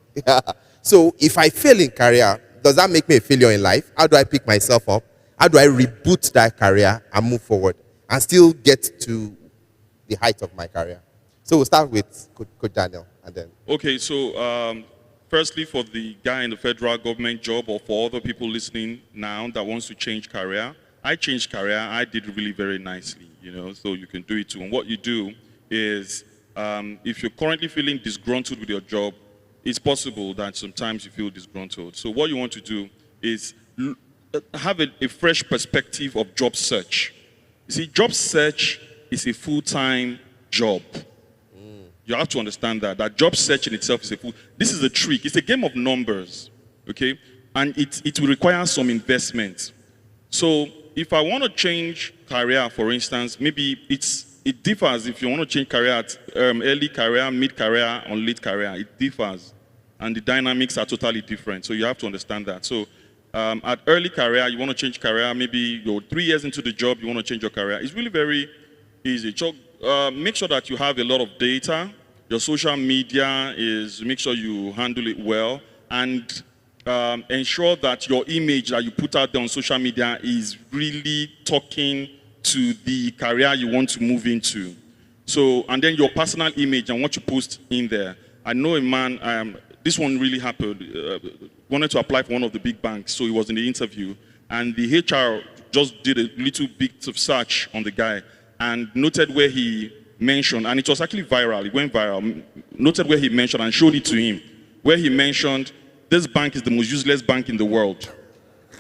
So if I fail in career, does that make me a failure in life? How do I pick myself up? How do I reboot that career and move forward and still get to the height of my career? So we'll start with Coach Daniel, and then. Okay, so firstly, for the guy in the federal government job, or for other people listening now that wants to change career, I changed career. I did really very nicely, you know, so you can do it too. And what you do is, if you're currently feeling disgruntled with your job, it's possible that sometimes you feel disgruntled. So what you want to do is have a fresh perspective of job search. You see, job search is a full-time job. You have to understand that job search in itself is this is a trick. It's a game of numbers, okay? And it will require some investment. So if I want to change career, for instance, maybe it differs if you want to change career at early career, mid-career, or late career. It differs. And the dynamics are totally different. So you have to understand that. So at early career, you want to change career, maybe you're 3 years into the job, you want to change your career. It's really very easy. So make sure that you have a lot of data. Your social media make sure you handle it well, and ensure that your image that you put out there on social media is really talking to the career you want to move into. So, and then your personal image and what you post in there. I know a man, this one really happened, wanted to apply for one of the big banks, so he was in the interview, and the HR just did a little bit of search on the guy and noted where he mentioned, and it was actually viral, it went viral, noted where he mentioned and showed it to him, where he mentioned, this bank is the most useless bank in the world.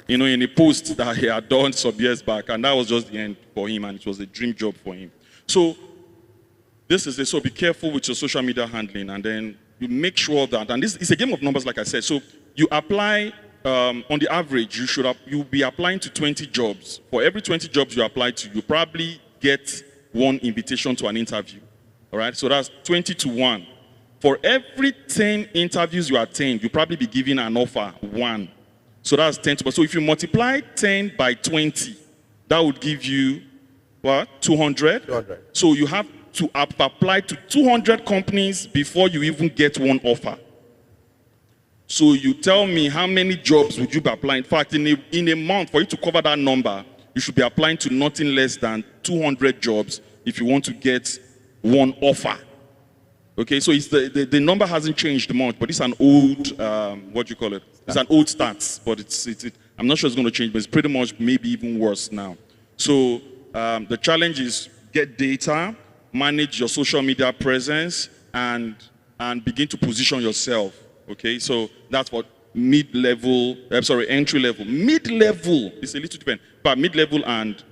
You know, in a post that he had done some years back, and that was just the end for him, and it was a dream job for him. So, this is it. So be careful with your social media handling, and then you make sure that, and this is a game of numbers, like I said, so you apply, on the average, you'll be applying to 20 jobs. For every 20 jobs you apply to, you probably get one invitation to an interview. All right, so that's 20 to 1. For every 10 interviews you attend, you'll probably be given an offer, 1. So that's 10 to 1. So if you multiply 10 by 20, that would give you, what, 200? 200. So you have to apply to 200 companies before you even get one offer. So you tell me how many jobs would you be applying? In fact, in a month, for you to cover that number, you should be applying to nothing less than 200 jobs if you want to get one offer. Okay, so it's the number hasn't changed much, but it's an old, what do you call it? It's an old stats, but I'm not sure it's going to change, but it's pretty much maybe even worse now. So the challenge is get data, manage your social media presence, and begin to position yourself. Okay, so that's what mid-level, entry level. Mid-level is a little different, but mid-level and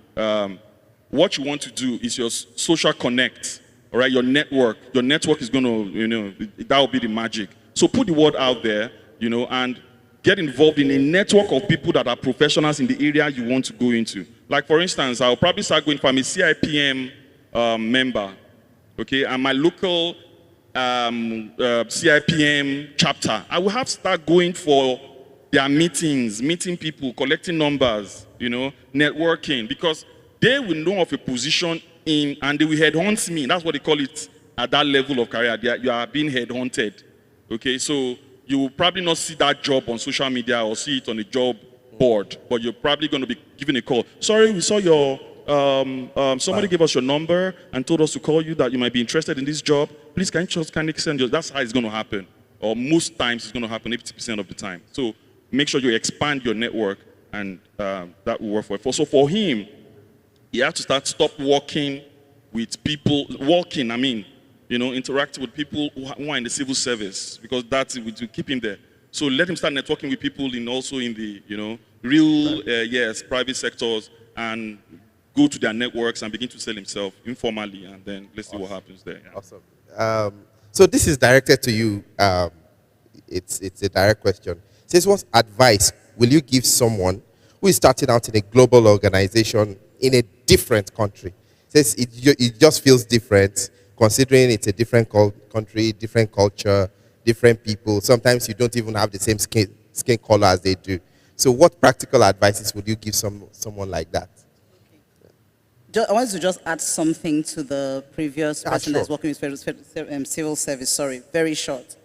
what you want to do is your social connect, all right, your network. Your network is going to, that will be the magic. So put the word out there, and get involved in a network of people that are professionals in the area you want to go into. Like, for instance, I'll probably start going, if I'm a CIPM member, okay, and my local CIPM chapter, I will have to start going for their meetings, meeting people, collecting numbers, networking, because they will know of a position and they will headhunt me. That's what they call it at that level of career. You are being headhunted. Okay, so you will probably not see that job on social media or see it on a job board, but you're probably going to be given a call. Sorry, we saw your, somebody gave us your number and told us to call you that you might be interested in this job. Please, can you just kindly send your, that's how it's going to happen. Or most times it's going to happen 80% of the time. So make sure you expand your network, and that will work for it. So for him, he had to stop working with people, interacting with people who are in the civil service, because that will keep him there. So let him start networking with people also in the, real, private sectors, and go to their networks and begin to sell himself informally, and then let's see what happens there. Yeah. Awesome. So this is directed to you. It's a direct question. It says, what advice will you give someone who is starting out in a global organization in a different country? It says it just feels different, considering it's a different country, different culture, different people. Sometimes you don't even have the same skin color as they do. So what practical advices would you give someone like that? I wanted to just add something to the previous person that's working with civil service, very short.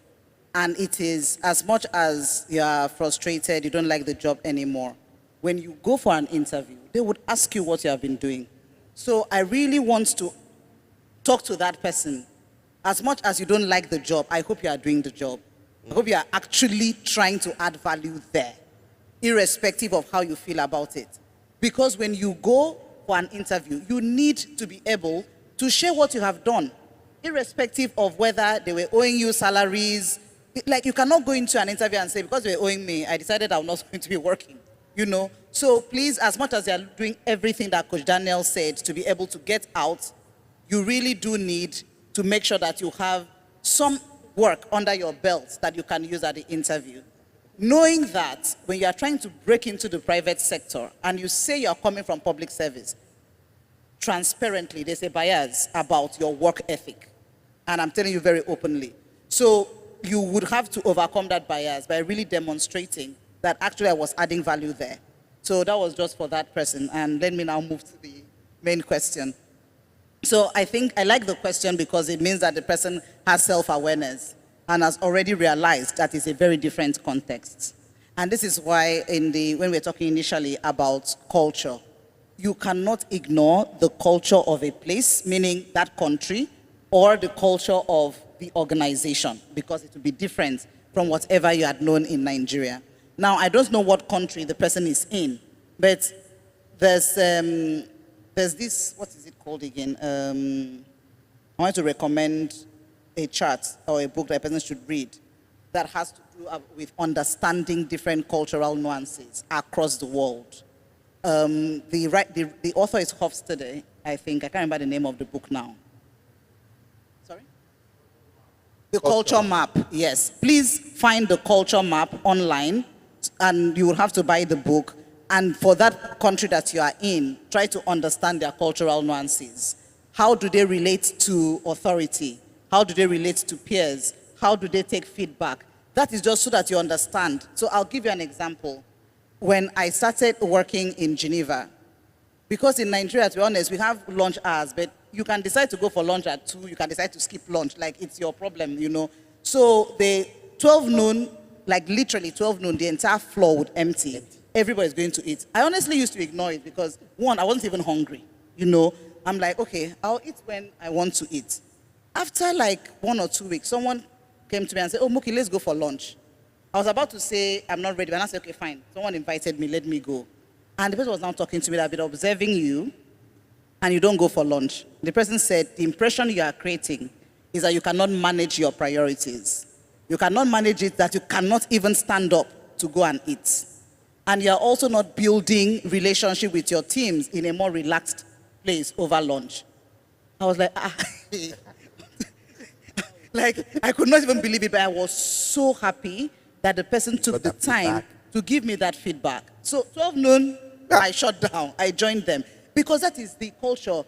And it is, as much as you are frustrated, you don't like the job anymore, when you go for an interview, they would ask you what you have been doing. So I really want to talk to that person. As much as you don't like the job, I hope you are doing the job. I hope you are actually trying to add value there, irrespective of how you feel about it. Because when you go for an interview, you need to be able to share what you have done, irrespective of whether they were owing you salaries, Like, you cannot go into an interview and say, because you're owing me, I decided I'm not going to be working, you know. So please, as much as you're doing everything that Coach Daniel said to be able to get out, you really do need to make sure that you have some work under your belt that you can use at the interview. Knowing that when you are trying to break into the private sector and you say you're coming from public service, transparently, there's a bias about your work ethic. And I'm telling you very openly. So you would have to overcome that bias by really demonstrating that actually I was adding value there. So that was just for that person. And let me now move to the main question. So I think I like the question because it means that the person has self-awareness and has already realized that it's a very different context. And this is why when we were talking initially about culture, you cannot ignore the culture of a place, meaning that country, or the culture of the organization, because it will be different from whatever you had known in Nigeria. Now, I don't know what country the person is in, but there's this, what is it called again? I want to recommend a chart or a book that a person should read that has to do with understanding different cultural nuances across the world. The author is Hofstede, I think. I can't remember the name of the book now. Sorry? The culture map, yes. Please find the culture map online, and you will have to buy the book. And for that country that you are in, try to understand their cultural nuances. How do they relate to authority? How do they relate to peers? How do they take feedback? That is just so that you understand. So I'll give you an example. When I started working in Geneva, because in Nigeria, to be honest, we have lunch hours, but you can decide to go for lunch at 2, you can decide to skip lunch, like it's your problem, you know. So the 12 noon, like literally 12 noon, the entire floor would empty. Everybody's going to eat. I honestly used to ignore it because, one, I wasn't even hungry, you know. I'm like, okay, I'll eat when I want to eat. After like 1 or 2 weeks, someone came to me and said, oh, Muki, let's go for lunch. I was about to say, I'm not ready, but I said, okay, fine. Someone invited me, let me go. And the person was now talking to me that I've been observing you, and you don't go for lunch. The person said, the impression you are creating is that you cannot manage your priorities. You cannot manage it that you cannot even stand up to go and eat. And you're also not building relationship with your teams in a more relaxed place over lunch. I was like, like, I could not even believe it, but I was so happy that the person took the time to give me that feedback. So 12 noon, I shut down. I joined them. Because that is the culture.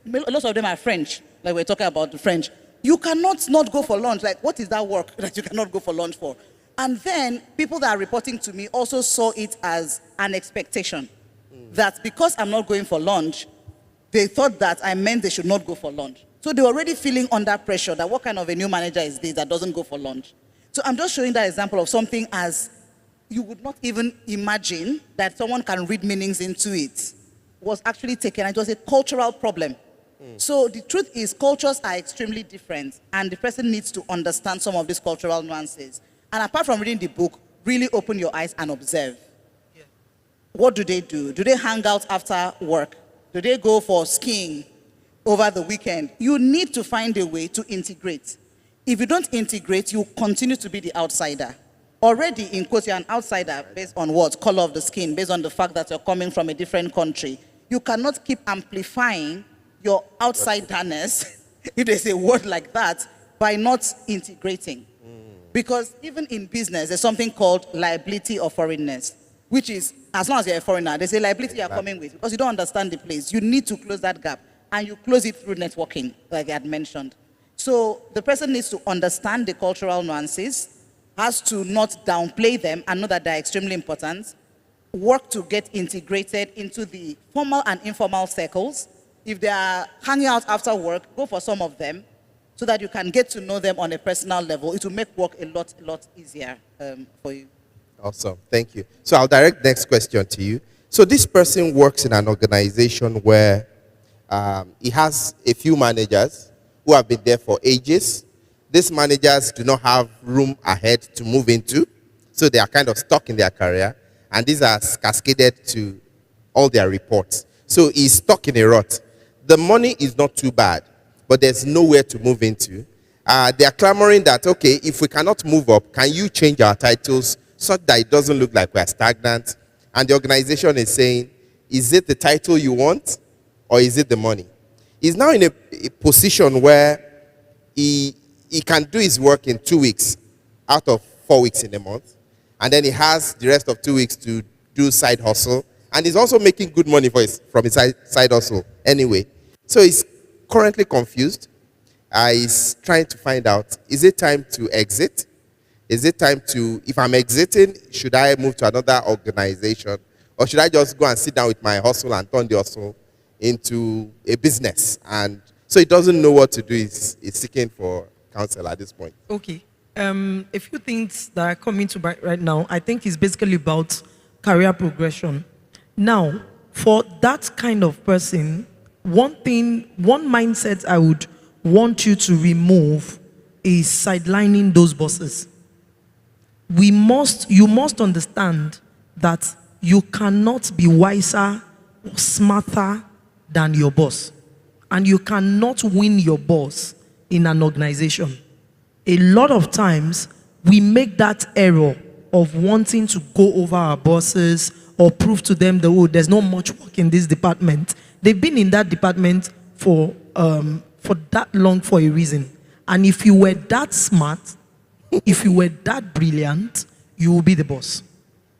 Lots of them are French, like we're talking about the French. You cannot not go for lunch. Like, what is that work that you cannot go for lunch for? And then people that are reporting to me also saw it as an expectation. That because I'm not going for lunch, they thought that I meant they should not go for lunch. So they were already feeling under pressure that what kind of a new manager is this that doesn't go for lunch? So I'm just showing that example of something as you would not even imagine that someone can read meanings into it was actually taken. It was a cultural problem. So the truth is cultures are extremely different and the person needs to understand some of these cultural nuances. And apart from reading the book, really open your eyes and observe. Yeah. What do? Do they hang out after work? Do they go for skiing over the weekend? You need to find a way to integrate. If you don't integrate, you continue to be the outsider. Already, in quotes, you're an outsider based on what? Color of the skin, based on the fact that you're coming from a different country. You cannot keep amplifying your outsiderness, if there's a word like that, by not integrating. Because even in business, there's something called liability of foreignness, which is, as long as you're a foreigner, there's a liability you're coming with because you don't understand the place. You need to close that gap, and you close it through networking, like I had mentioned. So the person needs to understand the cultural nuances, has to not downplay them and know that they're extremely important, work to get integrated into the formal and informal circles. If they are hanging out after work, go for some of them so that you can get to know them on a personal level. It will make work a lot easier for you. Awesome, thank you. So I'll direct the next question to you. So this person works in an organization where he has a few managers who have been there for ages. These managers do not have room ahead to move into, so they are kind of stuck in their career, and these are cascaded to all their reports. So he's stuck in a rut. The money is not too bad, but there's nowhere to move into, They are clamoring that, okay, if we cannot move up, can you change our titles such that it doesn't look like we are stagnant? And the organization is saying, is it the title you want or is it the money? He's now in a position where he can do his work in 2 weeks out of 4 weeks in a month. And then he has the rest of 2 weeks to do side hustle. And he's also making good money from his side hustle anyway. So he's currently confused. He's trying to find out, is it time to exit? Is it time to, if I'm exiting, should I move to another organization? Or should I just go and sit down with my hustle and turn the hustle into a business? And so he doesn't know what to do. He's seeking for counsel at this point. Okay. A few things that are coming to mind right now. I think it's basically about career progression. Now, for that kind of person, one mindset I would want you to remove is sidelining those bosses. You must understand that you cannot be wiser or smarter than your boss. And you cannot win your boss in an organization. A lot of times, we make that error of wanting to go over our bosses or prove to them that, oh, there's not much work in this department. They've been in that department for that long for a reason. And if you were that smart, if you were that brilliant, you will be the boss.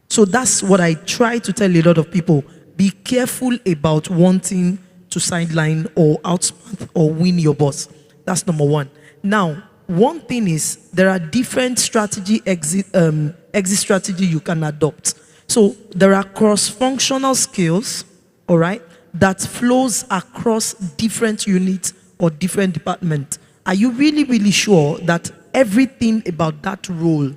So that's what I try to tell a lot of people. Be careful about wanting to sideline or outsmart or win your boss. That's number one. Now, one thing is there are different exit strategy you can adopt. So there are cross-functional skills, all right, that flows across different units or different departments. Are you really, really sure that everything about that role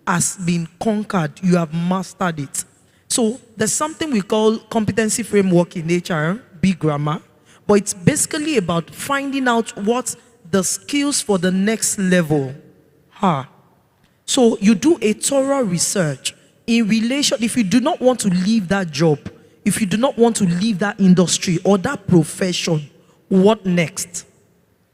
has been conquered? You have mastered it. So there's something we call competency framework in HR, big grammar, but it's basically about finding out what the skills for the next level are. So you do a thorough research in relation, if you do not want to leave that job, if you do not want to leave that industry or that profession, what next?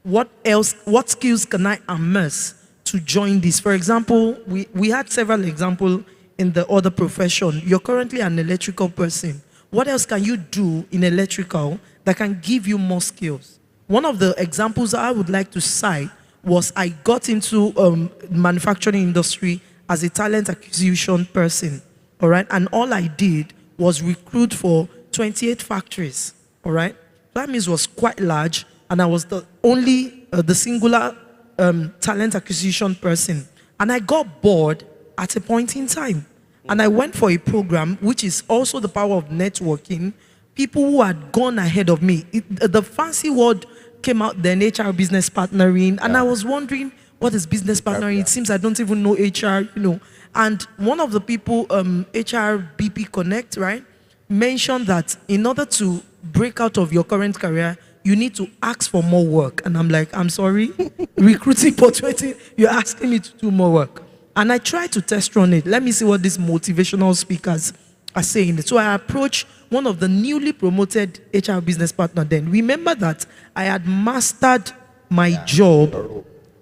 What else, what skills can I amass to join this? For example, we had several examples in the other profession. You're currently an electrical person. What else can you do in electrical that can give you more skills? One of the examples I would like to cite was I got into manufacturing industry as a talent acquisition person, all right? And all I did was recruit for 28 factories, all right? That means it was quite large, and I was the singular talent acquisition person. And I got bored at a point in time. And I went for a program, which is also the power of networking, people who had gone ahead of me. The fancy word came out then, HR business partnering, and I was wondering, what is business partnering? It seems I don't even know HR, you know. And one of the people, HR BP Connect, right, mentioned that in order to break out of your current career, you need to ask for more work. And I'm like, I'm sorry, recruiting for 20, you're asking me to do more work. And I tried to test run it. Let me see what these motivational speakers are saying. So I approached one of the newly promoted HR business partner then. Remember that I had mastered my job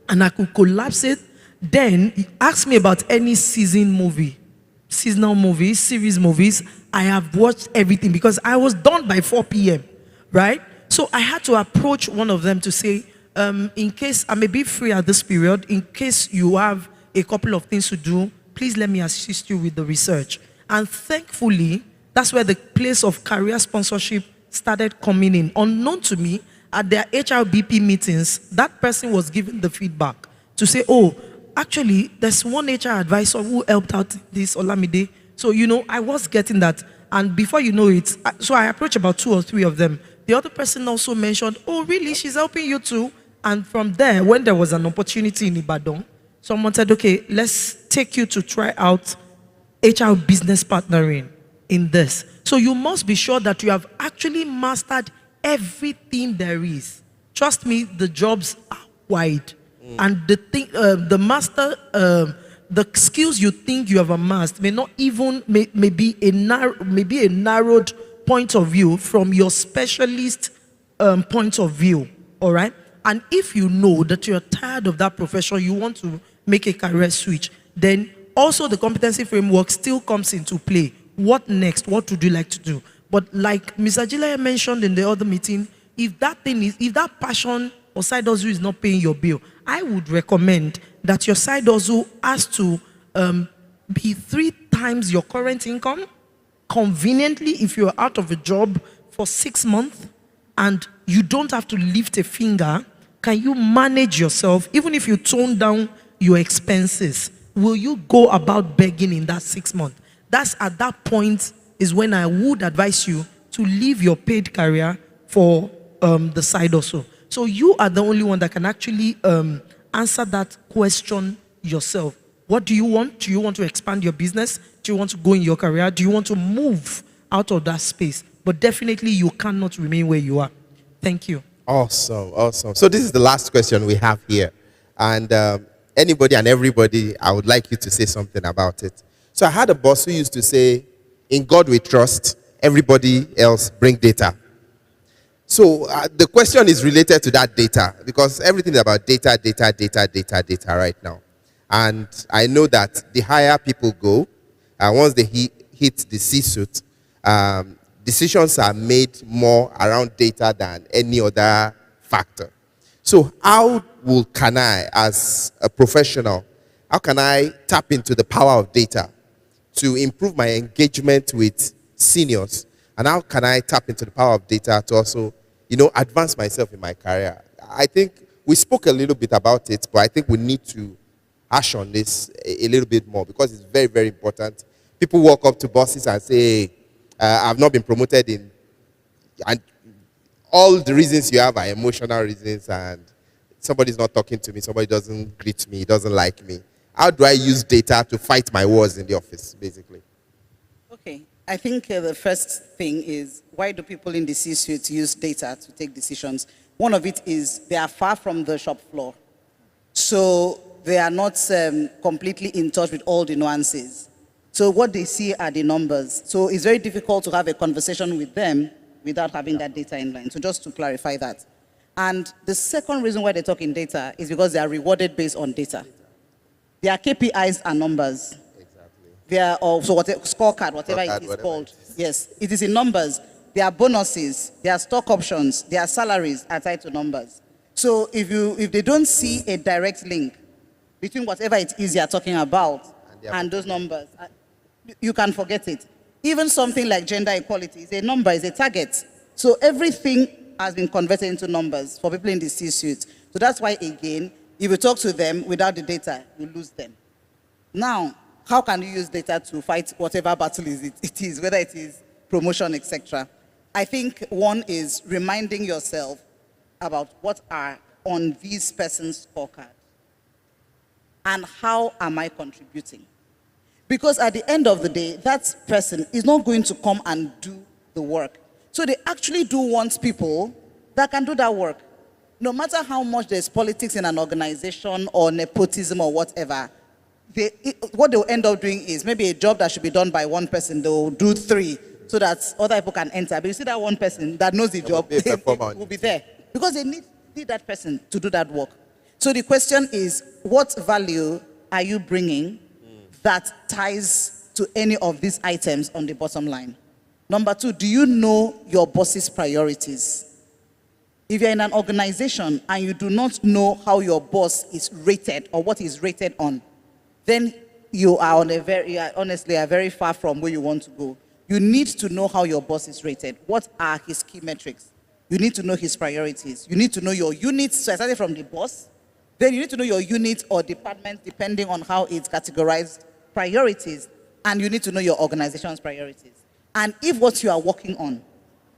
and I could collapse it. Then he asked me about any seasonal movies, series movies. I have watched everything because I was done by 4 p.m., right? So I had to approach one of them to say, in case I may be free at this period, in case you have a couple of things to do, please let me assist you with the research. And thankfully, that's where the place of career sponsorship started coming in. Unknown to me, at their HRBP meetings, that person was given the feedback to say, oh, actually, there's one HR advisor who helped out this Olamide. So, you know, I was getting that. And before you know it, so I approached about 2 or 3 of them. The other person also mentioned, oh, really? She's helping you too? And from there, when there was an opportunity in Ibadan, someone said, okay, let's take you to try out HR business partnering in this. So you must be sure that you have actually mastered everything there is. Trust me, the jobs are wide. And the thing, the skills you think you have amassed may not even, may be a narrowed point of view from your specialist point of view, all right? And if you know that you're tired of that profession, you want to make a career switch, then also the competency framework still comes into play. What next? What would you like to do? But like Mr. Gilaya mentioned in the other meeting, if that passion or side hustle is not paying your bill, I would recommend that your side hustle has to be 3 times your current income. Conveniently, if you're out of a job for 6 months and you don't have to lift a finger, can you manage yourself? Even if you tone down your expenses, will you go about begging in that 6 months? That's at that point is when I would advise you to leave your paid career for the side hustle. So you are the only one that can actually answer that question yourself. What do you want? Do you want to expand your business? Do you want to go in your career? Do you want to move out of that space? But definitely you cannot remain where you are. Thank you. Awesome, awesome. So this is the last question we have here. And anybody and everybody, I would like you to say something about it. So I had a boss who used to say, in God we trust, everybody else bring data. So the question is related to that data, because everything is about data right now. And I know that the higher people go, once they hit the C-suite, decisions are made more around data than any other factor. So how can I, as a professional, how can I tap into the power of data to improve my engagement with seniors? And how can I tap into the power of data to also, advance myself in my career? I think we spoke a little bit about it, but I think we need to hash on this a little bit more, because it's very, very important. People walk up to bosses and say, I've not been promoted and all the reasons you have are emotional reasons, and somebody's not talking to me, somebody doesn't greet me, doesn't like me. How do I use data to fight my wars in the office, basically? Okay, I think the first thing is, why do people in the C-suite use data to take decisions? One of it is they are far from the shop floor. So they are not completely in touch with all the nuances. So what they see are the numbers. So it's very difficult to have a conversation with them without having that data in line. So just to clarify that. And the second reason why they talk in data is because they are rewarded based on data. Their KPIs are numbers. Exactly. They are also scorecard, whatever it is called. Yes, it is in numbers. Their bonuses, their stock options, their salaries are tied to numbers. So if they don't see a direct link between whatever it is you're talking about and those numbers, you can forget it. Even something like gender equality is a number, is a target. So everything has been converted into numbers for people in the C-suite. So that's why, again, if you talk to them without the data, you lose them. Now, how can you use data to fight whatever battle it is, whether it is promotion, etc.? I think one is reminding yourself about what are on this person's scorecard and how am I contributing. Because at the end of the day, that person is not going to come and do the work. So they actually do want people that can do that work. No matter how much there's politics in an organization or nepotism or whatever, what they'll end up doing is maybe a job that should be done by one person, they'll do 3 so that other people can enter. But you see that one person that knows the job will be there. Because they need that person to do that work. So the question is, what value are you bringing that ties to any of these items on the bottom line? Number 2, do you know your boss's priorities? If you're in an organization and you do not know how your boss is rated or what he's rated on, then you are honestly very far from where you want to go. You need to know how your boss is rated. What are his key metrics? You need to know his priorities. You need to know your units. So I started from the boss. Then you need to know your unit or department, depending on how it's categorized, priorities. And you need to know your organization's priorities. And if what you are working on,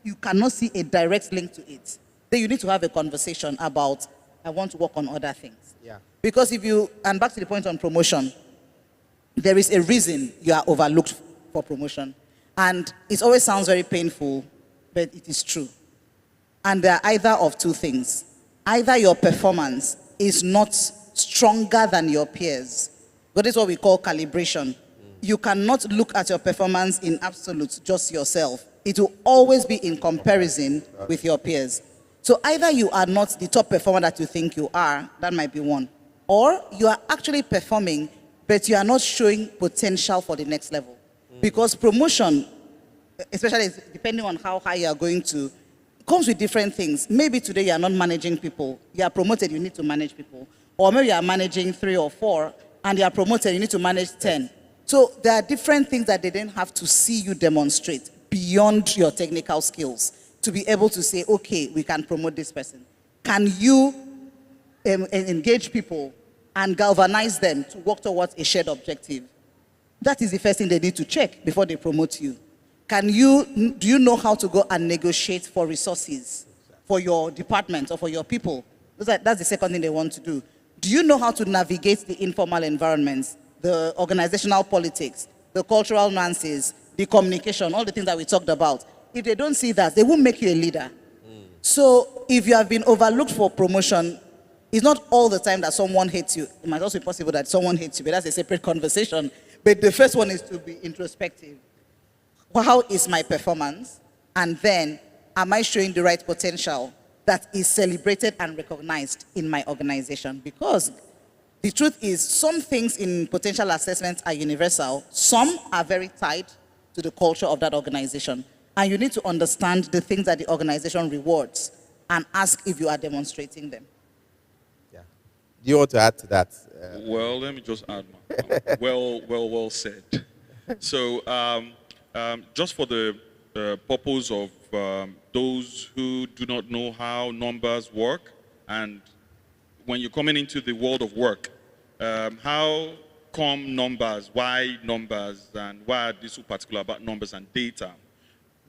you cannot see a direct link to it, then you need to have a conversation about, I want to work on other things. Yeah. Because and back to the point on promotion, there is a reason you are overlooked for promotion. And it always sounds very painful, but it is true. And there are either of 2 things. Either your performance is not stronger than your peers. That is what we call calibration. You cannot look at your performance in absolute, just yourself. It will always be in comparison with your peers. So either you are not the top performer that you think you are, that might be one, or you are actually performing, but you are not showing potential for the next level. Because promotion, especially depending on how high you are going to, comes with different things. Maybe today you are not managing people. You are promoted, you need to manage people. Or maybe you are managing 3 or 4, and you are promoted, you need to manage 10. So there are different things that they then have to see you demonstrate beyond your technical skills to be able to say, okay, we can promote this person. Can you engage people and galvanize them to work towards a shared objective? That is the first thing they need to check before they promote you. Do you know how to go and negotiate for resources for your department or for your people? That's the second thing they want to do. Do you know how to navigate the informal environments, the organizational politics, the cultural nuances, the communication, all the things that we talked about? If they don't see that, they won't make you a leader. So if you have been overlooked for promotion, it's not all the time that someone hates you. It might also be possible that someone hates you, but that's a separate conversation. But the first one is to be introspective. Well, how is my performance? And then, am I showing the right potential that is celebrated and recognized in my organization? Because the truth is, some things in potential assessments are universal. Some are very tied to the culture of that organization. And you need to understand the things that the organization rewards and ask if you are demonstrating them. Yeah. Do you want to add to that? Well, let me just add. Well said. So, just for the purpose of those who do not know how numbers work, and when you're coming into the world of work, how come numbers, why numbers, and why are they so particular about numbers and data?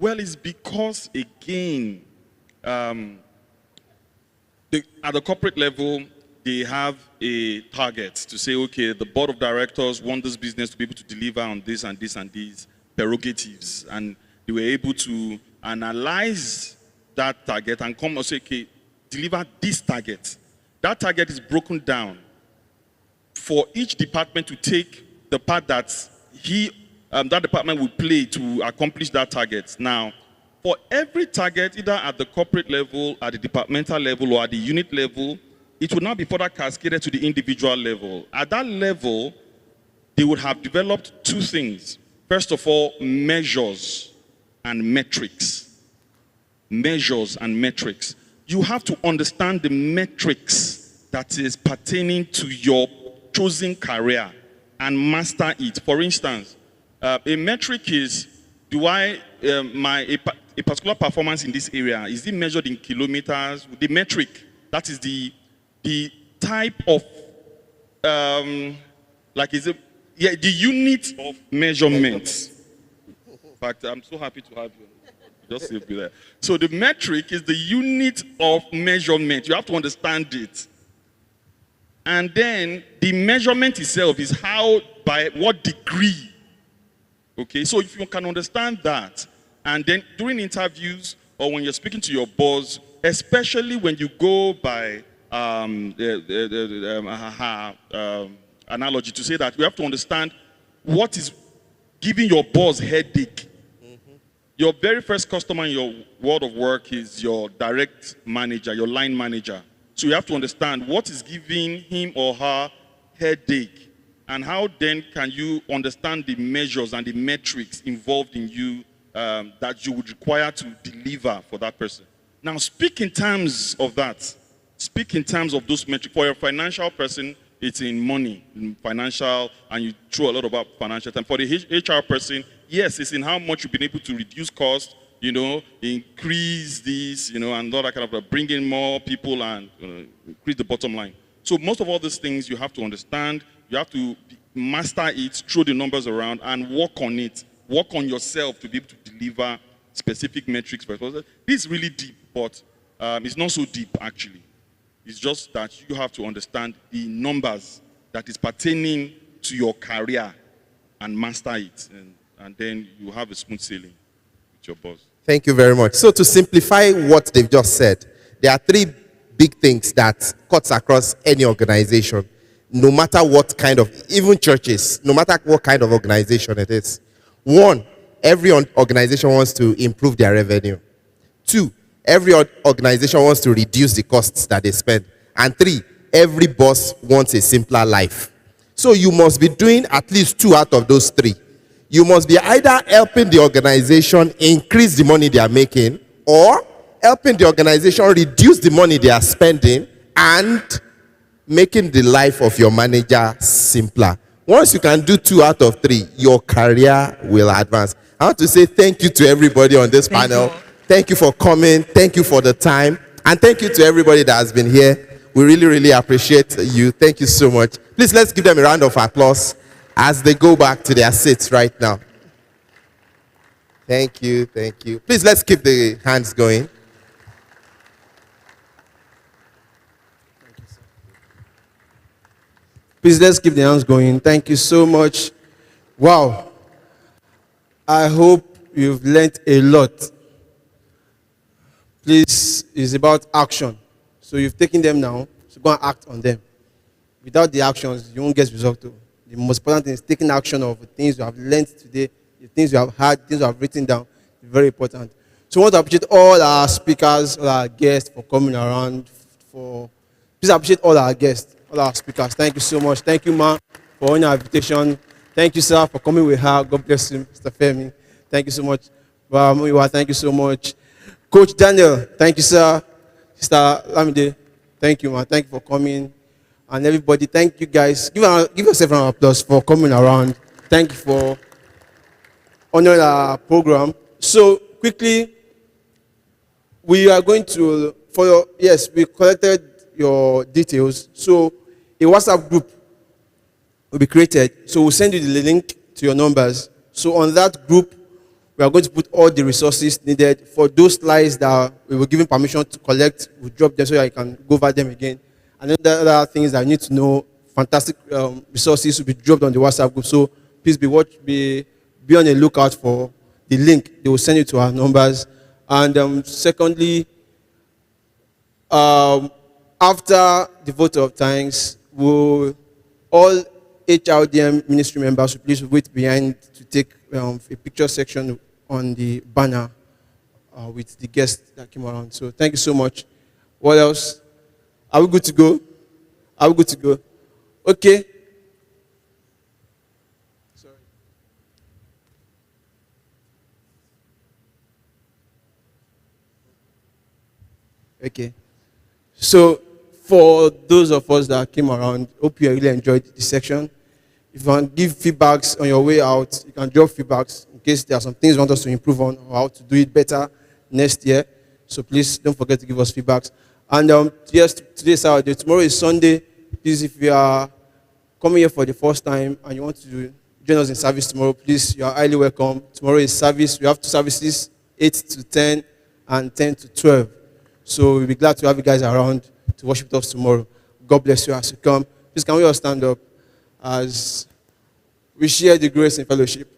Well, it's because, again, at the corporate level, they have a target to say, okay, the board of directors want this business to be able to deliver on this and this and these prerogatives. And they were able to analyze that target and come and say, okay, deliver this target. That target is broken down for each department to take the part that that department will play to accomplish that target. Now, for every target, either at the corporate level, at the departmental level, or at the unit level, it will now be further cascaded to the individual level. At that level, they would have developed 2 things. First of all, measures and metrics. Measures and metrics. You have to understand the metrics that is pertaining to your chosen career and master it. For instance, a metric is, a particular performance in this area, is it measured in kilometers? The metric, that is the type of, the unit of measurement. In fact, I'm so happy to have you. Just save me there. So the metric is the unit of measurement. You have to understand it. And then the measurement itself is how, by what degree. Okay, so if you can understand that, and then during interviews or when you're speaking to your boss, especially when you go by analogy to say that we have to understand what is giving your boss headache. Your very first customer in your world of work is your direct manager, your line manager. So you have to understand what is giving him or her headache, and how then can you understand the measures and the metrics involved in you that you would require to deliver for that person. Now speak in terms of that. Speak in terms of those metrics. For a financial person, it's in money, in financial, and you throw a lot about financial time. For the HR person, yes, it's in how much you've been able to reduce costs, increase this, and all that kind of bring in more people and increase the bottom line. So most of all these things you have to understand. You have to master it, throw the numbers around, and work on it. Work on yourself to be able to deliver specific metrics. This is really deep, but it's not so deep, actually. It's just that you have to understand the numbers that is pertaining to your career and master it. And then you have a smooth sailing with your boss. Thank you very much. So to simplify what they've just said, there are 3 big things that cuts across any organization. No matter what kind of, even churches, no matter what kind of organization it is. 1, every organization wants to improve their revenue. 2, every organization wants to reduce the costs that they spend. And 3, every boss wants a simpler life. So you must be doing at least 2 out of those 3. You must be either helping the organization increase the money they are making, or helping the organization reduce the money they are spending and making the life of your manager simpler. Once you can do 2 out of 3, your career will advance. I want to say thank you to everybody on this panel. Thank you for coming. Thank you for the time. And thank you to everybody that has been here. We really, really appreciate you. Thank you so much. Please, let's give them a round of applause as they go back to their seats right now. Thank you. Thank you. Please, let's keep the hands going. Please, let's keep the hands going. Thank you so much. Wow. I hope you've learned a lot. Please, it's about action. So you've taken them now, so go and act on them. Without the actions, you won't get result. The most important thing is taking action of the things you have learned today, the things you have heard, things you have written down. It's very important. So I want to appreciate all our speakers, all our guests for coming around. Please appreciate all our guests, all our speakers. Thank you so much. Thank you, Ma, for honoring our invitation. Thank you, sir, for coming with her. God bless you, Mr. Femi. Thank you so much. Thank you so much. Coach Daniel, thank you, sir. Sister Lamide, thank you, man. Thank you for coming. And everybody, thank you guys. Give yourself an applause for coming around. Thank you for honoring our program. So, quickly, we are going to, we collected your details. So, a WhatsApp group will be created. So, we'll send you the link to your numbers. So, on that group, we are going to put all the resources needed for those slides that we were given permission to collect. We'll drop them so that you can go over them again. And then the other things that you need to know, fantastic resources will be dropped on the WhatsApp group. So please be on the lookout for the link. They will send you to our numbers. And secondly, after the vote of thanks, all HRDM ministry members will please wait behind to take a picture section on the banner with the guests that came around. So thank you so much. What else? Are we good to go? Are we good to go? Okay. Sorry. Okay. So for those of us that came around, hope you really enjoyed this section. If you want to give feedbacks on your way out, you can drop feedbacks in case there are some things you want us to improve on or how to do it better next year. So please don't forget to give us feedbacks. And yes, today is Saturday. Tomorrow is Sunday. Please, if you are coming here for the first time and you want to join us in service tomorrow, please, you are highly welcome. Tomorrow is service. We have 2 services, 8 to 10 and 10 to 12. So we'll be glad to have you guys around to worship with us tomorrow. God bless you as you come. Please, can we all stand up as we share the grace and fellowship?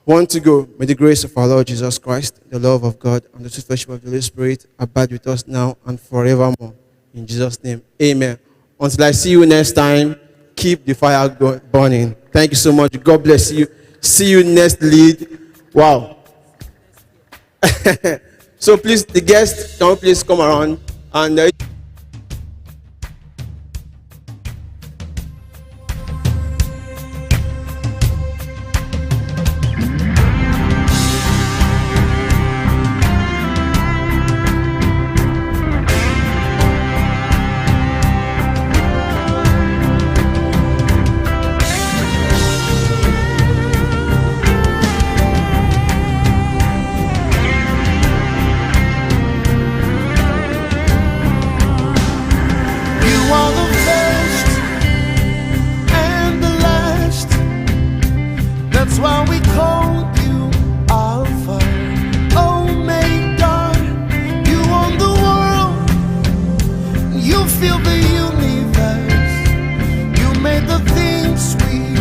1 to go. May the grace of our Lord Jesus Christ, the love of God, and the sweet fellowship of the Holy Spirit abide with us now and forevermore. In Jesus' name, amen. Until I see you next time, keep the fire burning. Thank you so much. God bless you. See you next lead. Wow. So please, the guests, can you please come around and That's why we call you Alpha, Omega. You own the world, you fill the universe. You made the things we